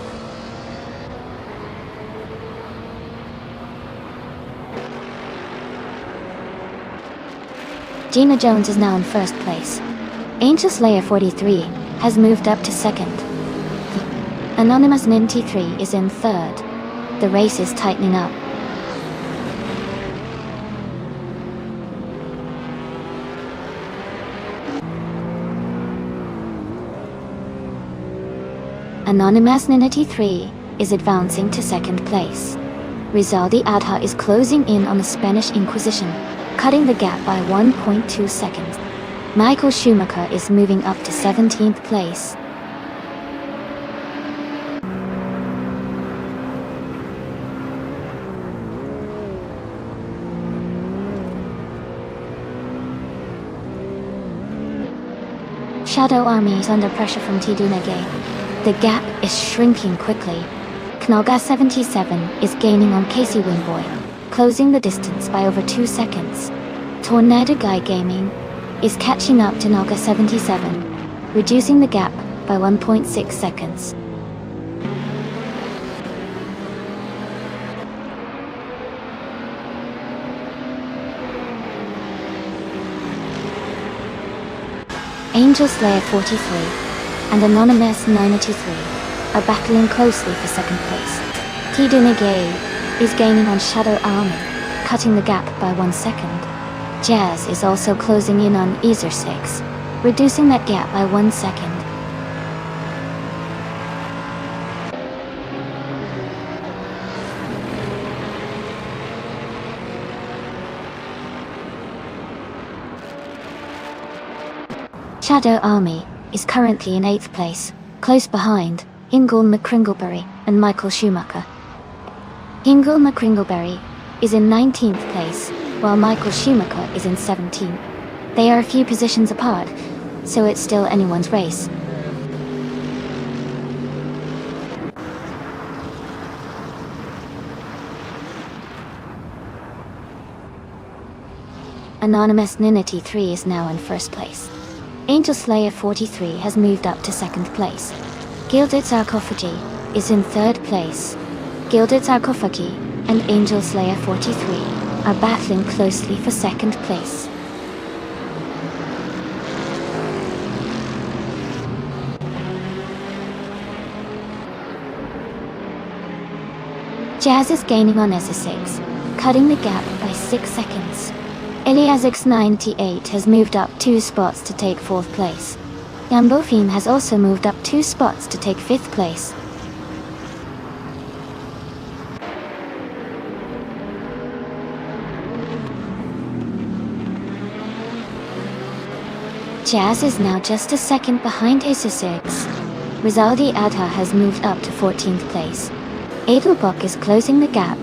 Gina Jones is now in 1st place. Angel Slayer 43 has moved up to 2nd. Anonymous Ninty 3 is in 3rd. The race is tightening up. Anonymous Ninity 3 is advancing to 2nd place. Rizaldi Adha is closing in on the Spanish Inquisition, cutting the gap by 1.2 seconds. Michael Schumacher is moving up to 17th place. Shadow Army is under pressure from Tidunage. The gap is shrinking quickly. Knoga 77 is gaining on Casey Wingboy, closing the distance by over 2 seconds. Tornado Guy Gaming is catching up to Knoga 77, reducing the gap by 1.6 seconds. Angel Slayer 43 and Anonymous 93 are battling closely for 2nd place. Tidunage is gaining on Shadow Army, cutting the gap by 1 second. Jazz is also closing in on Ezer 6, reducing that gap by 1 second. Shadow Army is currently in 8th place, close behind Ingle McCringleberry and Michael Schumacher. Ingle McCringleberry is in 19th place, while Michael Schumacher is in 17th. They are a few positions apart, so it's still anyone's race. Anonymous Ninity 3 is now in 1st place. Angel Slayer 43 has moved up to 2nd place. Gilded Sarcophagi is in 3rd place. Gilded Sarcophagi and Angel Slayer 43 are battling closely for 2nd place. Jazz is gaining on Essa6, cutting the gap by 6 seconds. Eliazix 98 has moved up 2 spots to take 4th place. Yambofin has also moved up 2 spots to take 5th place. Jazz is now just a second behind Issa6. Rizaldi Adha has moved up to 14th place. Edelbach is closing the gap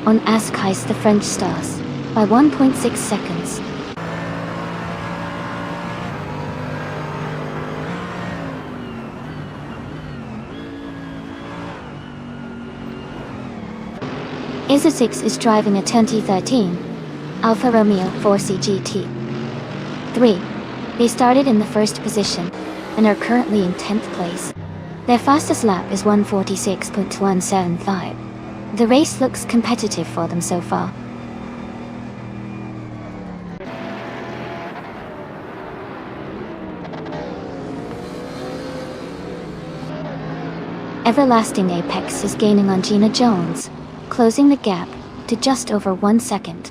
on Askheis the French Stars by 1.6 seconds. Isa6 is driving a 2013 Alfa Romeo 4C GT. 3. They started in the 1st position and are currently in 10th place. Their fastest lap is 1:46.175. The race looks competitive for them so far. Everlasting Apex is gaining on Gina Jones, closing the gap to just over 1 second.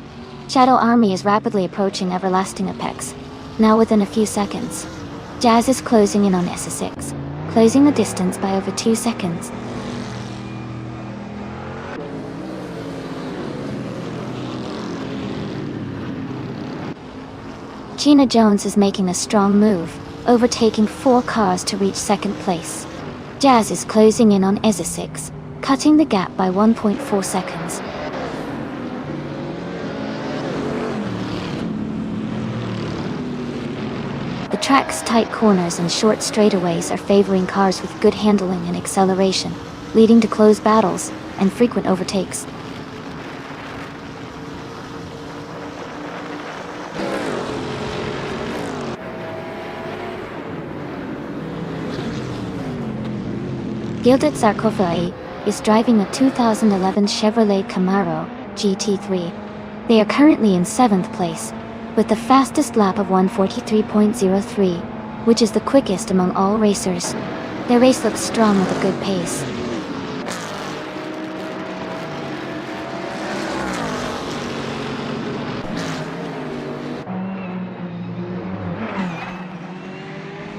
Shadow Army is rapidly approaching Everlasting Apex, now within a few seconds. Jazz is closing in on Essa6, closing the distance by over 2 seconds. Gina Jones is making a strong move, overtaking 4 cars to reach second place. Jazz is closing in on EZA6, cutting the gap by 1.4 seconds. The track's tight corners and short straightaways are favoring cars with good handling and acceleration, leading to close battles and frequent overtakes. Gilded Sarkophagi is driving a 2011 Chevrolet Camaro GT3. They are currently in 7th place, with the fastest lap of 1:43.03, which is the quickest among all racers. Their race looks strong with a good pace.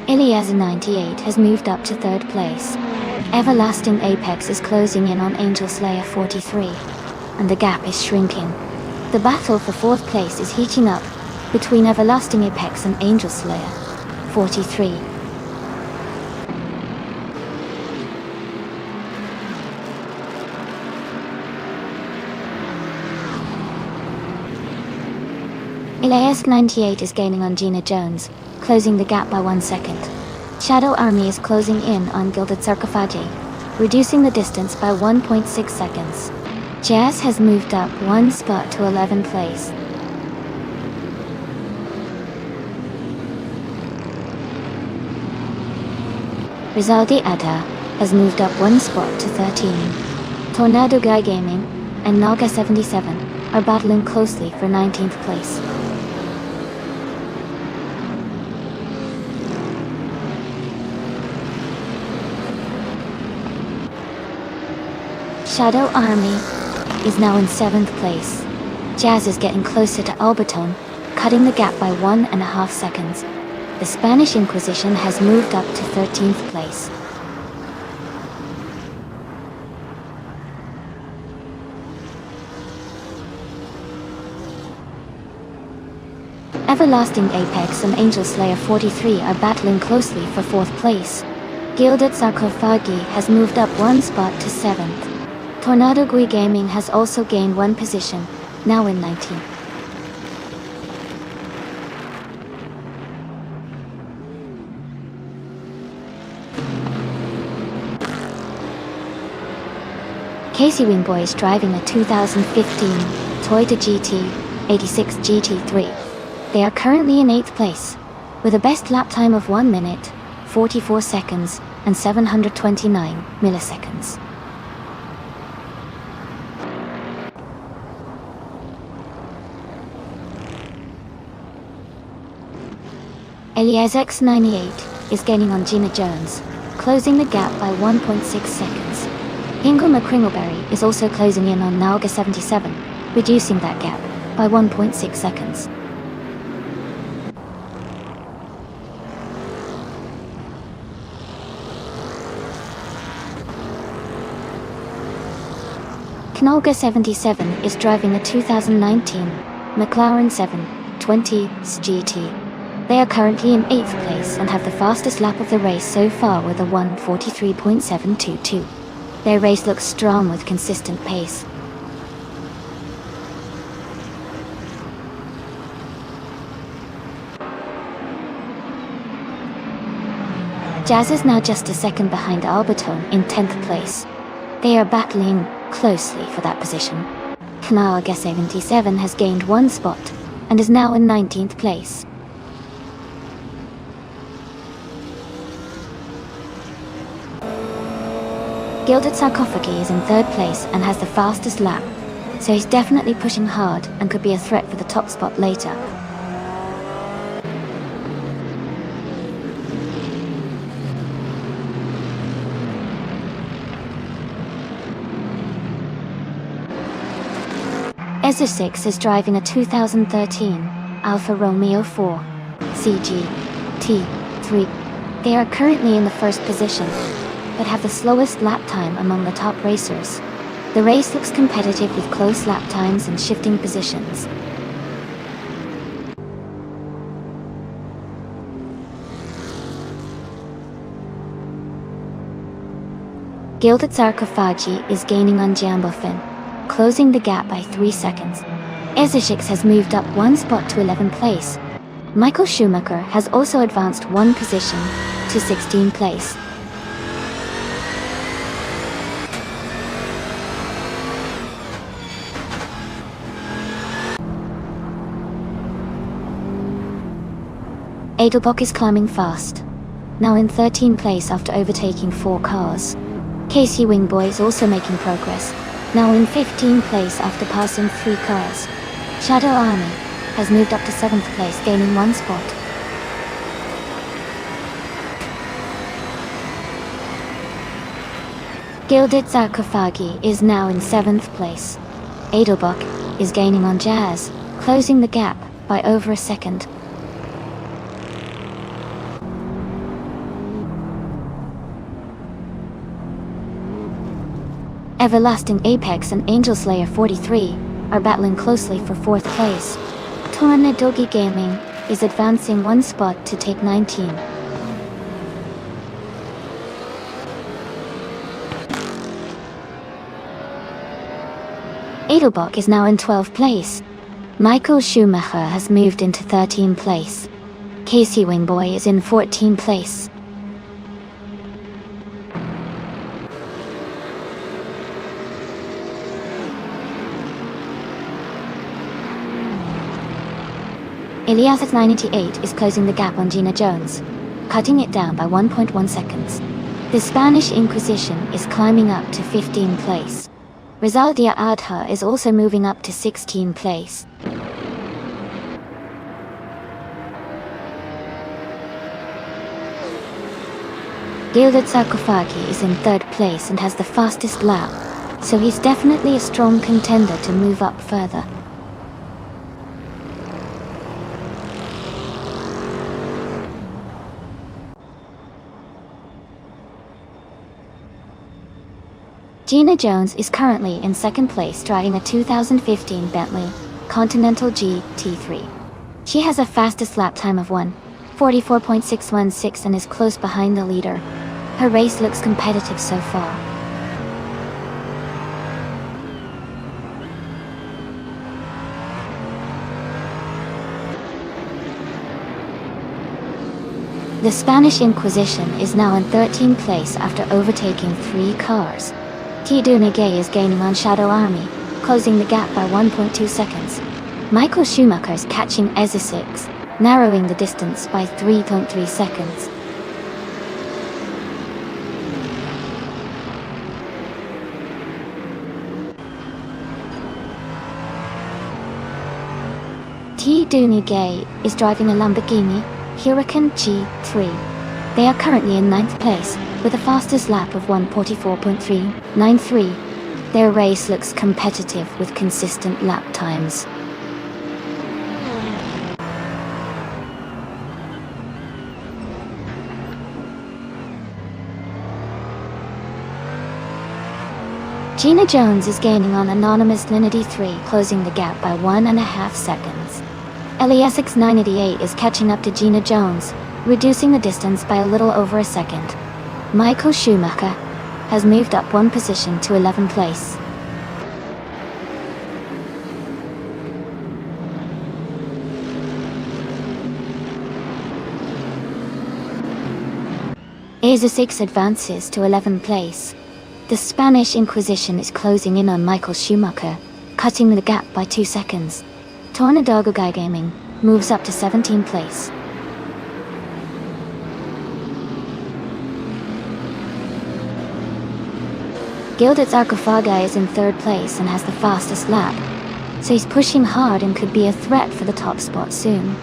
Ilias 98 has moved up to 3rd place. Everlasting Apex is closing in on Angel Slayer 43, and the gap is shrinking. The battle for 4th place is heating up between Everlasting Apex and Angel Slayer 43. Ilias 98 is gaining on Gina Jones, closing the gap by 1 second. Shadow Army is closing in on Gilded Sarkophagi, reducing the distance by 1.6 seconds. Jazz has moved up 1 spot to 11th place. Rizaldi Ada has moved up 1 spot to 13. Tornado Guy Gaming and Naga 77 are battling closely for 19th place. Shadow Army is now in 7th place. Jazz is getting closer to Albertone, cutting the gap by 1.5 seconds. The Spanish Inquisition has moved up to 13th place. Everlasting Apex and Angel Slayer 43 are battling closely for 4th place. Gilded Sarkophagi has moved up 1 spot to 7th. Tornado Gui Gaming has also gained 1 position, now in 19th. Casey Wingboy is driving a 2015 Toyota GT86 GT3. They are currently in 8th place, with a best lap time of 1 minute, 44 seconds, and 729 milliseconds. Elias X98 is gaining on Gina Jones, closing the gap by 1.6 seconds. Ingle McCringleberry is also closing in on Naga 77, reducing that gap by 1.6 seconds. Knolga 77 is driving a 2019 McLaren 720 GT. They are currently in 8th place and have the fastest lap of the race so far with a 1:43.722. Their race looks strong with consistent pace. Jazz is now just a second behind Albertone in 10th place. They are battling closely for that position. Knalga 77 has gained 1 spot and is now in 19th place. Gilded Sarkophagi is in 3rd place and has the fastest lap, so he's definitely pushing hard and could be a threat for the top spot later. EZA6 is driving a 2013 Alfa Romeo 4 CG-T3. They are currently in the 1st position, but have the slowest lap time among the top racers. The race looks competitive with close lap times and shifting positions. Gilded Sarcophagi is gaining on Jambofin, closing the gap by 3 seconds. Ezeshix has moved up 1 spot to 11th place. Michael Schumacher has also advanced 1 position to 16th place. Edelbach is climbing fast, now in 13th place after overtaking 4 cars. Casey Wingboy is also making progress, now in 15th place after passing 3 cars. Shadow Army has moved up to 7th place, gaining 1 spot. Gilded Sarcophagi is now in 7th place. Edelbach is gaining on Jazz, closing the gap by over a second. Everlasting Apex and Angel Slayer 43 are battling closely for 4th place. Tornadogi Gaming is advancing 1 spot to take 19. Edelbach is now in 12th place. Michael Schumacher has moved into 13th place. Casey Wingboy is in 14th place. Elias's 988 is closing the gap on Gina Jones, cutting it down by 1.1 seconds. The Spanish Inquisition is climbing up to 15th place. Rizaldia Adha is also moving up to 16th place. Gilded Sarcophagi is in 3rd place and has the fastest lap, so he's definitely a strong contender to move up further. Gina Jones is currently in 2nd place driving a 2015 Bentley Continental GT3. She has a fastest lap time of 1:44.616 and is close behind the leader. Her race looks competitive so far. The Spanish Inquisition is now in 13th place after overtaking 3 cars. Tidu Nagay is gaining on Shadow Army, closing the gap by 1.2 seconds. Michael Schumacher is catching Ezeshix, narrowing the distance by 3.3 seconds. Tidu Nagay is driving a Lamborghini Huracan G3. They are currently in 9th place, with a fastest lap of 1:44.393. Their race looks competitive with consistent lap times. Gina Jones is gaining on Anonymous Linity 3, closing the gap by 1.5 seconds. Eliasix 988 is catching up to Gina Jones, reducing the distance by a little over a second. Michael Schumacher has moved up 1 position to 11th place. Ezeshix advances to 11th place. The Spanish Inquisition is closing in on Michael Schumacher, cutting the gap by 2 seconds. Tornado Guy Gaming moves up to 17th place. Gilded Sarcophagi is in 3rd place and has the fastest lap, so he's pushing hard and could be a threat for the top spot soon.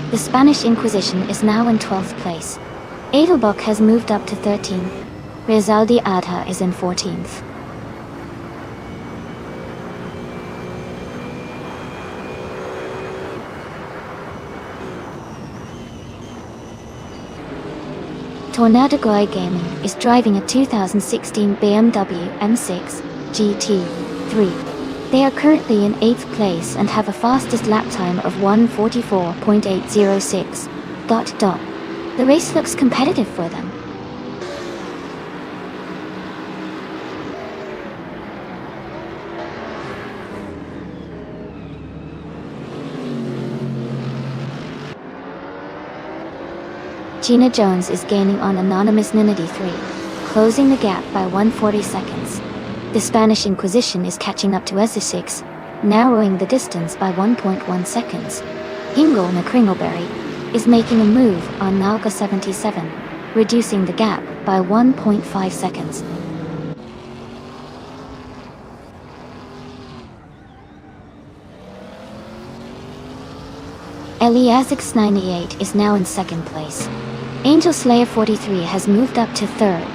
The Spanish Inquisition is now in 12th place. Edelbach has moved up to 13th. Rizaldi Adha is in 14th. Tornado Guy Gaming is driving a 2016 BMW M6 GT3. They are currently in 8th place and have a fastest lap time of 1:44.806. ... The race looks competitive for them. Gina Jones is gaining on anonymous Ninity 3, closing the gap by 140 seconds. The Spanish Inquisition is catching up to SE6, narrowing the distance by 1.1 seconds. Hingle McCringleberry is making a move on Nalga 77, reducing the gap by 1.5 seconds. Eliasix 98 is now in 2nd place. Angel Slayer 43 has moved up to 3rd.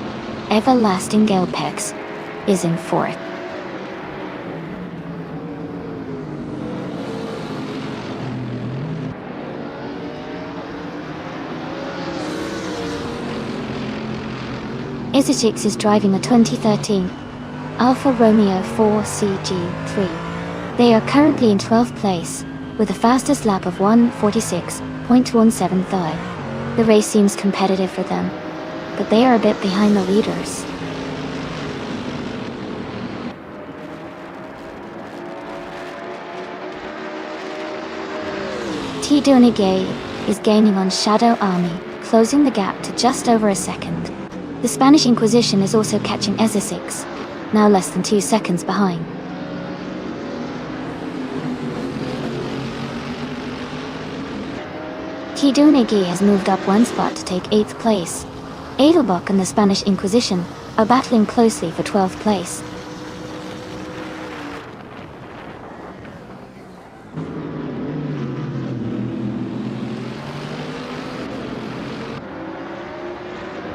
Everlasting Galepex is in 4th. Isotix is driving a 2013 Alfa Romeo 4 CG3. They are currently in 12th place, with the fastest lap of 1:46.175. The race seems competitive for them, but they are a bit behind the leaders. T. Donegay is gaining on Shadow Army, closing the gap to just over a second. The Spanish Inquisition is also catching SE6, now less than 2 seconds behind. Tidunegi has moved up 1 spot to take 8th place. Edelbach and the Spanish Inquisition are battling closely for 12th place.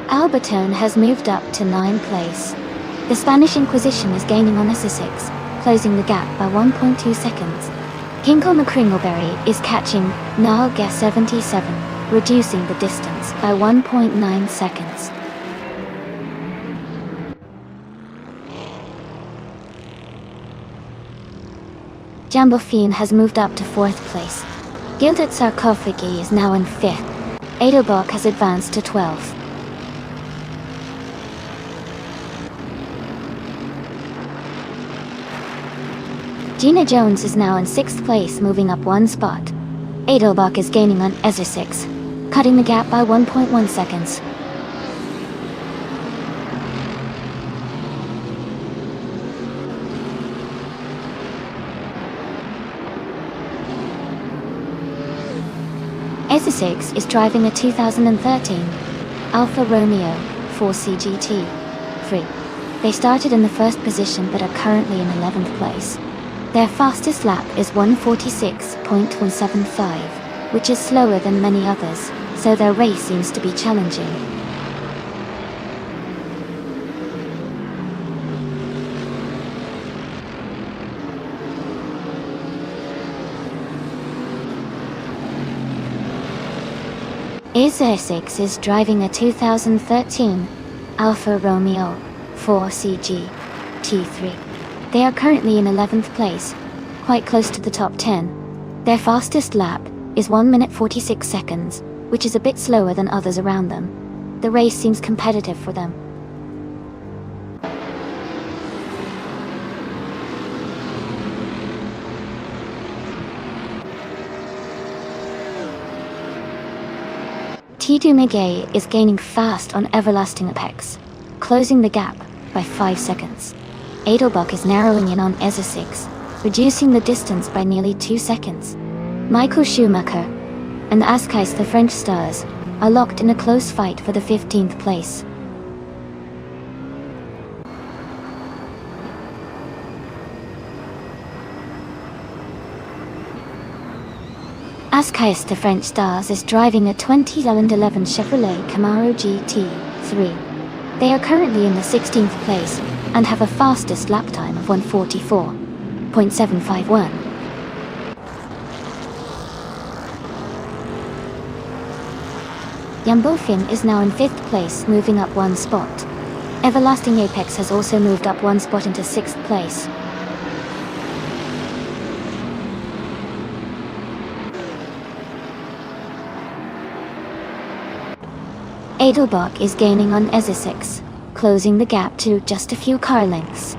Albertone has moved up to 9th place. The Spanish Inquisition is gaining on SE6, closing the gap by 1.2 seconds. Hinkle McCringleberry is catching Nalga 77, reducing the distance by 1.9 seconds. Jambofine has moved up to 4th place. Gilded Sarcophagi is now in 5th. Edelbach has advanced to 12th. Gina Jones is now in 6th place, moving up 1 spot. Edelbach is gaining on SE6, cutting the gap by 1.1 seconds. SE6 is driving a 2013 Alfa Romeo 4 CGT3. They started in the 1st position but are currently in 11th place. Their fastest lap is 1:46.175, which is slower than many others, so their race seems to be challenging. Essex is driving a 2013 Alfa Romeo 4 CG T3. They are currently in 11th place, quite close to the top 10. Their fastest lap is 1 minute 46 seconds, which is a bit slower than others around them. The race seems competitive for them. Tidu Migay is gaining fast on Everlasting Apex, closing the gap by 5 seconds. Edelbach is narrowing in on SE6, reducing the distance by nearly 2 seconds. Michael Schumacher and Askais, the French stars, are locked in a close fight for the 15th place. Askais, the French stars, is driving a 2011 Chevrolet Camaro GT3. They are currently in the 16th place and have a fastest lap time of 1:44.751. Jambofin is now in 5th place, moving up 1 spot. Everlasting Apex has also moved up 1 spot into 6th place. Edelbach is gaining on EZ6, closing the gap to just a few car lengths.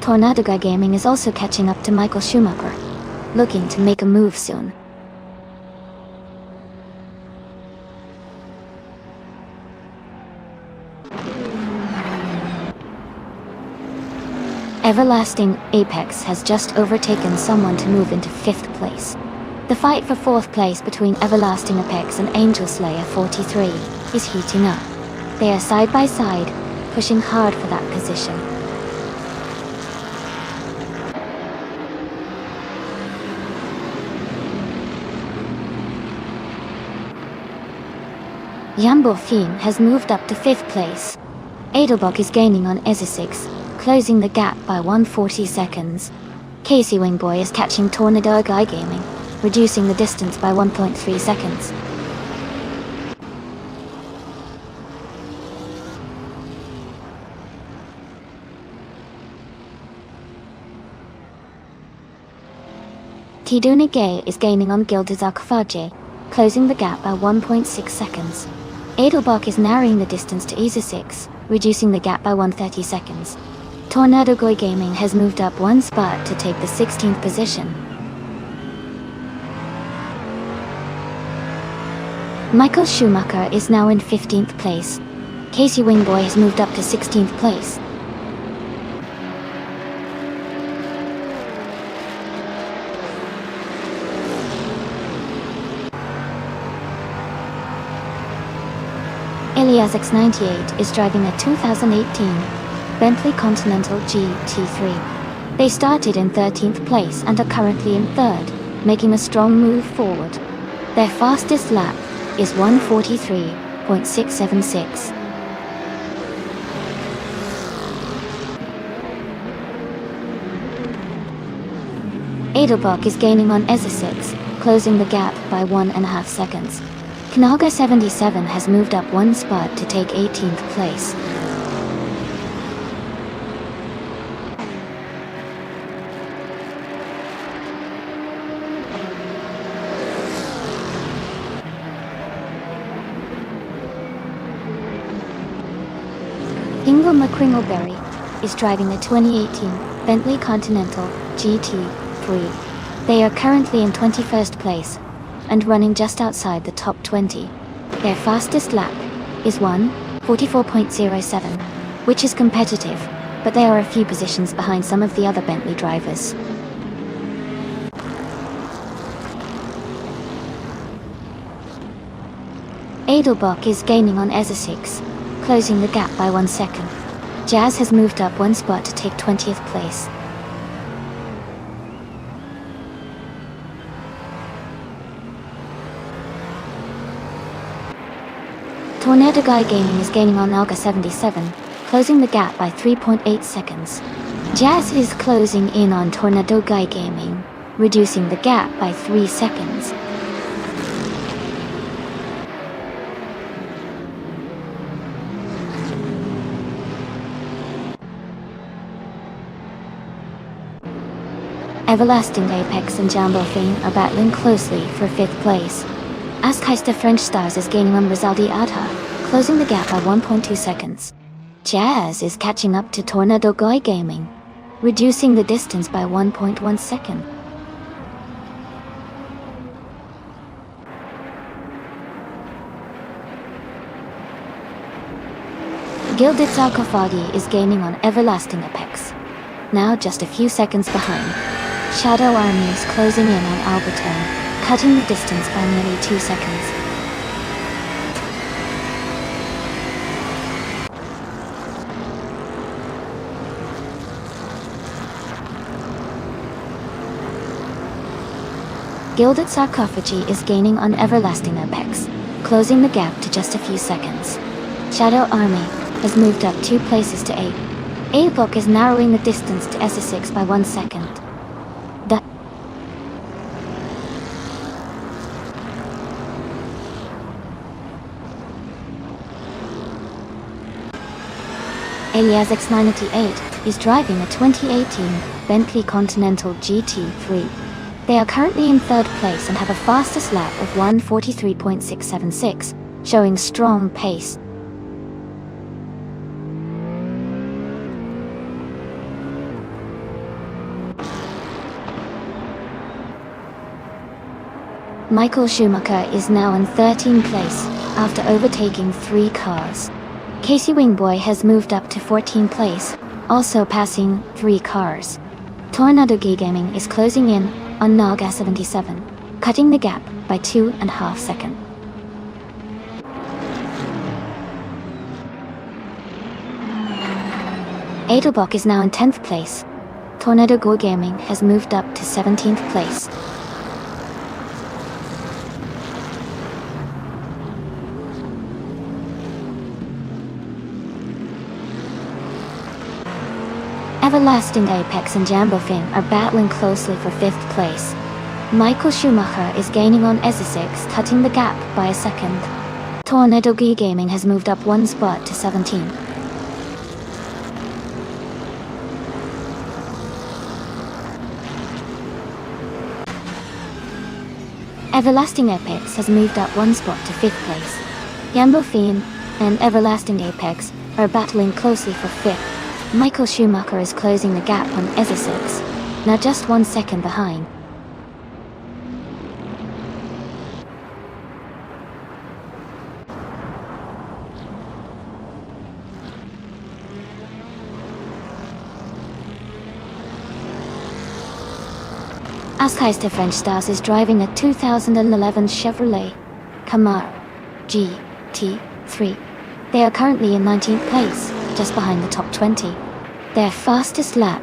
Tornado Guy Gaming is also catching up to Michael Schumacher, looking to make a move soon. Everlasting Apex has just overtaken someone to move into 5th place. The fight for 4th place between Everlasting Apex and Angel Slayer 43 is heating up. They are side by side, pushing hard for that position. Jamborfin has moved up to 5th place. Edelbach is gaining on EZ6, closing the gap by 140 seconds. Casey Wingboy is catching Tornado Guy Gaming, reducing the distance by 1.3 seconds. Tiduni Gay is gaining on Gilded Zarkofaje, closing the gap by 1.6 seconds. Edelbach is narrowing the distance to EZ6, reducing the gap by 130 seconds. Tornado Guy Gaming has moved up one spot to take the 16th position. Michael Schumacher is now in 15th place. Casey Wingboy has moved up to 16th place. Elias X98 is driving a 2018 Bentley Continental GT3. They started in 13th place and are currently in 3rd, making a strong move forward. Their fastest lap is 1:43.676. Edelbach is gaining on EZ6, closing the gap by 1.5 seconds. Knaga 77 has moved up one spot to take 18th place. Ingo McCringleberry is driving the 2018 Bentley Continental GT3. They are currently in 21st place and running just outside the top 20. Their fastest lap is 1:44.07, which is competitive, but they are a few positions behind some of the other Bentley drivers. Edelbach is gaining on EZ6, closing the gap by 1 second. Jazz has moved up one spot to take 20th place. Tornado Guy Gaming is gaining on Alga 77, closing the gap by 3.8 seconds. Jazz is closing in on Tornado Guy Gaming, reducing the gap by 3 seconds. Everlasting Apex and Jamborfin are battling closely for 5th place. Askeister French Stars is gaining on Rizaldi Adha, closing the gap by 1.2 seconds. Jazz is catching up to Tornado Guy Gaming, reducing the distance by 1.1 second. Gilded Sarkophagi is gaining on Everlasting Apex, now just a few seconds behind. Shadow Army is closing in on Albertone, cutting the distance by nearly 2 seconds. Gilded Sarcophagi is gaining on Everlasting Apex, closing the gap to just a few seconds. Shadow Army has moved up 2 places to 8. Edelbach is narrowing the distance to EZ6 by 1 second. Elias X98 is driving a 2018 Bentley Continental GT3. They are currently in 3rd place and have a fastest lap of 1:43.676, showing strong pace. Michael Schumacher is now in 13th place after overtaking 3 cars. Casey Wingboy has moved up to 14th place, also passing 3 cars. Tornado G Gaming is closing in on Naga 77, cutting the gap by 2.5 seconds. Edelbach is now in 10th place. Tornado Go Gaming has moved up to 17th place. Everlasting Apex and Jambofin are battling closely for 5th place. Michael Schumacher is gaining on Essex, cutting the gap by a second. Tornado G Gaming has moved up 1 spot to 17. Everlasting Apex has moved up 1 spot to 5th place. Jambofin and Everlasting Apex are battling closely for 5th. Michael Schumacher is closing the gap on Essex, now just 1 second behind. Askeister French Stars is driving a 2011 Chevrolet Camaro GT3. They are currently in 19th place, just behind the top 20. Their fastest lap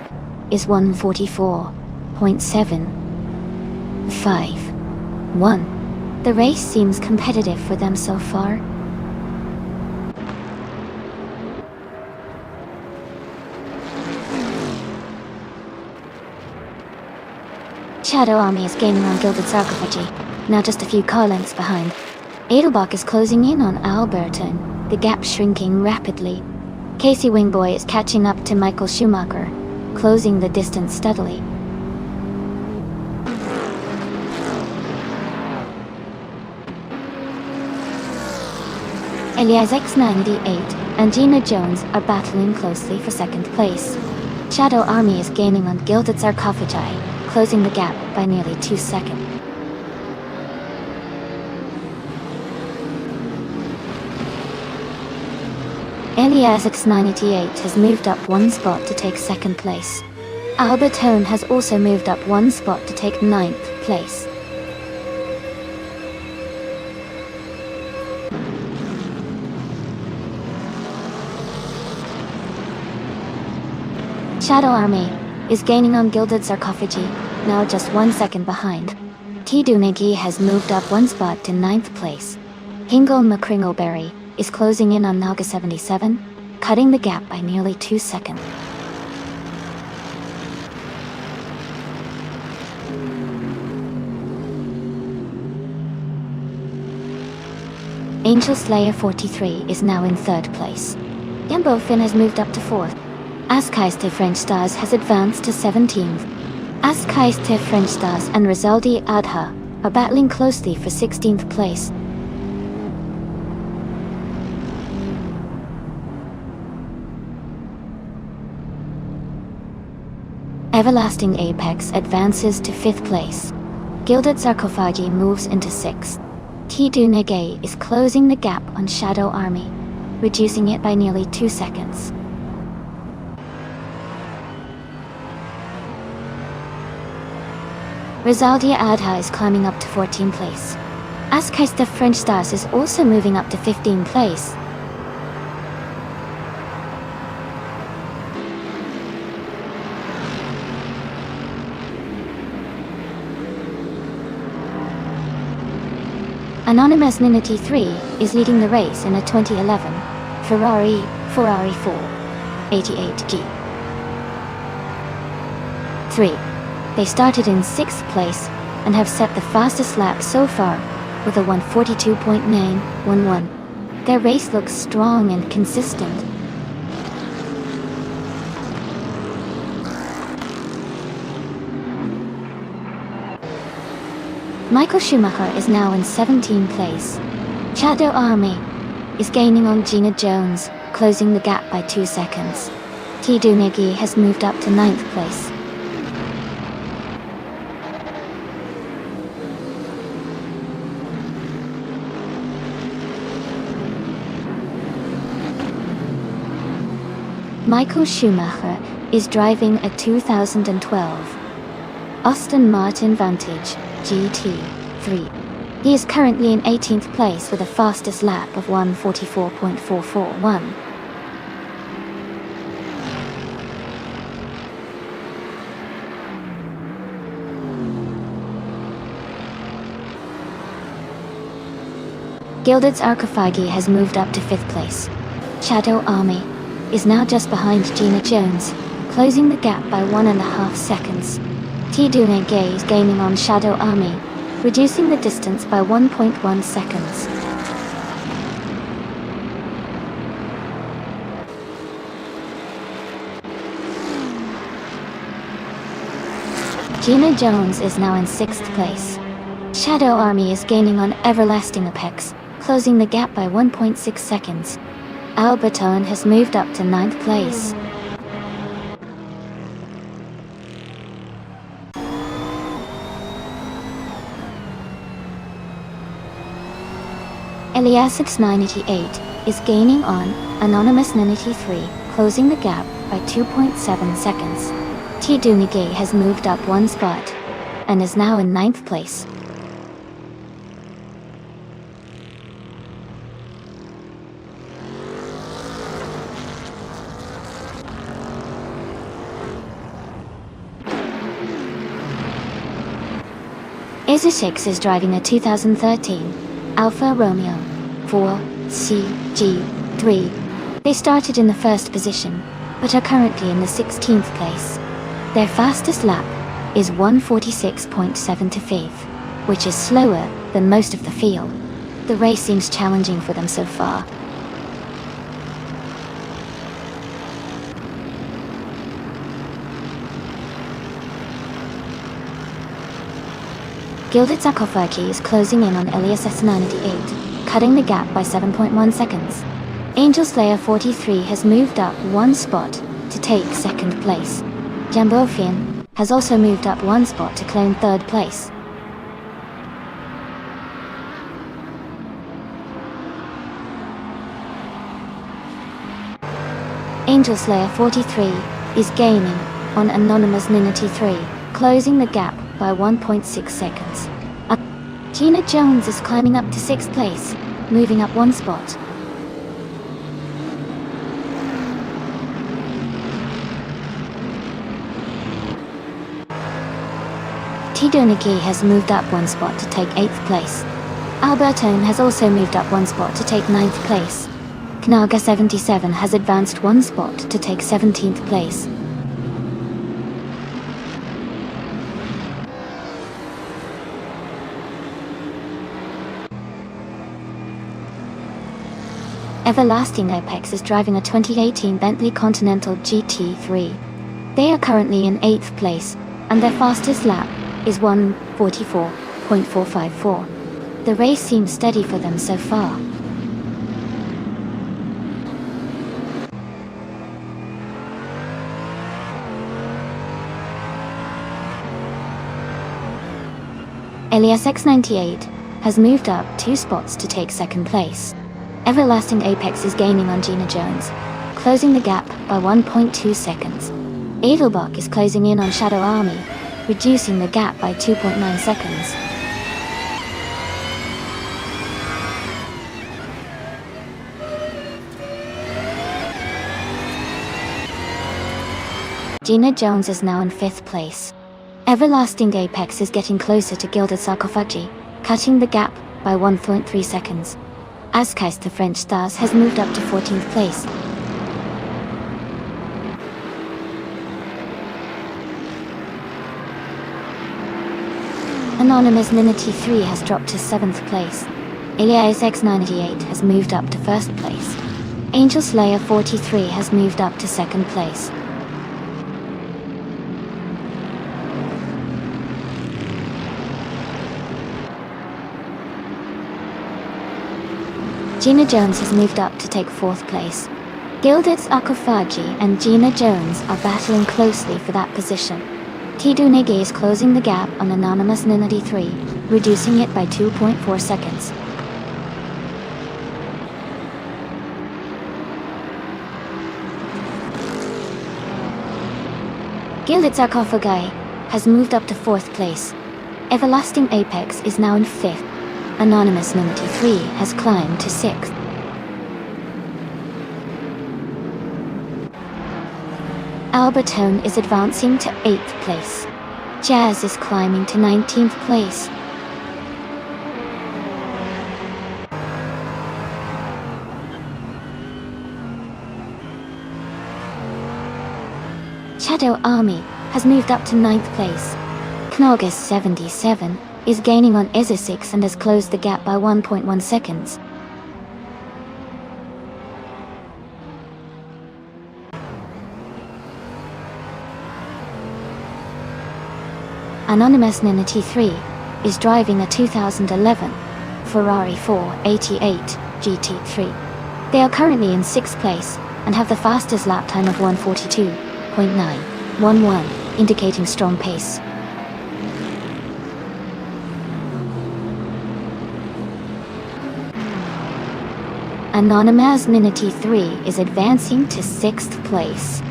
is 1:44.751. The race seems competitive for them so far. Shadow Army is gaining on Gilded Sarcophagy, now just a few car lengths behind. Edelbach is closing in on Alberton, the gap shrinking rapidly. Casey Wingboy is catching up to Michael Schumacher, closing the distance steadily. Elias X98 and Gina Jones are battling closely for 2nd place. Shadow Army is gaining on Gilded Sarcophagi, closing the gap by nearly 2 seconds. Elias X98 has moved up 1 spot to take 2nd place. Albertone has also moved up 1 spot to take 9th place. Shadow Army is gaining on Gilded Sarcophagi, now just 1 second behind. Tidunegi has moved up 1 spot to 9th place. Hingle McCringleberry is closing in on Naga 77, cutting the gap by nearly 2 seconds. Angel Slayer 43 is now in 3rd place. Jambofin has moved up to 4th. Askeister French Stars has advanced to 17th. Askeister French Stars and Rizaldi Adha are battling closely for 16th place. Everlasting Apex advances to 5th place. Gilded Sarcophagi moves into 6th. Tidunege is closing the gap on Shadow Army, reducing it by nearly 2 seconds. Rizaldia Adha is climbing up to 14th place. Askeister French Stars is also moving up to 15th place. Anonymous Ninity 3 is leading the race in a 2011 Ferrari 488G. 3. They started in 6th place and have set the fastest lap so far with a 1:42.911. Their race looks strong and consistent. Michael Schumacher is now in 17th place. Shadow Army is gaining on Gina Jones, closing the gap by 2 seconds. Tidunegi has moved up to 9th place. Michael Schumacher is driving a 2012 Aston Martin Vantage GT3. He is currently in 18th place with a fastest lap of 1:44.441. Gilded Sarcophagi has moved up to 5th place. Shadow Army is now just behind Gina Jones, closing the gap by 1.5 seconds. Tidunege is gaining on Shadow Army, reducing the distance by 1.1 seconds. Gina Jones is now in 6th place. Shadow Army is gaining on Everlasting Apex, closing the gap by 1.6 seconds. Alberton has moved up to 9th place. Eliasix 988 is gaining on Anonymous 983, closing the gap by 2.7 seconds. Tidunige has moved up 1 spot and is now in 9th place. Isosix is driving a 2013 Alfa Romeo 4 CG3. They started in the 1st position, but are currently in the 16th place. Their fastest lap is 1:46.75, which is slower than most of the field. The race seems challenging for them so far. Gilded Sarcophagi is closing in on Elias S988, cutting the gap by 7.1 seconds. Angel Slayer 43 has moved up 1 spot to take 2nd place. Jambofian has also moved up 1 spot to claim 3rd place. Angel Slayer 43 is gaining on Anonymous 983, closing the gap by 1.6 seconds. Gina Jones is climbing up to 6th place, moving up 1 spot. Tidunigi has moved up 1 spot to take 8th place. Albertone has also moved up 1 spot to take 9th place. Knaga 77 has advanced 1 spot to take 17th place. Everlasting Apex is driving a 2018 Bentley Continental GT3. They are currently in 8th place, and their fastest lap is 1:44.454. The race seems steady for them so far. Elias X98 has moved up 2 spots to take 2nd place. Everlasting Apex is gaining on Gina Jones, closing the gap by 1.2 seconds. Edelbach is closing in on Shadow Army, reducing the gap by 2.9 seconds. Gina Jones is now in 5th place. Everlasting Apex is getting closer to Gilded Sarcophagi, cutting the gap by 1.3 seconds. Ascais the French Stars has moved up to 14th place. Anonymous 983 has dropped to 7th place. Elias X98 has moved up to 1st place. Angel Slayer 43 has moved up to 2nd place. Gina Jones has moved up to take 4th place. Gilded Sarcophagi and Gina Jones are battling closely for that position. Tidunigi is closing the gap on Anonymous 983, reducing it by 2.4 seconds. Gilded Sarcophagi has moved up to 4th place. Everlasting Apex is now in 5th. Anonymous 93 has climbed to 6th. Albertone is advancing to 8th place. Jazz is climbing to 19th place. Shadow Army has moved up to 9th place. Knorgus 77 is gaining on Ezza 6 and has closed the gap by 1.1 seconds. Anonymous 93 is driving a 2011 Ferrari 488 GT3. They are currently in 6th place and have the fastest lap time of 1:42.911, indicating strong pace. Anonymous 93 is advancing to 6th place.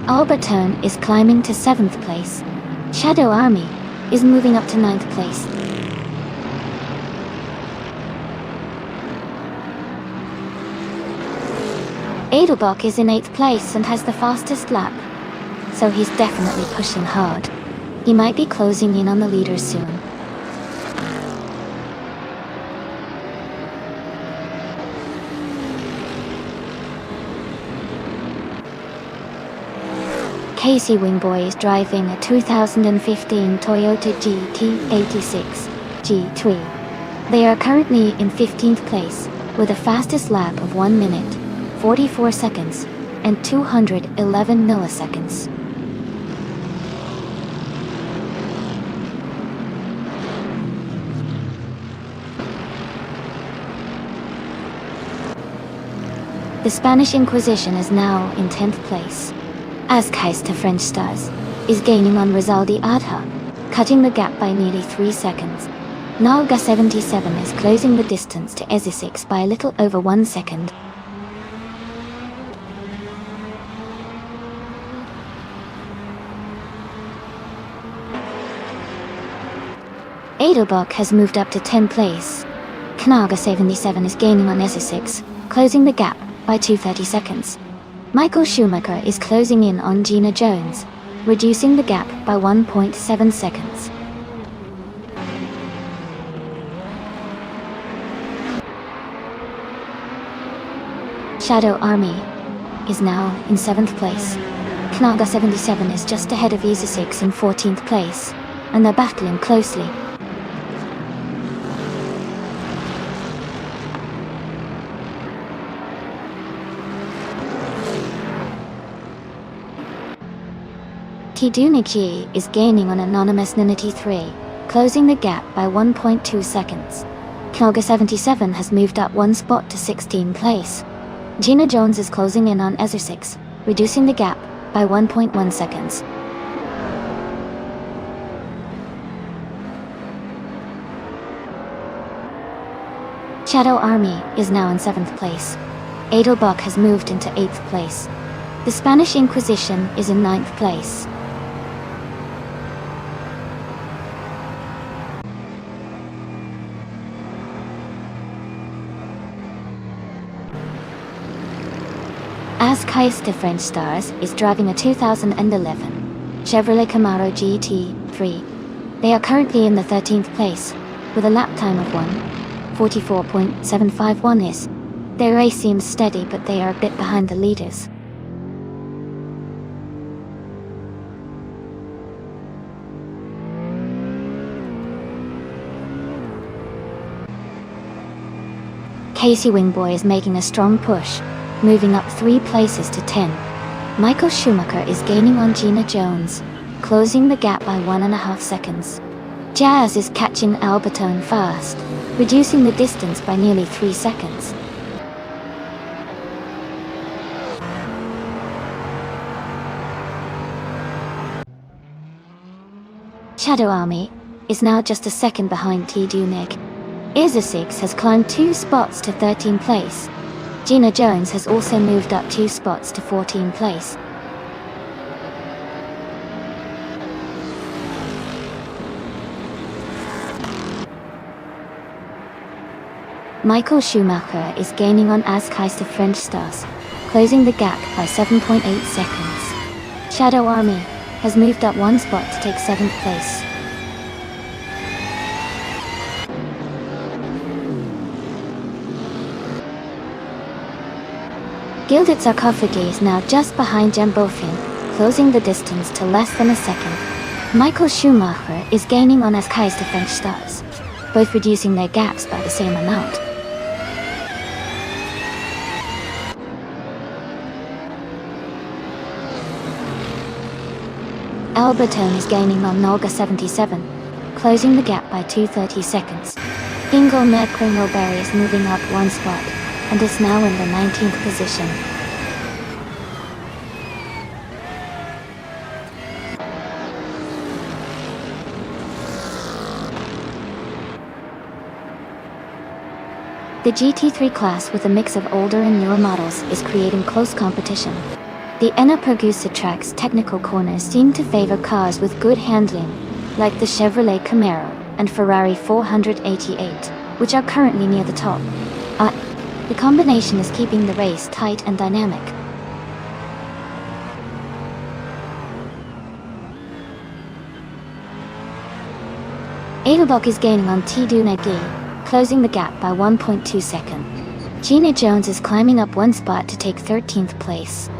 Albertone is climbing to 7th place. Shadow Army is moving up to 9th place. Edelbach is in 8th place and has the fastest lap, so he's definitely pushing hard. He might be closing in on the leader soon. Casey Wingboy is driving a 2015 Toyota GT86 G3. They are currently in 15th place with a fastest lap of 1 minute, 44 seconds, and 211 milliseconds. The Spanish Inquisition is now in 10th place. Azkaister French Stars is gaining on Rizaldi Adha, cutting the gap by nearly 3 seconds. Nalga 77 is closing the distance to Ezza 6 by a little over 1 second. Edelbach has moved up to 10th place. Knaga 77 is gaining on Ezza 6, closing the gap by 2:30 seconds. Michael Schumacher is closing in on Gina Jones, reducing the gap by 1.7 seconds. Shadow Army is now in 7th place. Knaga 77 is just ahead of Ezza 6 in 14th place, and they're battling closely. Tiduniki is gaining on Anonymous 93, closing the gap by 1.2 seconds. Knaga 77 has moved up 1 spot to 16th place. Gina Jones is closing in on Ezza 6, reducing the gap by 1.1 seconds. Shadow Army is now in 7th place. Edelbach has moved into 8th place. The Spanish Inquisition is in 9th place. Azkaister French Stars is driving a 2011 Chevrolet Camaro GT3. They are currently in the 13th place, with a lap time of 1:44.751 is. Their race seems steady, but they are a bit behind the leaders. Casey Wingboy is making a strong push, moving up 3 places to 10. Michael Schumacher is gaining on Gina Jones, closing the gap by 1.5 seconds. Jazz is catching Albertone fast, reducing the distance by nearly 3 seconds. Shadow Army is now just a second behind T-Dunig. Ezza 6 has climbed 2 spots to 13th place. Gina Jones has also moved up 2 spots to 14th place. Michael Schumacher is gaining on Askeister French Stars, closing the gap by 7.8 seconds. Shadow Army has moved up one spot to take 7th place. Gilded Sarcophagi is now just behind Jambofin, closing the distance to less than a second. Michael Schumacher is gaining on Askeister French Stars, both reducing their gaps by the same amount. Albertone is gaining on Nolga 77, closing the gap by 230 seconds. Ingle Kringleberry is moving up one spot, and is now in the 19th position. The GT3 class with a mix of older and newer models is creating close competition. The Enna Pergusa track's technical corners seem to favor cars with good handling, like the Chevrolet Camaro and Ferrari 488, which are currently near the top. The combination is keeping the race tight and dynamic. Edelbach is gaining on Tidunegi, closing the gap by 1.2 seconds. Gina Jones is climbing up one spot to take 13th place.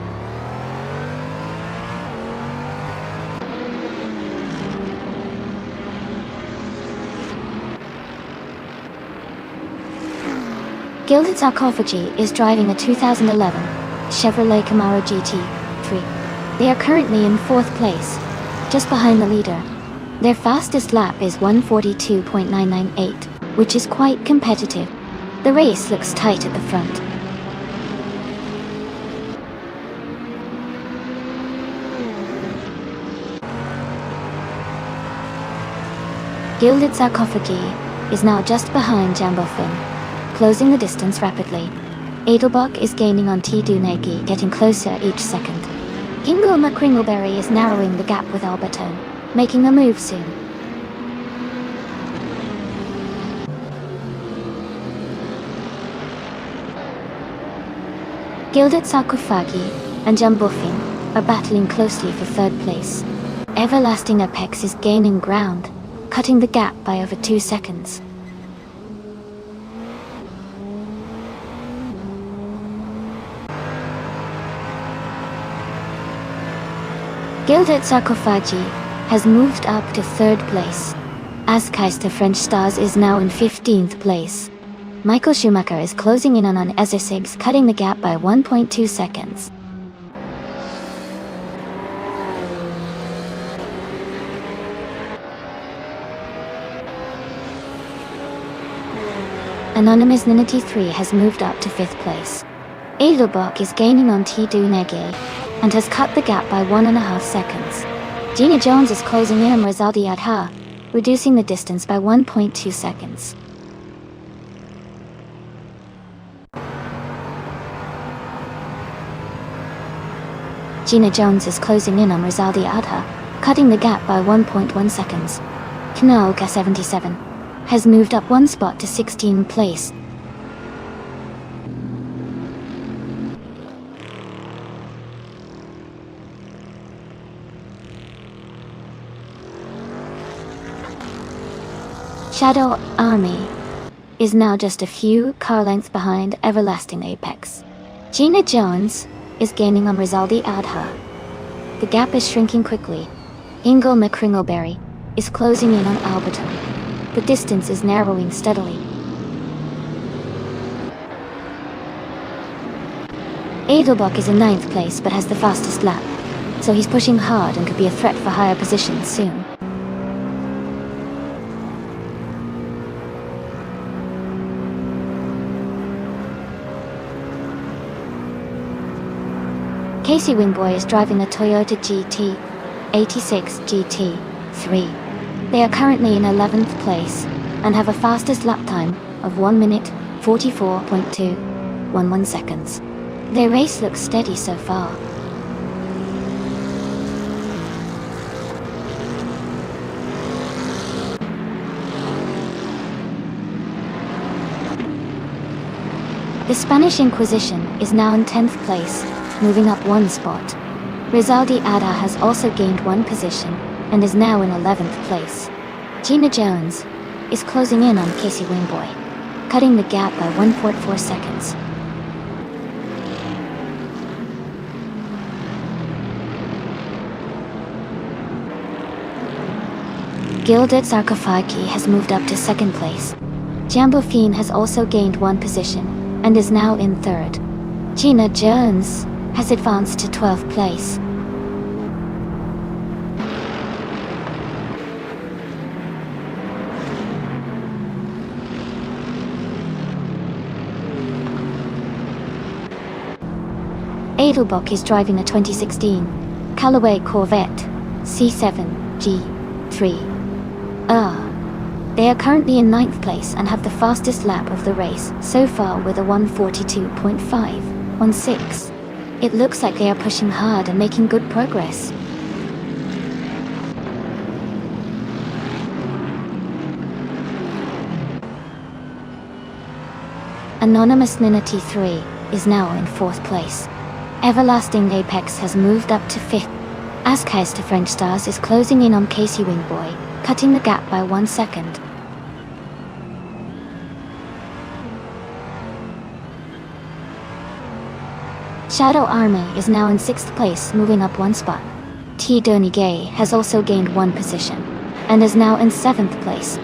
Gilded Sarcophagi is driving a 2011 Chevrolet Camaro GT3. They are currently in 4th place, just behind the leader. Their fastest lap is 1:42.998, which is quite competitive. The race looks tight at the front. Gilded Sarcophagi is now just behind Jambofin, closing the distance rapidly. Edelbach is gaining on Tidunegi, getting closer each second. Ingle Kringleberry is narrowing the gap with Albertone, making a move soon. Gilded Sarcophagi and Jambofin are battling closely for 3rd place. Everlasting Apex is gaining ground, cutting the gap by over 2 seconds. Gilded Sarcophagi has moved up to 3rd place. Askeister French Stars is now in 15th place. Michael Schumacher is closing in on Ezersigs, cutting the gap by 1.2 seconds. Anonymous Ninity 3 has moved up to 5th place. Edelbach is gaining on Tidunegi and has cut the gap by 1.5 seconds. Gina Jones is closing in on Rizaldi Adha, reducing the distance by 1.2 seconds. Gina Jones is closing in on Rizaldi Adha, cutting the gap by 1.1 seconds. Knolga 77 has moved up one spot to 16th place. Shadow Army is now just a few car lengths behind Everlasting Apex. Gina Jones is gaining on Rizaldi Adha. The gap is shrinking quickly. Ingle Kringleberry is closing in on Albertone. The distance is narrowing steadily. Edelbach is in 9th place but has the fastest lap, so he's pushing hard and could be a threat for higher positions soon. Casey Wingboy is driving a Toyota GT86 GT3. They are currently in 11th place and have a fastest lap time of 1 minute 44.211 seconds. Their race looks steady so far. The Spanish Inquisition is now in 10th place, moving up one spot. Rizaldi Ada has also gained one position, and is now in 11th place. Gina Jones is closing in on Casey Wingboy, cutting the gap by 1.4 seconds. Gilded Sarkophagi has moved up to 2nd place. Jambo Fiend has also gained one position, and is now in 3rd. Gina Jones has advanced to 12th place. Edelbach is driving a 2016 Callaway Corvette C7 G3. They are currently in 9th place and have the fastest lap of the race so far with a 1:42.516. It looks like they are pushing hard and making good progress. Anonymous Nina T3 is now in 4th place. Everlasting Apex has moved up to 5th. Askeister French Stars is closing in on Casey Wingboy, cutting the gap by 1 second. Shadow Army is now in 6th place, moving up one spot. T. Donny Gay has also gained one position, and is now in 7th place.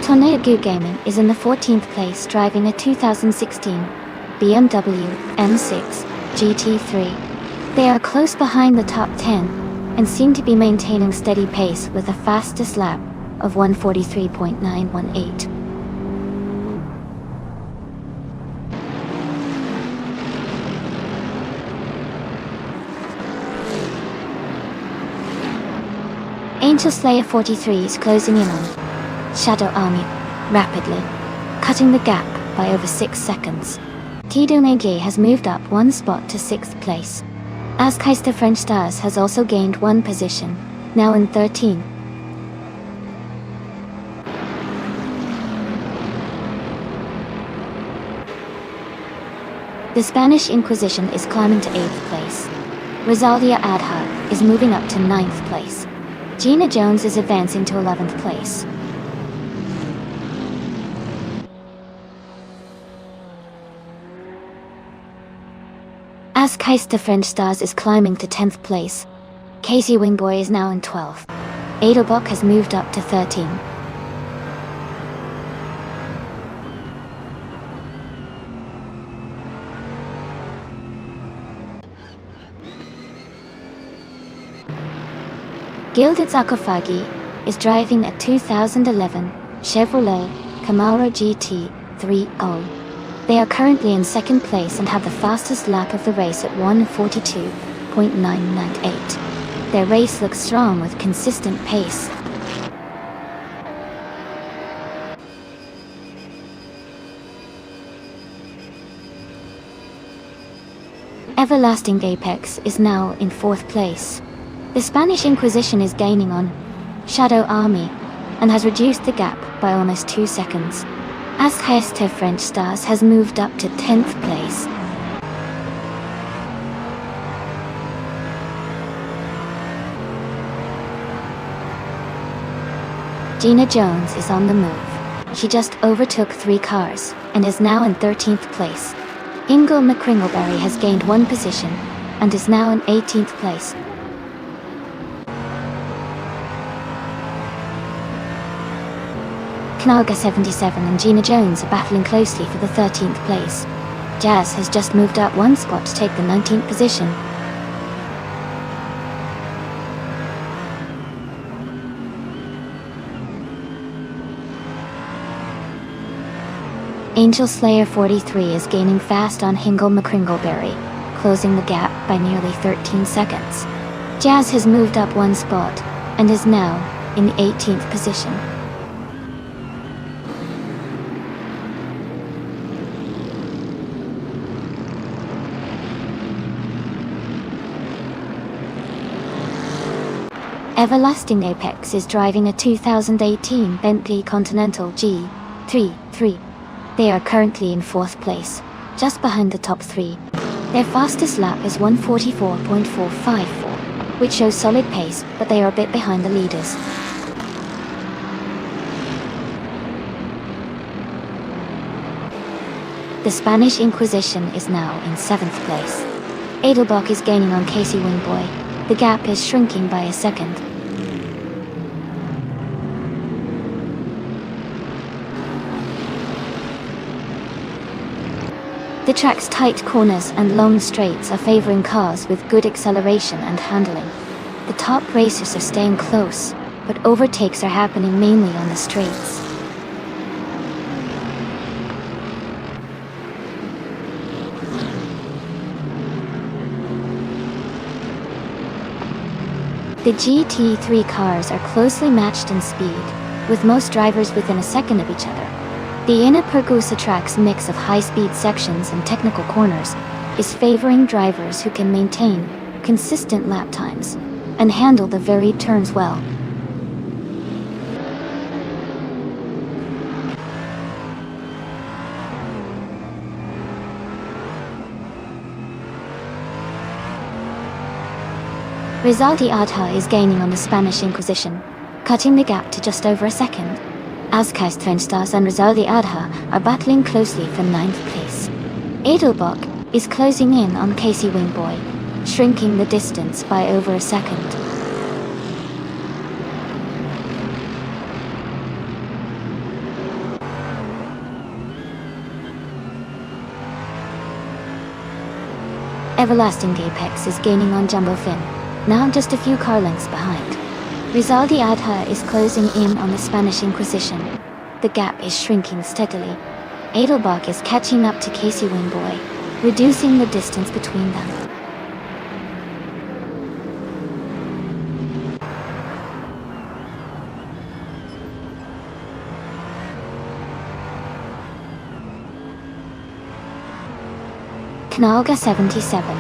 Tornado Gaming is in the 14th place, driving a 2016 BMW M6 GT3. They are close behind the top 10 and seem to be maintaining steady pace with the fastest lap of 1:43.918. Angel Slayer 43 is closing in on Shadow Army rapidly, cutting the gap by over 6 seconds. Tido Negi has moved up one spot to 6th place. Askeister French Stars has also gained one position, now in 13. The Spanish Inquisition is climbing to 8th place. Rizaldia Adha is moving up to 9th place. Gina Jones is advancing to 11th place. Askeister French Stars is climbing to 10th place. Casey Wingboy is now in 12th. Edelbach has moved up to 13. Gilded Sarkophagi is driving a 2011 Chevrolet Camaro GT 3.0. They are currently in 2nd place and have the fastest lap of the race at 1:42.998. Their race looks strong with consistent pace. Everlasting Apex is now in 4th place. The Spanish Inquisition is gaining on Shadow Army and has reduced the gap by almost 2 seconds. Askeister French Stars has moved up to 10th place. Gina Jones is on the move. She just overtook 3 cars and is now in 13th place. Ingle McCringleberry has gained one position and is now in 18th place. Knalga 77 and Gina Jones are battling closely for the 13th place. Jazz has just moved up one spot to take the 19th position. Angel Slayer 43 is gaining fast on Hingle McCringleberry, closing the gap by nearly 13 seconds. Jazz has moved up one spot and is now in the 18th position. Everlasting Apex is driving a 2018 Bentley Continental G33. They are currently in 4th place, just behind the top 3. Their fastest lap is 1:44.454, which shows solid pace, but they are a bit behind the leaders. The Spanish Inquisition is now in 7th place. Edelbach is gaining on Casey Wingboy. The gap is shrinking by a second. The track's tight corners and long straights are favoring cars with good acceleration and handling. The top racers are staying close, but overtakes are happening mainly on the straights. The GT3 cars are closely matched in speed, with most drivers within a second of each other. The Ina Pergusa track's mix of high-speed sections and technical corners is favoring drivers who can maintain consistent lap times and handle the varied turns well. Rizaldi Adha is gaining on the Spanish Inquisition, cutting the gap to just over a second. Azkaz Trenstas and Rizaldi Adha are battling closely for 9th place. Edelbach is closing in on Casey Wingboy, shrinking the distance by over a second. Everlasting Apex is gaining on Jumbo Finn, now just a few car lengths behind. Rizaldi Adha is closing in on the Spanish Inquisition. The gap is shrinking steadily. Edelbach is catching up to Casey Wingboy, reducing the distance between them. Knalga 77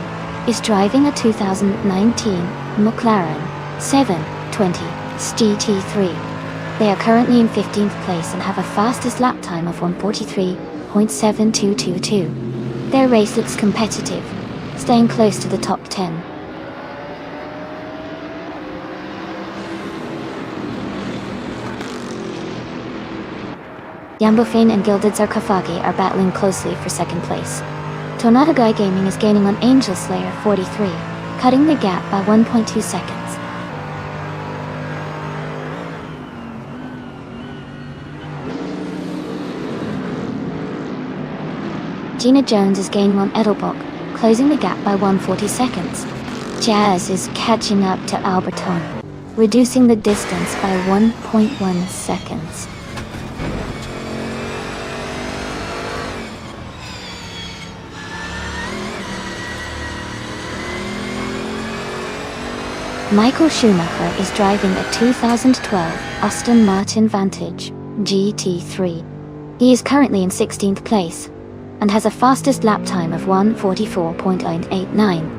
is driving a 2019 McLaren 720 GT3. They are currently in 15th place and have a fastest lap time of 1:43.7222. Their race looks competitive, staying close to the top 10. Yambofin and Gilded Sarcophagi are battling closely for 2nd place. Tornado Guy Gaming is gaining on Angel Slayer 43, cutting the gap by 1.2 seconds. Gina Jones is gaining on Edelbach, closing the gap by 140 seconds. Jazz is catching up to Alberton, reducing the distance by 1.1 seconds. Michael Schumacher is driving a 2012 Aston Martin Vantage GT3. He is currently in 16th place and has a fastest lap time of 1:44.89.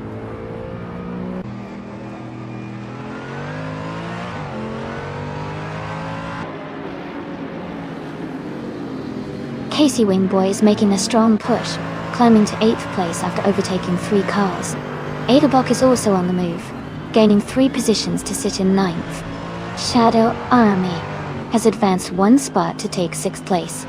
Casey Wingboy is making a strong push, climbing to 8th place after overtaking 3 cars. Edelbach is also on the move, gaining 3 positions to sit in 9th. Shadow Army has advanced 1 spot to take 6th place.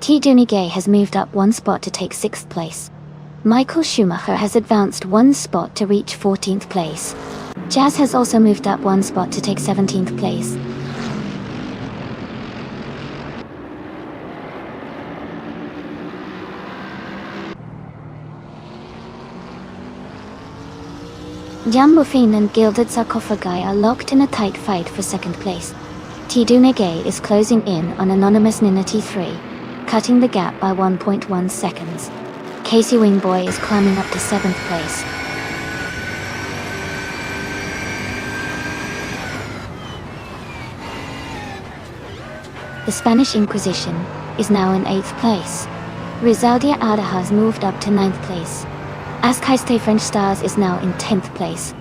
Tiduni Gay has moved up 1 spot to take 6th place. Michael Schumacher has advanced 1 spot to reach 14th place. Jazz has also moved up 1 spot to take 17th place. Jambofin and Gilded Sarcophagi are locked in a tight fight for 2nd place. Tidune Gay is closing in on Anonymous Nina T3, cutting the gap by 1.1 seconds. Casey Wingboy is climbing up to 7th place. The Spanish Inquisition is now in 8th place. Rizaldia Ada has moved up to 9th place. Askaiste French Stars is now in 10th place.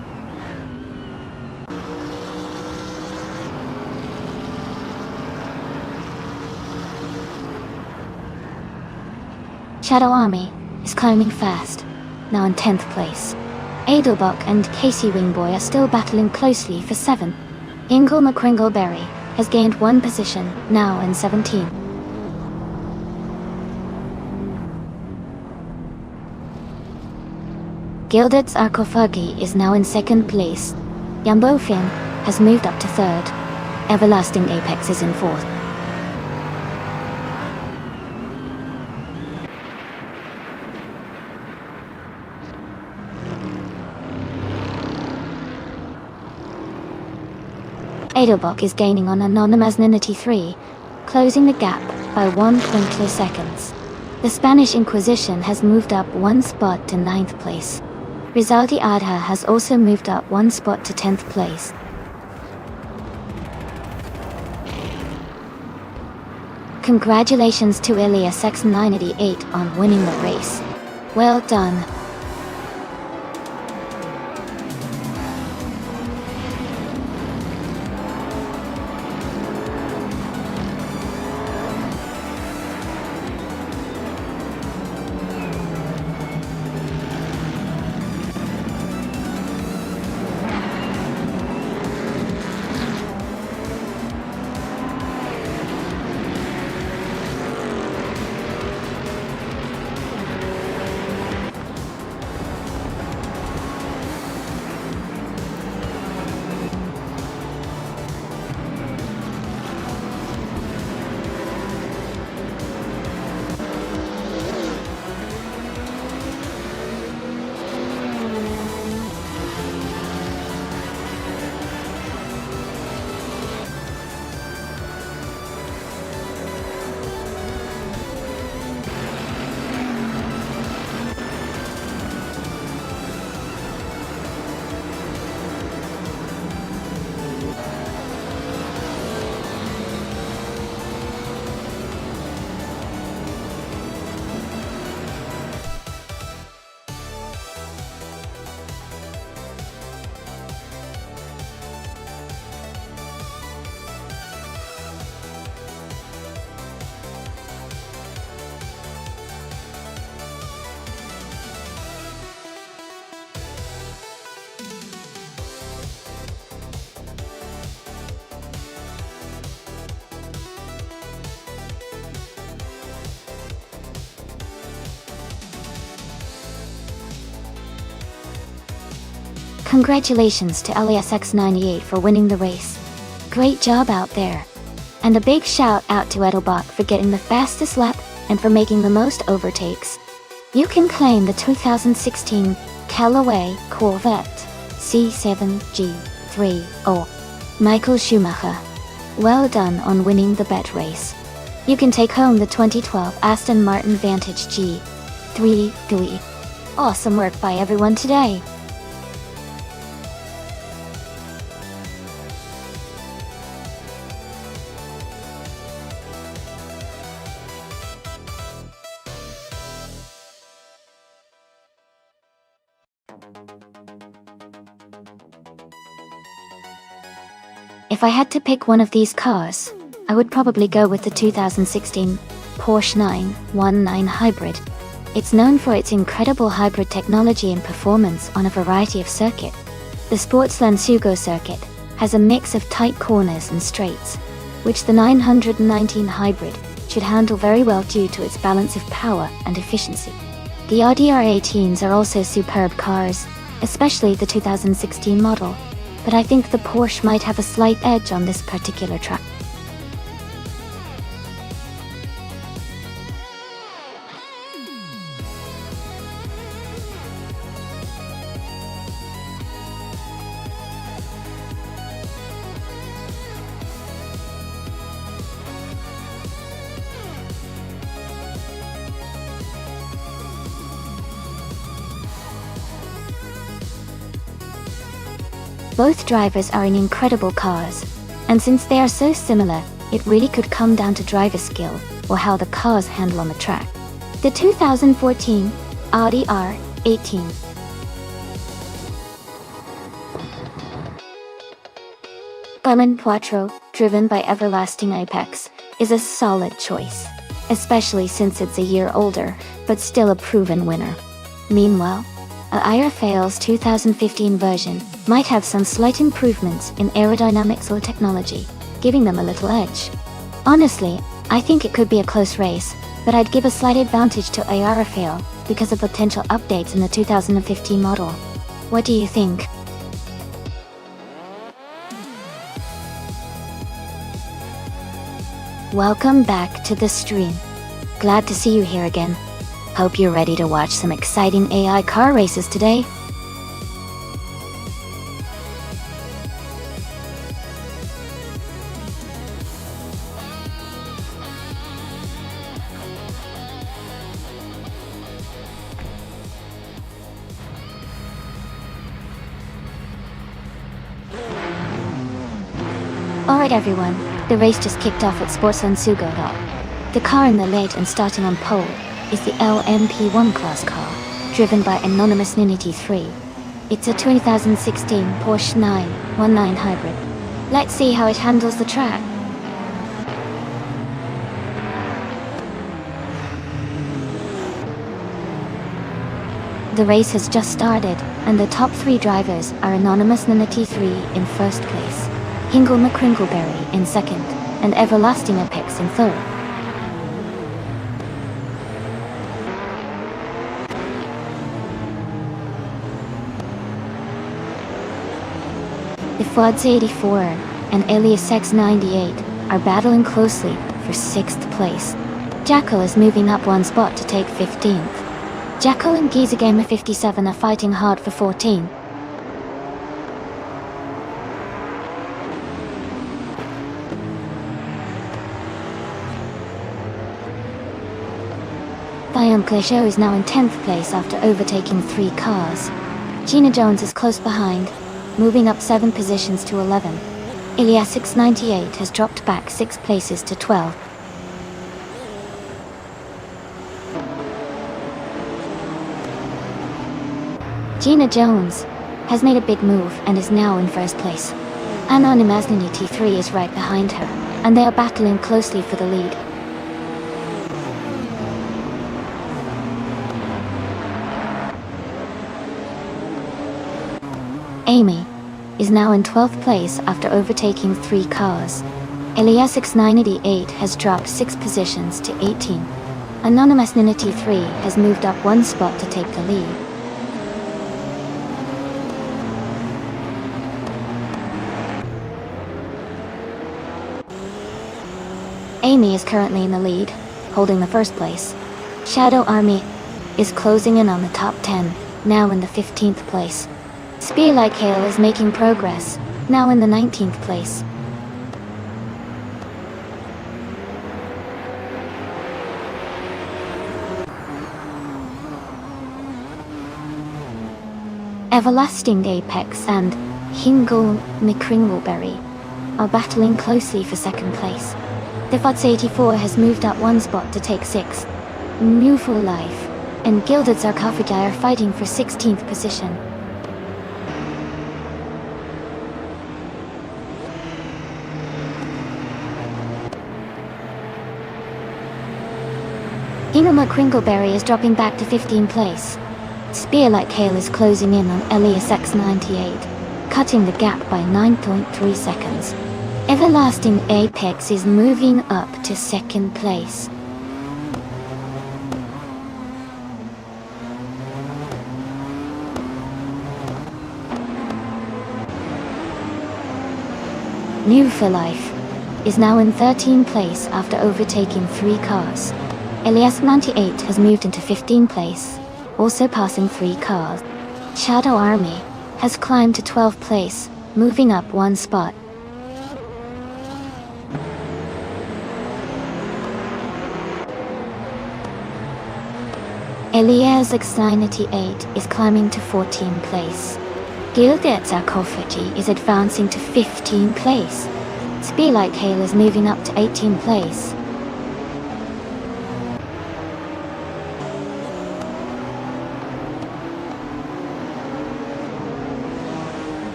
Shadow Army is climbing fast, now in 10th place. Adelbach and Casey Wingboy are still battling closely for 7th. Ingle McCringleberry has gained 1 position, now in 17th. Gilded Sarcophagi is now in 2nd place. Yambo Finn has moved up to 3rd. Everlasting Apex is in 4th. Adelbach is gaining on Anonymous 93, closing the gap by 1.2 seconds. The Spanish Inquisition has moved up 1 spot to 9th place. Rizaldi Adha has also moved up 1 spot to 10th place. Congratulations to Ilias X988 on winning the race. Well done. Congratulations to LASX98 for winning the race. Great job out there. And a big shout out to Edelbach for getting the fastest lap and for making the most overtakes. You can claim the 2016 Callaway Corvette C7G30. Michael Schumacher. Well done on winning the bet race. You can take home the 2012 Aston Martin Vantage G33. Awesome work by everyone today. If I had to pick one of these cars, I would probably go with the 2016 Porsche 919 Hybrid. It's known for its incredible hybrid technology and performance on a variety of circuits. The Sportsland Sugo circuit has a mix of tight corners and straights, which the 919 Hybrid should handle very well due to its balance of power and efficiency. The RDR18s are also superb cars, especially the 2016 model, but I think the Porsche might have a slight edge on this particular track. Both drivers are in incredible cars, and since they are so similar, it really could come down to driver skill or how the cars handle on the track. the 2014 Audi R18. Garmin Quattro, driven by Everlasting Apex, is a solid choice, especially since it's a year older, but still a proven winner. Meanwhile, IRFAL's 2015 version might have some slight improvements in aerodynamics or technology, giving them a little edge. Honestly, I think it could be a close race, but I'd give a slight advantage to IRFAL because of potential updates in the 2015 model. What do you think? Welcome back to the stream. Glad to see you here again. Hope you're ready to watch some exciting AI car races today. Alright everyone, the race just kicked off at Sportson Sugoda. The car in the lead and starting on pole is the LMP1 class car, driven by Anonymous Ninity 3. It's a 2016 Porsche 919 hybrid. Let's see how it handles the track. The race has just started, and the top 3 drivers are Anonymous Ninity 3 in first place, Hingle McCringleberry in second, and Everlasting Apex in third. The Fuads 84 and Alias X98 are battling closely for 6th place. Jackal is moving up 1 spot to take 15th. Jackal and Giza Gamer 57 are fighting hard for 14. Thion Clichet is now in 10th place after overtaking 3 cars. Gina Jones is close behind, moving up 7 positions to 11. Ilias 698 has dropped back 6 places to 12. Gina Jones has made a big move and is now in first place. Anonymous Ninity 3 is right behind her, and they are battling closely for the lead. Amy is now in 12th place after overtaking 3 cars. Elias 698 has dropped 6 positions to 18. Anonymous Ninity 3 has moved up 1 spot to take the lead. Amy is currently in the lead, holding the first place. Shadow Army is closing in on the top 10, now in the 15th place. Spear Like Hail is making progress, now in the 19th place. Everlasting Apex and Hingle McCringleberry are battling closely for 2nd place. The Futs 84 has moved up 1 spot to take 6th. New for Life and Gilded Sarcophagi are fighting for 16th position. Hingle McCringleberry is dropping back to 15th place. Spear Like Hail is closing in on Elias X98, cutting the gap by 9.3 seconds. Everlasting Apex is moving up to 2nd place. New for Life is now in 13th place after overtaking 3 cars. Elias 98 has moved into 15th place, also passing 3 cars. Shadow Army has climbed to 12th place, moving up 1 spot. Elias X98 is climbing to 14th place. Gilded Sarcophagi is advancing to 15th place. Spear Like Hail is moving up to 18th place.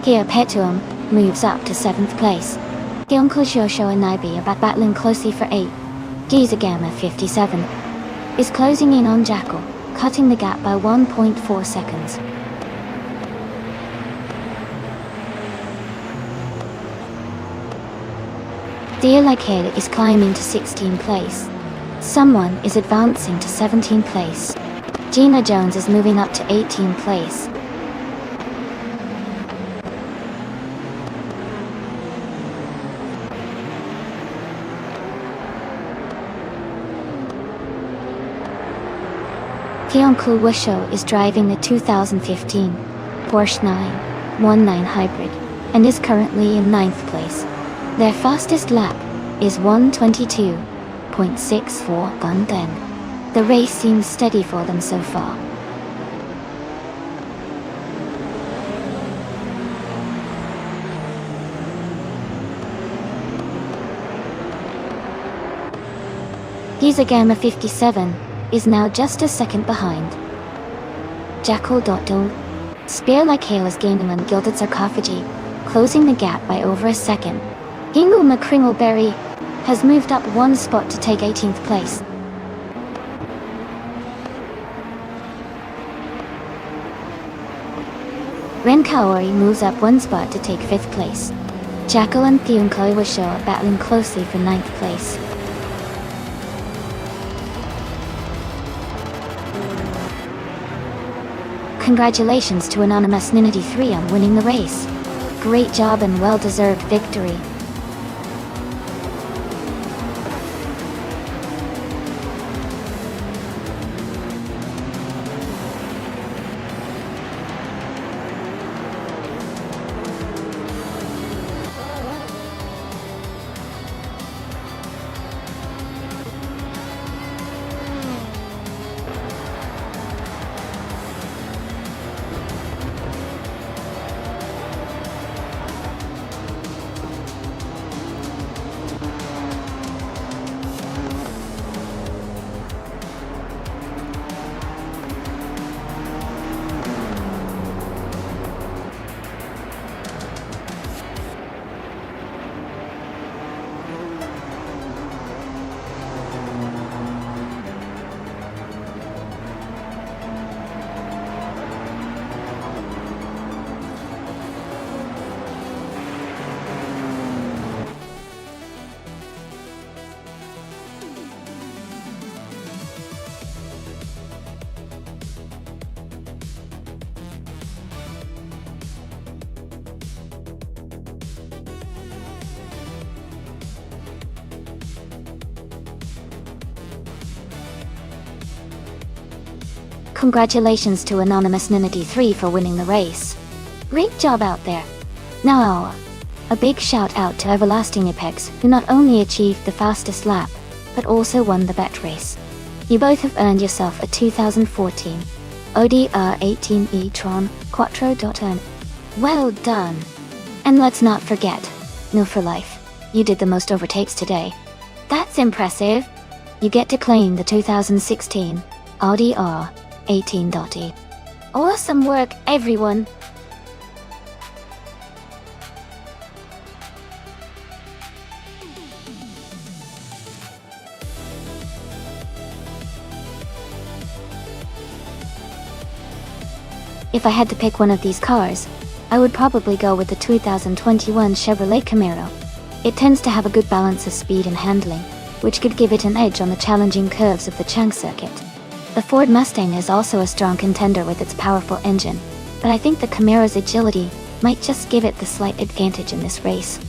Kia Petuum moves up to 7th place. Gyeongkushosho and Naibi are battling closely for 8. Gizagama 57 is closing in on Jackal, cutting the gap by 1.4 seconds. Dear Like Head is climbing to 16th place. Someone is advancing to 17th place. Gina Jones is moving up to 18th place. Kyungkoo Wusho is driving the 2015 Porsche 919 Hybrid and is currently in 9th place. Their fastest lap is 1:22.64 Gunden. The race seems steady for them so far. Gizagama 57 is now just a second behind. Jackal.do Spear Like Hail is gaining on Gilded Sarcophagi, closing the gap by over a second. Gingle McCringleberry has moved up one spot to take 18th place. Ren Kaori moves up one spot to take 5th place. Jackal and Kyungkoo Wusho are battling closely for 9th place. Congratulations to Anonymous Ninity 3 on winning the race. Great job and well-deserved victory. Congratulations to Anonymous Ninity 3 for winning the race. Great job out there. Now, a big shout out to Everlasting Apex, who not only achieved the fastest lap, but also won the bet race. You both have earned yourself a 2014 ODR 18 e-tron Quattro.N. Well done. And let's not forget, Nil for Life. You did the most overtakes today. That's impressive. You get to claim the 2016 ODR 18.E. Awesome work, everyone! If I had to pick one of these cars, I would probably go with the 2021 Chevrolet Camaro. It tends to have a good balance of speed and handling, which could give it an edge on the challenging curves of the Chang circuit. The Ford Mustang is also a strong contender with its powerful engine, but I think the Camaro's agility might just give it the slight advantage in this race.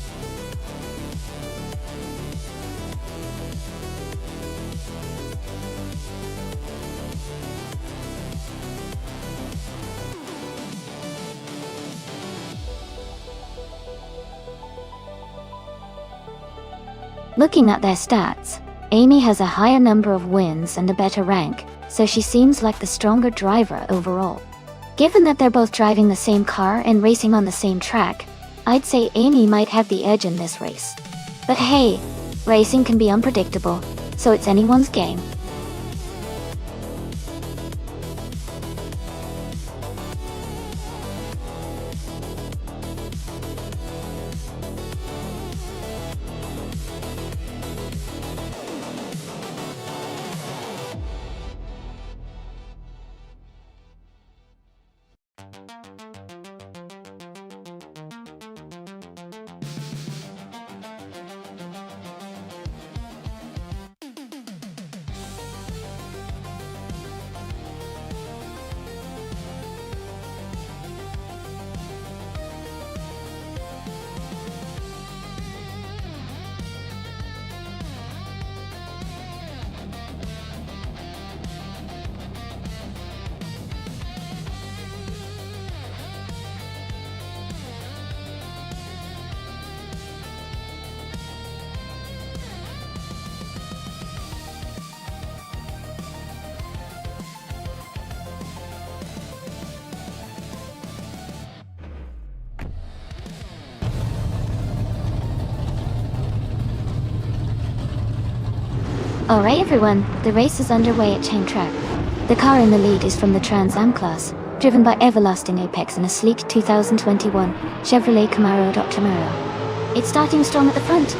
Looking at their stats, Amy has a higher number of wins and a better rank, so she seems like the stronger driver overall. Given that they're both driving the same car and racing on the same track, I'd say Amy might have the edge in this race. But hey, racing can be unpredictable, so it's anyone's game. Alright everyone, the race is underway at Chain Track. The car in the lead is from the Trans Am class, driven by Everlasting Apex in a sleek 2021 Chevrolet Camaro. It's starting strong at the front.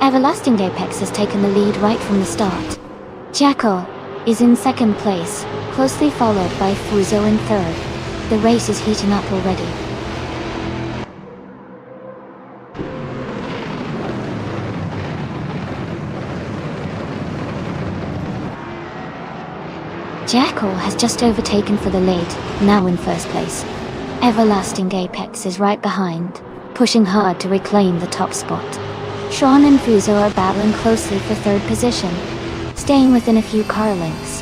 Everlasting Apex has taken the lead right from the start. Jackal is in second place, closely followed by Fuso in third. The race is heating up already. Jackal has just overtaken for the lead, now in first place. Everlasting Apex is right behind, pushing hard to reclaim the top spot. Sean and Fuso are battling closely for third position, staying within a few car lengths.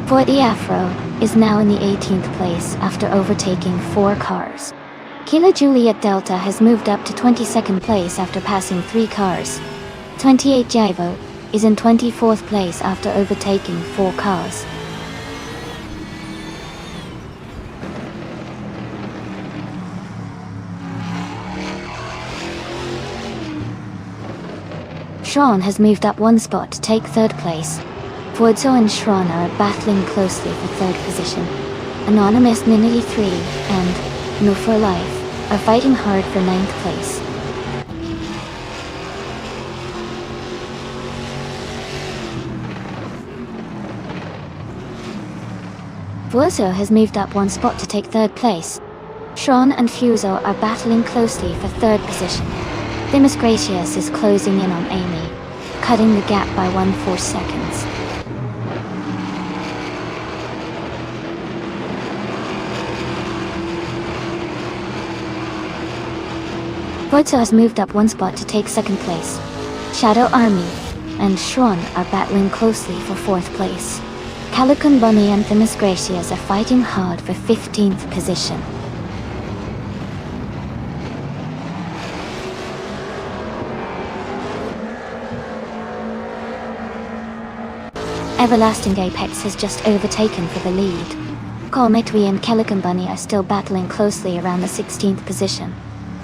Ford Afro is now in the 18th place after overtaking 4 cars. Kilo Juliet Delta has moved up to 22nd place after passing 3 cars. 28 Jaivo is in 24th place after overtaking 4 cars. Shron has moved up 1 spot to take 3rd place. Forzo and Shron are battling closely for 3rd position. Anonymous Ninity 3 and No for Life are fighting hard for 9th place. Fuso has moved up 1 spot to take 3rd place. Shron and Fuso are battling closely for 3rd position. Themis Gracious is closing in on Amy, cutting the gap by 1/4 seconds. Forza has moved up 1 spot to take 2nd place. Shadow Army and Shron are battling closely for 4th place. Calican Bunny and Themis Gracias are fighting hard for 15th position. Everlasting Apex has just overtaken for the lead. Colmetwi and Calican Bunny are still battling closely around the 16th position.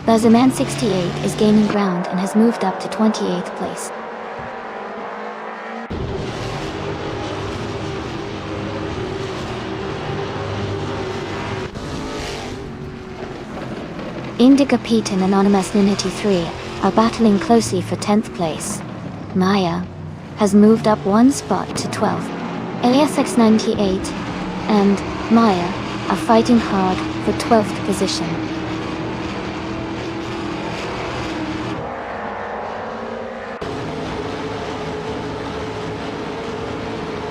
Bazaman 68 is gaining ground and has moved up to 28th place. Indica Pete and Anonymous Ninity 3 are battling closely for 10th place. Maya has moved up 1 spot to 12th. LSX98 and Maya are fighting hard for 12th position.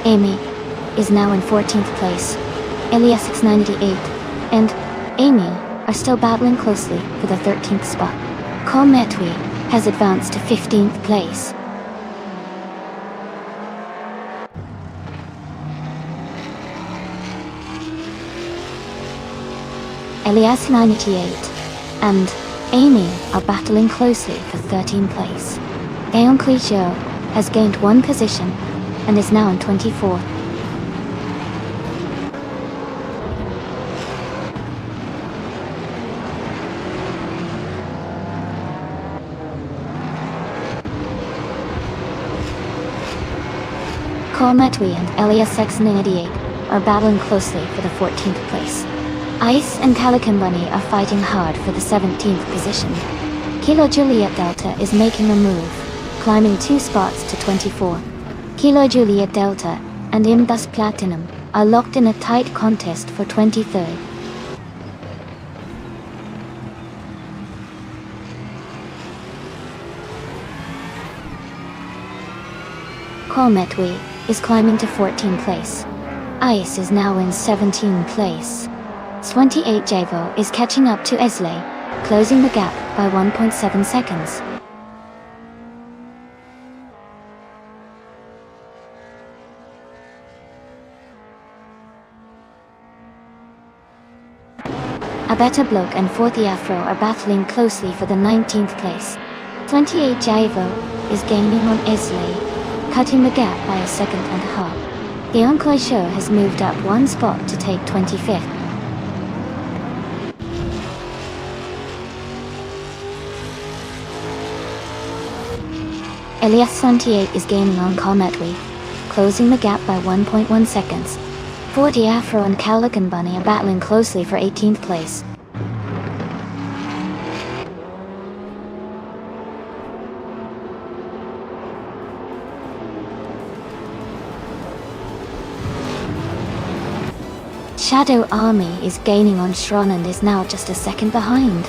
Amy is now in 14th place. LSX98 and Amy are still battling closely for the 13th spot. Colmetwi has advanced to 15th place. Elias 98 and Amy are battling closely for 13th place. Aeon Clicho has gained 1 position and is now in 24th. Colmetwi and LSX98 are battling closely for the 14th place. Ice and Calican Bunny are fighting hard for the 17th position. Kilo Juliet Delta is making a move, climbing 2 spots to 24. Kilo Juliet Delta and Imdus Platinum are locked in a tight contest for 23rd. Colmetwi is climbing to 14th place. Ice is now in 17th place. 28 Javo is catching up to Esley, closing the gap by 1.7 seconds. Abeta Bloke and 40 Afro are battling closely for the 19th place. 28 Jaivo is gaining on Isley, cutting the gap by a second and a half. The Onkoi Show has moved up one spot to take 25th. Elias 78 is gaining on Cometwe, closing the gap by 1.1 seconds. 40 Afro and Calican Bunny are battling closely for 18th place. Shadow Army is gaining on Shron and is now just a second behind.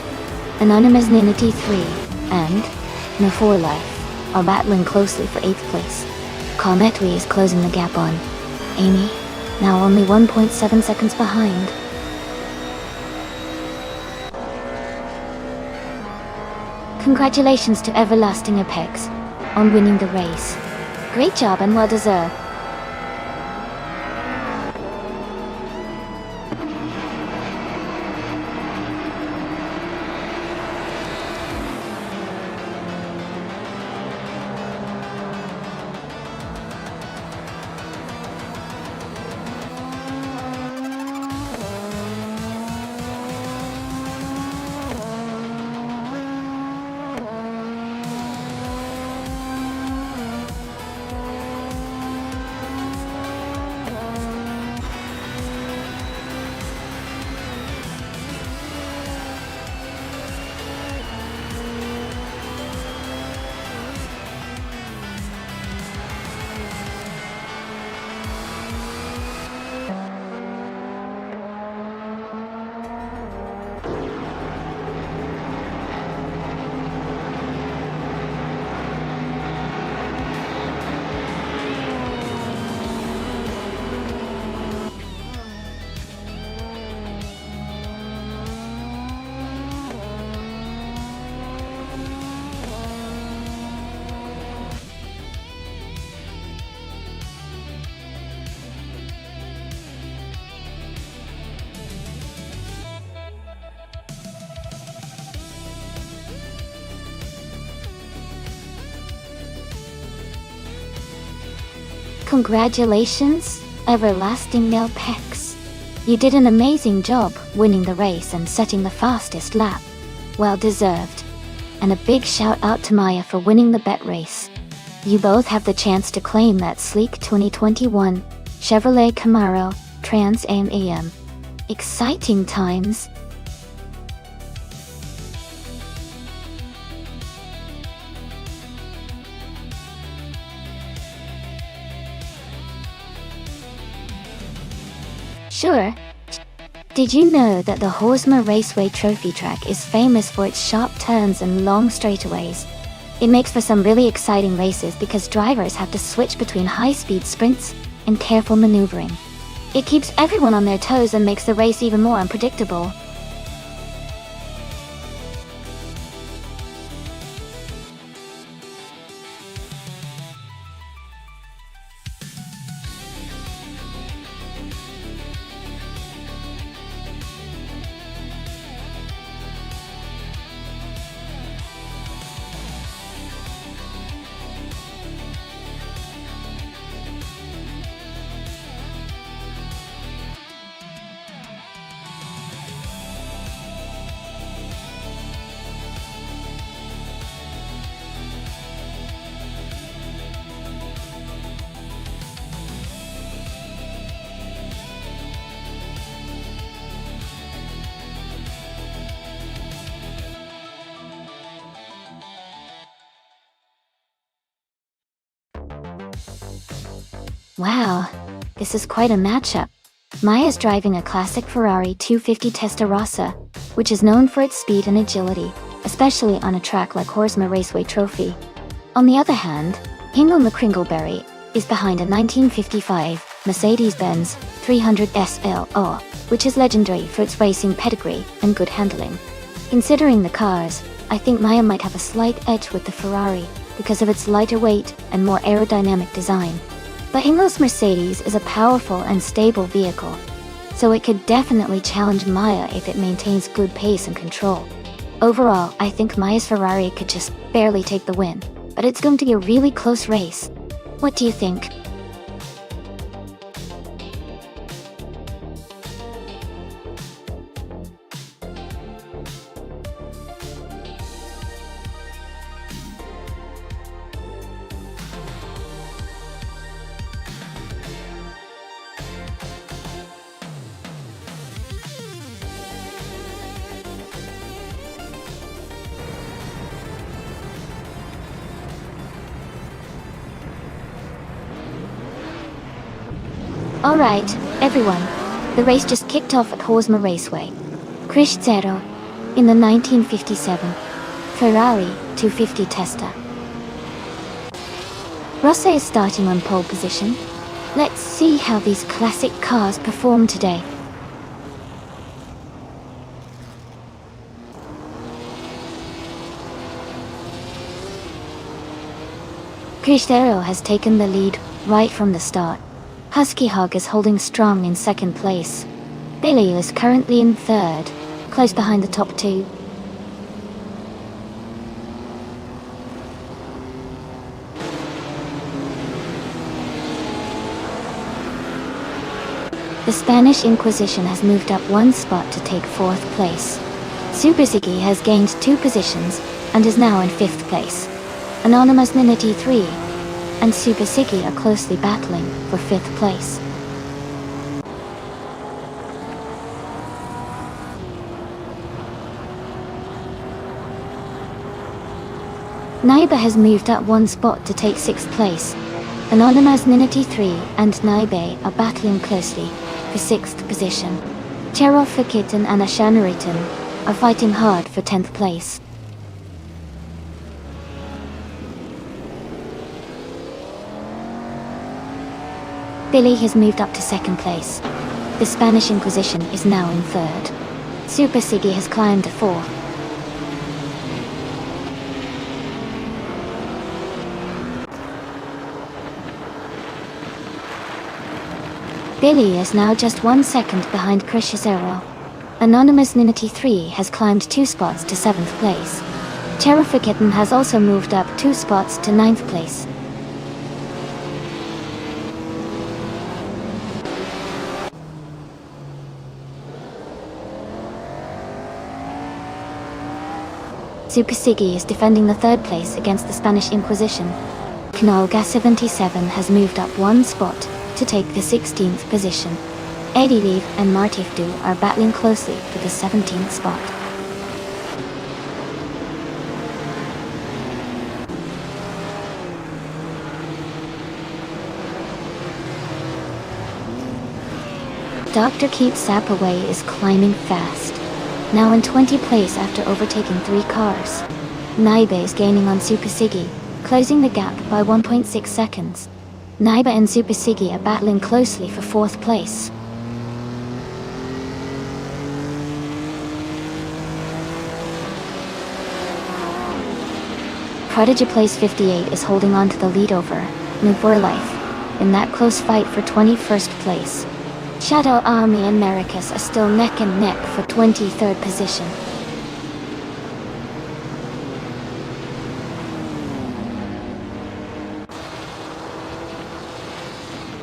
Anonymous Ninity 3 and No4 Life are battling closely for 8th place. Cometwe is closing the gap on Amy, now only 1.7 seconds behind. Congratulations to Everlasting Apex on winning the race. Great job and well deserved. Congratulations, Everlasting Apex. You did an amazing job winning the race and setting the fastest lap. Well deserved. And a big shout out to Maya for winning the bet race. You both have the chance to claim that sleek 2021 Chevrolet Camaro Trans Am. Exciting times. Sure. Did you know that the Horsma Raceway Trophy track is famous for its sharp turns and long straightaways? It makes for some really exciting races because drivers have to switch between high-speed sprints and careful maneuvering. It keeps everyone on their toes and makes the race even more unpredictable. Wow, this is quite a matchup. Maya's driving a classic Ferrari 250 Testarossa, which is known for its speed and agility, especially on a track like Horsma Raceway Trophy. On the other hand, Hingle McCringleberry is behind a 1955 Mercedes-Benz 300 SLR, which is legendary for its racing pedigree and good handling. Considering the cars, I think Maya might have a slight edge with the Ferrari because of its lighter weight and more aerodynamic design. But Hingle's Mercedes is a powerful and stable vehicle, so it could definitely challenge Maya if it maintains good pace and control. Overall, I think Maya's Ferrari could just barely take the win, but it's going to be a really close race. What do you think? Alright, everyone. The race just kicked off at Horsma Raceway. Krish Zero, in the 1957 Ferrari 250 Testa. Rossa is starting on pole position. Let's see how these classic cars perform today. Krish Zero has taken the lead right from the start. Husky Hog is holding strong in second place. Billy is currently in third, close behind the top two. The Spanish Inquisition has moved up one spot to take fourth place. Super Ziggy has gained 2 positions and is now in 5th place. Anonymous Ninity 3 and Super Ziggy are closely battling for 5th place. Naiba has moved up one spot to take 6th place. Anonymous Ninity 3 and Naibe are battling closely for 6th position. Cherov Fakit and Anashanaritan are fighting hard for 10th place. Billy has moved up to 2nd place. The Spanish Inquisition is now in 3rd. Super Ziggy has climbed to 4th. Billy is now just 1 second behind Krish Zero. Anonymous Ninity 3 has climbed 2 spots to 7th place. Terrafakitten has also moved up 2 spots to 9th place. Super Ziggy is defending the 3rd place against the Spanish Inquisition. Knolga 77 has moved up 1 spot to take the 16th position. Eddie Leaf and Martifdu are battling closely for the 17th spot. Dr. Keith Sapaway is climbing fast, now in 20th place after overtaking 3 cars. Naibe is gaining on Super Ziggy, closing the gap by 1.6 seconds. Naiba and Super Ziggy are battling closely for 4th place. Prodigy Place 58 is holding on to the lead over New for Life in that close fight for 21st place. Shadow Army and Maracas are still neck and neck for 23rd position.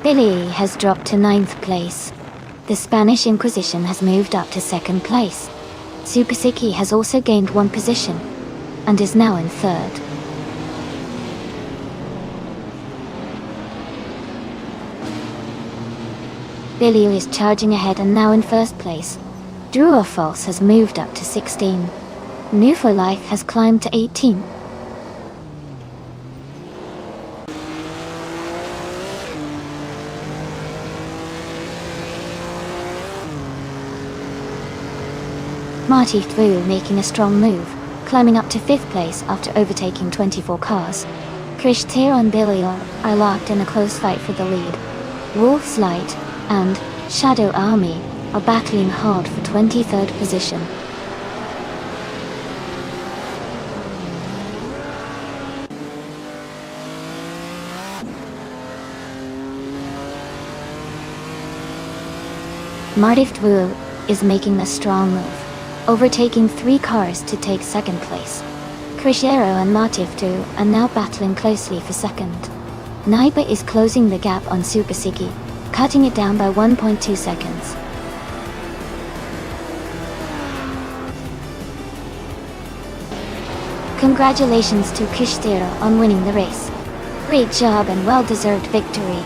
Billy has dropped to 9th place. The Spanish Inquisition has moved up to 2nd place. Super Ziggy has also gained 1 position and is now in 3rd. Billy is charging ahead and now in 1st place. Drew False has moved up to 16. New for Life has climbed to 18. Marty Thru making a strong move, climbing up to 5th place after overtaking 24 cars. Krish Tair and Billy are locked in a close fight for the lead. Wolf's Light and Shadow Army are battling hard for 23rd position. Marty Thru is making a strong move, overtaking 3 cars to take second place. Crisciero and Motiv2 are now battling closely for second. Naiba is closing the gap on Super Siki, cutting it down by 1.2 seconds. Congratulations to Crisciero on winning the race. Great job and well-deserved victory.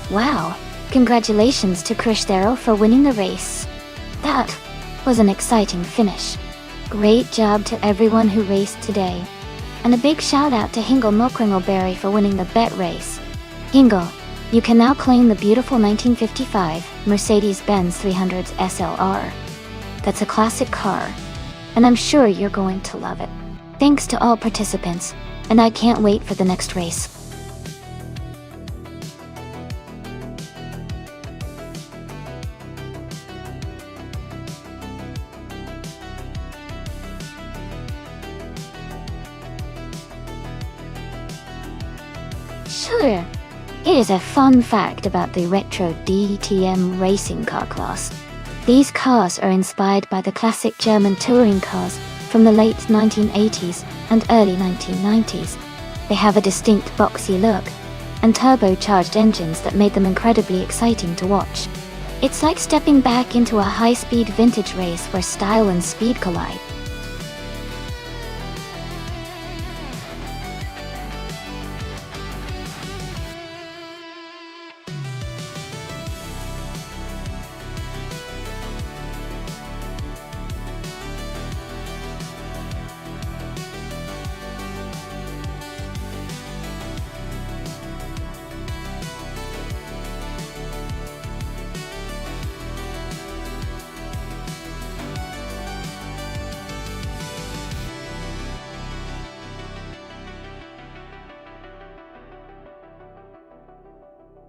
Wow, congratulations to Crisciero for winning the race. That was an exciting finish. Great job to everyone who raced today. And a big shout out to Hingle Mokringelberry for winning the bet race. Hingle, you can now claim the beautiful 1955 Mercedes-Benz 300 SLR. That's a classic car, and I'm sure you're going to love it. Thanks to all participants, and I can't wait for the next race. Sure. Here is a fun fact about the retro DTM racing car class. These cars are inspired by the classic German touring cars from the late 1980s and early 1990s. They have a distinct boxy look and turbocharged engines that made them incredibly exciting to watch. It's like stepping back into a high-speed vintage race where style and speed collide.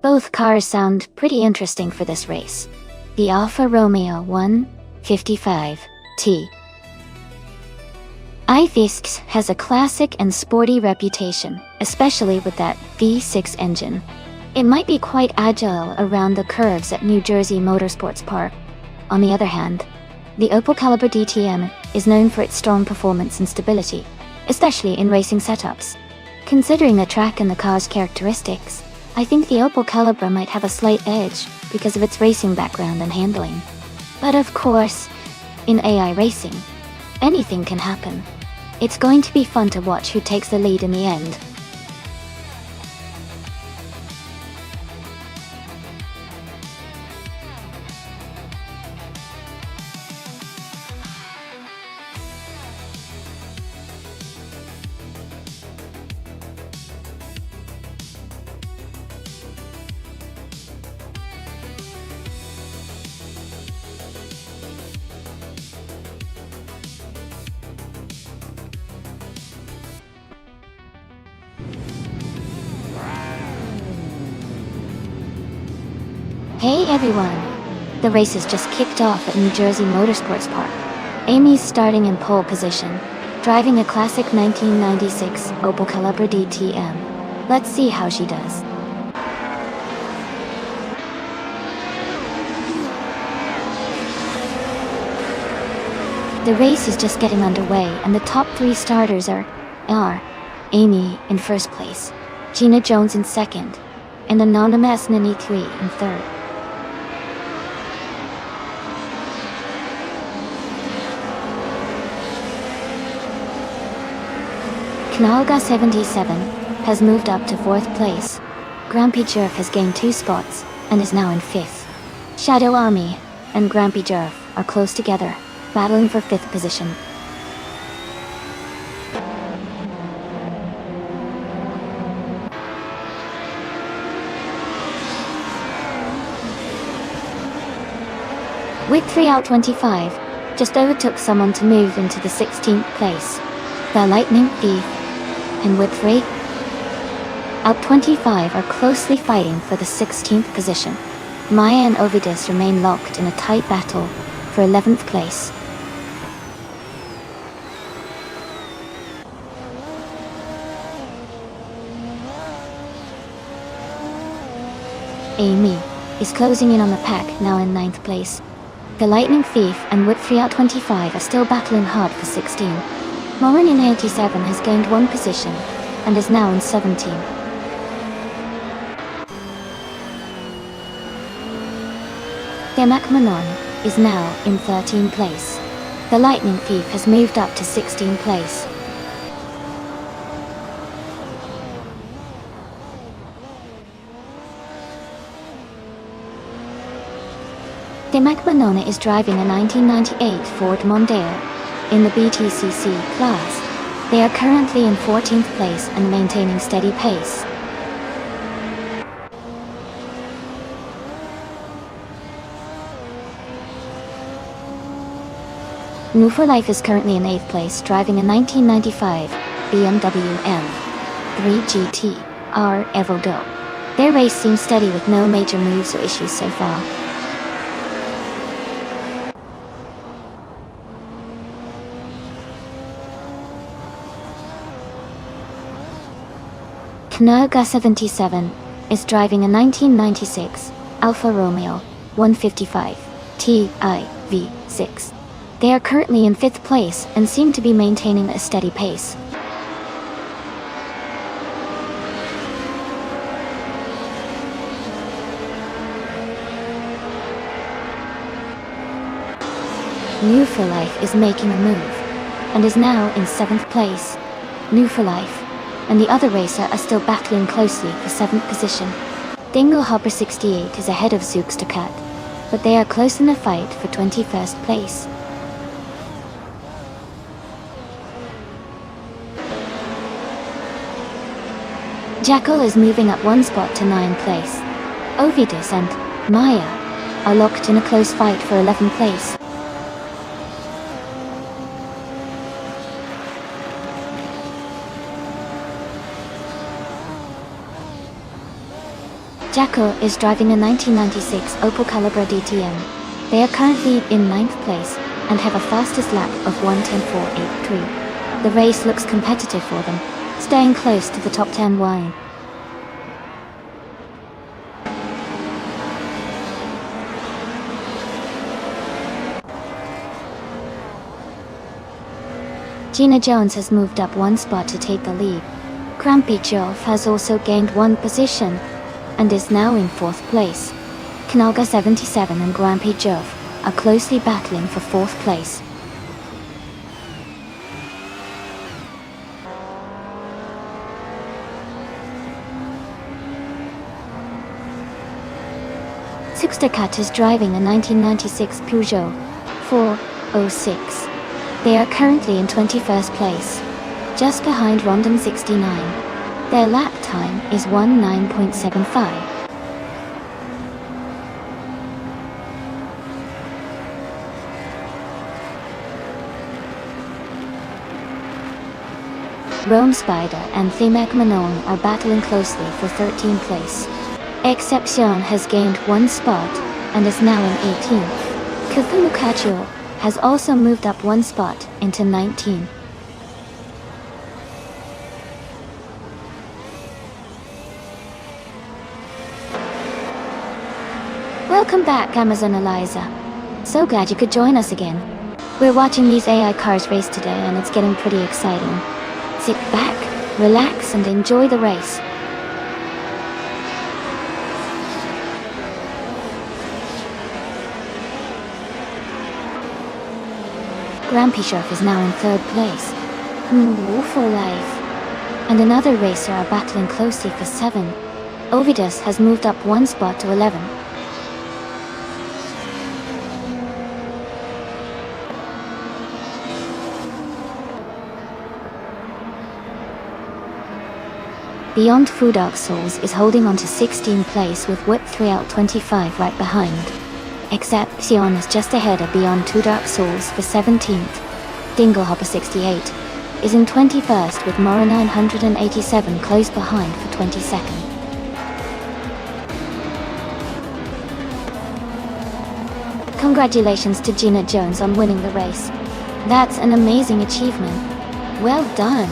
Both cars sound pretty interesting for this race. The Alfa Romeo 155T. iFisks has a classic and sporty reputation, especially with that V6 engine. It might be quite agile around the curves at New Jersey Motorsports Park. On the other hand, the Opel Calibre DTM is known for its strong performance and stability, especially in racing setups. Considering the track and the car's characteristics, I think the Opel Calibre might have a slight edge because of its racing background and handling. But of course, in AI racing, anything can happen. It's going to be fun to watch who takes the lead in the end. Hey everyone! The race has just kicked off at New Jersey Motorsports Park. Amy's starting in pole position, driving a classic 1996 Opel Calibra DTM. Let's see how she does. The race is just getting underway and the top 3 starters are Amy in first place, Gina Jones in second, and Anonymous Nani3 in third. Knalga 77 has moved up to 4th place. Grampy Jerv has gained 2 spots and is now in 5th. Shadow Army and Grampy Jerv are close together, battling for 5th position. With 3 out 25, just overtook someone to move into the 16th place. The Lightning Thief and with 3 out 25 are closely fighting for the 16th position. Maya and Ovidus remain locked in a tight battle for 11th place. Amy is closing in on the pack, now in 9th place. The Lightning Thief and with 3 out 25 are still battling hard for 16. Morin in 87 has gained 1 position and is now in 17. Demak Manon is now in 13th place. The Lightning Thief has moved up to 16th place. Demak Banana is driving a 1998 Ford Mondeo in the BTCC class. They are currently in 14th place and maintaining steady pace. New for Life is currently in 8th place, driving a 1995 BMW M3 GT R Evogo. Their race seems steady with no major moves or issues so far. Knerga 77 is driving a 1996 Alfa Romeo 155 TIV6. They are currently in 5th place and seem to be maintaining a steady pace. New for Life is making a move and is now in 7th place. New for Life and the other racer are still battling closely for 7th position. Dingle Hopper 68 is ahead of Zook Stakat, but they are close in the fight for 21st place. Jackal is moving up 1 spot to 9th place. Ovidus and Maya are locked in a close fight for 11th place. Jackal is driving a 1996 Opel Calibra DTM. They are currently in 9th place and have a fastest lap of 1:10.483. The race looks competitive for them, staying close to the top 10 line. Gina Jones has moved up 1 spot to take the lead. Crampy Jove has also gained 1 position and is now in 4th place. Knalga 77 and Grampy Jove are closely battling for 4th place. Sixtercat is driving a 1996 Peugeot 406. They are currently in 21st place, just behind Rondon 69. Their lap time is 19.75. Rome Spider and Themek Manon are battling closely for 13th place. Excepcion has gained 1 spot and is now in 18th. Cthulhu has also moved up 1 spot into 19. Welcome back, Amazon Eliza. So glad you could join us again. We're watching these AI cars race today and it's getting pretty exciting. Sit back, relax and enjoy the race. Grampyshurf is now in 3rd place. For life. And another racer are battling closely for 7. Ovidus has moved up 1 spot to 11. Beyond Foo Dark Souls is holding on to 16th place with Whip 3 out 25 right behind. Excepcion is just ahead of Beyond Two Dark Souls for 17th. Dinglehopper 68 is in 21st with Mora 987 close behind for 22nd. Congratulations to Gina Jones on winning the race. That's an amazing achievement. Well done.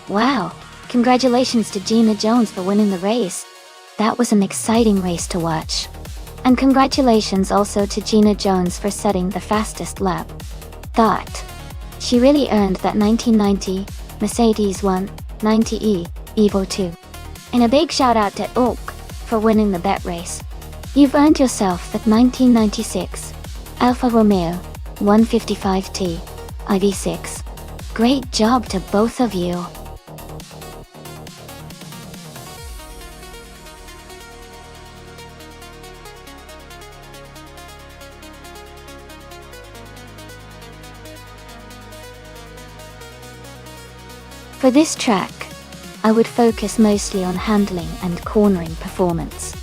Wow, congratulations to Gina Jones for winning the race. That was an exciting race to watch. And congratulations also to Gina Jones for setting the fastest lap. She really earned that 1990 Mercedes 190E Evo 2. And a big shout out to Oak for winning the bet race. You've earned yourself that 1996 Alfa Romeo 155T IV6. Great job to both of you. For this track, I would focus mostly on handling and cornering performance.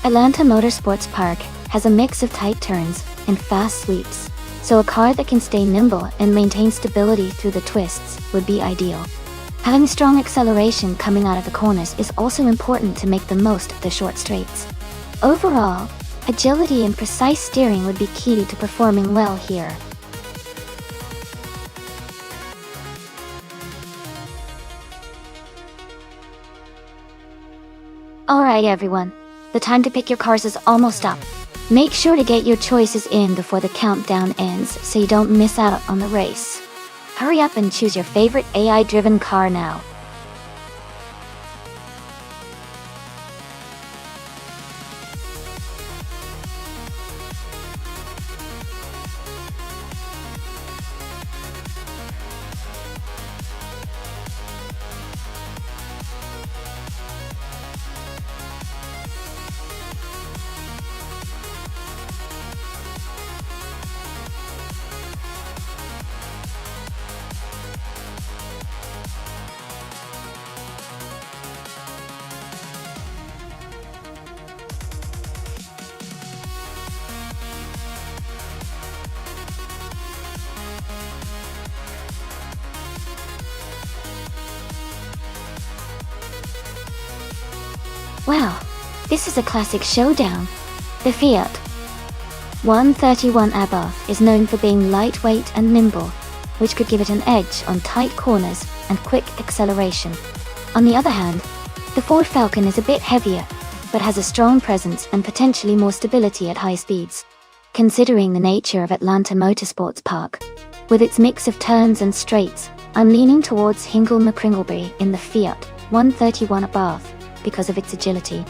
Atlanta Motorsports Park has a mix of tight turns and fast sweeps, so a car that can stay nimble and maintain stability through the twists would be ideal. Having strong acceleration coming out of the corners is also important to make the most of the short straights. Overall, agility and precise steering would be key to performing well here. Alright everyone, the time to pick your cars is almost up. Make sure to get your choices in before the countdown ends so you don't miss out on the race. Hurry up and choose your favorite AI-driven car now. Wow, this is a classic showdown. The Fiat 131 Abarth is known for being lightweight and nimble, which could give it an edge on tight corners and quick acceleration. On the other hand, the Ford Falcon is a bit heavier, but has a strong presence and potentially more stability at high speeds. Considering the nature of Atlanta Motorsports Park, with its mix of turns and straights, I'm leaning towards Hingle-McCringleberry in the Fiat 131 Abarth because of its agility.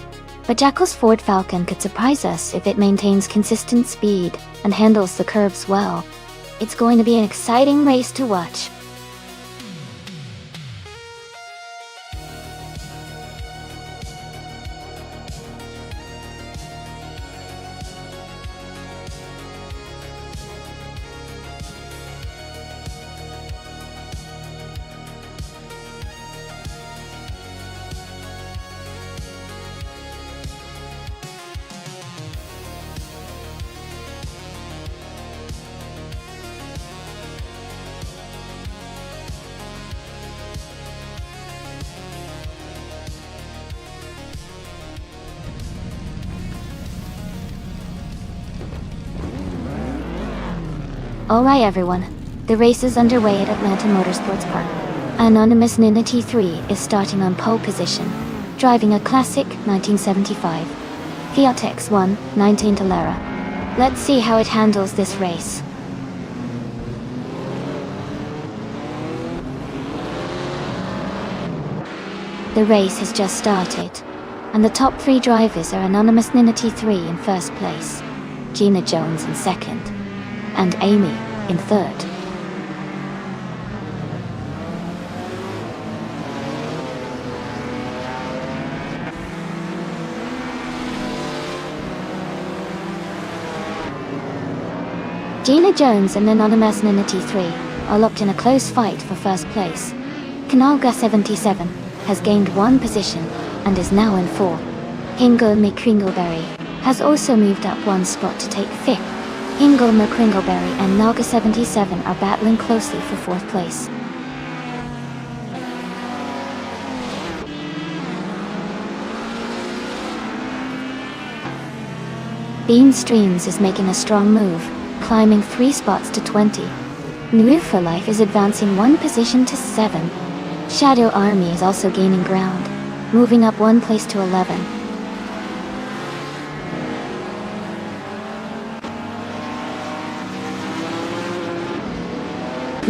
But Jackal's Ford Falcon could surprise us if it maintains consistent speed and handles the curves well. It's going to be an exciting race to watch. Alright everyone, the race is underway at Atlanta Motorsports Park. Anonymous Nina T3 is starting on pole position, driving a classic 1975 Fiat X1 19 Talera. Let's see how it handles this race. The race has just started, and the top 3 drivers are Anonymous Nina T3 in first place, Gina Jones in second, and Amy in third. Gina Jones and Anonymous Nina T3 are locked in a close fight for first place. Kanalga 77 has gained 1 position and is now in 4. Hingle-McCringleberry has also moved up 1 spot to take 5th. Hingle-McCringleberry and Naga 77 are battling closely for 4th place. Bean Streams is making a strong move, climbing 3 spots to 20. New for Life is advancing 1 position to 7. Shadow Army is also gaining ground, moving up 1 place to 11.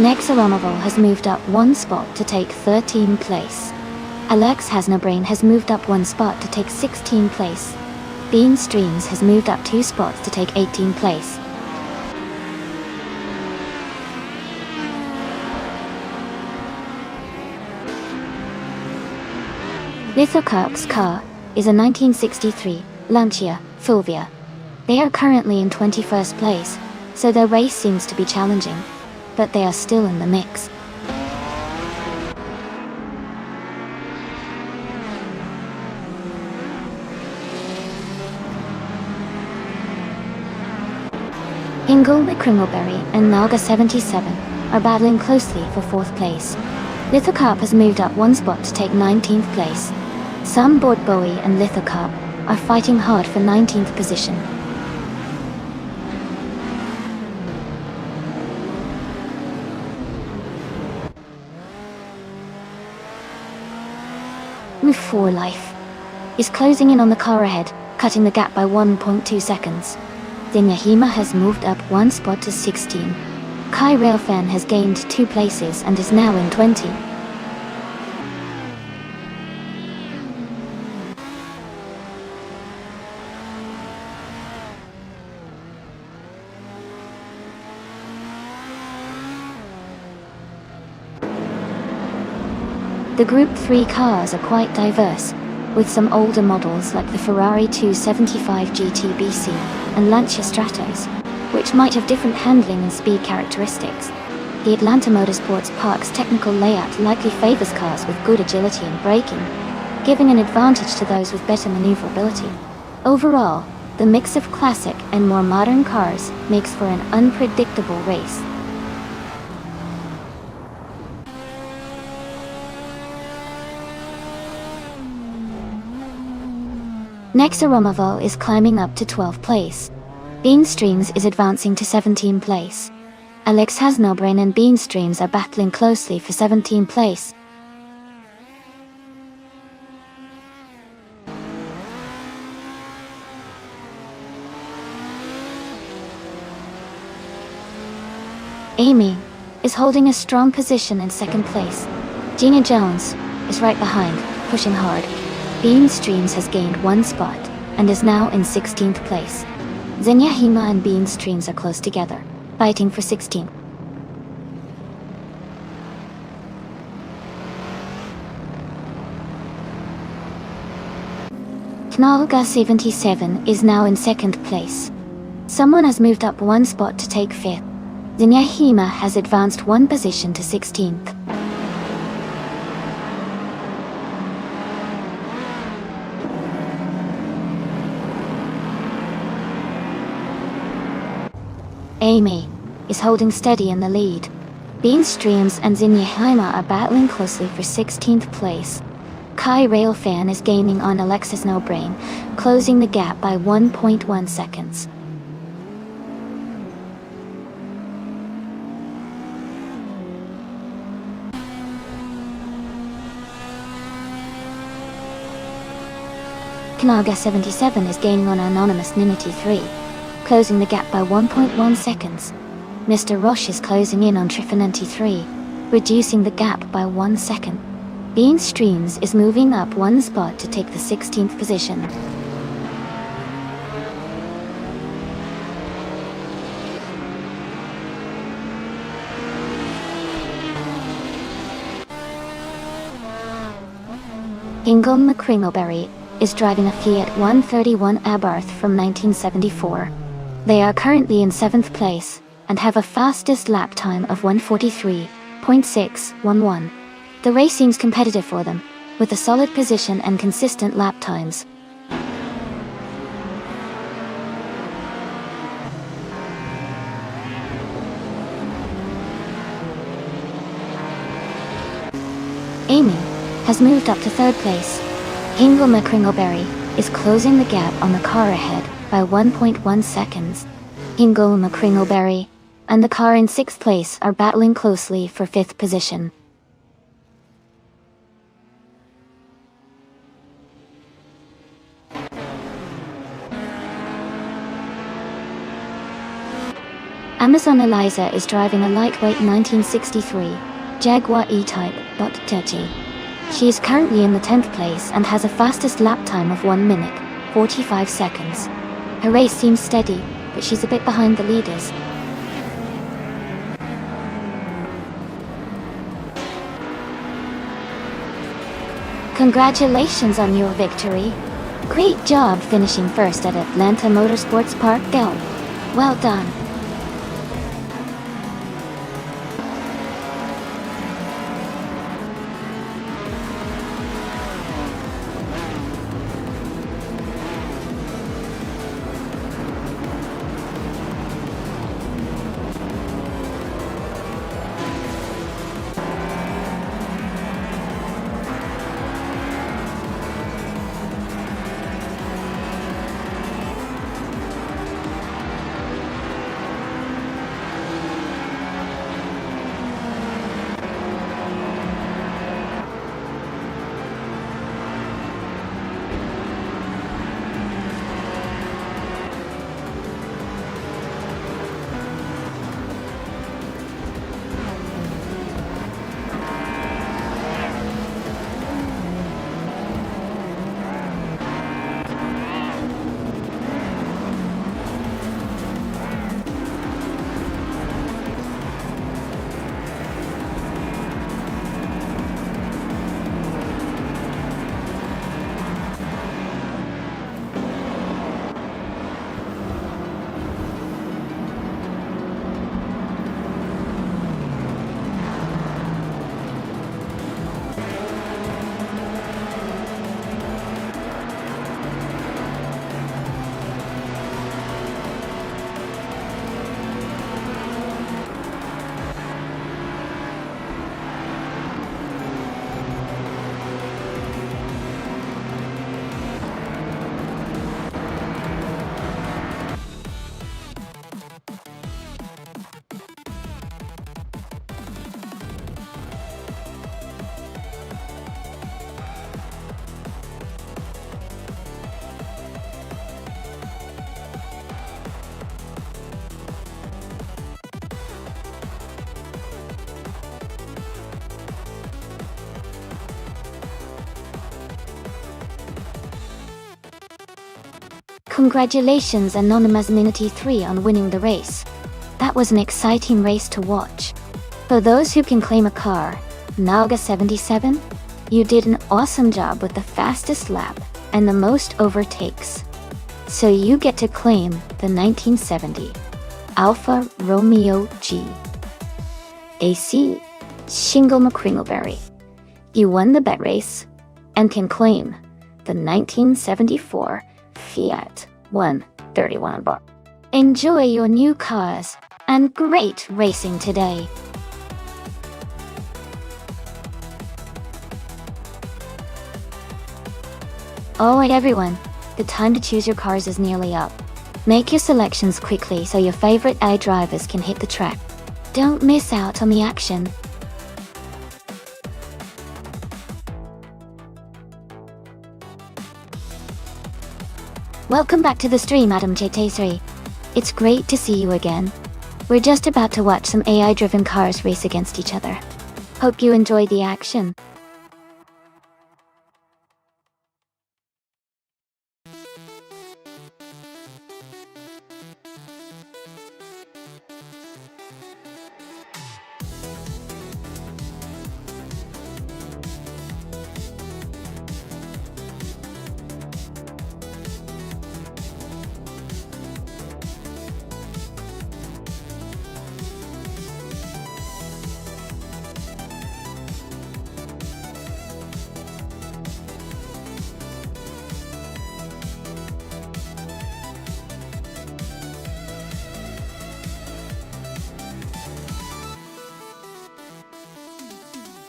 Nexaronoval has moved up 1 spot to take 13th place. Alex Hasnabrain has moved up 1 spot to take 16th place. Bean Streams has moved up 2 spots to take 18th place. Lithocarp's car is a 1963 Lancia Fulvia. They are currently in 21st place, so their race seems to be challenging, but they are still in the mix. Hingle-McCringleberry and Naga 77 are battling closely for 4th place. Lithocarp has moved up 1 spot to take 19th place. Sam Bowie and Lithocarp are fighting hard for 19th position. Move for Life is closing in on the car ahead, cutting the gap by 1.2 seconds. Dinyahima has moved up 1 spot to 16. Kai Railfan has gained 2 places and is now in 20. The Group 3 cars are quite diverse, with some older models like the Ferrari 275 GT BC and Lancia Stratos, which might have different handling and speed characteristics. The Atlanta Motorsports Park's technical layout likely favors cars with good agility and braking, giving an advantage to those with better maneuverability. Overall, the mix of classic and more modern cars makes for an unpredictable race. Nexaromovo is climbing up to 12th place. Beanstreams is advancing to 17th place. Alex Hasnobrain and Beanstreams are battling closely for 17th place. Amy is holding a strong position in 2nd place. Gina Jones is right behind, pushing hard. Beanstreams has gained 1 spot and is now in 16th place. Xenia Hima and Beanstreams are close together, fighting for 16th. Knolga 77 is now in 2nd place. Someone has moved up 1 spot to take 5th. Xenia Hima has advanced 1 position to 16th. Amy is holding steady in the lead. Beanstreams and Xenia Hima are battling closely for 16th place. Kai Railfan is gaining on Alexis Nobrain, closing the gap by 1.1 seconds. Kanaga 77 is gaining on Anonymous Ninity 3, closing the gap by 1.1 seconds. Mr. Roche is closing in on Trifinanti 3, reducing the gap by 1 second. Beanstreams is moving up 1 spot to take the 16th position. Ingo McCringleberry is driving a Fiat 131 Abarth from 1974. They are currently in 7th place and have a fastest lap time of 1:43.611. The race seems competitive for them, with a solid position and consistent lap times. Amy has moved up to 3rd place. Ingo McCringleberry is closing the gap on the car ahead by 1.1 seconds. Ingo McCringleberry and the car in 6th place are battling closely for 5th position. Amazon Eliza is driving a lightweight 1963 Jaguar E-Type Bot 30. She is currently in the 10th place and has a fastest lap time of 1 minute, 45 seconds. Her race seems steady, but she's a bit behind the leaders. Congratulations on your victory. Great job finishing first at Atlanta Motorsports Park, Del. Well done. Congratulations Anonymous Minity 3 on winning the race. That was an exciting race to watch. For those who can claim a car, Naga77, you did an awesome job with the fastest lap and the most overtakes. So you get to claim the 1970 Alfa Romeo G AC Shingle McCringleberry. You won the bet race and can claim the 1974 Fiat 131 bar. Enjoy your new cars and great racing today. Alright everyone, the time to choose your cars is nearly up. Make your selections quickly so your favorite A drivers can hit the track. Don't miss out on the action. Welcome back to the stream, Adam JT3. It's great to see you again. We're just about to watch some AI-driven cars race against each other. Hope you enjoy the action.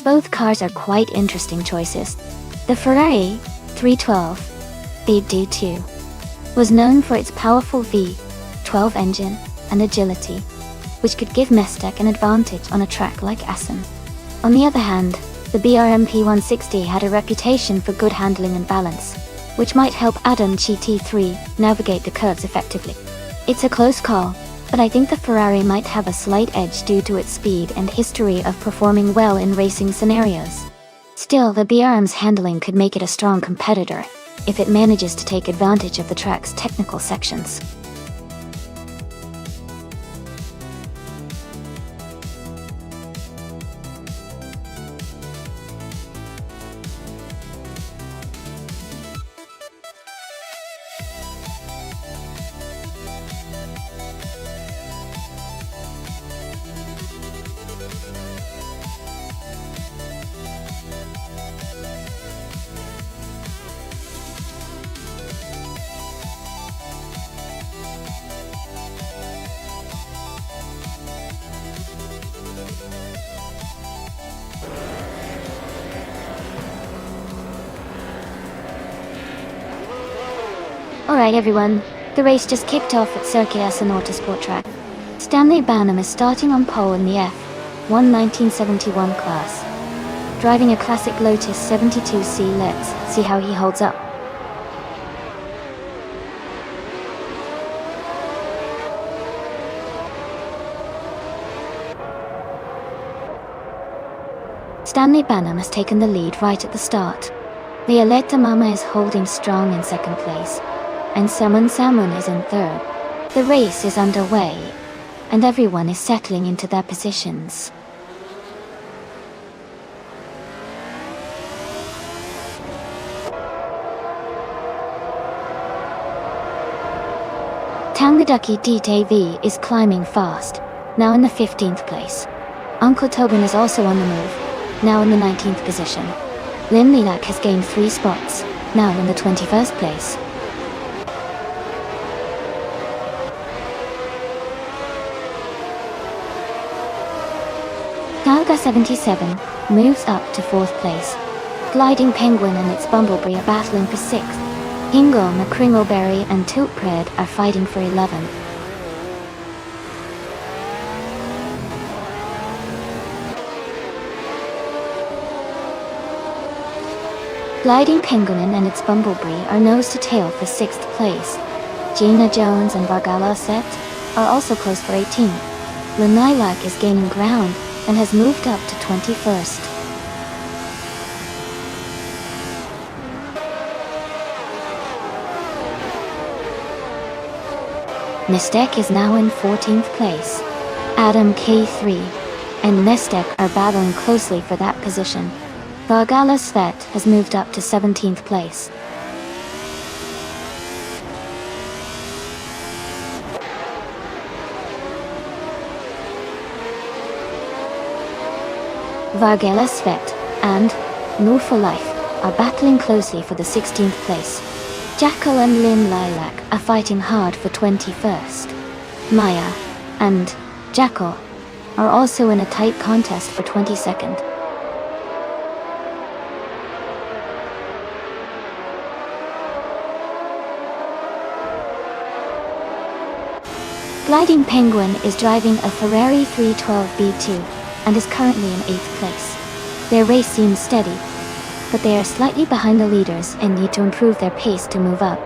Both cars are quite interesting choices. The Ferrari 312 V2 was known for its powerful V12 engine and agility, which could give Mestec an advantage on a track like Assen. On the other hand, the BRMP 160 had a reputation for good handling and balance, which might help Adam GT3 navigate the curves effectively. It's a close call, but I think the Ferrari might have a slight edge due to its speed and history of performing well in racing scenarios. Still, the BRM's handling could make it a strong competitor if it manages to take advantage of the track's technical sections. Alright everyone, the race just kicked off at Circuit Essen Autosport track. Stanley Banham is starting on pole in the F1 1971 class, driving a classic Lotus 72C. Let's see how he holds up. Stanley Banham has taken the lead right at the start. Violetta Mama is holding strong in second place, and Samun is in third. The race is underway, and everyone is settling into their positions. Tangadaki DTV is climbing fast, now in the 15th place. Uncle Tobin is also on the move, now in the 19th position. Lin Lilac has gained 3 spots, now in the 21st place. Galga 77 moves up to 4th place. Gliding Penguin and its Bumblebee are battling for 6th. Hingle, McCringleberry and Tiltpred are fighting for 11th. Gliding Penguin and its Bumblebee are nose to tail for 6th place. Gina Jones and Vargala Set are also close for 18th. Lilac is gaining ground and has moved up to 21st. Nistek is now in 14th place. Adam K3 and Nistek are battling closely for that position. Vargala Svet has moved up to 17th place. Vargala Svet and Nur for Life are battling closely for the 16th place. Jackal and Lin Lilac are fighting hard for 21st. Maya and Jackal are also in a tight contest for 22nd. Gliding Penguin is driving a Ferrari 312 B2 and is currently in 8th place. Their race seems steady, but they are slightly behind the leaders and need to improve their pace to move up.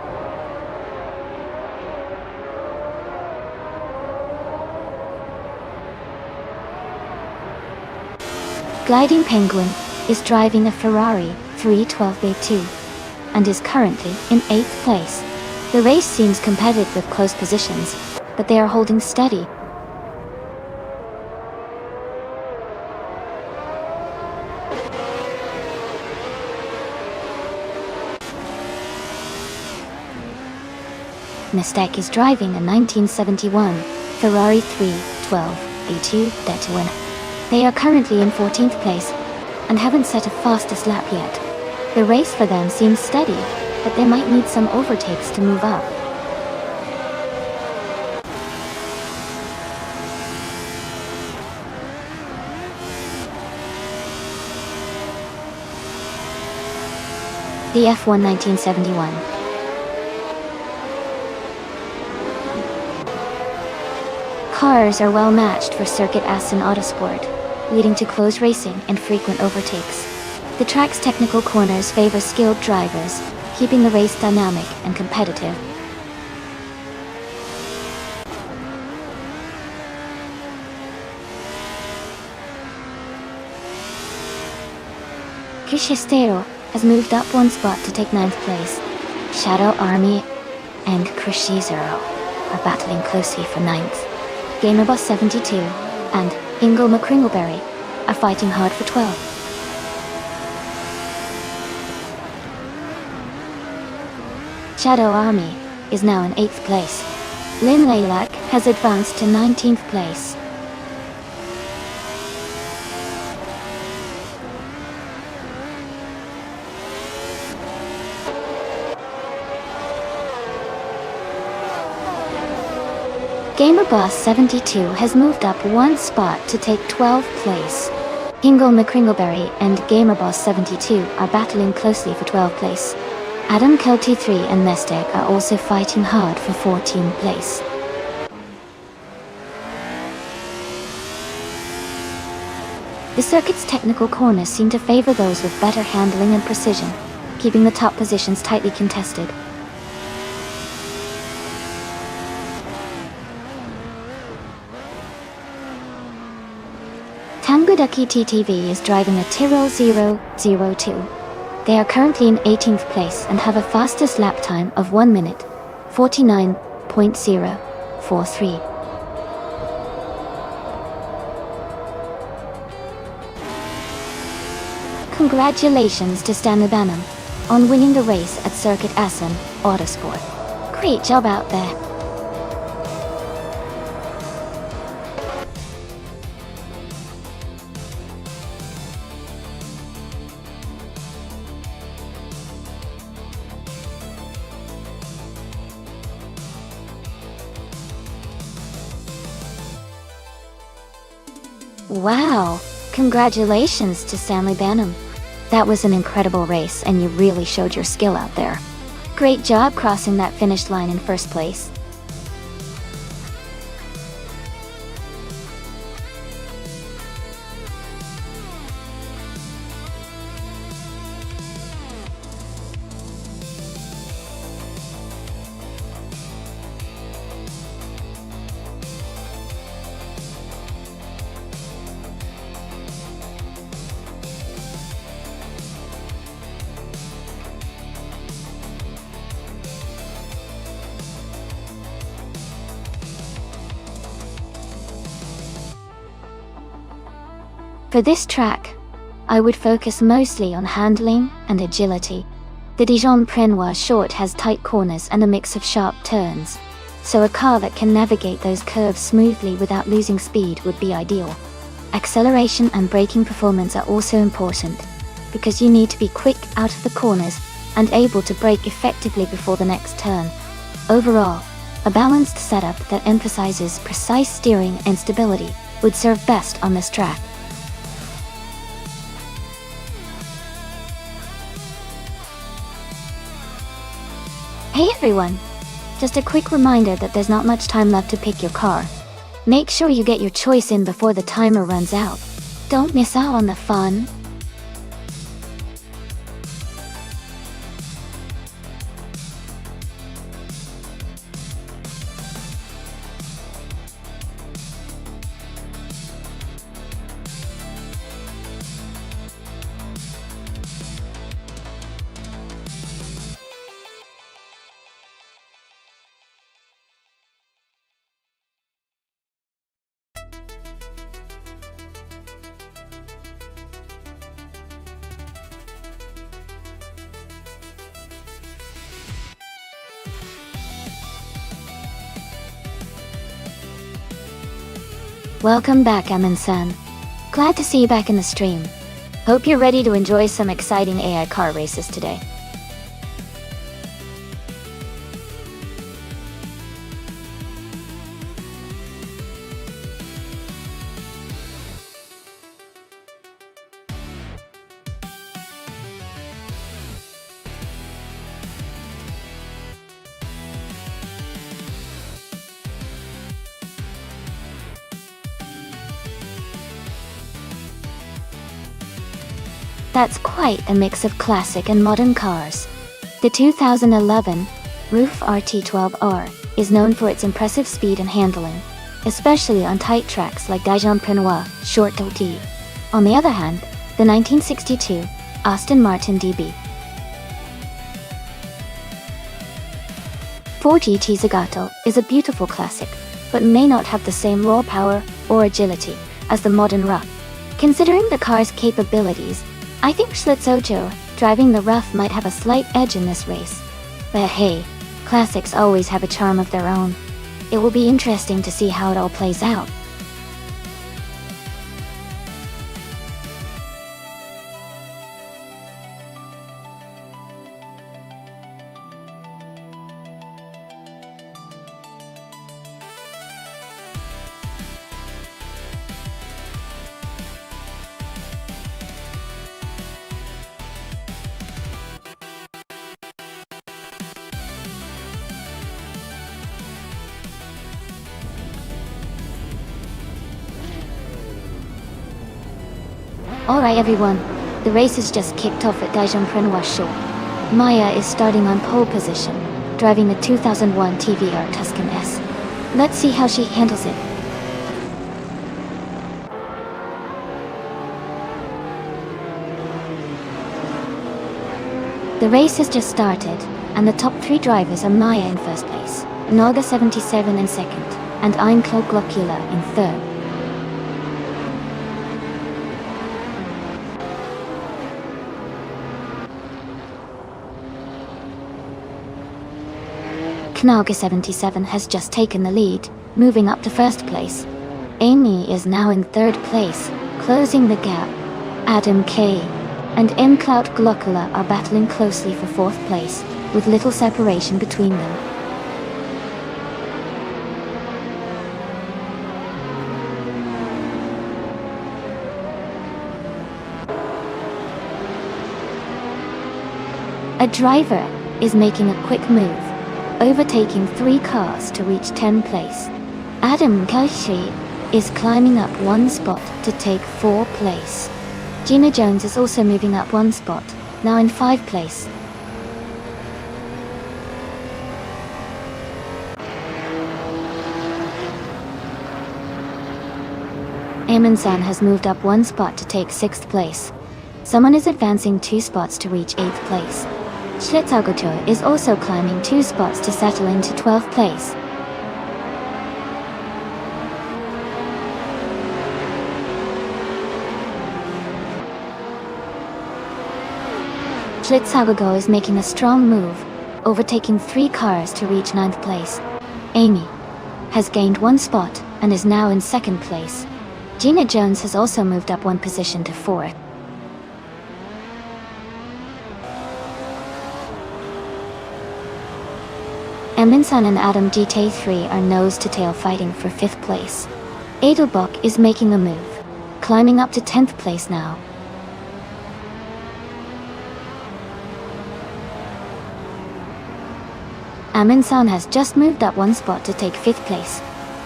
Gliding Penguin is driving a Ferrari 312 B2 and is currently in 8th place. The race seems competitive with close positions, but they are holding steady. Nistek is driving a 1971 Ferrari 312 B2 to win. They are currently in 14th place and haven't set a fastest lap yet. The race for them seems steady, but they might need some overtakes to move up. The F1 1971. Cars are well matched for Circuit Assen Autosport, leading to close racing and frequent overtakes. The track's technical corners favor skilled drivers, keeping the race dynamic and competitive. Krishistero has moved up one spot to take 9th place. Shadow Army and Krishizero are battling closely for 9th. Gamerboss 72 and Ingo McCringleberry are fighting hard for 12th. Shadow Army is now in 8th place. Lin Lilac has advanced to 19th place. GamerBoss 72 has moved up one spot to take 12th place. Ingle McCringleberry and GamerBoss 72 are battling closely for 12th place. Adam Kelty3 and Nestek are also fighting hard for 14th place. The circuit's technical corners seem to favor those with better handling and precision, keeping the top positions tightly contested. Tanguducky TTV is driving a Tyrrell 002. They are currently in 18th place and have a fastest lap time of 1 minute, 49.043. Congratulations to Stanley Banham on winning the race at Circuit Assen Autosport. Great job out there. Wow! Congratulations to Stanley Banham. That was an incredible race and you really showed your skill out there. Great job crossing that finish line in first place. For this track, I would focus mostly on handling and agility. The Dijon-Prenois short has tight corners and a mix of sharp turns, so a car that can navigate those curves smoothly without losing speed would be ideal. Acceleration and braking performance are also important, because you need to be quick out of the corners and able to brake effectively before the next turn. Overall, a balanced setup that emphasizes precise steering and stability would serve best on this track. Hey everyone! Just a quick reminder that there's not much time left to pick your car. Make sure you get your choice in before the timer runs out. Don't miss out on the fun. Welcome back, Amin-san. Glad to see you back in the stream. Hope you're ready to enjoy some exciting AI car races today. That's quite a mix of classic and modern cars. The 2011 Roof RT12R is known for its impressive speed and handling, especially on tight tracks like Dijon-Prenois Short OT. On the other hand, the 1962 Aston Martin DB 4 GT Zagato is a beautiful classic, but may not have the same raw power or agility as the modern RUF. Considering the car's capabilities, I think Schlitz Ocho driving the RUF might have a slight edge in this race. But hey, classics always have a charm of their own. It will be interesting to see how it all plays out. Alright everyone, the race has just kicked off at Dijon-Prenois Short. Maya is starting on pole position, driving the 2001 TVR Tuscan S. Let's see how she handles it. The race has just started, and the top 3 drivers are Maya in first place, Noga 77 in second, and Einclo Glockula in third. Knaga 77 has just taken the lead, moving up to first place. Amy is now in third place, closing the gap. Adam K. and M-Clout Glockula are battling closely for fourth place, with little separation between them. A driver is making a quick move, overtaking 3 cars to reach 10th place. Adam Kaishi is climbing up 1 spot to take 4th place. Gina Jones is also moving up 1 spot, now in 5th place. Eamon-san has moved up 1 spot to take 6th place. Someone is advancing 2 spots to reach 8th place. Schlitzagoto is also climbing 2 spots to settle into 12th place. Schlitz is making a strong move, overtaking 3 cars to reach 9th place. Amy has gained 1 spot and is now in 2nd place. Gina Jones has also moved up 1 position to 4th. Eminson and Adam GT3 are nose-to-tail fighting for 5th place. Edelbach is making a move, climbing up to 10th place now. Amundsen has just moved up 1 spot to take 5th place.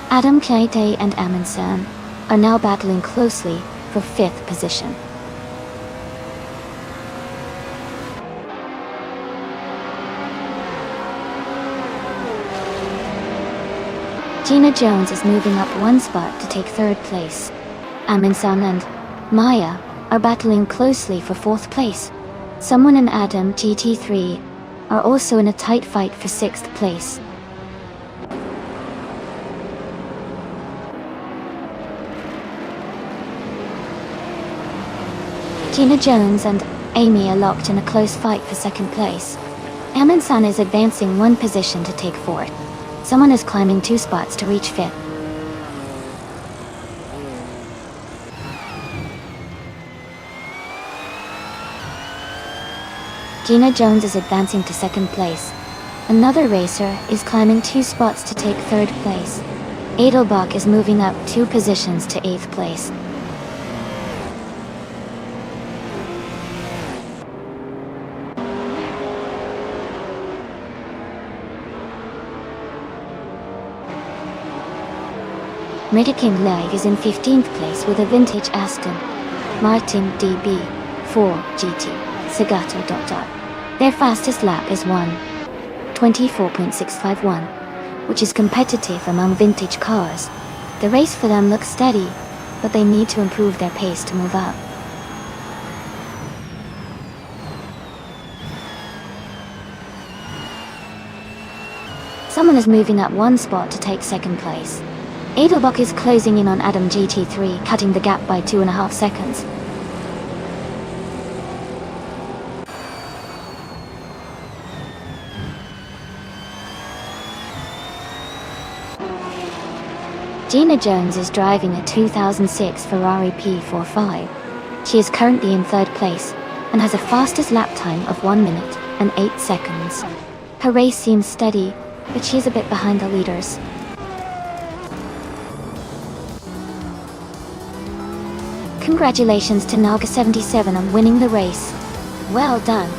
Adam Kleite and Amundsen are now battling closely for 5th position. Gina Jones is moving up 1 spot to take 3rd place. Amundsen and Maya are battling closely for 4th place. Someone and Adam GT3 are also in a tight fight for 6th place. Gina Jones and Amy are locked in a close fight for 2nd place. Amundsen is advancing 1 position to take 4th. Someone is climbing 2 spots to reach 5th. Gina Jones is advancing to 2nd place. Another racer is climbing 2 spots to take 3rd place. Edelbach is moving up 2 positions to 8th place. King Leg is in 15th place with a vintage Aston Martin DB4 GT Segato. Their fastest lap is 1:24.651, which is competitive among vintage cars. The race for them looks steady, but they need to improve their pace to move up. Someone is moving up 1 spot to take 2nd place. Edelbach is closing in on Adam GT3, cutting the gap by 2.5 seconds. Gina Jones is driving a 2006 Ferrari P45. She is currently in 3rd place and has a fastest lap time of 1 minute and 8 seconds. Her race seems steady, but she is a bit behind the leaders. Congratulations to Naga77 on winning the race. Well done.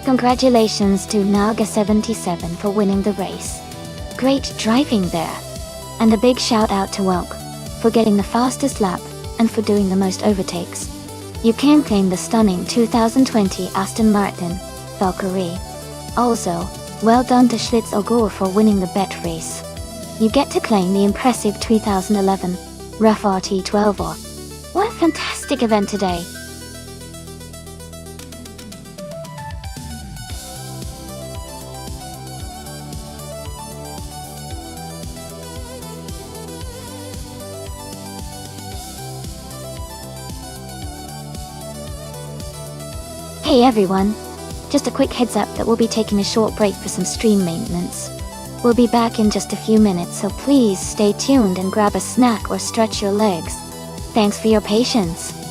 Congratulations to Naga77 for winning the race. Great driving there. And a big shout out to Welk for getting the fastest lap and for doing the most overtakes. You can claim the stunning 2020 Aston Martin Valkyrie. Also, well done to Schlitz for winning the bet race. You get to claim the impressive 2011 Ref RT12R. What a fantastic event today! Hey everyone! Just a quick heads up that we'll be taking a short break for some stream maintenance. We'll be back in just a few minutes, so please stay tuned and grab a snack or stretch your legs. Thanks for your patience.